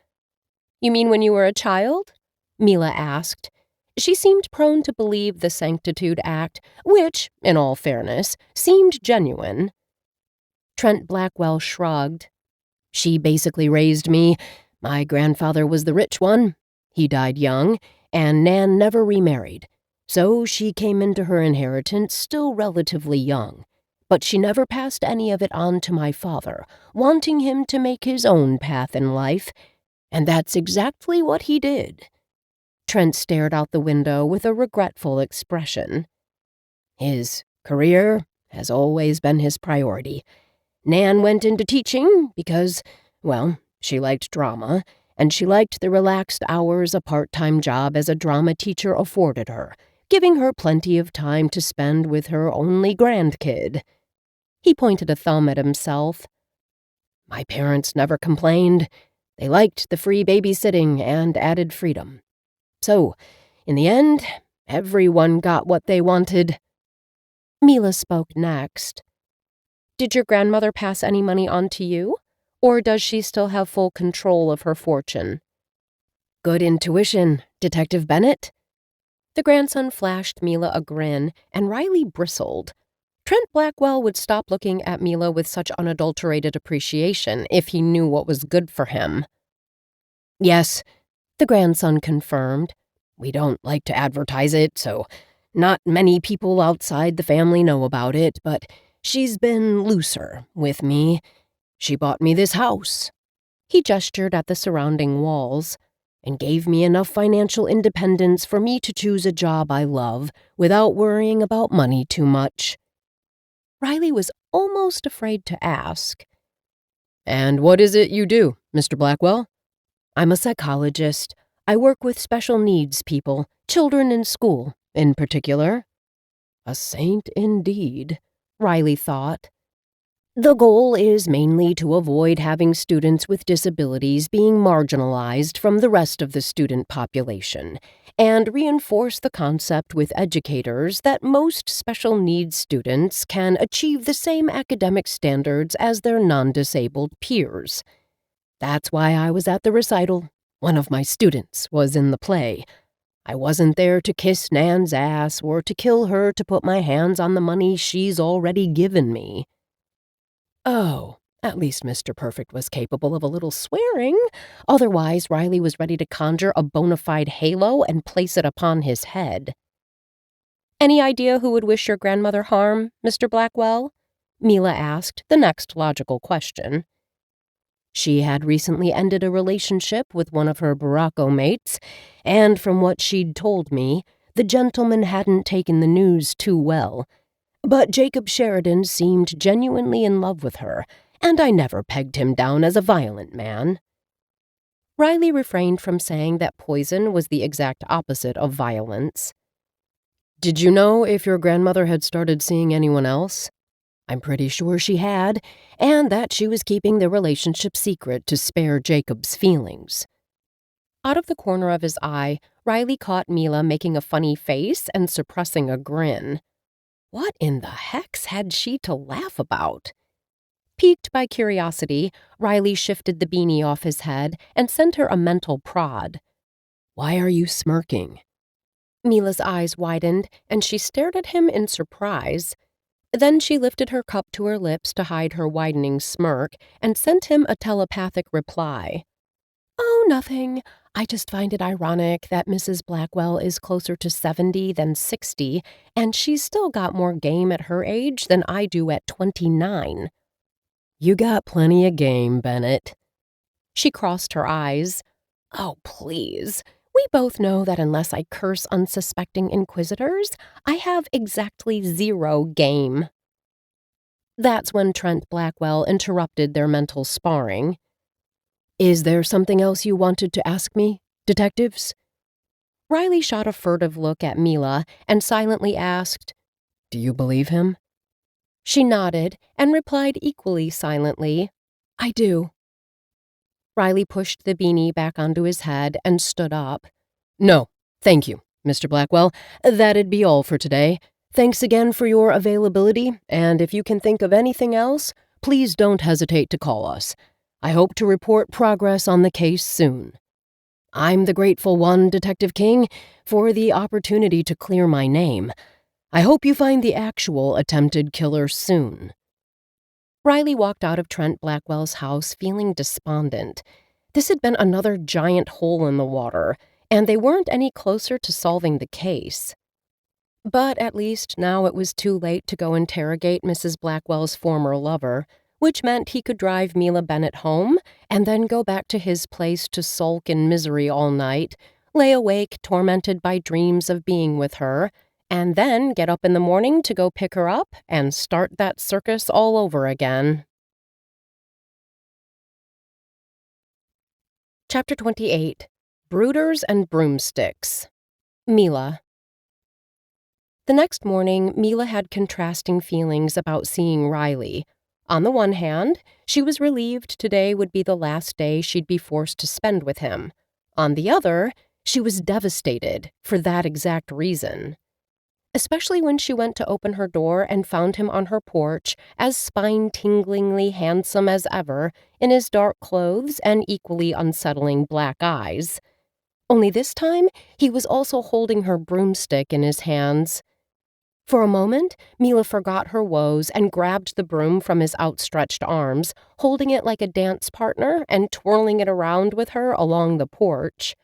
A: "You mean when you were a child?" Mila asked. She seemed prone to believe the Sanctitude Act, which, in all fairness, seemed genuine.
C: Trent Blackwell shrugged. "She basically raised me. My grandfather was the rich one. He died young, and Nan never remarried. So she came into her inheritance still relatively young. But she never passed any of it on to my father, wanting him to make his own path in life. And that's exactly what he did." Trent stared out the window with a regretful expression. "His career has always been his priority. Nan went into teaching because, well, she liked drama, and she liked the relaxed hours a part-time job as a drama teacher afforded her, giving her plenty of time to spend with her only grandkid." He pointed a thumb at himself. "My parents never complained. They liked the free babysitting and added freedom. So, in the end, everyone got what they wanted."
A: Mila spoke next. "Did your grandmother pass any money on to you? Or does she still have full control of her fortune?"
C: "Good intuition, Detective Bennet."
A: The grandson flashed Mila a grin, and Riley bristled. Trent Blackwell would stop looking at Mila with such unadulterated appreciation if he knew what was good for him.
C: "Yes," the grandson confirmed. "We don't like to advertise it, so not many people outside the family know about it, but she's been looser with me. She bought me this house." He gestured at the surrounding walls. "And gave me enough financial independence for me to choose a job I love without worrying about money too much."
A: Riley was almost afraid to ask.
B: "And what is it you do, Mr. Blackwell?"
C: "I'm a psychologist. I work with special needs people, children in school, in particular."
B: A saint indeed,
C: Riley thought. "The goal is mainly to avoid having students with disabilities being marginalized from the rest of the student population, and reinforce the concept with educators that most special needs students can achieve the same academic standards as their non-disabled peers. That's why I was at the recital. One of my students was in the play. I wasn't there to kiss Nan's ass or to kill her to put my hands on the money she's already given me."
A: Oh, at least Mr. Perfect was capable of a little swearing. Otherwise, Riley was ready to conjure a bona fide halo and place it upon his head. "Any idea who would wish your grandmother harm, Mr. Blackwell?" Mila asked the next logical question.
C: She had recently ended a relationship with one of her Baracco mates, and from what she'd told me, the gentleman hadn't taken the news too well. But Jacob Sheridan seemed genuinely in love with her, and I never pegged him down as a violent man.
A: Riley refrained from saying that poison was the exact opposite of violence.
B: "Did you know if your grandmother had started seeing anyone else?"
C: "I'm pretty sure she had, and that she was keeping the relationship secret to spare Jacob's feelings."
A: Out of the corner of his eye, Riley caught Mila making a funny face and suppressing a grin. What in the hex had she to laugh about? Piqued by curiosity, Riley shifted the beanie off his head and sent her a mental prod.
B: "Why are you smirking?"
A: Mila's eyes widened, and she stared at him in surprise. Then she lifted her cup to her lips to hide her widening smirk and sent him a telepathic reply. "Oh, nothing. I just find it ironic that Mrs. Blackwell is closer to 70 than 60, and she's still got more game at her age than I do at 29.
B: "You got plenty of game, Bennet."
A: She crossed her eyes. "Oh, please. We both know that unless I curse unsuspecting inquisitors, I have exactly 0 game." That's when Trent Blackwell interrupted their mental sparring.
C: "Is there something else you wanted to ask me, detectives?"
A: Riley shot a furtive look at Mila and silently asked,
B: "Do you believe him?"
A: She nodded and replied equally silently,
C: "I do."
A: Riley pushed the beanie back onto his head and stood up.
B: "No, thank you, Mr. Blackwell. That'd be all for today. Thanks again for your availability, and if you can think of anything else, please don't hesitate to call us. I hope to report progress on the case soon. I'm the grateful one, Detective King, for the opportunity to clear my name. I hope you find the actual attempted killer soon."
A: Riley walked out of Trent Blackwell's house feeling despondent. This had been another giant hole in the water, and they weren't any closer to solving the case. But at least now it was too late to go interrogate Mrs. Blackwell's former lover, which meant he could drive Mila Bennet home and then go back to his place to sulk in misery all night, lay awake tormented by dreams of being with her, and then get up in the morning to go pick her up and start that circus all over again. Chapter 28. Brooders and Broomsticks. Mila. The next morning, Mila had contrasting feelings about seeing Riley. On the one hand, she was relieved today would be the last day she'd be forced to spend with him. On the other, she was devastated for that exact reason. Especially when she went to open her door and found him on her porch, as spine-tinglingly handsome as ever, in his dark clothes and equally unsettling black eyes. Only this time, he was also holding her broomstick in his hands. For a moment, Mila forgot her woes and grabbed the broom from his outstretched arms, holding it like a dance partner and twirling it around with her along the porch.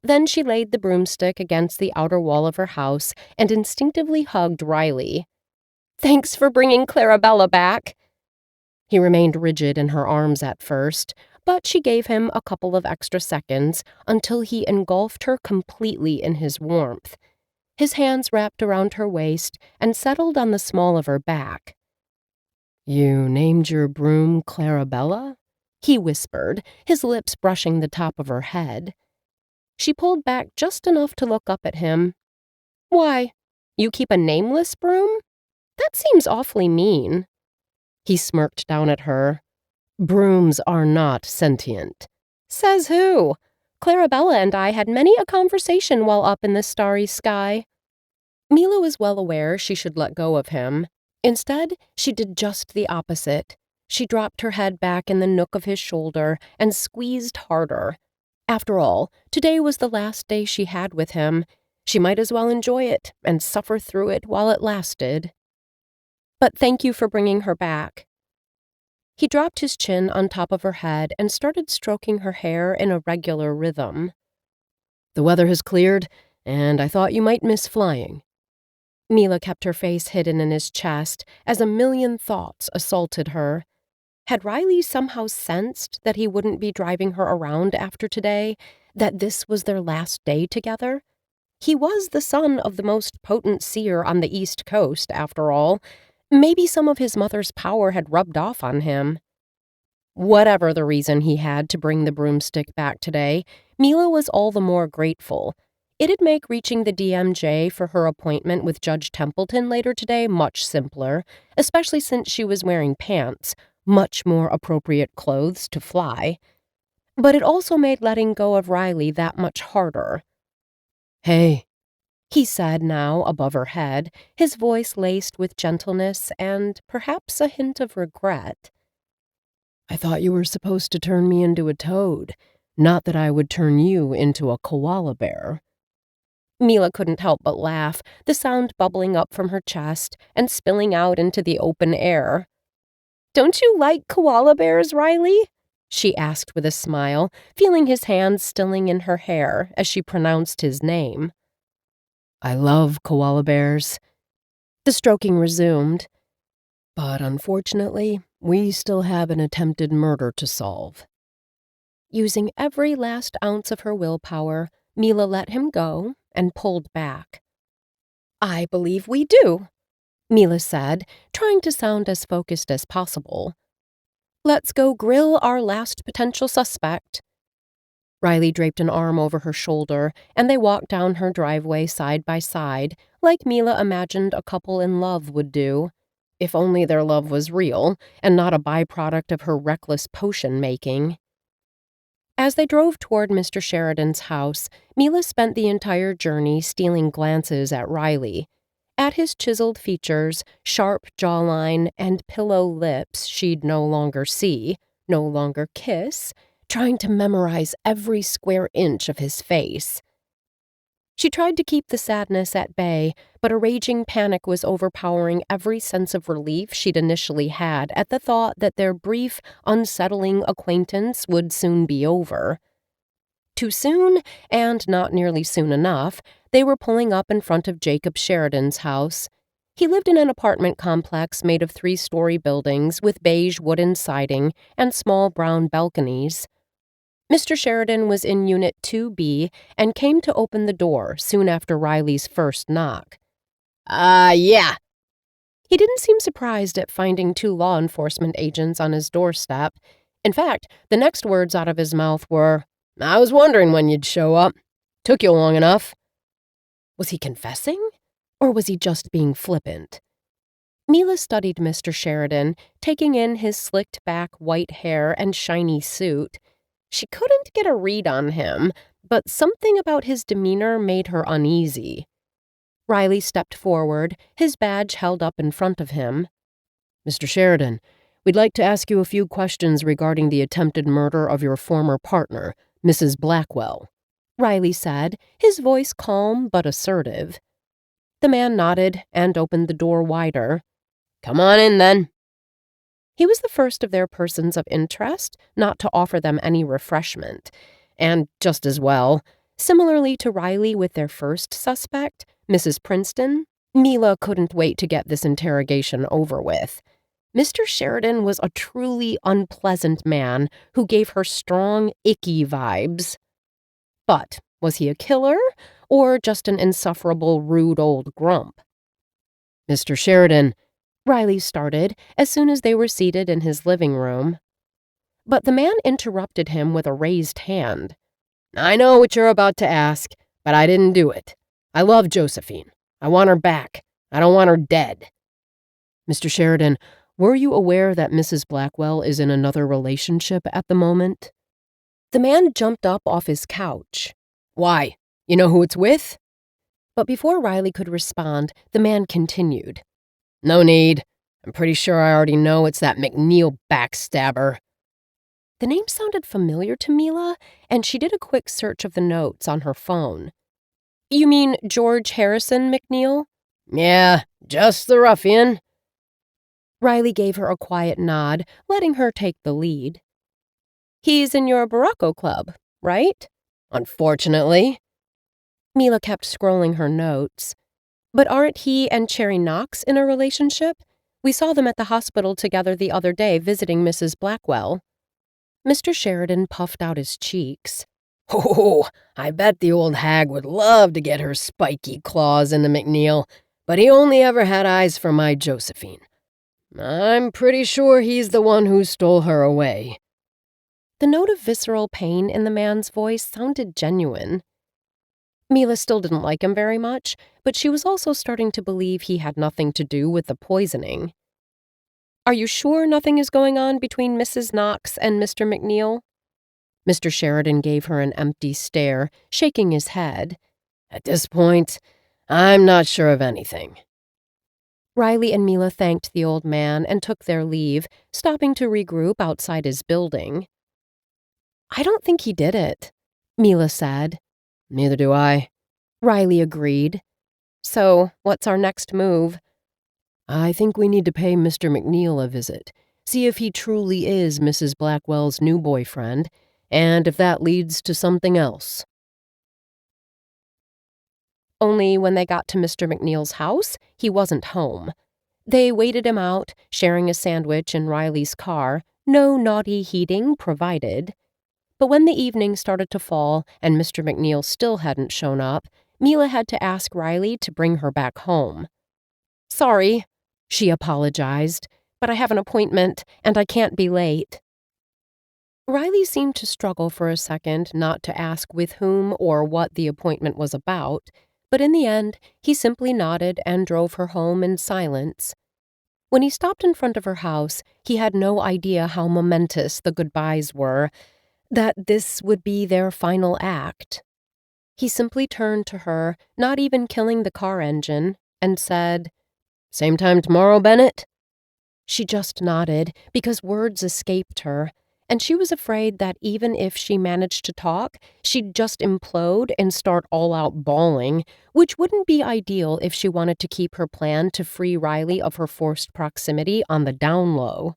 A: Then she laid the broomstick against the outer wall of her house and instinctively hugged Riley. "Thanks for bringing Clarabella back." He remained rigid in her arms at first, but she gave him a couple of extra seconds until he engulfed her completely in his warmth. His hands wrapped around her waist and settled on the small of her back.
B: "You named your broom Clarabella?"
A: he whispered, his lips brushing the top of her head. She pulled back just enough to look up at him. "Why, you keep a nameless broom? That seems awfully mean."
B: He smirked down at her. "Brooms are not sentient."
A: "Says who? Clarabella and I had many a conversation while up in the starry sky." Mila was well aware she should let go of him. Instead, she did just the opposite. She dropped her head back in the nook of his shoulder and squeezed harder. After all, today was the last day she had with him. She might as well enjoy it and suffer through it while it lasted. "But thank you for bringing her back." He dropped his chin on top of her head and started stroking her hair in a regular rhythm.
B: "The weather has cleared, and I thought you might miss flying."
A: Mila kept her face hidden in his chest as a million thoughts assaulted her. Had Riley somehow sensed that he wouldn't be driving her around after today, that this was their last day together? He was the son of the most potent seer on the East Coast, after all. Maybe some of his mother's power had rubbed off on him. Whatever the reason he had to bring the broomstick back today, Mila was all the more grateful. It'd make reaching the DMJ for her appointment with Judge Templeton later today much simpler, especially since she was wearing pants, much more appropriate clothes to fly. But it also made letting go of Riley that much harder.
B: "Hey,"
A: he said now above her head, his voice laced with gentleness and perhaps a hint of regret.
B: "I thought you were supposed to turn me into a toad, not that I would turn you into a koala bear."
A: Mila couldn't help but laugh, the sound bubbling up from her chest and spilling out into the open air. "Don't you like koala bears, Riley?" she asked with a smile, feeling his hand stilling in her hair as she pronounced his name.
B: "I love koala bears,"
A: the stroking resumed.
B: "but unfortunately, we still have an attempted murder to solve."
A: Using every last ounce of her willpower, Mila let him go and pulled back. "I believe we do," Mila said, trying to sound as focused as possible. "Let's go grill our last potential suspect." Riley draped an arm over her shoulder, and they walked down her driveway side by side, like Mila imagined a couple in love would do. If only their love was real, and not a byproduct of her reckless potion-making. As they drove toward Mr. Sheridan's house, Mila spent the entire journey stealing glances at Riley. At his chiseled features, sharp jawline, and pillow lips she'd no longer see, no longer kiss, trying to memorize every square inch of his face. She tried to keep the sadness at bay, but a raging panic was overpowering every sense of relief she'd initially had at the thought that their brief, unsettling acquaintance would soon be over. Too soon, and not nearly soon enough, they were pulling up in front of Jacob Sheridan's house. He lived in an apartment complex made of 3-story buildings with beige wooden siding and small brown balconies. Mr. Sheridan was in Unit 2B and came to open the door soon after Riley's first knock.
B: Yeah.
A: He didn't seem surprised at finding 2 law enforcement agents on his doorstep. In fact, the next words out of his mouth were,
B: I was wondering when you'd show up. Took you long enough.
A: Was he confessing? Or was he just being flippant? Mila studied Mr. Sheridan, taking in his slicked-back white hair and shiny suit. She couldn't get a read on him, but something about his demeanor made her uneasy. Riley stepped forward, his badge held up in front of him.
B: Mr. Sheridan, we'd like to ask you a few questions regarding the attempted murder of your former partner, Mrs. Blackwell,
A: Riley said, his voice calm but assertive. The man nodded and opened the door wider.
B: Come on in, then.
A: He was the first of their persons of interest not to offer them any refreshment, and just as well. Similarly to Riley with their first suspect, Mrs. Princeton, Mila couldn't wait to get this interrogation over with. Mr. Sheridan was a truly unpleasant man who gave her strong, icky vibes. But was he a killer, or just an insufferable, rude old grump?
B: Mr. Sheridan,
A: Riley started as soon as they were seated in his living room. But the man interrupted him with a raised hand.
B: I know what you're about to ask, but I didn't do it. I love Josephine. I want her back. I don't want her dead. Mr. Sheridan, were you aware that Mrs. Blackwell is in another relationship at the moment?
A: The man jumped up off his couch.
B: Why? You know who it's with?
A: But before Riley could respond, the man continued.
B: No need. I'm pretty sure I already know it's that McNeil backstabber.
A: The name sounded familiar to Mila, and she did a quick search of the notes on her phone. You mean George Harrison McNeil?
B: Yeah, just the ruffian.
A: Riley gave her a quiet nod, letting her take the lead. He's in your Barocco club, right?
B: Unfortunately.
A: Mila kept scrolling her notes. But aren't he and Cherry Knox in a relationship? We saw them at the hospital together the other day visiting Mrs. Blackwell. Mr. Sheridan puffed out his cheeks.
B: Oh, I bet the old hag would love to get her spiky claws into McNeil, but he only ever had eyes for my Josephine. I'm pretty sure he's the one who stole her away.
A: The note of visceral pain in the man's voice sounded genuine. Mila still didn't like him very much, but she was also starting to believe he had nothing to do with the poisoning. Are you sure nothing is going on between Mrs. Knox and Mr. McNeil? Mr. Sheridan gave her an empty stare, shaking his head.
B: At this point, I'm not sure of anything.
A: Riley and Mila thanked the old man and took their leave, stopping to regroup outside his building. I don't think he did it, Mila said.
B: Neither do I.
A: Riley agreed. So, what's our next move?
B: I think we need to pay Mr. McNeil a visit, see if he truly is Mrs. Blackwell's new boyfriend, and if that leads to something else.
A: Only when they got to Mr. McNeil's house, he wasn't home. They waited him out, sharing a sandwich in Riley's car, no naughty heating provided. But when the evening started to fall and Mr. McNeil still hadn't shown up, Mila had to ask Riley to bring her back home. Sorry, she apologized, but I have an appointment and I can't be late. Riley seemed to struggle for a second not to ask with whom or what the appointment was about, but in the end, he simply nodded and drove her home in silence. When he stopped in front of her house, he had no idea how momentous the goodbyes were, that this would be their final act. He simply turned to her, not even killing the car engine, and said, "Same time tomorrow, Bennet?" She just nodded because words escaped her, and she was afraid that even if she managed to talk, she'd just implode and start all-out bawling, which wouldn't be ideal if she wanted to keep her plan to free Riley of her forced proximity on the down low.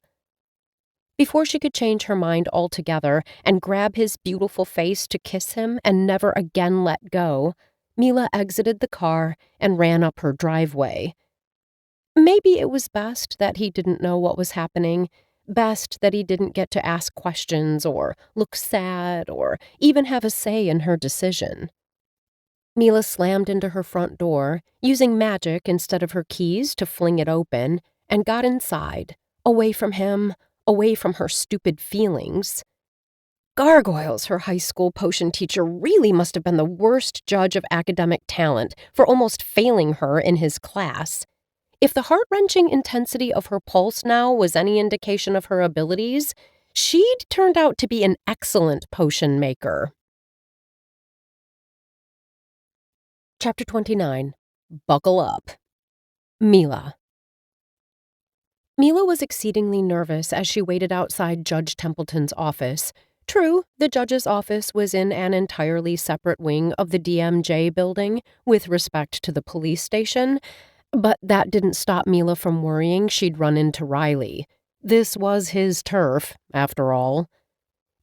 A: Before she could change her mind altogether and grab his beautiful face to kiss him and never again let go, Mila exited the car and ran up her driveway. Maybe it was best that he didn't know what was happening, best that he didn't get to ask questions or look sad or even have a say in her decision. Mila slammed into her front door, using magic instead of her keys to fling it open, and got inside, away from him, away from her stupid feelings. Gargoyles, her high school potion teacher really must have been the worst judge of academic talent for almost failing her in his class. If the heart-wrenching intensity of her pulse now was any indication of her abilities, she'd turned out to be an excellent potion maker. Chapter 29. Buckle Up. Mila. Mila was exceedingly nervous as she waited outside Judge Templeton's office. True, the judge's office was in an entirely separate wing of the DMJ building with respect to the police station, but that didn't stop Mila from worrying she'd run into Riley. This was his turf, after all.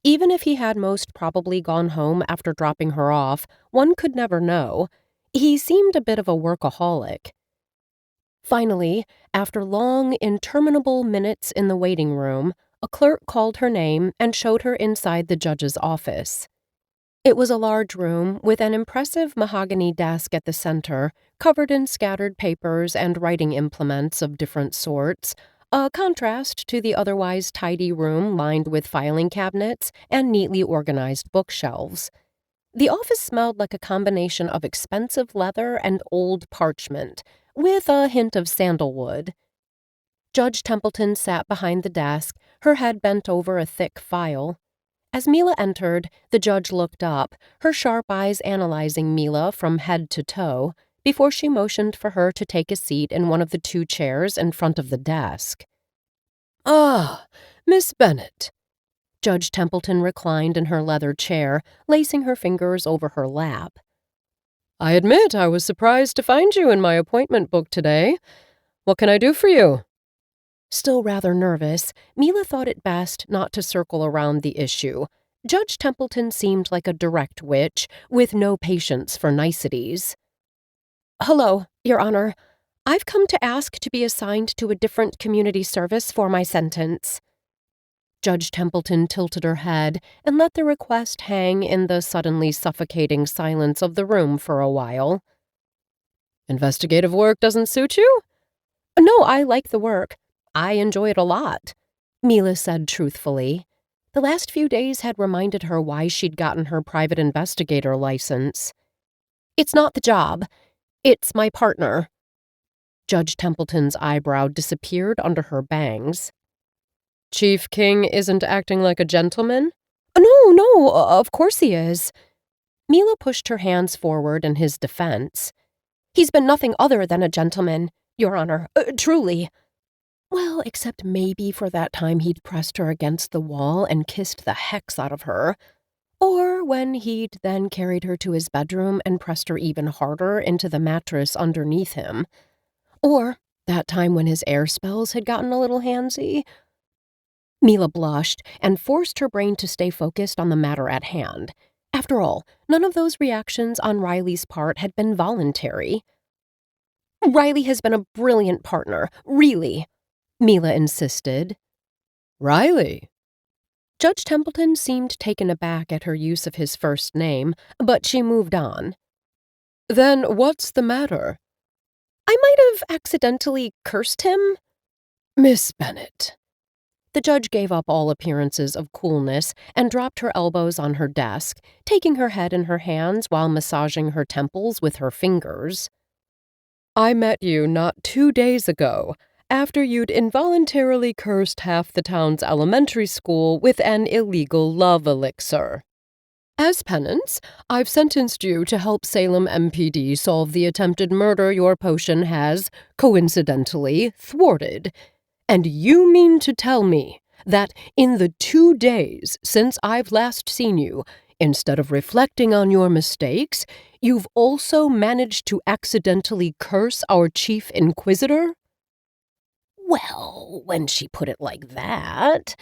A: Even if he had most probably gone home after dropping her off, one could never know. He seemed a bit of a workaholic. Finally, after long, interminable minutes in the waiting room, a clerk called her name and showed her inside the judge's office. It was a large room with an impressive mahogany desk at the center, covered in scattered papers and writing implements of different sorts, a contrast to the otherwise tidy room lined with filing cabinets and neatly organized bookshelves. The office smelled like a combination of expensive leather and old parchment, with a hint of sandalwood. Judge Templeton sat behind the desk, her head bent over a thick file. As Mila entered, the judge looked up, her sharp eyes analyzing Mila from head to toe, before she motioned for her to take a seat in one of the two chairs in front of the desk.
B: "Ah, Miss Bennet."
A: Judge Templeton reclined in her leather chair, lacing her fingers over her lap.
B: "I admit I was surprised to find you in my appointment book today. What can I do for you?"
A: Still rather nervous, Mila thought it best not to circle around the issue. Judge Templeton seemed like a direct witch, with no patience for niceties. "Hello, Your Honor. I've come to ask to be assigned to a different community service for my sentence." Judge Templeton tilted her head and let the request hang in the suddenly suffocating silence of the room for a while.
B: "Investigative work doesn't suit you?"
A: "No, I like the work. I enjoy it a lot," Mila said truthfully. The last few days had reminded her why she'd gotten her private investigator license. "It's not the job. It's my partner." Judge Templeton's eyebrow disappeared under her bangs.
B: "Chief King isn't acting like a gentleman?"
A: No, of course he is." Mila pushed her hands forward in his defense. "He's been nothing other than a gentleman, Your Honor, truly." Well, except maybe for that time he'd pressed her against the wall and kissed the hex out of her. Or when he'd then carried her to his bedroom and pressed her even harder into the mattress underneath him. Or that time when his air spells had gotten a little handsy. Mila blushed and forced her brain to stay focused on the matter at hand. After all, none of those reactions on Riley's part had been voluntary. "Riley has been a brilliant partner, really," Mila insisted.
B: "Riley?"
A: Judge Templeton seemed taken aback at her use of his first name, but she moved on.
B: "Then what's the matter?"
A: "I might have accidentally cursed him."
B: "Miss Bennet."
A: The judge gave up all appearances of coolness and dropped her elbows on her desk, taking her head in her hands while massaging her temples with her fingers.
B: I met you not 2 days ago, after you'd involuntarily cursed half the town's elementary school with an illegal love elixir. As penance, I've sentenced you to help Salem MPD solve the attempted murder your potion has, coincidentally, thwarted. And you mean to tell me that in the 2 days since I've last seen you, instead of reflecting on your mistakes, you've also managed to accidentally curse our chief inquisitor?
C: Well, when she put it like that,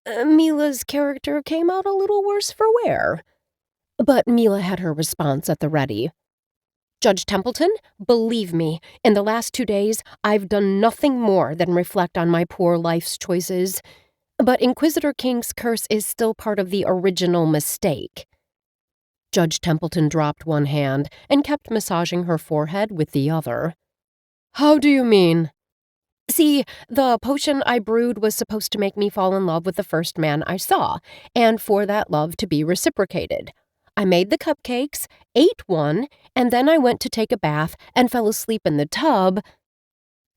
C: Mila's character came out a little worse for wear. But Mila had her response at the ready. Judge Templeton, believe me, in the last 2 days, I've done nothing more than reflect on my poor life's choices. But Inquisitor King's curse is still part of the original mistake. Judge Templeton dropped one hand and kept massaging her forehead with the other.
B: How do you mean?
C: See, the potion I brewed was supposed to make me fall in love with the first man I saw, and for that love to be reciprocated. I made the cupcakes, ate one, and then I went to take a bath and fell asleep in the tub.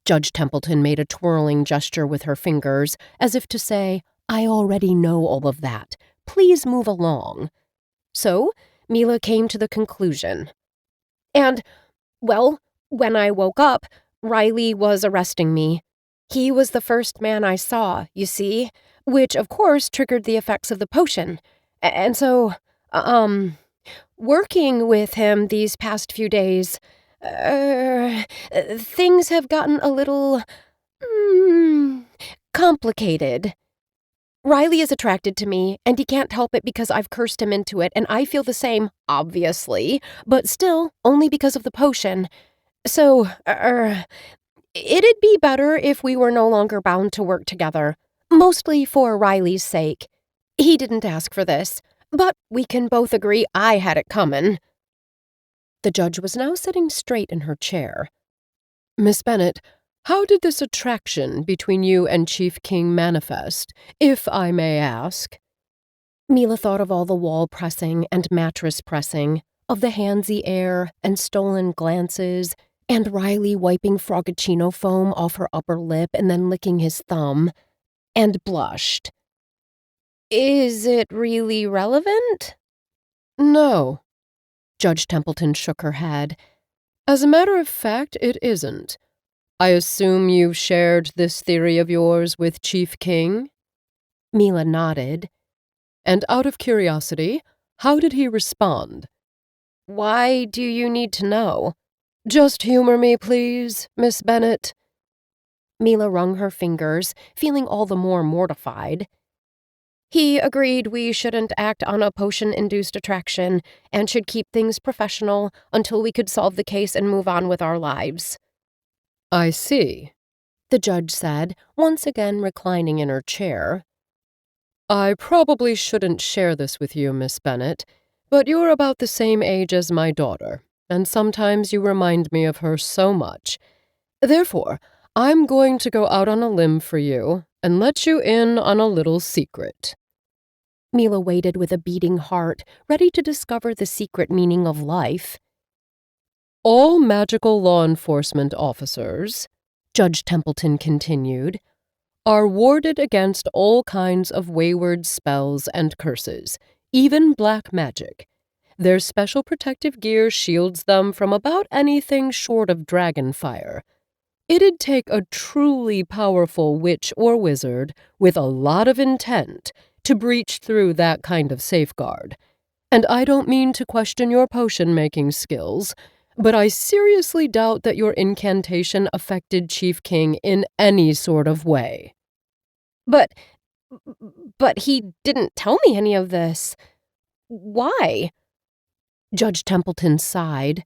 A: Judge Templeton made a twirling gesture with her fingers, as if to say, I already know all of that. Please move along.
C: So, Mila came to the conclusion. And, well, when I woke up, Riley was arresting me. He was the first man I saw, you see, which of course triggered the effects of the potion. And so, working with him these past few days, things have gotten a little, complicated. Riley is attracted to me, and he can't help it because I've cursed him into it, and I feel the same, obviously, but still, only because of the potion. So, it'd be better if we were no longer bound to work together, mostly for Riley's sake. He didn't ask for this, but we can both agree I had it coming.
A: The judge was now sitting straight in her chair.
B: Miss Bennet, how did this attraction between you and Chief King manifest, if I may ask?
A: Mila thought of all the wall pressing and mattress pressing, of the handsy air and stolen glances, and Riley wiping frappuccino foam off her upper lip and then licking his thumb, and blushed.
C: Is it really relevant?
B: No.
A: Judge Templeton shook her head.
B: As a matter of fact, it isn't. I assume you've shared this theory of yours with Chief King?
A: Mila nodded.
B: And out of curiosity, how did he respond?
C: Why do you need to know?
B: Just humor me, please, Miss Bennet.
A: Mila wrung her fingers, feeling all the more mortified.
C: He agreed we shouldn't act on a potion-induced attraction and should keep things professional until we could solve the case and move on with our lives.
B: I see,
A: the judge said, once again reclining in her chair.
B: I probably shouldn't share this with you, Miss Bennet, but you're about the same age as my daughter, and sometimes you remind me of her so much. Therefore, I'm going to go out on a limb for you and let you in on a little secret.
A: Mila waited with a beating heart, ready to discover the secret meaning of life.
B: All magical law enforcement officers, Judge Templeton continued, are warded against all kinds of wayward spells and curses, even black magic. Their special protective gear shields them from about anything short of dragon fire. It'd take a truly powerful witch or wizard with a lot of intent to breach through that kind of safeguard. And I don't mean to question your potion-making skills, but I seriously doubt that your incantation affected Chief King in any sort of way.
C: But he didn't tell me any of this. Why?
A: Judge Templeton sighed.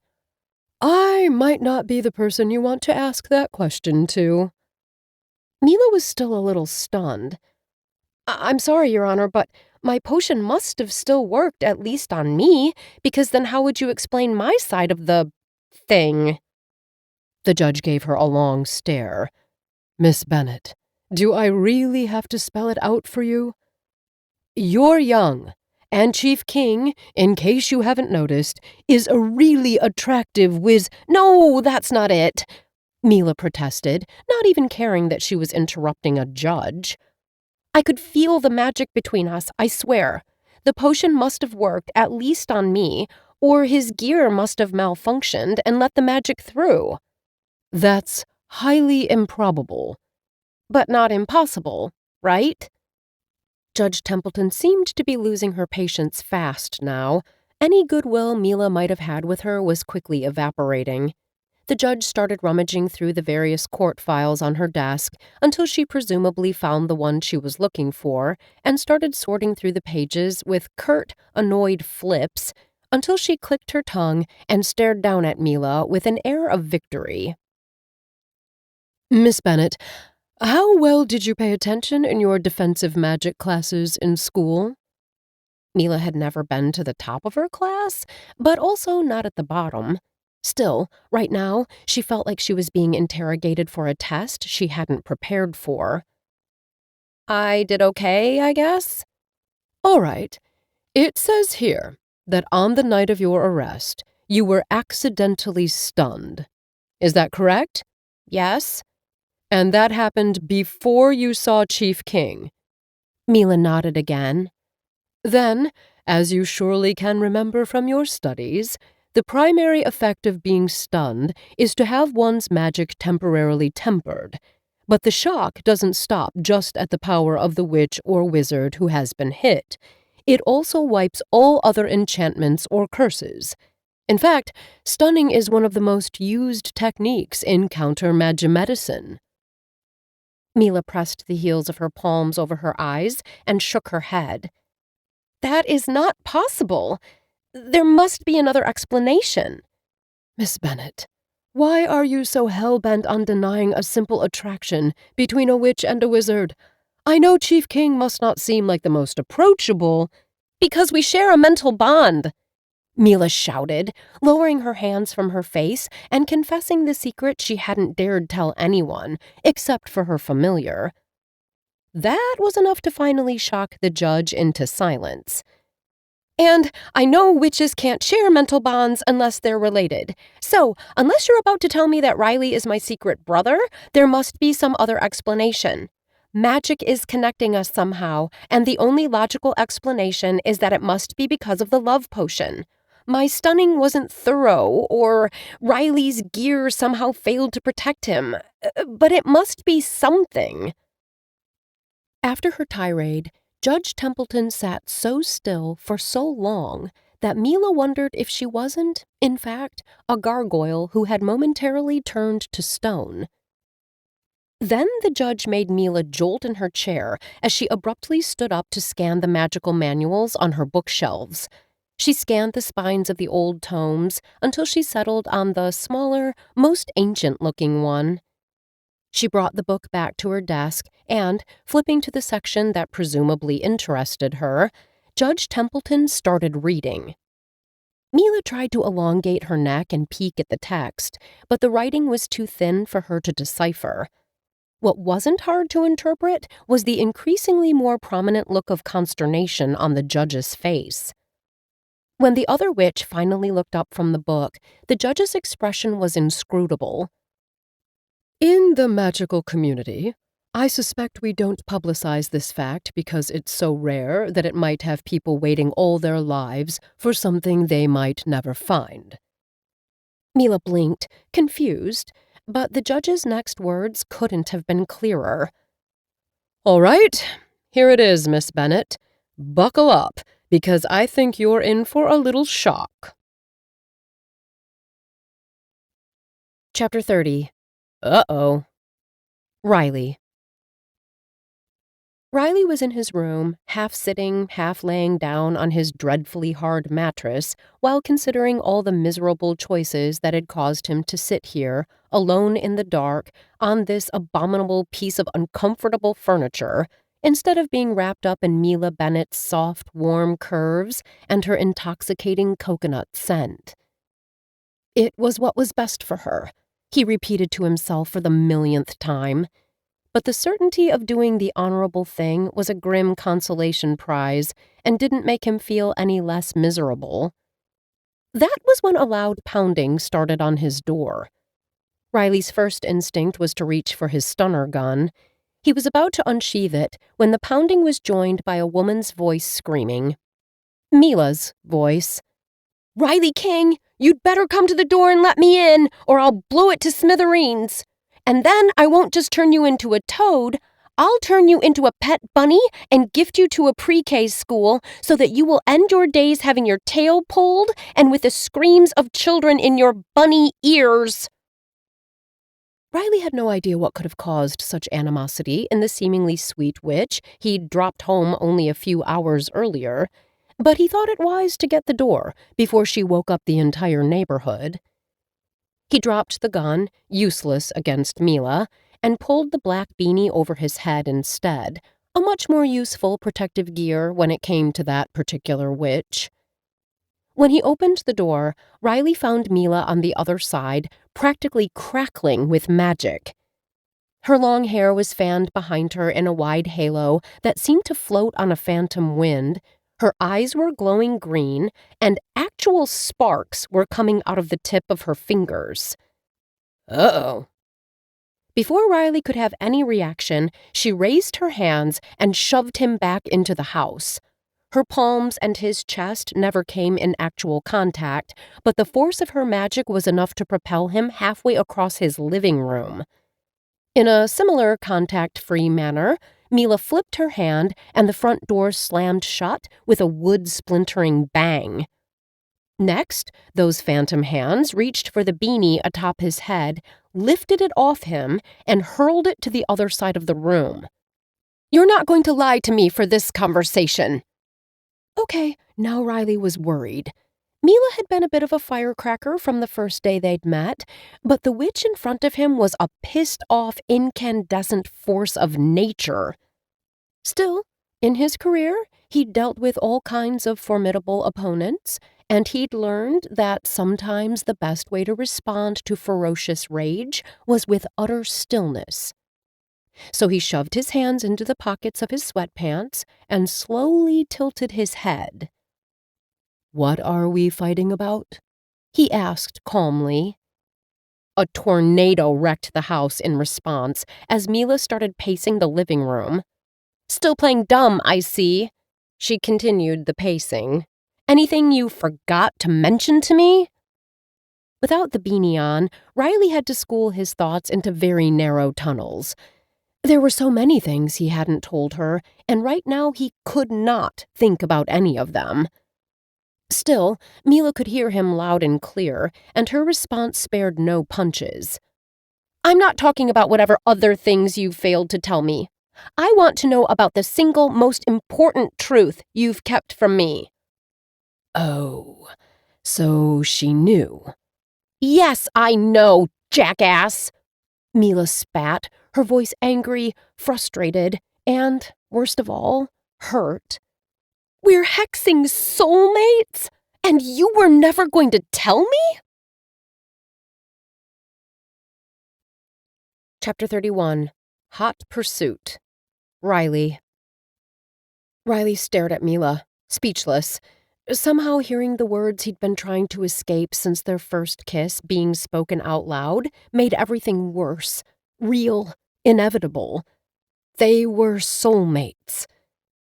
B: I might not be the person you want to ask that question to.
A: Mila was still a little stunned.
C: I'm sorry, Your Honor, but my potion must have still worked, at least on me, because then how would you explain my side of the thing?
A: The judge gave her a long stare.
B: Miss Bennet, Do I really have to spell it out for you? You're young, and Chief King, in case you haven't noticed, is a really attractive
C: No, that's not it, Mila protested, not even caring that she was interrupting a judge. I could feel the magic between us, I swear. The potion must have worked, at least on me, or his gear must have malfunctioned and let the magic through.
B: That's highly improbable.
C: But not impossible, right? Judge Templeton seemed to be losing her patience fast now. Any goodwill Mila might have had with her was quickly evaporating. The judge started rummaging through the various court files on her desk until she presumably found the one she was looking for and started sorting through the pages with curt, annoyed flips until she clicked her tongue and stared down at Mila with an air of victory.
B: Miss Bennet, how well did you pay attention in your defensive magic classes in school?
C: Mila had never been to the top of her class, but also not at the bottom. Still, right now, she felt like she was being interrogated for a test she hadn't prepared for. I did okay, I guess?
B: All right. It says here that on the night of your arrest, you were accidentally stunned. Is that correct?
C: Yes.
B: And that happened before you saw Chief King?
C: Mila nodded again.
B: Then, as you surely can remember from your studies, the primary effect of being stunned is to have one's magic temporarily tempered. But the shock doesn't stop just at the power of the witch or wizard who has been hit. It also wipes all other enchantments or curses. In fact, stunning is one of the most used techniques in counter-magimedicine.
C: Mila pressed the heels of her palms over her eyes and shook her head. That is not possible. There must be another explanation.
B: Miss Bennet, why are you so hell-bent on denying a simple attraction between a witch and a wizard? I know Chief King must not seem like the most approachable.
C: Because we share a mental bond, Mila shouted, lowering her hands from her face and confessing the secret she hadn't dared tell anyone, except for her familiar. That was enough to finally shock the judge into silence. And I know witches can't share mental bonds unless they're related. So, unless you're about to tell me that Riley is my secret brother, there must be some other explanation. Magic is connecting us somehow, and the only logical explanation is that it must be because of the love potion. My stunning wasn't thorough, or Riley's gear somehow failed to protect him. But it must be something. After her tirade, Judge Templeton sat so still for so long that Mila wondered if she wasn't, in fact, a gargoyle who had momentarily turned to stone. Then the judge made Mila jolt in her chair as she abruptly stood up to scan the magical manuals on her bookshelves. She scanned the spines of the old tomes until she settled on the smaller, most ancient-looking one. She brought the book back to her desk and, flipping to the section that presumably interested her, Judge Templeton started reading. Mila tried to elongate her neck and peek at the text, but the writing was too thin for her to decipher. What wasn't hard to interpret was the increasingly more prominent look of consternation on the judge's face. When the other witch finally looked up from the book, the judge's expression was inscrutable.
B: In the magical community, I suspect we don't publicize this fact because it's so rare that it might have people waiting all their lives for something they might never find.
C: Mila blinked, confused, but the judge's next words couldn't have been clearer.
B: All right, here it is, Miss Bennet. Buckle up, because I think you're in for a little shock.
C: Chapter 30. Uh-oh. Riley. Riley was in his room, half sitting, half laying down on his dreadfully hard mattress, while considering all the miserable choices that had caused him to sit here, alone in the dark, on this abominable piece of uncomfortable furniture, instead of being wrapped up in Mila Bennet's soft, warm curves and her intoxicating coconut scent. It was what was best for her, he repeated to himself for the millionth time.
A: But the certainty of doing the honorable thing was a grim consolation prize and didn't make him feel any less miserable. That was when a loud pounding started on his door. Riley's first instinct was to reach for his stunner gun. He was about to unsheath it when the pounding was joined by a woman's voice screaming. Mila's voice. "Riley King, you'd better come to the door and let me in, or I'll blow it to smithereens. And then I won't just turn you into a toad, I'll turn you into a pet bunny and gift you to a pre-K school so that you will end your days having your tail pulled and with the screams of children in your bunny ears." Riley had no idea what could have caused such animosity in the seemingly sweet witch he'd dropped home only a few hours earlier, but he thought it wise to get the door before she woke up the entire neighborhood. He dropped the gun, useless against Mila, and pulled the black beanie over his head instead, a much more useful protective gear when it came to that particular witch. When he opened the door, Riley found Mila on the other side, practically crackling with magic. Her long hair was fanned behind her in a wide halo that seemed to float on a phantom wind. Her eyes were glowing green, and actual sparks were coming out of the tip of her fingers. Uh-oh. Before Riley could have any reaction, she raised her hands and shoved him back into the house. Her palms and his chest never came in actual contact, but the force of her magic was enough to propel him halfway across his living room. In a similar contact-free manner, Mila flipped her hand and the front door slammed shut with a wood-splintering bang. Next, those phantom hands reached for the beanie atop his head, lifted it off him, and hurled it to the other side of the room. "You're not going to lie to me for this conversation." Okay, now Riley was worried. Mila had been a bit of a firecracker from the first day they'd met, but the witch in front of him was a pissed-off, incandescent force of nature. Still, in his career, he'd dealt with all kinds of formidable opponents, and he'd learned that sometimes the best way to respond to ferocious rage was with utter stillness. So he shoved his hands into the pockets of his sweatpants and slowly tilted his head. "What are we fighting about?" he asked calmly. A tornado wrecked the house in response as Mila started pacing the living room. "Still playing dumb, I see." She continued the pacing. "Anything you forgot to mention to me?" Without the beanie on, Riley had to school his thoughts into very narrow tunnels. There were so many things he hadn't told her, and right now he could not think about any of them. Still, Mila could hear him loud and clear, and her response spared no punches. "I'm not talking about whatever other things you've failed to tell me. I want to know about the single most important truth you've kept from me."
B: Oh, so she knew.
A: "Yes, I know, jackass!" Mila spat, her voice angry, frustrated, and, worst of all, hurt. "We're hexing soulmates? And you were never going to tell me?" Chapter 31. Hot Pursuit. Riley. Riley stared at Mila, speechless. Somehow hearing the words he'd been trying to escape since their first kiss being spoken out loud made everything worse, real, inevitable. They were soulmates.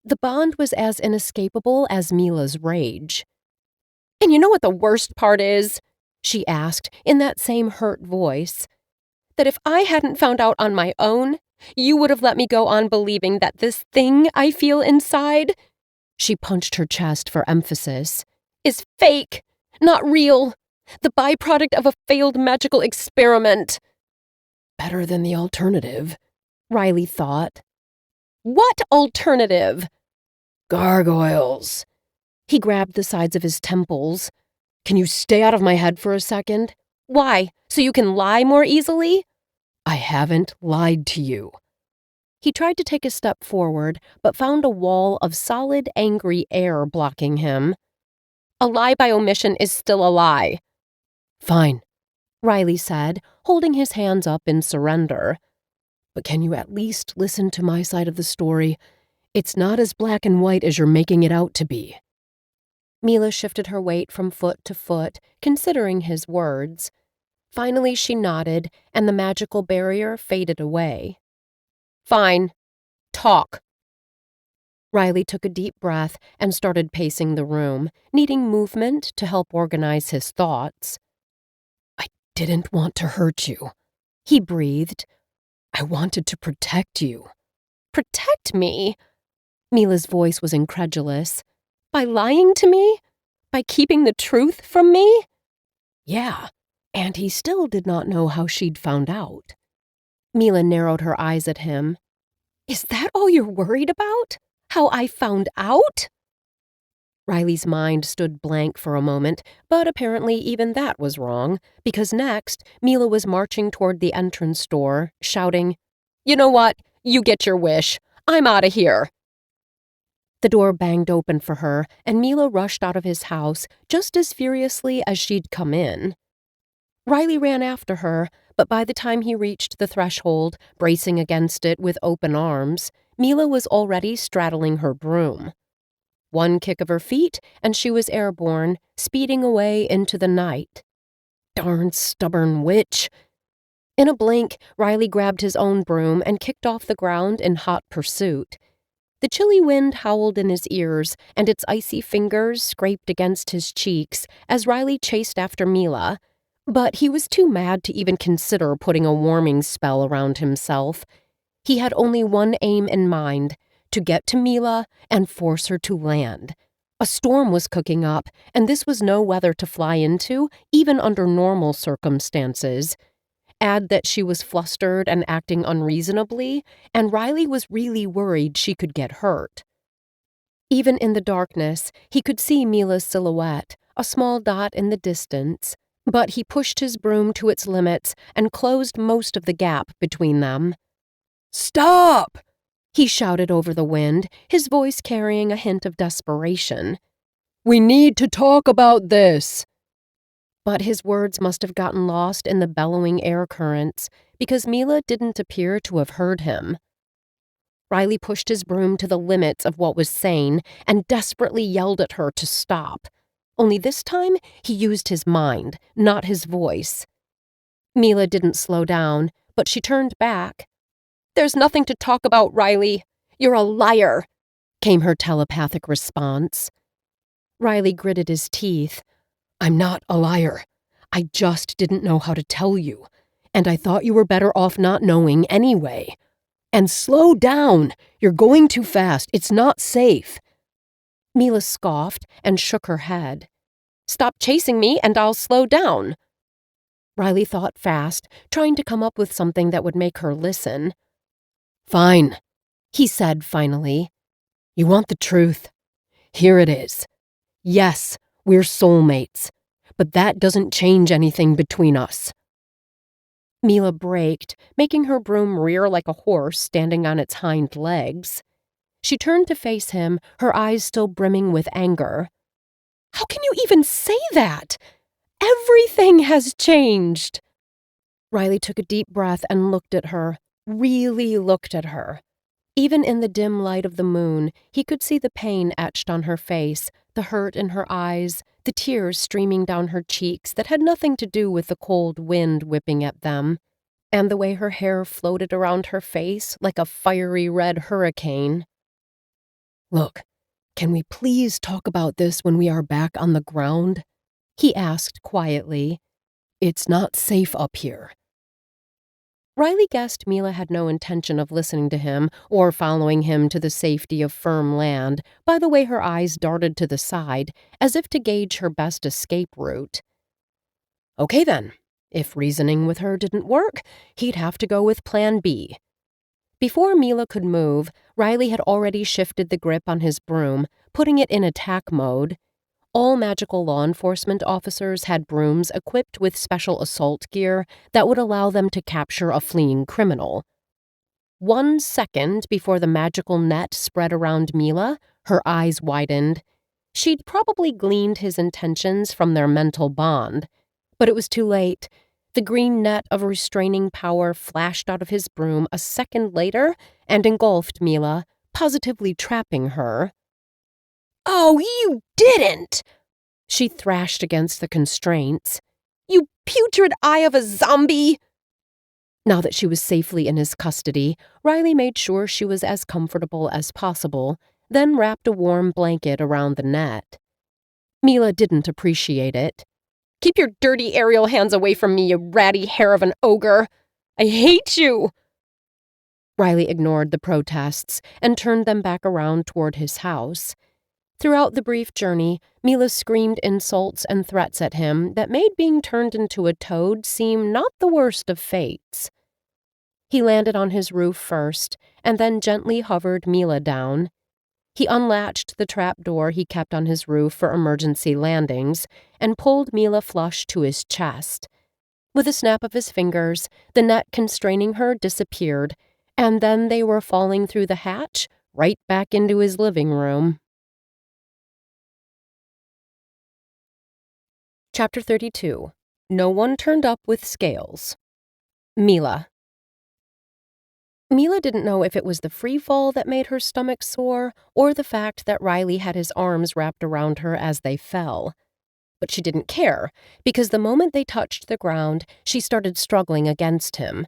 A: The bond was as inescapable as Mila's rage. "And you know what the worst part is?" she asked in that same hurt voice. "That if I hadn't found out on my own, you would have let me go on believing that this thing I feel inside," she punched her chest for emphasis, "is fake, not real, the byproduct of a failed magical experiment."
B: Better than the alternative,
A: Riley thought. "What alternative?"
B: "Gargoyles."
A: He grabbed the sides of his temples.
B: "Can you stay out of my head for a second?"
A: "Why? So you can lie more easily?"
B: "I haven't lied to you."
A: He tried to take a step forward, but found a wall of solid, angry air blocking him. "A lie by omission is still a lie."
B: "Fine,"
A: Riley said, holding his hands up in surrender.
B: but can you at least listen to my side of the story? It's not as black and white as you're making it out to be."
A: Mila shifted her weight from foot to foot, considering his words. Finally, she nodded, and the magical barrier faded away. "Fine. Talk." Riley took a deep breath and started pacing the room, needing movement to help organize his thoughts.
B: "I didn't want to hurt you," he breathed. "I wanted to protect you."
A: "Protect me?" Mila's voice was incredulous. "By lying to me? By keeping the truth from me?"
B: "Yeah, and he still did not know how she'd found out."
A: Mila narrowed her eyes at him. "Is that all you're worried about? How I found out?" Riley's mind stood blank for a moment, but apparently even that was wrong, because next, Mila was marching toward the entrance door, shouting, "You know what? You get your wish. I'm out of here." The door banged open for her, and Mila rushed out of his house just as furiously as she'd come in. Riley ran after her, but by the time he reached the threshold, bracing against it with open arms, Mila was already straddling her broom. One kick of her feet, and she was airborne, speeding away into the night. Darn stubborn witch! In a blink, Riley grabbed his own broom and kicked off the ground in hot pursuit. The chilly wind howled in his ears, and its icy fingers scraped against his cheeks as Riley chased after Mila. But he was too mad to even consider putting a warming spell around himself. He had only one aim in mind, to get to Mila and force her to land. A storm was cooking up, and this was no weather to fly into, even under normal circumstances. Add that she was flustered and acting unreasonably, and Riley was really worried she could get hurt. Even in the darkness, he could see Mila's silhouette, a small dot in the distance, but he pushed his broom to its limits and closed most of the gap between them.
B: "Stop!"
A: he shouted over the wind, his voice carrying a hint of desperation.
B: "We need to talk about this."
A: But his words must have gotten lost in the bellowing air currents, because Mila didn't appear to have heard him. Riley pushed his broom to the limits of what was sane and desperately yelled at her to stop. Only this time, he used his mind, not his voice. Mila didn't slow down, but she turned back. "There's nothing to talk about, Riley. You're a liar," came her telepathic response. Riley gritted his teeth.
B: "I'm not a liar. I just didn't know how to tell you, and I thought you were better off not knowing anyway. And slow down! You're going too fast. It's not safe."
A: Mila scoffed and shook her head. "Stop chasing me and I'll slow down." Riley thought fast, trying to come up with something that would make her listen.
B: "Fine,"
A: he said finally.
B: "You want the truth? Here it is. Yes, we're soulmates, but that doesn't change anything between us."
A: Mila braked, making her broom rear like a horse standing on its hind legs. She turned to face him, her eyes still brimming with anger. "How can you even say that? Everything has changed." Riley took a deep breath and looked at her, really looked at her. Even in the dim light of the moon, he could see the pain etched on her face, the hurt in her eyes, the tears streaming down her cheeks that had nothing to do with the cold wind whipping at them, and the way her hair floated around her face like a fiery red hurricane.
B: "Look, can we please talk about this when we are back on the ground?"
A: he asked quietly.
B: "It's not safe up here."
A: Riley guessed Mila had no intention of listening to him or following him to the safety of firm land by the way her eyes darted to the side, as if to gauge her best escape route. Okay then, if reasoning with her didn't work, he'd have to go with Plan B. Before Mila could move, Riley had already shifted the grip on his broom, putting it in attack mode. All magical law enforcement officers had brooms equipped with special assault gear that would allow them to capture a fleeing criminal. 1 second before the magical net spread around Mila, her eyes widened. She'd probably gleaned his intentions from their mental bond. But it was too late. The green net of restraining power flashed out of his broom a second later and engulfed Mila, positively trapping her.
C: "Oh, you didn't!"
A: She thrashed against the constraints.
C: "You putrid eye of a zombie!"
A: Now that she was safely in his custody, Riley made sure she was as comfortable as possible, then wrapped a warm blanket around the net. Mila didn't appreciate it.
C: "Keep your dirty aerial hands away from me, you ratty hair of an ogre! I hate you!"
A: Riley ignored the protests and turned them back around toward his house. Throughout the brief journey, Mila screamed insults and threats at him that made being turned into a toad seem not the worst of fates. He landed on his roof first, and then gently hovered Mila down. He unlatched the trapdoor he kept on his roof for emergency landings and pulled Mila flush to his chest. With a snap of his fingers, the net constraining her disappeared, and then they were falling through the hatch right back into his living room. Chapter 32. No one turned up with scales. Mila. Mila didn't know if it was the free fall that made her stomach sore or the fact that Riley had his arms wrapped around her as they fell. But she didn't care, because the moment they touched the ground, she started struggling against him.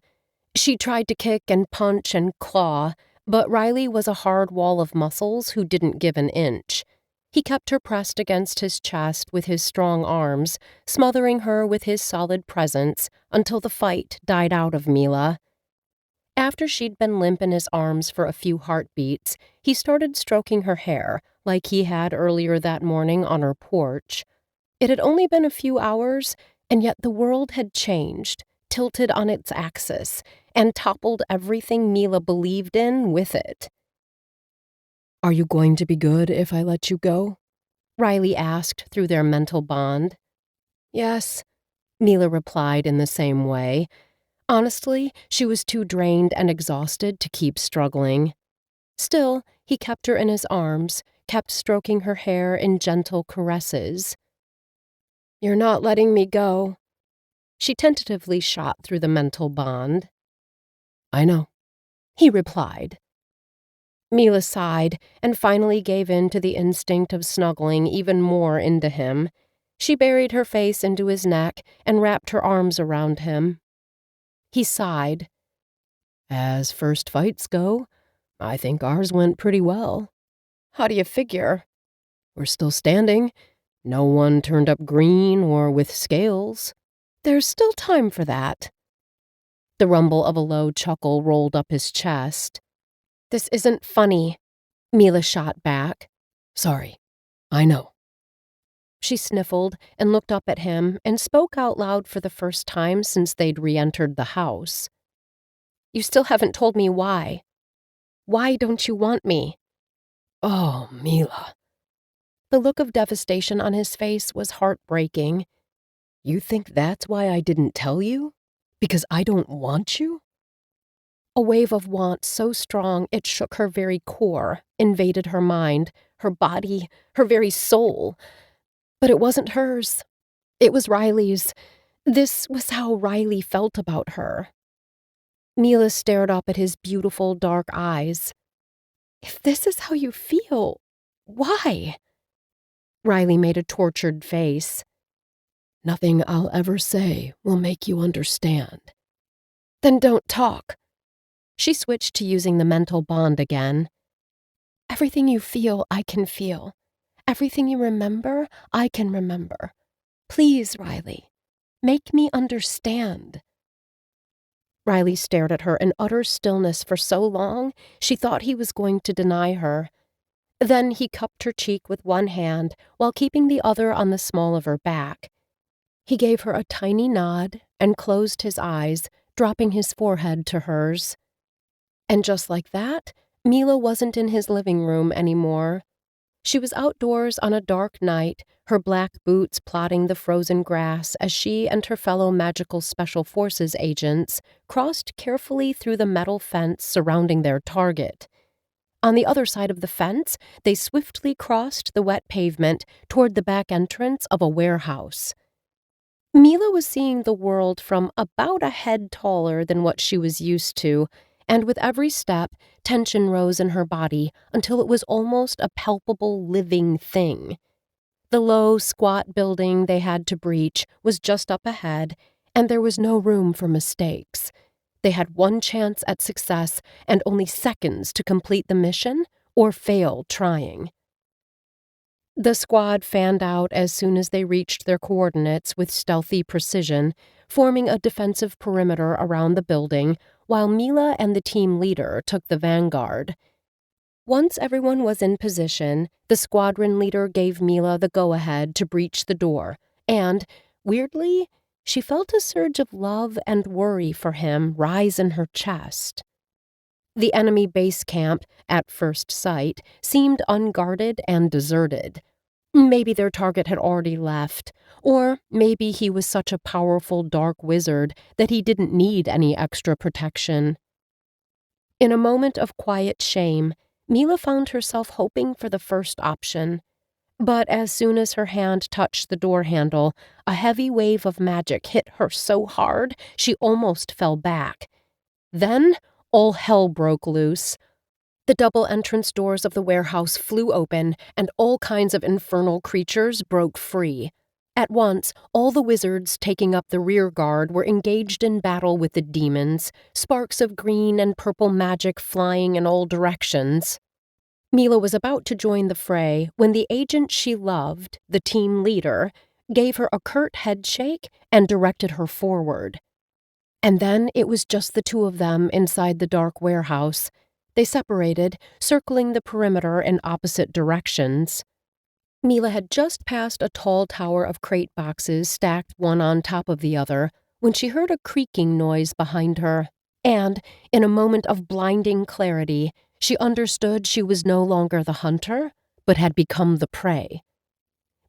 A: She tried to kick and punch and claw, but Riley was a hard wall of muscles who didn't give an inch. He kept her pressed against his chest with his strong arms, smothering her with his solid presence until the fight died out of Mila. After she'd been limp in his arms for a few heartbeats, he started stroking her hair, like he had earlier that morning on her porch. It had only been a few hours, and yet the world had changed, tilted on its axis, and toppled everything Mila believed in with it.
B: "Are you going to be good if I let you go?"
A: Riley asked through their mental bond.
B: "Yes,"
A: Mila replied in the same way. Honestly, she was too drained and exhausted to keep struggling. Still, he kept her in his arms, kept stroking her hair in gentle caresses.
B: "You're not letting me go."
A: She tentatively shot through the mental bond.
B: "I know,"
A: he replied. Mila sighed and finally gave in to the instinct of snuggling even more into him. She buried her face into his neck and wrapped her arms around him. He sighed.
B: "As first fights go, I think ours went pretty well."
A: "How do you figure?"
B: "We're still standing. No one turned up green or with scales."
A: "There's still time for that." The rumble of a low chuckle rolled up his chest. "This isn't funny," Mila shot back.
B: "Sorry, I know."
A: She sniffled and looked up at him and spoke out loud for the first time since they'd re-entered the house. "You still haven't told me why. Why don't you want me?"
B: "Oh, Mila."
A: The look of devastation on his face was heartbreaking.
B: "You think that's why I didn't tell you? Because I don't want you?"
A: A wave of want so strong it shook her very core, invaded her mind, her body, her very soul. But it wasn't hers. It was Riley's. This was how Riley felt about her. Mila stared up at his beautiful dark eyes. "If this is how you feel, why?" Riley made a tortured face.
B: "Nothing I'll ever say will make you understand."
A: "Then don't talk." She switched to using the mental bond again. "Everything you feel, I can feel. Everything you remember, I can remember. Please, Riley, make me understand." Riley stared at her in utter stillness for so long, she thought he was going to deny her. Then he cupped her cheek with one hand while keeping the other on the small of her back. He gave her a tiny nod and closed his eyes, dropping his forehead to hers. And just like that, Mila wasn't in his living room anymore. She was outdoors on a dark night, her black boots plodding the frozen grass as she and her fellow magical special forces agents crossed carefully through the metal fence surrounding their target. On the other side of the fence, they swiftly crossed the wet pavement toward the back entrance of a warehouse. Mila was seeing the world from about a head taller than what she was used to, and with every step, tension rose in her body until it was almost a palpable living thing. The low, squat building they had to breach was just up ahead, and there was no room for mistakes. They had one chance at success and only seconds to complete the mission or fail trying. The squad fanned out as soon as they reached their coordinates with stealthy precision, forming a defensive perimeter around the building, while Mila and the team leader took the vanguard. Once everyone was in position, the squadron leader gave Mila the go-ahead to breach the door, and, weirdly, she felt a surge of love and worry for him rise in her chest. The enemy base camp, at first sight, seemed unguarded and deserted. Maybe their target had already left, or maybe he was such a powerful dark wizard that he didn't need any extra protection. In a moment of quiet shame, Mila found herself hoping for the first option. But as soon as her hand touched the door handle, a heavy wave of magic hit her so hard she almost fell back. Then, all hell broke loose. The double entrance doors of the warehouse flew open, and all kinds of infernal creatures broke free. At once, all the wizards taking up the rear guard were engaged in battle with the demons, sparks of green and purple magic flying in all directions. Mila was about to join the fray when the agent she loved, the team leader, gave her a curt headshake and directed her forward. And then it was just the two of them inside the dark warehouse. They separated, circling the perimeter in opposite directions. Mila had just passed a tall tower of crate boxes stacked one on top of the other when she heard a creaking noise behind her, and, in a moment of blinding clarity, she understood she was no longer the hunter, but had become the prey.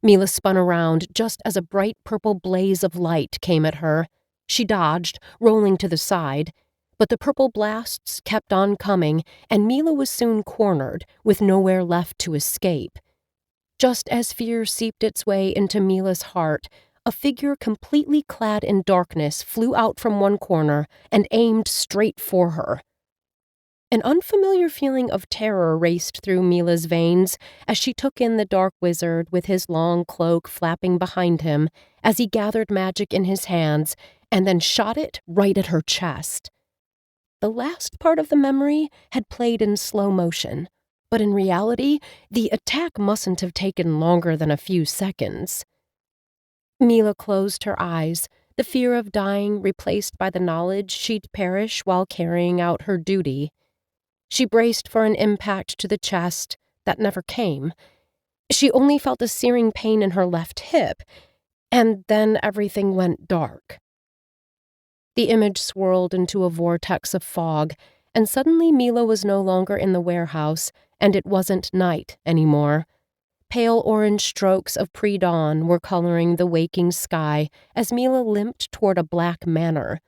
A: Mila spun around just as a bright purple blaze of light came at her. She dodged, rolling to the side, but the purple blasts kept on coming, and Mila was soon cornered, with nowhere left to escape. Just as fear seeped its way into Mila's heart, a figure completely clad in darkness flew out from one corner and aimed straight for her. An unfamiliar feeling of terror raced through Mila's veins as she took in the dark wizard with his long cloak flapping behind him as he gathered magic in his hands and then shot it right at her chest. The last part of the memory had played in slow motion, but in reality, the attack mustn't have taken longer than a few seconds. Mila closed her eyes, the fear of dying replaced by the knowledge she'd perish while carrying out her duty. She braced for an impact to the chest that never came. She only felt a searing pain in her left hip, and then everything went dark. The image swirled into a vortex of fog, and suddenly Mila was no longer in the warehouse, and it wasn't night anymore. Pale orange strokes of pre-dawn were coloring the waking sky as Mila limped toward a black manor.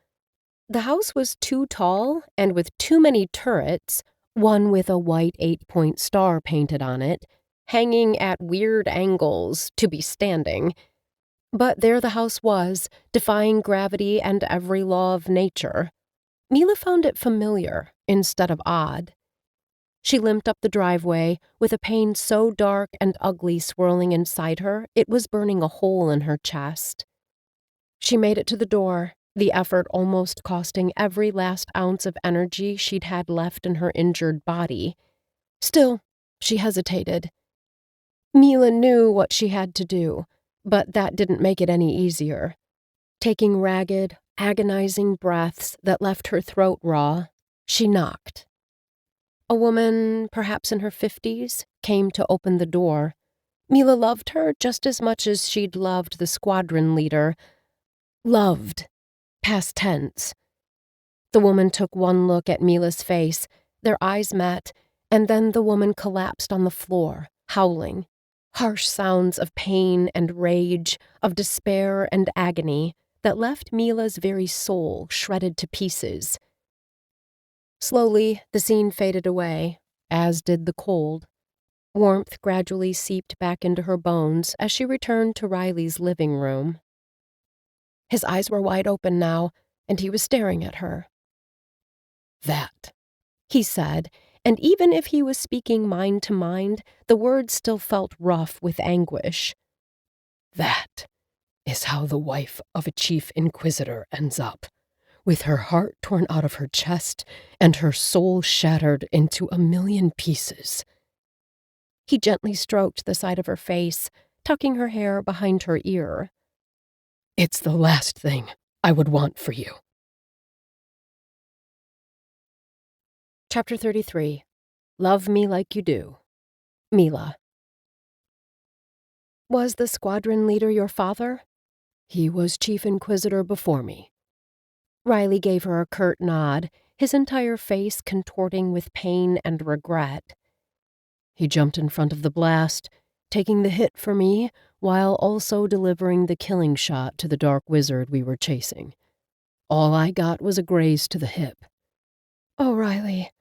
A: The house was too tall and with too many turrets, one with a white 8-point star painted on it, hanging at weird angles to be standing. But there the house was, defying gravity and every law of nature. Mila found it familiar instead of odd. She limped up the driveway, with a pain so dark and ugly swirling inside her it was burning a hole in her chest. She made it to the door, the effort almost costing every last ounce of energy she'd had left in her injured body. Still, she hesitated. Mila knew what she had to do, but that didn't make it any easier. Taking ragged, agonizing breaths that left her throat raw, she knocked. A woman, perhaps in her 50s, came to open the door. Mila loved her just as much as she'd loved the squadron leader. Loved. Past tense. The woman took one look at Mila's face, their eyes met, and then the woman collapsed on the floor, howling. Harsh sounds of pain and rage, of despair and agony that left Mila's very soul shredded to pieces. Slowly, the scene faded away, as did the cold. Warmth gradually seeped back into her bones as she returned to Riley's living room.
C: His eyes were wide open now, and he was staring at her.
B: "That,"
C: he said, and even if he was speaking mind to mind, the words still felt rough with anguish.
B: "That is how the wife of a chief inquisitor ends up, with her heart torn out of her chest and her soul shattered into a million pieces."
C: He gently stroked the side of her face, tucking her hair behind her ear.
B: "It's the last thing I would want for you."
C: Chapter 33. Love Me Like You Do. Mila. Was the squadron leader your father?
B: "He was chief inquisitor before me."
C: Riley gave her a curt nod, his entire face contorting with pain and regret.
B: "He jumped in front of the blast, taking the hit for me, while also delivering the killing shot to the dark wizard we were chasing. All I got was a graze to the hip."
C: Oh, Riley,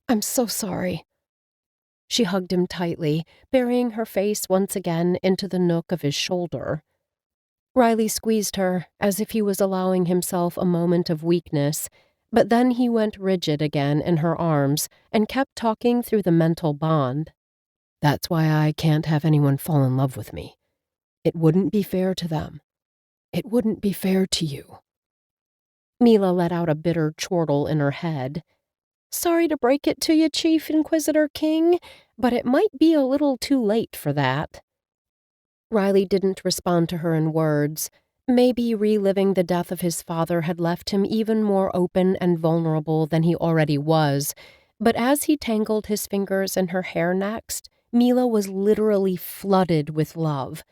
C: I'm so sorry. She hugged him tightly, burying her face once again into the nook of his shoulder. Riley squeezed her, as if he was allowing himself a moment of weakness, but then he went rigid again in her arms and kept talking through the mental bond.
B: "That's why I can't have anyone fall in love with me. It wouldn't be fair to them. It wouldn't be fair to you."
C: Mila let out a bitter chortle in her head. Sorry to break it to you, Chief Inquisitor King, but it might be a little too late for that. Riley didn't respond to her in words. Maybe reliving the death of his father had left him even more open and vulnerable than he already was, but as he tangled his fingers in her hair next, Mila was literally flooded with love.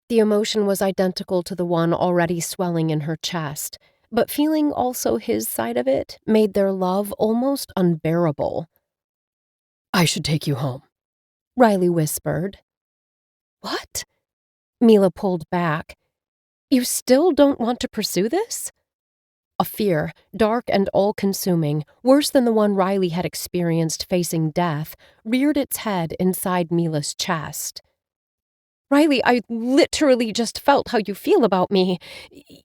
C: The emotion was identical to the one already swelling in her chest, but feeling also his side of it made their love almost unbearable.
B: "I should take you home,"
C: Riley whispered. What? Mila pulled back. You still don't want to pursue this? A fear, dark and all-consuming, worse than the one Riley had experienced facing death, reared its head inside Mila's chest. Riley, I literally just felt how you feel about me.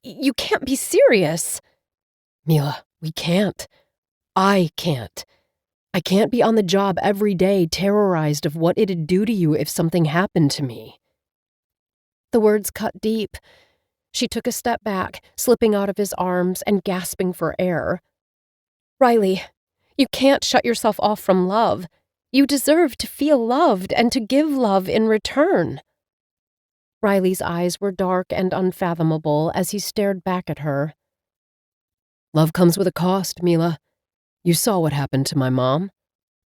C: You can't be serious.
B: "Mila, we can't. I can't. I can't be on the job every day terrorized of what it'd do to you if something happened to me."
C: The words cut deep. She took a step back, slipping out of his arms and gasping for air. Riley, you can't shut yourself off from love. You deserve to feel loved and to give love in return. Riley's eyes were dark and unfathomable as he stared back at her.
B: "Love comes with a cost, Mila. You saw what happened to my mom.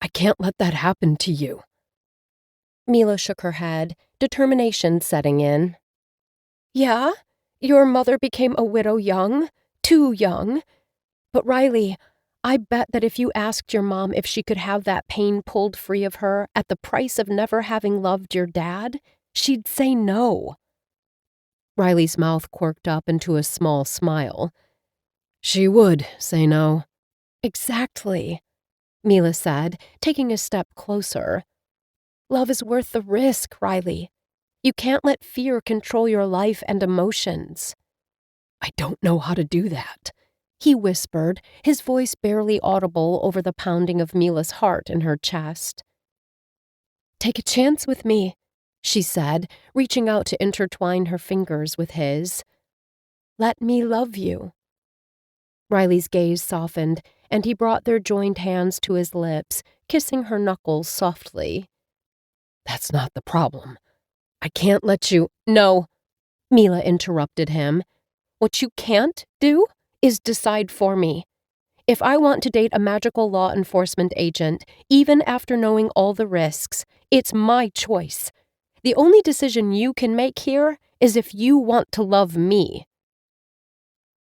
B: I can't let that happen to you."
C: Mila shook her head, determination setting in. Yeah, your mother became a widow young, too young. But Riley, I bet that if you asked your mom if she could have that pain pulled free of her at the price of never having loved your dad, she'd say no. Riley's mouth quirked up into a small smile.
B: "She would say no."
C: Exactly, Mila said, taking a step closer. Love is worth the risk, Riley. You can't let fear control your life and emotions.
B: "I don't know how to do that,"
C: he whispered, his voice barely audible over the pounding of Mila's heart in her chest. Take a chance with me, she said, reaching out to intertwine her fingers with his. Let me love you. Riley's gaze softened, and he brought their joined hands to his lips, kissing her knuckles softly.
B: "That's not the problem. I can't let you—"
C: No, Mila interrupted him. What you can't do is decide for me. If I want to date a magical law enforcement agent, even after knowing all the risks, it's my choice. The only decision you can make here is if you want to love me.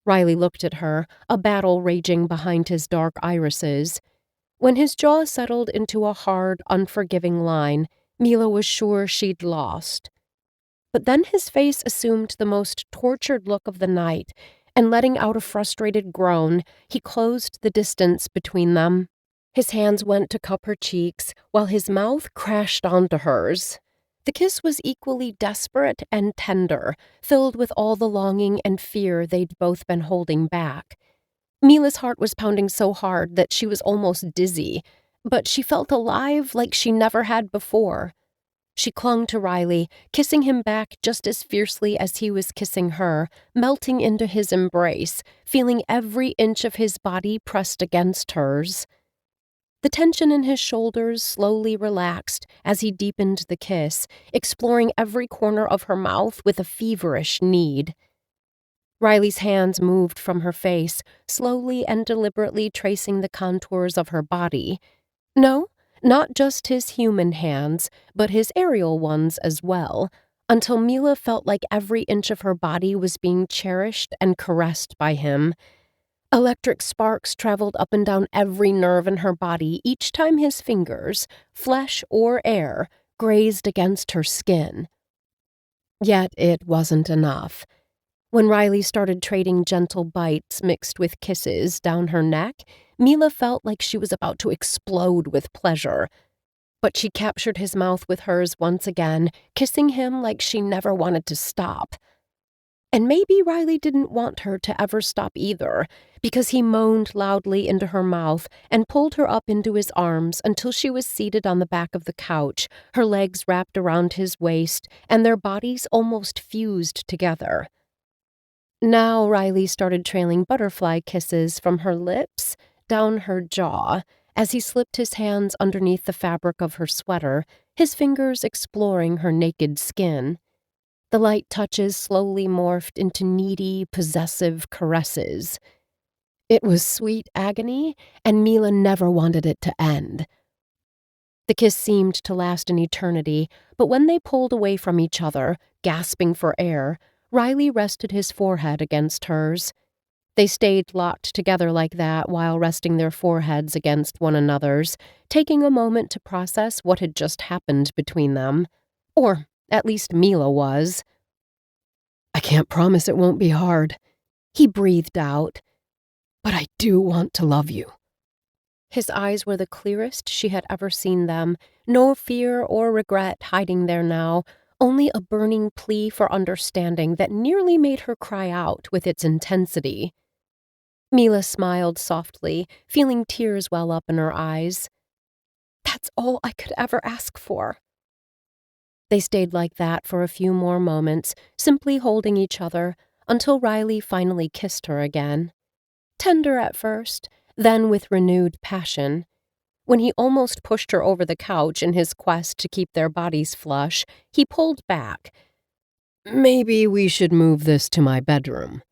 C: Riley looked at her, a battle raging behind his dark irises. When his jaw settled into a hard, unforgiving line, Mila was sure she'd lost. But then his face assumed the most tortured look of the night, and letting out a frustrated groan, he closed the distance between them. His hands went to cup her cheeks, while his mouth crashed onto hers.
A: The kiss was equally desperate and tender, filled with all the longing and fear they'd both been holding back. Mila's heart was pounding so hard that she was almost dizzy, but she felt alive like she never had before. She clung to Riley, kissing him back just as fiercely as he was kissing her, melting into his embrace, feeling every inch of his body pressed against hers. The tension in his shoulders slowly relaxed as he deepened the kiss, exploring every corner of her mouth with a feverish need. Riley's hands moved from her face, slowly and deliberately tracing the contours of her body. No, not just his human hands, but his aerial ones as well, until Mila felt like every inch of her body was being cherished and caressed by him. Electric sparks traveled up and down every nerve in her body each time his fingers, flesh or air, grazed against her skin. Yet it wasn't enough. When Riley started trading gentle bites mixed with kisses down her neck, Mila felt like she was about to explode with pleasure. But she captured his mouth with hers once again, kissing him like she never wanted to stop. And maybe Riley didn't want her to ever stop either, because he moaned loudly into her mouth and pulled her up into his arms until she was seated on the back of the couch, her legs wrapped around his waist, and their bodies almost fused together. Now Riley started trailing butterfly kisses from her lips down her jaw as he slipped his hands underneath the fabric of her sweater, his fingers exploring her naked skin. The light touches slowly morphed into needy, possessive caresses. It was sweet agony, and Mila never wanted it to end. The kiss seemed to last an eternity, but when they pulled away from each other, gasping for air, Riley rested his forehead against hers. They stayed locked together like that while resting their foreheads against one another's, taking a moment to process what had just happened between them. Or at least Mila was.
B: I can't promise it won't be hard,
A: he breathed out.
B: but I do want to love you.
A: His eyes were the clearest she had ever seen them, no fear or regret hiding there now, only a burning plea for understanding that nearly made her cry out with its intensity. Mila smiled softly, feeling tears well up in her eyes. That's all I could ever ask for. They stayed like that for a few more moments, simply holding each other, until Riley finally kissed her again. Tender at first, then with renewed passion. When he almost pushed her over the couch in his quest to keep their bodies flush, he pulled back.
B: Maybe we should move this to my bedroom,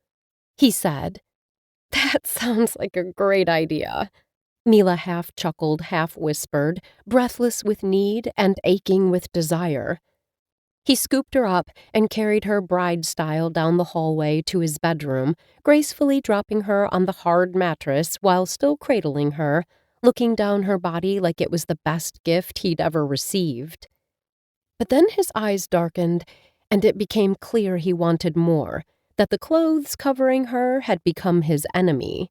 A: he said. That sounds like a great idea. Mila half chuckled, half whispered, breathless with need and aching with desire. He scooped her up and carried her bride-style down the hallway to his bedroom, gracefully dropping her on the hard mattress while still cradling her, looking down her body like it was the best gift he'd ever received. But then his eyes darkened, and it became clear he wanted more, that the clothes covering her had become his enemy.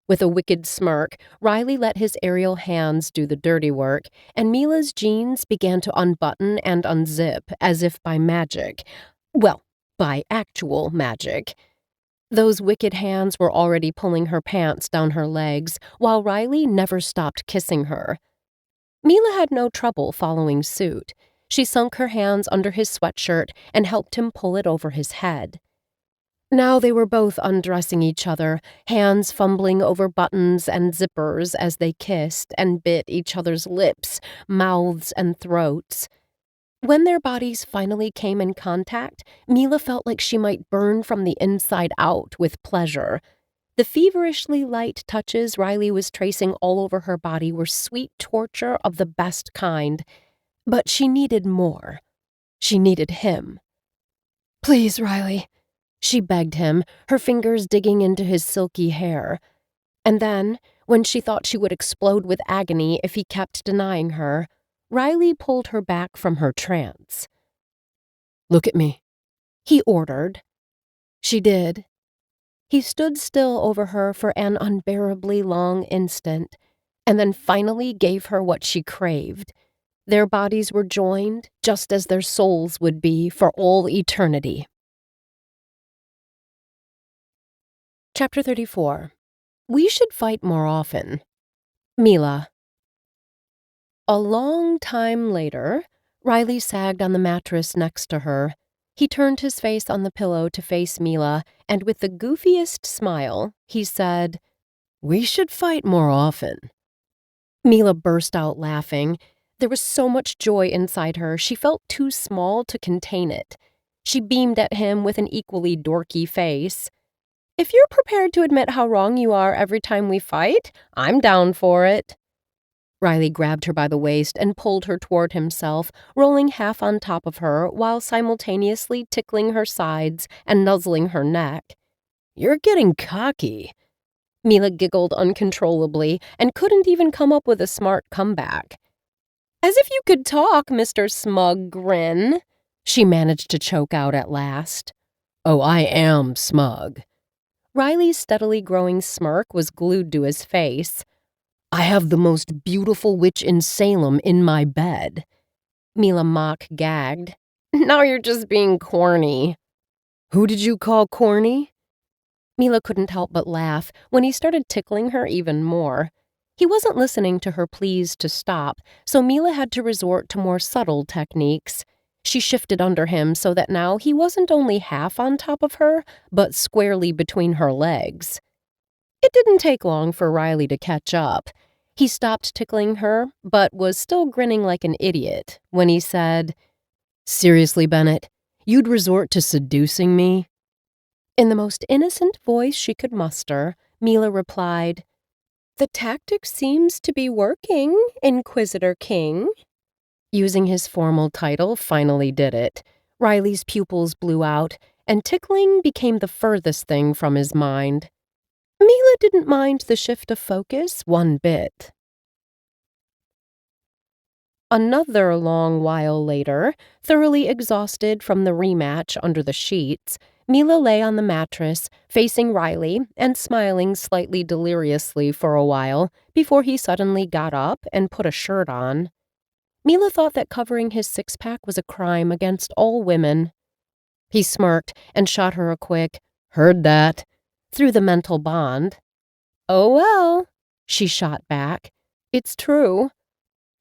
A: With a wicked smirk, Riley let his aerial hands do the dirty work, and Mila's jeans began to unbutton and unzip as if by magic. Well, by actual magic. Those wicked hands were already pulling her pants down her legs, while Riley never stopped kissing her. Mila had no trouble following suit. She sunk her hands under his sweatshirt and helped him pull it over his head. Now they were both undressing each other, hands fumbling over buttons and zippers as they kissed and bit each other's lips, mouths, and throats. When their bodies finally came in contact, Mila felt like she might burn from the inside out with pleasure. The feverishly light touches Riley was tracing all over her body were sweet torture of the best kind. But she needed more. She needed him.
B: Please, Riley,
A: she begged him, her fingers digging into his silky hair. And then, when she thought she would explode with agony if he kept denying her, Riley pulled her back from her trance.
B: Look at me,
A: he ordered. She did. He stood still over her for an unbearably long instant, and then finally gave her what she craved. Their bodies were joined, just as their souls would be for all eternity. Chapter 34. We should fight more often. Mila. A long time later, Riley sagged on the mattress next to her. He turned his face on the pillow to face Mila, and with the goofiest smile, he said,
B: "We should fight more often."
A: Mila burst out laughing. There was so much joy inside her, she felt too small to contain it. She beamed at him with an equally dorky face. "If you're prepared to admit how wrong you are every time we fight, I'm down for it." Riley grabbed her by the waist and pulled her toward himself, rolling half on top of her while simultaneously tickling her sides and nuzzling her neck.
B: "You're getting cocky."
A: Mila giggled uncontrollably and couldn't even come up with a smart comeback. "As if you could talk, Mr. Smug Grin," she managed to choke out at last.
B: "Oh, I am smug."
A: Riley's steadily growing smirk was glued to his face.
B: "I have the most beautiful witch in Salem in my bed."
A: Mila mock-gagged. "Now you're just being corny."
B: "Who did you call corny?"
A: Mila couldn't help but laugh when he started tickling her even more. He wasn't listening to her pleas to stop, so Mila had to resort to more subtle techniques. She shifted under him so that now he wasn't only half on top of her, but squarely between her legs. It didn't take long for Riley to catch up. He stopped tickling her, but was still grinning like an idiot when he said,
B: "Seriously, Bennet, you'd resort to seducing me?"
A: In the most innocent voice she could muster, Mila replied, "The tactic seems to be working, Inquisitor King." Using his formal title finally did it. Riley's pupils blew out, and tickling became the furthest thing from his mind. Mila didn't mind the shift of focus one bit. Another long while later, thoroughly exhausted from the rematch under the sheets, Mila lay on the mattress, facing Riley and smiling slightly deliriously for a while before he suddenly got up and put a shirt on. Mila thought that covering his six-pack was a crime against all women. He smirked and shot her a quick, "Heard that," through the mental bond. "Oh well," she shot back. "It's true."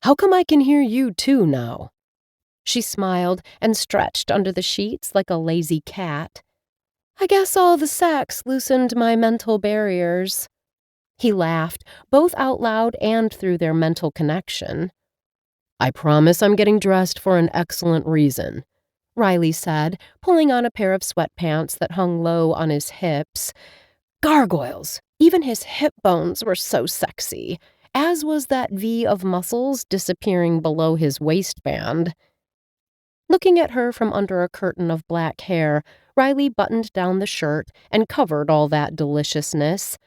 B: "How come I can hear you too now?"
A: She smiled and stretched under the sheets like a lazy cat. "I guess all the sex loosened my mental barriers." He laughed, both out loud and through their mental connection.
B: "I promise I'm getting dressed for an excellent reason,"
A: Riley said, pulling on a pair of sweatpants that hung low on his hips. Gargoyles! Even his hip bones were so sexy, as was that V of muscles disappearing below his waistband. Looking at her from under a curtain of black hair, Riley buttoned down the shirt and covered all that deliciousness.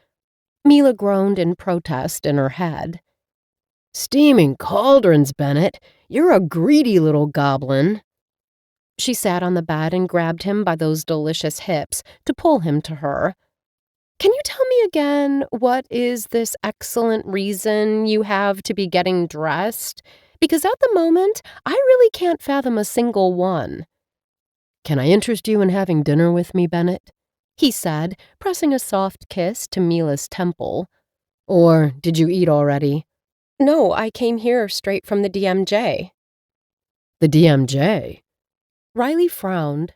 A: Mila groaned in protest in her head.
B: "Steaming cauldrons, Bennet. You're a greedy little goblin."
A: She sat on the bed and grabbed him by those delicious hips to pull him to her. "Can you tell me again, what is this excellent reason you have to be getting dressed? Because at the moment, I really can't fathom a single one."
B: "Can I interest you in having dinner with me, Bennet?"
A: he said, pressing a soft kiss to Mila's temple.
B: "Or did you eat already?"
A: "No, I came here straight from the DMJ."
B: "The DMJ?"
A: Riley frowned.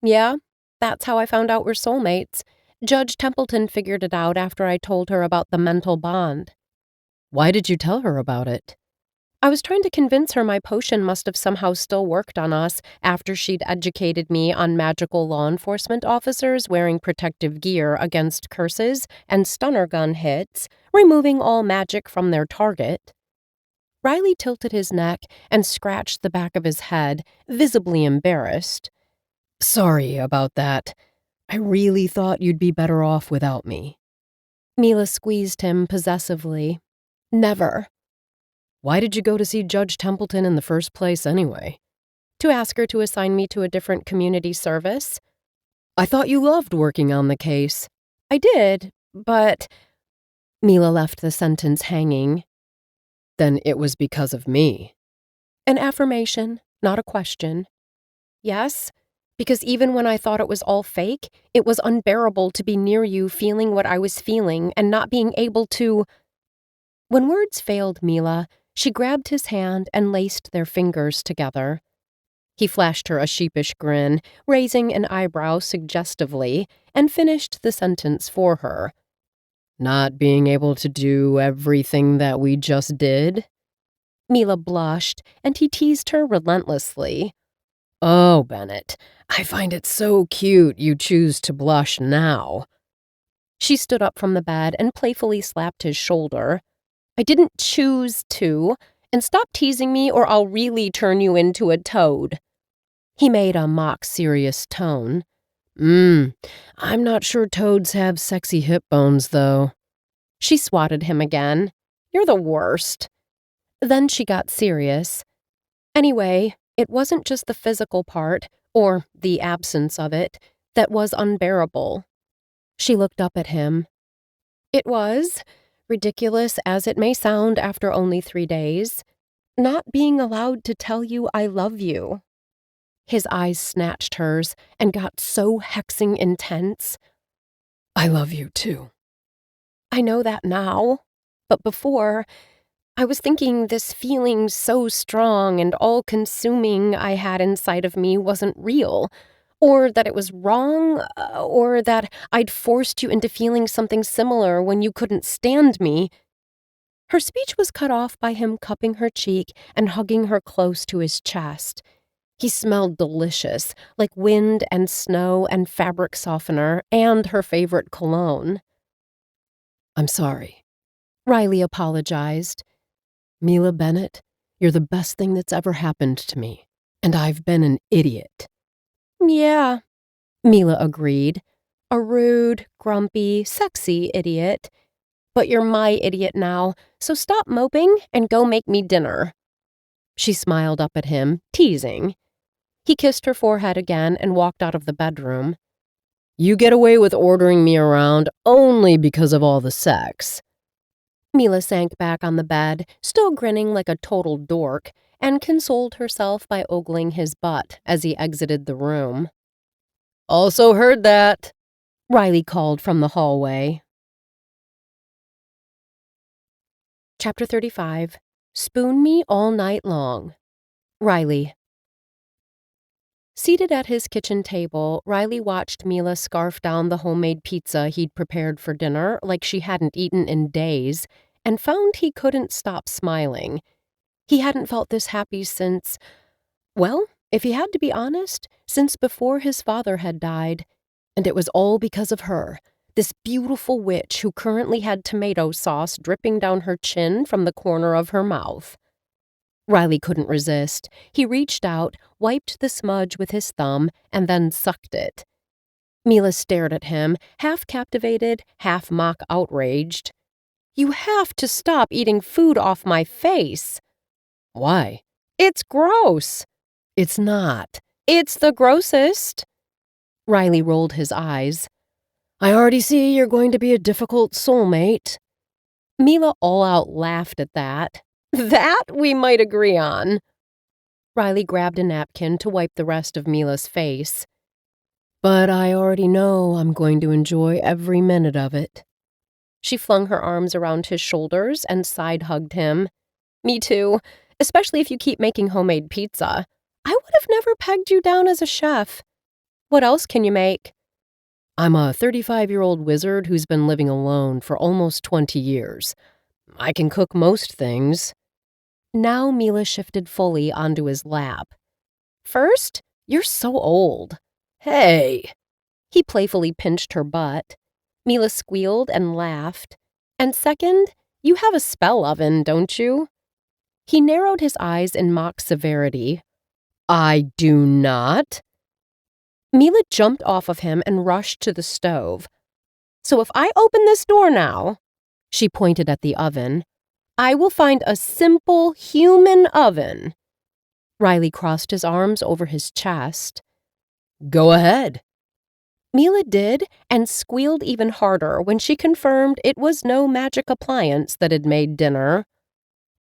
A: "Yeah, that's how I found out we're soulmates. Judge Templeton figured it out after I told her about the mental bond."
B: "Why did you tell her about it?"
A: "I was trying to convince her my potion must have somehow still worked on us after she'd educated me on magical law enforcement officers wearing protective gear against curses and stunner gun hits, removing all magic from their target." Riley tilted his neck and scratched the back of his head, visibly embarrassed.
B: "Sorry about that. I really thought you'd be better off without me."
A: Mila squeezed him possessively. "Never."
B: "Why did you go to see Judge Templeton in the first place anyway?"
A: "To ask her to assign me to a different community service."
B: "I thought you loved working on the case."
A: "I did, but—" Mila left the sentence hanging.
B: "Then it was because of me."
A: An affirmation, not a question. Yes, because even when I thought it was all fake, it was unbearable to be near you feeling what I was feeling and not being able to. When words failed Mila, she grabbed his hand and laced their fingers together. He flashed her a sheepish grin, raising an eyebrow suggestively, and finished the sentence for her.
B: Not being able to do everything that we just did?
A: Mila blushed, and he teased her relentlessly.
B: Oh, Bennet, I find it so cute you choose to blush now.
A: She stood up from the bed and playfully slapped his shoulder. I didn't choose to, and stop teasing me or I'll really turn you into a toad. He made a mock-serious tone.
B: I'm not sure toads have sexy hip bones, though.
A: She swatted him again. You're the worst. Then she got serious. Anyway, it wasn't just the physical part, or the absence of it, that was unbearable. She looked up at him. It was, ridiculous as it may sound after only 3 days, not being allowed to tell you I love you. His eyes snatched hers and got so hexing intense.
B: I love you, too.
A: I know that now, but before, I was thinking this feeling so strong and all-consuming I had inside of me wasn't real, or that it was wrong, or that I'd forced you into feeling something similar when you couldn't stand me. Her speech was cut off by him cupping her cheek and hugging her close to his chest. He smelled delicious, like wind and snow and fabric softener and her favorite cologne.
B: I'm sorry.
A: Riley apologized.
B: Mila Bennet, you're the best thing that's ever happened to me, and I've been an idiot.
A: Yeah, Mila agreed. A rude, grumpy, sexy idiot. But you're my idiot now, so stop moping and go make me dinner. She smiled up at him, teasing. He kissed her forehead again and walked out of the bedroom.
B: You get away with ordering me around only because of all the sex.
A: Mila sank back on the bed, still grinning like a total dork, and consoled herself by ogling his butt as he exited the room.
B: Also heard that,
A: Riley called from the hallway. Chapter 35. Spoon Me All Night Long. Riley. Seated at his kitchen table, Riley watched Mila scarf down the homemade pizza he'd prepared for dinner like she hadn't eaten in days, and found he couldn't stop smiling. He hadn't felt this happy since, well, if he had to be honest, since before his father had died. And it was all because of her, this beautiful witch who currently had tomato sauce dripping down her chin from the corner of her mouth. Riley couldn't resist. He reached out, wiped the smudge with his thumb, and then sucked it. Mila stared at him, half captivated, half mock outraged. You have to stop eating food off my face.
B: Why?
A: It's gross.
B: It's not.
A: It's the grossest. Riley rolled his eyes.
B: I already see you're going to be a difficult soulmate.
A: Mila all out laughed at that. That we might agree on. Riley grabbed a napkin to wipe the rest of Mila's face.
B: But I already know I'm going to enjoy every minute of it.
A: She flung her arms around his shoulders and side-hugged him. Me too, especially if you keep making homemade pizza. I would have never pegged you down as a chef. What else can you make?
B: I'm a 35-year-old wizard who's been living alone for almost 20 years. I can cook most things.
A: Now Mila shifted fully onto his lap. First, you're so old.
B: Hey!
A: He playfully pinched her butt. Mila squealed and laughed. And second, you have a spell oven, don't you? He narrowed his eyes in mock severity.
B: I do not.
A: Mila jumped off of him and rushed to the stove. So if I open this door now, she pointed at the oven, I will find a simple human oven. Riley crossed his arms over his chest.
B: Go ahead.
A: Mila did, and squealed even harder when she confirmed it was no magic appliance that had made dinner.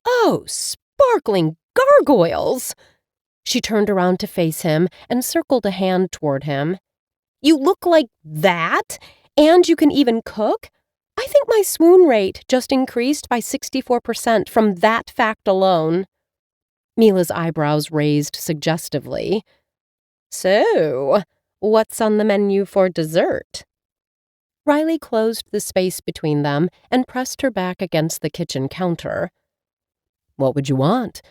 A: Oh, sparkling Gargoyles! She turned around to face him and circled a hand toward him. You look like that? And you can even cook? I think my swoon rate just increased by 64% from that fact alone. Mila's eyebrows raised suggestively. So, what's on the menu for dessert? Riley closed the space between them and pressed her back against the kitchen counter.
B: What would you want?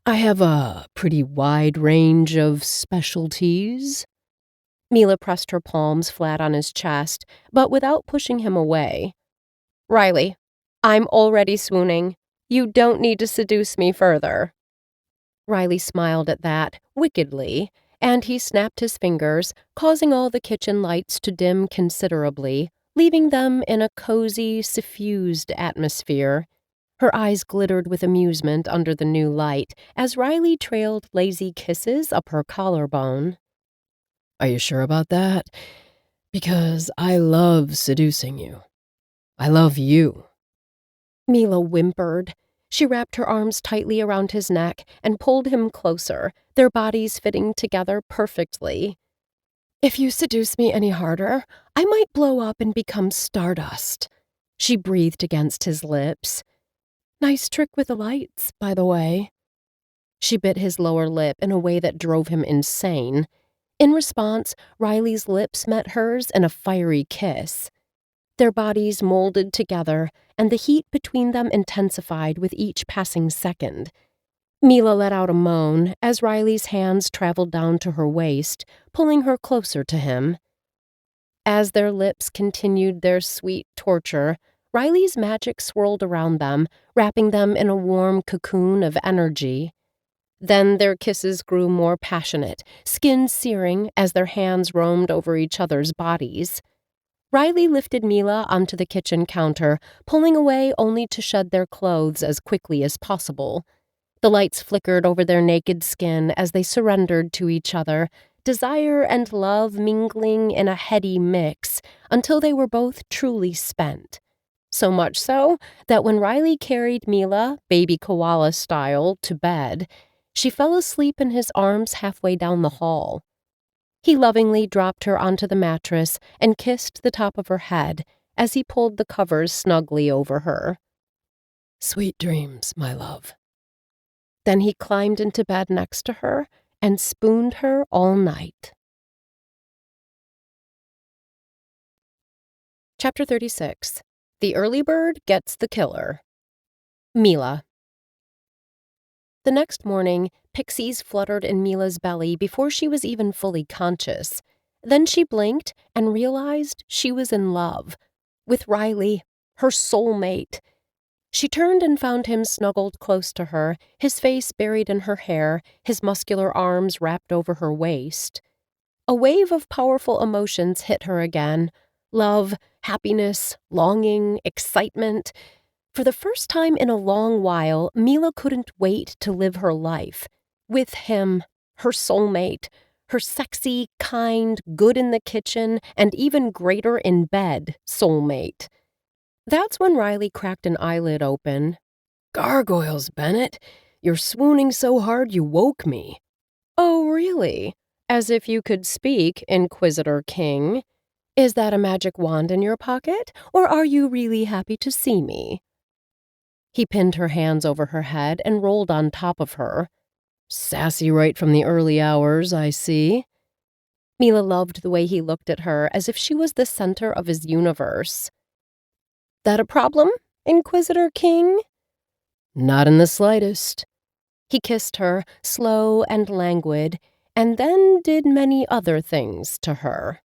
B: I have a pretty wide range of specialties.
A: Mila pressed her palms flat on his chest, but without pushing him away. Riley, I'm already swooning. You don't need to seduce me further. Riley smiled at that, wickedly, and he snapped his fingers, causing all the kitchen lights to dim considerably, leaving them in a cozy, suffused atmosphere. Her eyes glittered with amusement under the new light as Riley trailed lazy kisses up her collarbone.
B: Are you sure about that? Because I love seducing you. I love you.
A: Mila whimpered. She wrapped her arms tightly around his neck and pulled him closer, their bodies fitting together perfectly. If you seduce me any harder, I might blow up and become stardust, she breathed against his lips. Nice trick with the lights, by the way. She bit his lower lip in a way that drove him insane. In response, Riley's lips met hers in a fiery kiss. Their bodies molded together, and the heat between them intensified with each passing second. Mila let out a moan as Riley's hands traveled down to her waist, pulling her closer to him. As their lips continued their sweet torture, Riley's magic swirled around them, wrapping them in a warm cocoon of energy. Then their kisses grew more passionate, skin searing as their hands roamed over each other's bodies. Riley lifted Mila onto the kitchen counter, pulling away only to shed their clothes as quickly as possible. The lights flickered over their naked skin as they surrendered to each other, desire and love mingling in a heady mix until they were both truly spent. So much so that when Riley carried Mila, baby koala style, to bed, she fell asleep in his arms halfway down the hall. He lovingly dropped her onto the mattress and kissed the top of her head as he pulled the covers snugly over her.
B: Sweet dreams, my love.
A: Then he climbed into bed next to her and spooned her all night. Chapter 36. The Early Bird Gets the Killer. Mila. The next morning, pixies fluttered in Mila's belly before she was even fully conscious. Then she blinked and realized she was in love. With Riley, her soulmate. She turned and found him snuggled close to her, his face buried in her hair, his muscular arms wrapped over her waist. A wave of powerful emotions hit her again. Love, happiness, longing, excitement. For the first time in a long while, Mila couldn't wait to live her life. With him, her soulmate, her sexy, kind, good in the kitchen, and even greater in bed soulmate. That's when Riley cracked an eyelid open.
B: Gargoyles, Bennet. You're swooning so hard you woke me.
A: Oh, really? As if you could speak, Inquisitor King. Is that a magic wand in your pocket, or are you really happy to see me? He pinned her hands over her head and rolled on top of her.
B: Sassy right from the early hours, I see.
A: Mila loved the way he looked at her as if she was the center of his universe. That a problem, Inquisitor King?
B: Not in the slightest.
A: He kissed her, slow and languid, and then did many other things to her.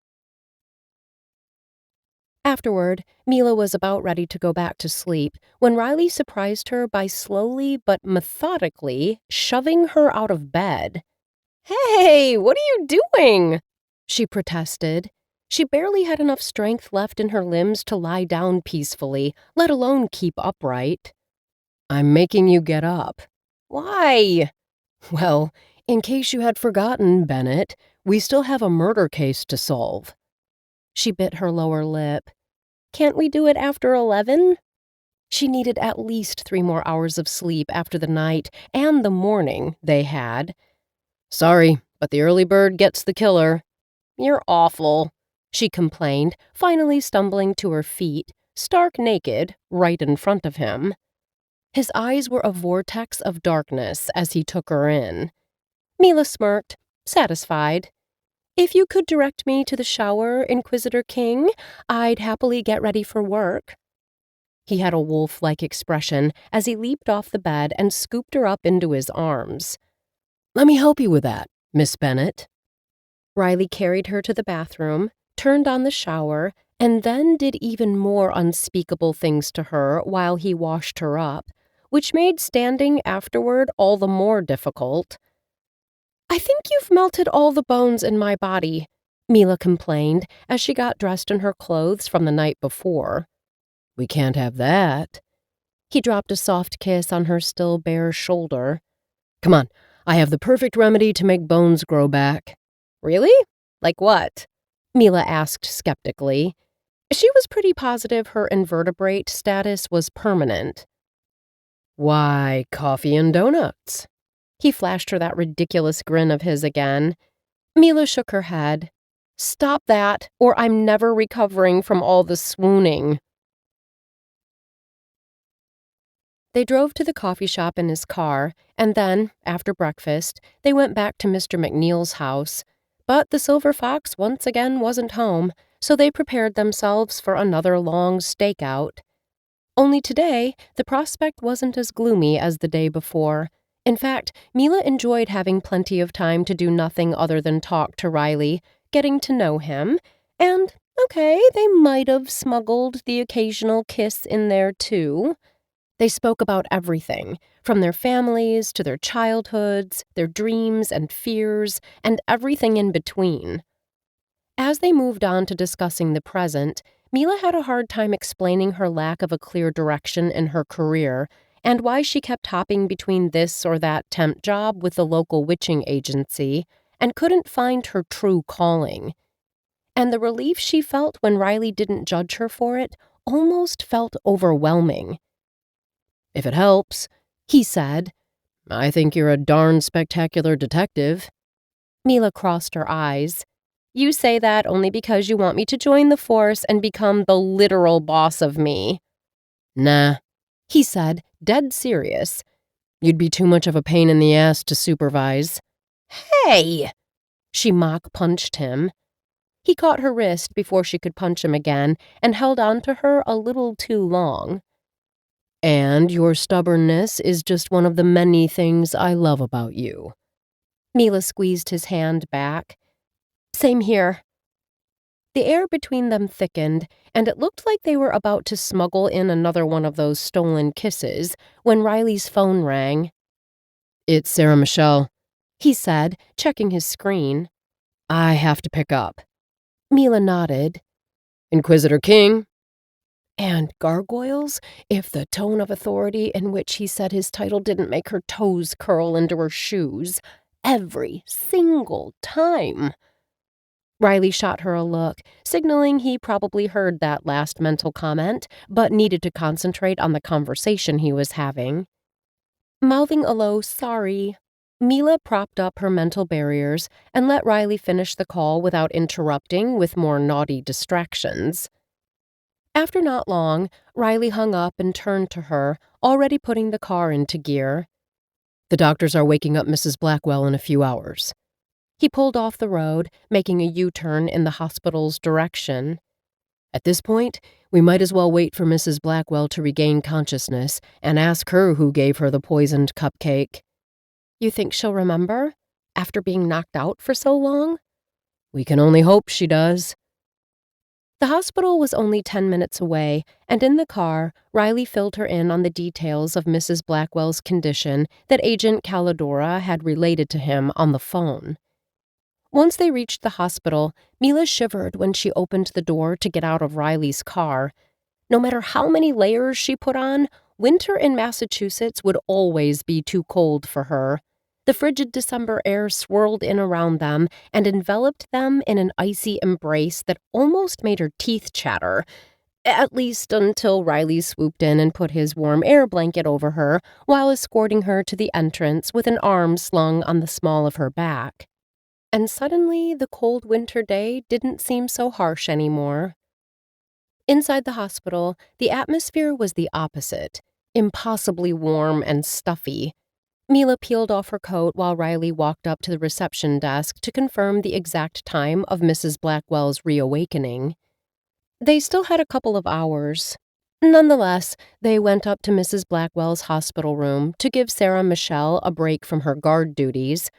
A: Afterward, Mila was about ready to go back to sleep when Riley surprised her by slowly but methodically shoving her out of bed. "Hey, what are you doing?" she protested. She barely had enough strength left in her limbs to lie down peacefully, let alone keep upright.
B: I'm making you get up.
A: Why?
B: Well, in case you had forgotten, Bennet, we still have a murder case to solve.
A: She bit her lower lip. Can't we do it after 11? She needed at least 3 more hours of sleep after the night and the morning they had.
B: Sorry, but the early bird gets the killer.
A: You're awful, she complained, finally stumbling to her feet, stark naked, right in front of him. His eyes were a vortex of darkness as he took her in. Mila smirked, satisfied. If you could direct me to the shower, Inquisitor King, I'd happily get ready for work. He had a wolf-like expression as he leaped off the bed and scooped her up into his arms.
B: Let me help you with that, Miss Bennet.
A: Riley carried her to the bathroom, turned on the shower, and then did even more unspeakable things to her while he washed her up, which made standing afterward all the more difficult. I think you've melted all the bones in my body, Mila complained as she got dressed in her clothes from the night before.
B: We can't have that.
A: He dropped a soft kiss on her still bare shoulder.
B: Come on, I have the perfect remedy to make bones grow back.
A: Really? Like what? Mila asked skeptically. She was pretty positive her invertebrate status was permanent.
B: Why, coffee and donuts.
A: He flashed her that ridiculous grin of his again. Mila shook her head. Stop that, or I'm never recovering from all the swooning. They drove to the coffee shop in his car, and then, after breakfast, they went back to Mr. McNeil's house. But the Silver Fox once again wasn't home, so they prepared themselves for another long stakeout. Only today, the prospect wasn't as gloomy as the day before. In fact, Mila enjoyed having plenty of time to do nothing other than talk to Riley, getting to know him, and, okay, they might have smuggled the occasional kiss in there too. They spoke about everything, from their families to their childhoods, their dreams and fears, and everything in between. As they moved on to discussing the present, Mila had a hard time explaining her lack of a clear direction in her career and why she kept hopping between this or that temp job with the local witching agency and couldn't find her true calling. And the relief she felt when Riley didn't judge her for it almost felt overwhelming.
B: If it helps, he said, I think you're a darn spectacular detective.
A: Mila crossed her eyes. You say that only because you want me to join the force and become the literal boss of me.
B: Nah,
A: he said, dead serious.
B: You'd be too much of a pain in the ass to supervise.
A: Hey! She mock-punched him. He caught her wrist before she could punch him again and held on to her a little too long.
B: And your stubbornness is just one of the many things I love about you.
A: Mila squeezed his hand back. Same here. The air between them thickened, and it looked like they were about to smuggle in another one of those stolen kisses when Riley's phone rang.
B: It's Sarah Michelle,
A: he said, checking his screen.
B: I have to pick up.
A: Mila nodded.
B: Inquisitor King?
A: And gargoyles, if the tone of authority in which he said his title didn't make her toes curl into her shoes. Every single time. Riley shot her a look, signaling he probably heard that last mental comment, but needed to concentrate on the conversation he was having. Mouthing a low sorry, Mila propped up her mental barriers and let Riley finish the call without interrupting with more naughty distractions. After not long, Riley hung up and turned to her, already putting the car into gear.
B: The doctors are waking up Mrs. Blackwell in a few hours.
A: He pulled off the road, making a U-turn in the hospital's direction.
B: At this point, we might as well wait for Mrs. Blackwell to regain consciousness and ask her who gave her the poisoned cupcake.
A: You think she'll remember? After being knocked out for so long?
B: We can only hope she does.
A: The hospital was only 10 minutes away, and in the car, Riley filled her in on the details of Mrs. Blackwell's condition that Agent Calidora had related to him on the phone. Once they reached the hospital, Mila shivered when she opened the door to get out of Riley's car. No matter how many layers she put on, winter in Massachusetts would always be too cold for her. The frigid December air swirled in around them and enveloped them in an icy embrace that almost made her teeth chatter. At least until Riley swooped in and put his warm air blanket over her while escorting her to the entrance with an arm slung on the small of her back. And suddenly, the cold winter day didn't seem so harsh anymore. Inside the hospital, the atmosphere was the opposite, impossibly warm and stuffy. Mila peeled off her coat while Riley walked up to the reception desk to confirm the exact time of Mrs. Blackwell's reawakening. They still had a couple of hours. Nonetheless, they went up to Mrs. Blackwell's hospital room to give Sarah Michelle a break from her guard duties,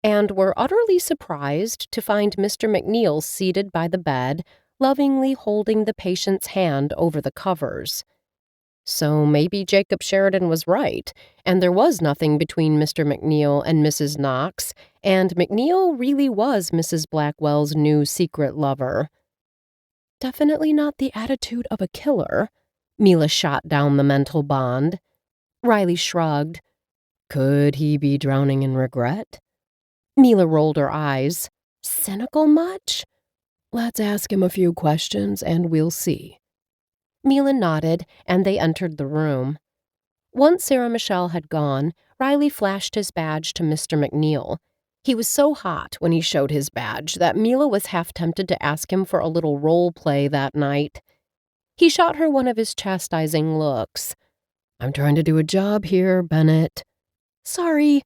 A: and were utterly surprised to find Mr. McNeil seated by the bed, lovingly holding the patient's hand over the covers. So maybe Jacob Sheridan was right, and there was nothing between Mr. McNeil and Mrs. Knox, and McNeil really was Mrs. Blackwell's new secret lover. Definitely not the attitude of a killer. Mila shot down the mental bond. Riley shrugged. Could he be drowning in regret? Mila rolled her eyes. Cynical much? Let's ask him a few questions and we'll see. Mila nodded, and they entered the room. Once Sarah Michelle had gone, Riley flashed his badge to Mr. McNeil. He was so hot when he showed his badge that Mila was half tempted to ask him for a little role play that night. He shot her one of his chastising looks. I'm trying to do a job here, Bennet. Sorry.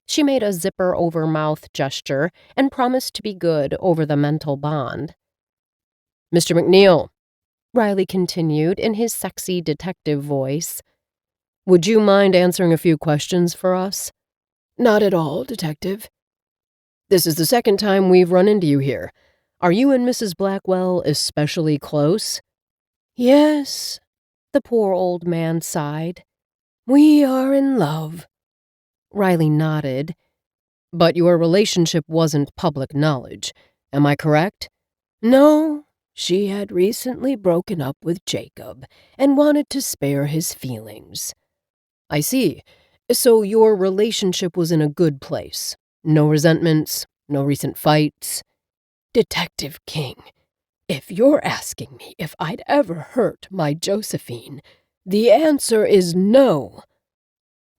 A: She made a zipper-over-mouth gesture and promised to be good over the mental bond. Mr. McNeil, Riley continued in his sexy detective voice, would you mind answering a few questions for us? Not at all, Detective. This is the second time we've run into you here. Are you and Mrs. Blackwell especially close? Yes, the poor old man sighed. We are in love. Riley nodded. But your relationship wasn't public knowledge, am I correct? No, she had recently broken up with Jacob and wanted to spare his feelings. I see. So your relationship was in a good place. No resentments, no recent fights. Detective King, if you're asking me if I'd ever hurt my Josephine, the answer is no.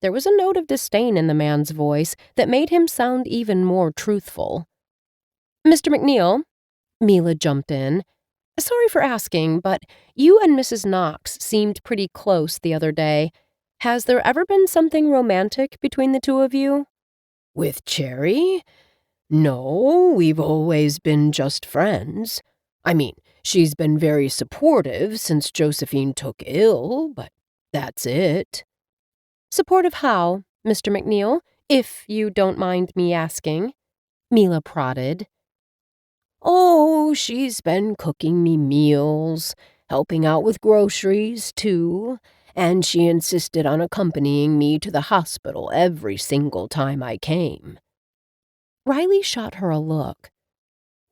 A: There was a note of disdain in the man's voice that made him sound even more truthful. Mr. McNeil, Mila jumped in. Sorry for asking, but you and Mrs. Knox seemed pretty close the other day. Has there ever been something romantic between the two of you? With Cherry? No, we've always been just friends. I mean, she's been very supportive since Josephine took ill, but that's it. Supportive how, Mr. McNeil, if you don't mind me asking? Mila prodded. Oh, she's been cooking me meals, helping out with groceries, too, and she insisted on accompanying me to the hospital every single time I came. Riley shot her a look.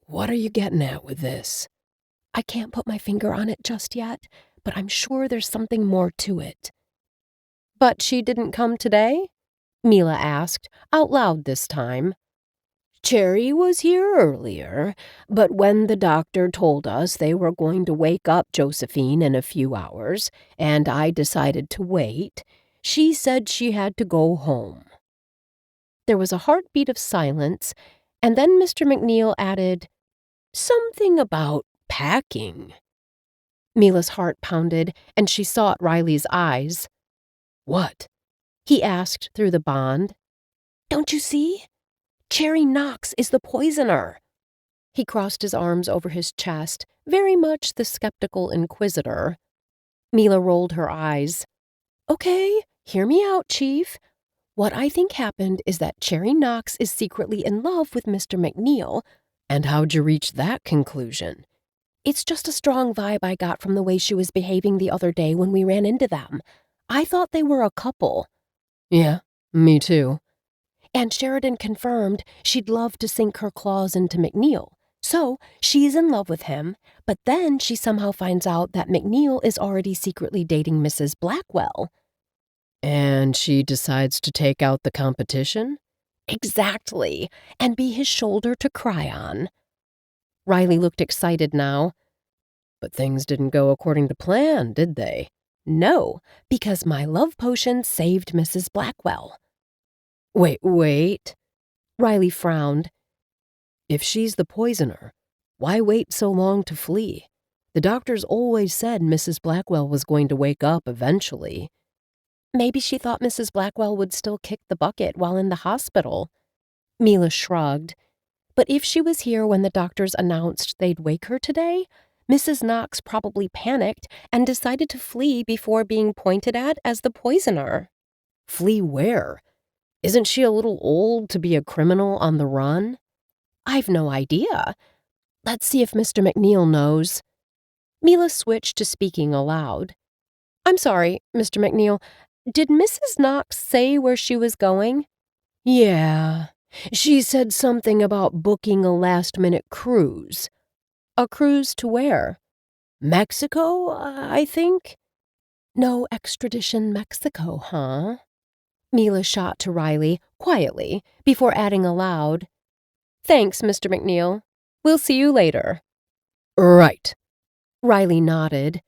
A: What are you getting at with this? I can't put my finger on it just yet, but I'm sure there's something more to it. But she didn't come today? Mila asked, out loud this time. Cherry was here earlier, but when the doctor told us they were going to wake up Josephine in a few hours, and I decided to wait, she said she had to go home. There was a heartbeat of silence, and then Mr. McNeil added, something about packing. Mila's heart pounded, and she sought Riley's eyes. What? He asked through the bond. Don't you see? Cherry Knox is the poisoner. He crossed his arms over his chest, very much the skeptical Inquisitor. Mila rolled her eyes. Okay, hear me out, Chief. What I think happened is that Cherry Knox is secretly in love with Mr. McNeil. And how'd you reach that conclusion? It's just a strong vibe I got from the way she was behaving the other day when we ran into them. I thought they were a couple. Yeah, me too. And Sheridan confirmed she'd love to sink her claws into McNeil. So she's in love with him, but then she somehow finds out that McNeil is already secretly dating Mrs. Blackwell. And she decides to take out the competition? Exactly, and be his shoulder to cry on. Riley looked excited now.
B: But things didn't go according to plan, did they?
C: No, because my love potion saved Mrs. Blackwell.
B: Wait.
C: Riley frowned.
B: If she's the poisoner, why wait so long to flee? The doctors always said Mrs. Blackwell was going to wake up eventually.
C: Maybe she thought Mrs. Blackwell would still kick the bucket while in the hospital. Mila shrugged. But if she was here when the doctors announced they'd wake her today, Mrs. Knox probably panicked and decided to flee before being pointed at as the poisoner.
B: Flee where? Isn't she a little old to be a criminal on the run?
C: I've no idea. Let's see if Mr. McNeil knows. Mila switched to speaking aloud. I'm sorry, Mr. McNeil. Did Mrs. Knox say where she was going?
B: Yeah. She said something about booking a last-minute cruise.
C: A cruise to where?
B: Mexico, I think?
C: No extradition Mexico, huh? Mila shot to Riley, quietly, before adding aloud, Thanks, Mr. McNeil. We'll see you later.
B: Right.
C: Riley nodded.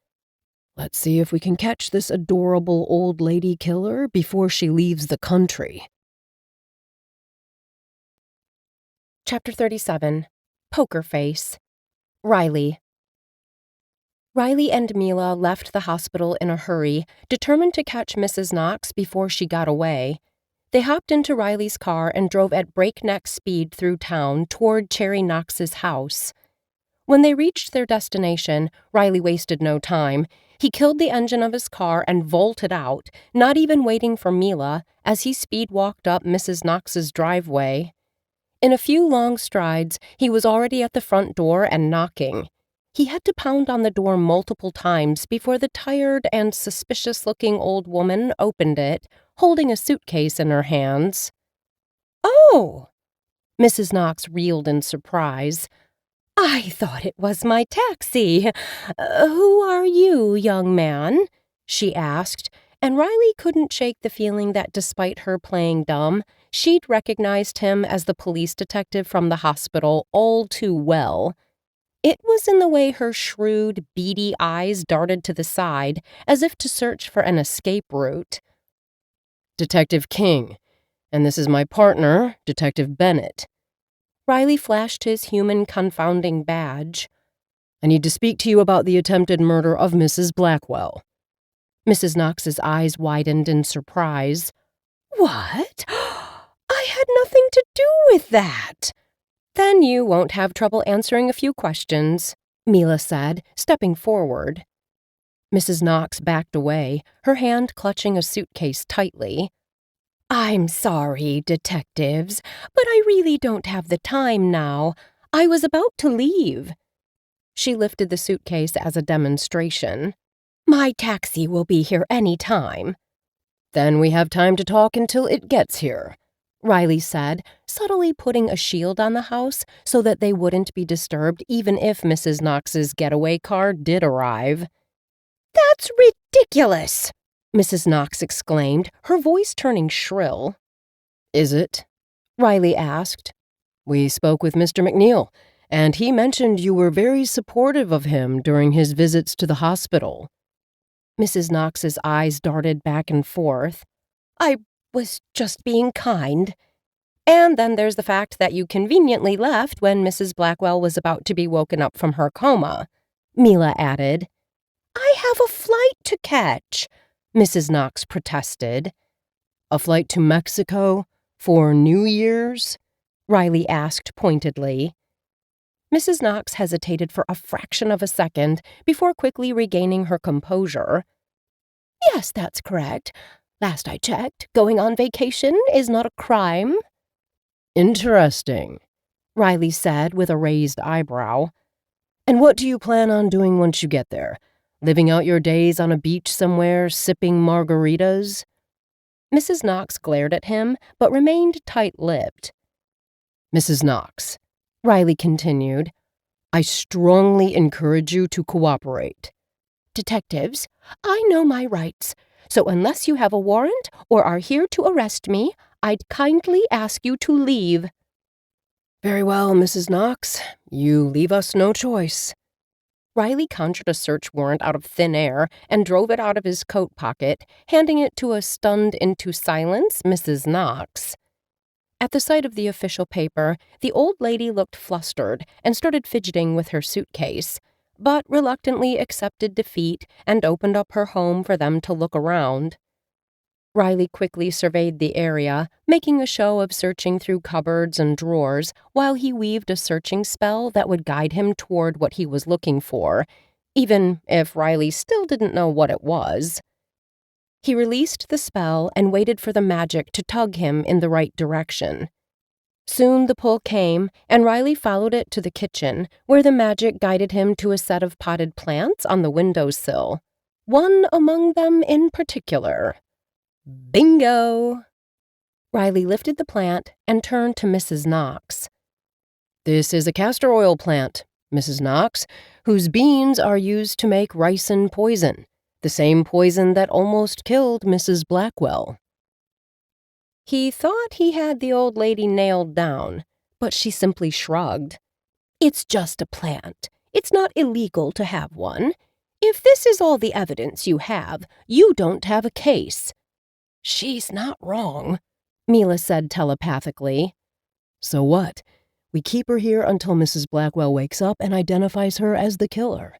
B: Let's see if we can catch this adorable old lady killer before she leaves the country.
A: Chapter 37. Poker Face. Riley. Riley and Mila left the hospital in a hurry, determined to catch Mrs. Knox before she got away. They hopped into Riley's car and drove at breakneck speed through town toward Cherry Knox's house. When they reached their destination, Riley wasted no time. He killed the engine of his car and bolted out, not even waiting for Mila, as he speed-walked up Mrs. Knox's driveway. In a few long strides, he was already at the front door and knocking. He had to pound on the door multiple times before the tired and suspicious-looking old woman opened it, holding a suitcase in her hands.
C: Oh!
A: Mrs. Knox reeled in surprise.
C: I thought it was my taxi. Who are you, young man? She asked, and Riley couldn't shake the feeling that despite her playing dumb, she'd recognized him as the police detective from the hospital all too well. It was in the way her shrewd, beady eyes darted to the side, as if to search for an escape route.
B: Detective King, and this is my partner, Detective Bennet.
A: Riley flashed his human confounding badge.
B: I need to speak to you about the attempted murder of Mrs. Blackwell.
A: Mrs. Knox's eyes widened in surprise.
C: What? I had nothing to do with that.
A: Then you won't have trouble answering a few questions, Mila said, stepping forward. Mrs. Knox backed away, her hand clutching a suitcase tightly.
C: I'm sorry, detectives, but I really don't have the time now. I was about to leave.
A: She lifted the suitcase as a demonstration.
C: My taxi will be here any time.
B: Then we have time to talk until it gets here,
A: Riley said, subtly putting a shield on the house so that they wouldn't be disturbed even if Mrs. Knox's getaway car did arrive.
C: That's ridiculous,
A: Mrs. Knox exclaimed, her voice turning shrill.
B: Is it?
A: Riley asked.
B: We spoke with Mr. McNeil, and he mentioned you were very supportive of him during his visits to the hospital.
A: Mrs. Knox's eyes darted back and forth.
C: I was just being kind.
A: And then there's the fact that you conveniently left when Mrs. Blackwell was about to be woken up from her coma, Mila added.
C: I have a flight to catch,
A: Mrs. Knox protested.
B: A flight to Mexico for New Year's?
A: Riley asked pointedly. Mrs. Knox hesitated for a fraction of a second before quickly regaining her composure.
C: Yes, that's correct. Last I checked, going on vacation is not a crime.
B: Interesting,
A: Riley said with a raised eyebrow.
B: And what do you plan on doing once you get there? Living out your days on a beach somewhere, sipping margaritas?
A: Mrs. Knox glared at him, but remained tight-lipped.
B: Mrs. Knox,
A: Riley continued,
B: I strongly encourage you to cooperate.
C: Detectives, I know my rights, so unless you have a warrant or are here to arrest me, I'd kindly ask you to leave.
B: Very well, Mrs. Knox. You leave us no choice.
A: Riley conjured a search warrant out of thin air and drove it out of his coat pocket, handing it to a stunned into silence Mrs. Knox. At the sight of the official paper, the old lady looked flustered and started fidgeting with her suitcase, but reluctantly accepted defeat and opened up her home for them to look around. Riley quickly surveyed the area, making a show of searching through cupboards and drawers while he weaved a searching spell that would guide him toward what he was looking for, even if Riley still didn't know what it was. He released the spell and waited for the magic to tug him in the right direction. Soon the pull came, and Riley followed it to the kitchen, where the magic guided him to a set of potted plants on the windowsill. One among them in particular. Bingo! Riley lifted the plant and turned to Mrs. Knox.
B: This is a castor oil plant, Mrs. Knox, whose beans are used to make ricin poison, the same poison that almost killed Mrs. Blackwell.
A: He thought he had the old lady nailed down, but she simply shrugged. It's just a plant. It's not illegal to have one. If this is all the evidence you have, you don't have a case.
B: She's not wrong,
A: Mila said telepathically.
B: So what? We keep her here until Mrs. Blackwell wakes up and identifies her as the killer.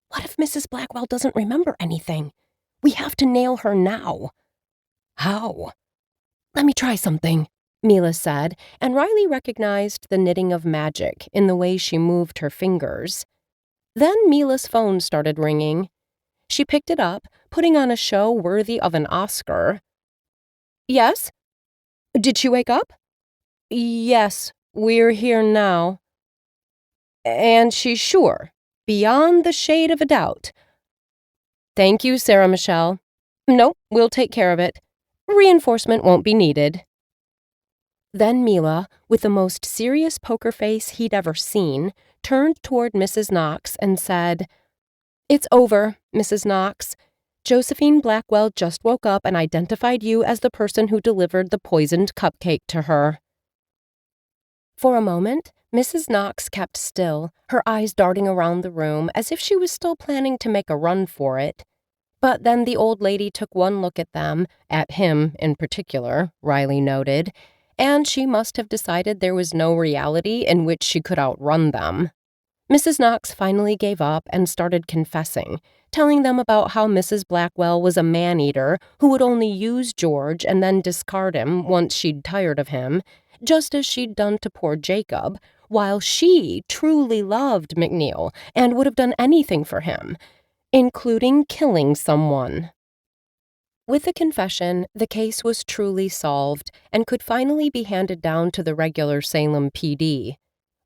A: What if Mrs. Blackwell doesn't remember anything? We have to nail her now.
B: How?
A: Let me try something, Mila said, and Riley recognized the knitting of magic in the way she moved her fingers. Then Mila's phone started ringing. She picked it up, putting on a show worthy of an Oscar. Yes? Did she wake up? Yes, we're here now. And she's sure, beyond the shade of a doubt. Thank you, Sarah Michelle. Nope, we'll take care of it. Reinforcement won't be needed. Then Mila, with the most serious poker face he'd ever seen, turned toward Mrs. Knox and said, It's over, Mrs. Knox. Josephine Blackwell just woke up and identified you as the person who delivered the poisoned cupcake to her. For a moment, Mrs. Knox kept still, her eyes darting around the room as if she was still planning to make a run for it. But then the old lady took one look at them, at him in particular, Riley noted, and she must have decided there was no reality in which she could outrun them. Mrs. Knox finally gave up and started confessing, telling them about how Mrs. Blackwell was a man-eater who would only use George and then discard him once she'd tired of him, just as she'd done to poor Jacob, while she truly loved McNeil and would have done anything for him, including killing someone. With the confession, the case was truly solved and could finally be handed down to the regular Salem PD.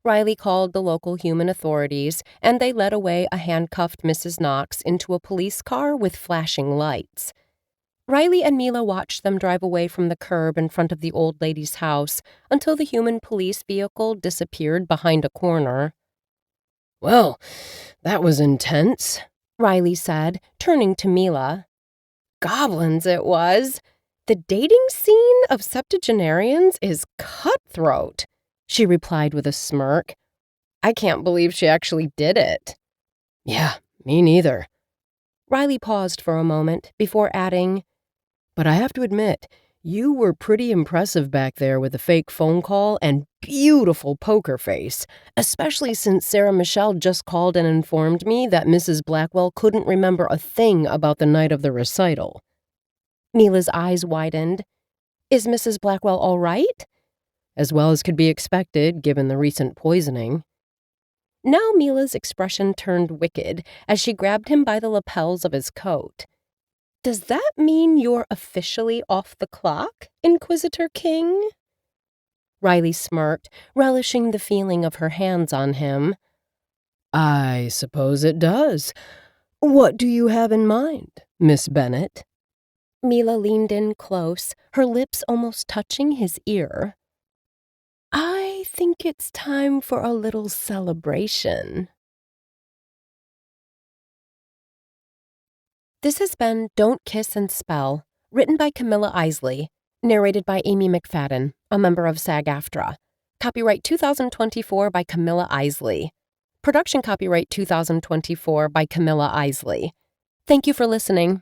A: Riley called the local human authorities, and they led away a handcuffed Mrs. Knox into a police car with flashing lights. Riley and Mila watched them drive away from the curb in front of the old lady's house until the human police vehicle disappeared behind a corner.
B: Well, that was intense,
A: Riley said, turning to Mila. Goblins it was. The dating scene of septuagenarians is cutthroat, she replied with a smirk. I can't believe she actually did it.
B: Yeah, me neither.
A: Riley paused for a moment before adding,
B: But I have to admit, you were pretty impressive back there with the fake phone call and beautiful poker face, especially since Sarah Michelle just called and informed me that Mrs. Blackwell couldn't remember a thing about the night of the recital.
A: Mila's eyes widened. Is Mrs. Blackwell all right?
B: As well as could be expected, given the recent poisoning.
A: Now Mila's expression turned wicked as she grabbed him by the lapels of his coat. Does that mean you're officially off the clock, Inquisitor King? Riley smirked, relishing the feeling of her hands on him.
B: I suppose it does. What do you have in mind, Miss Bennet?
A: Mila leaned in close, her lips almost touching his ear. I think it's time for a little celebration. This has been Don't Kiss and Spell, written by Camilla Isley, narrated by Amy McFadden, a member of SAG-AFTRA. Copyright 2024 by Camilla Isley. Production copyright 2024 by Camilla Isley. Thank you for listening.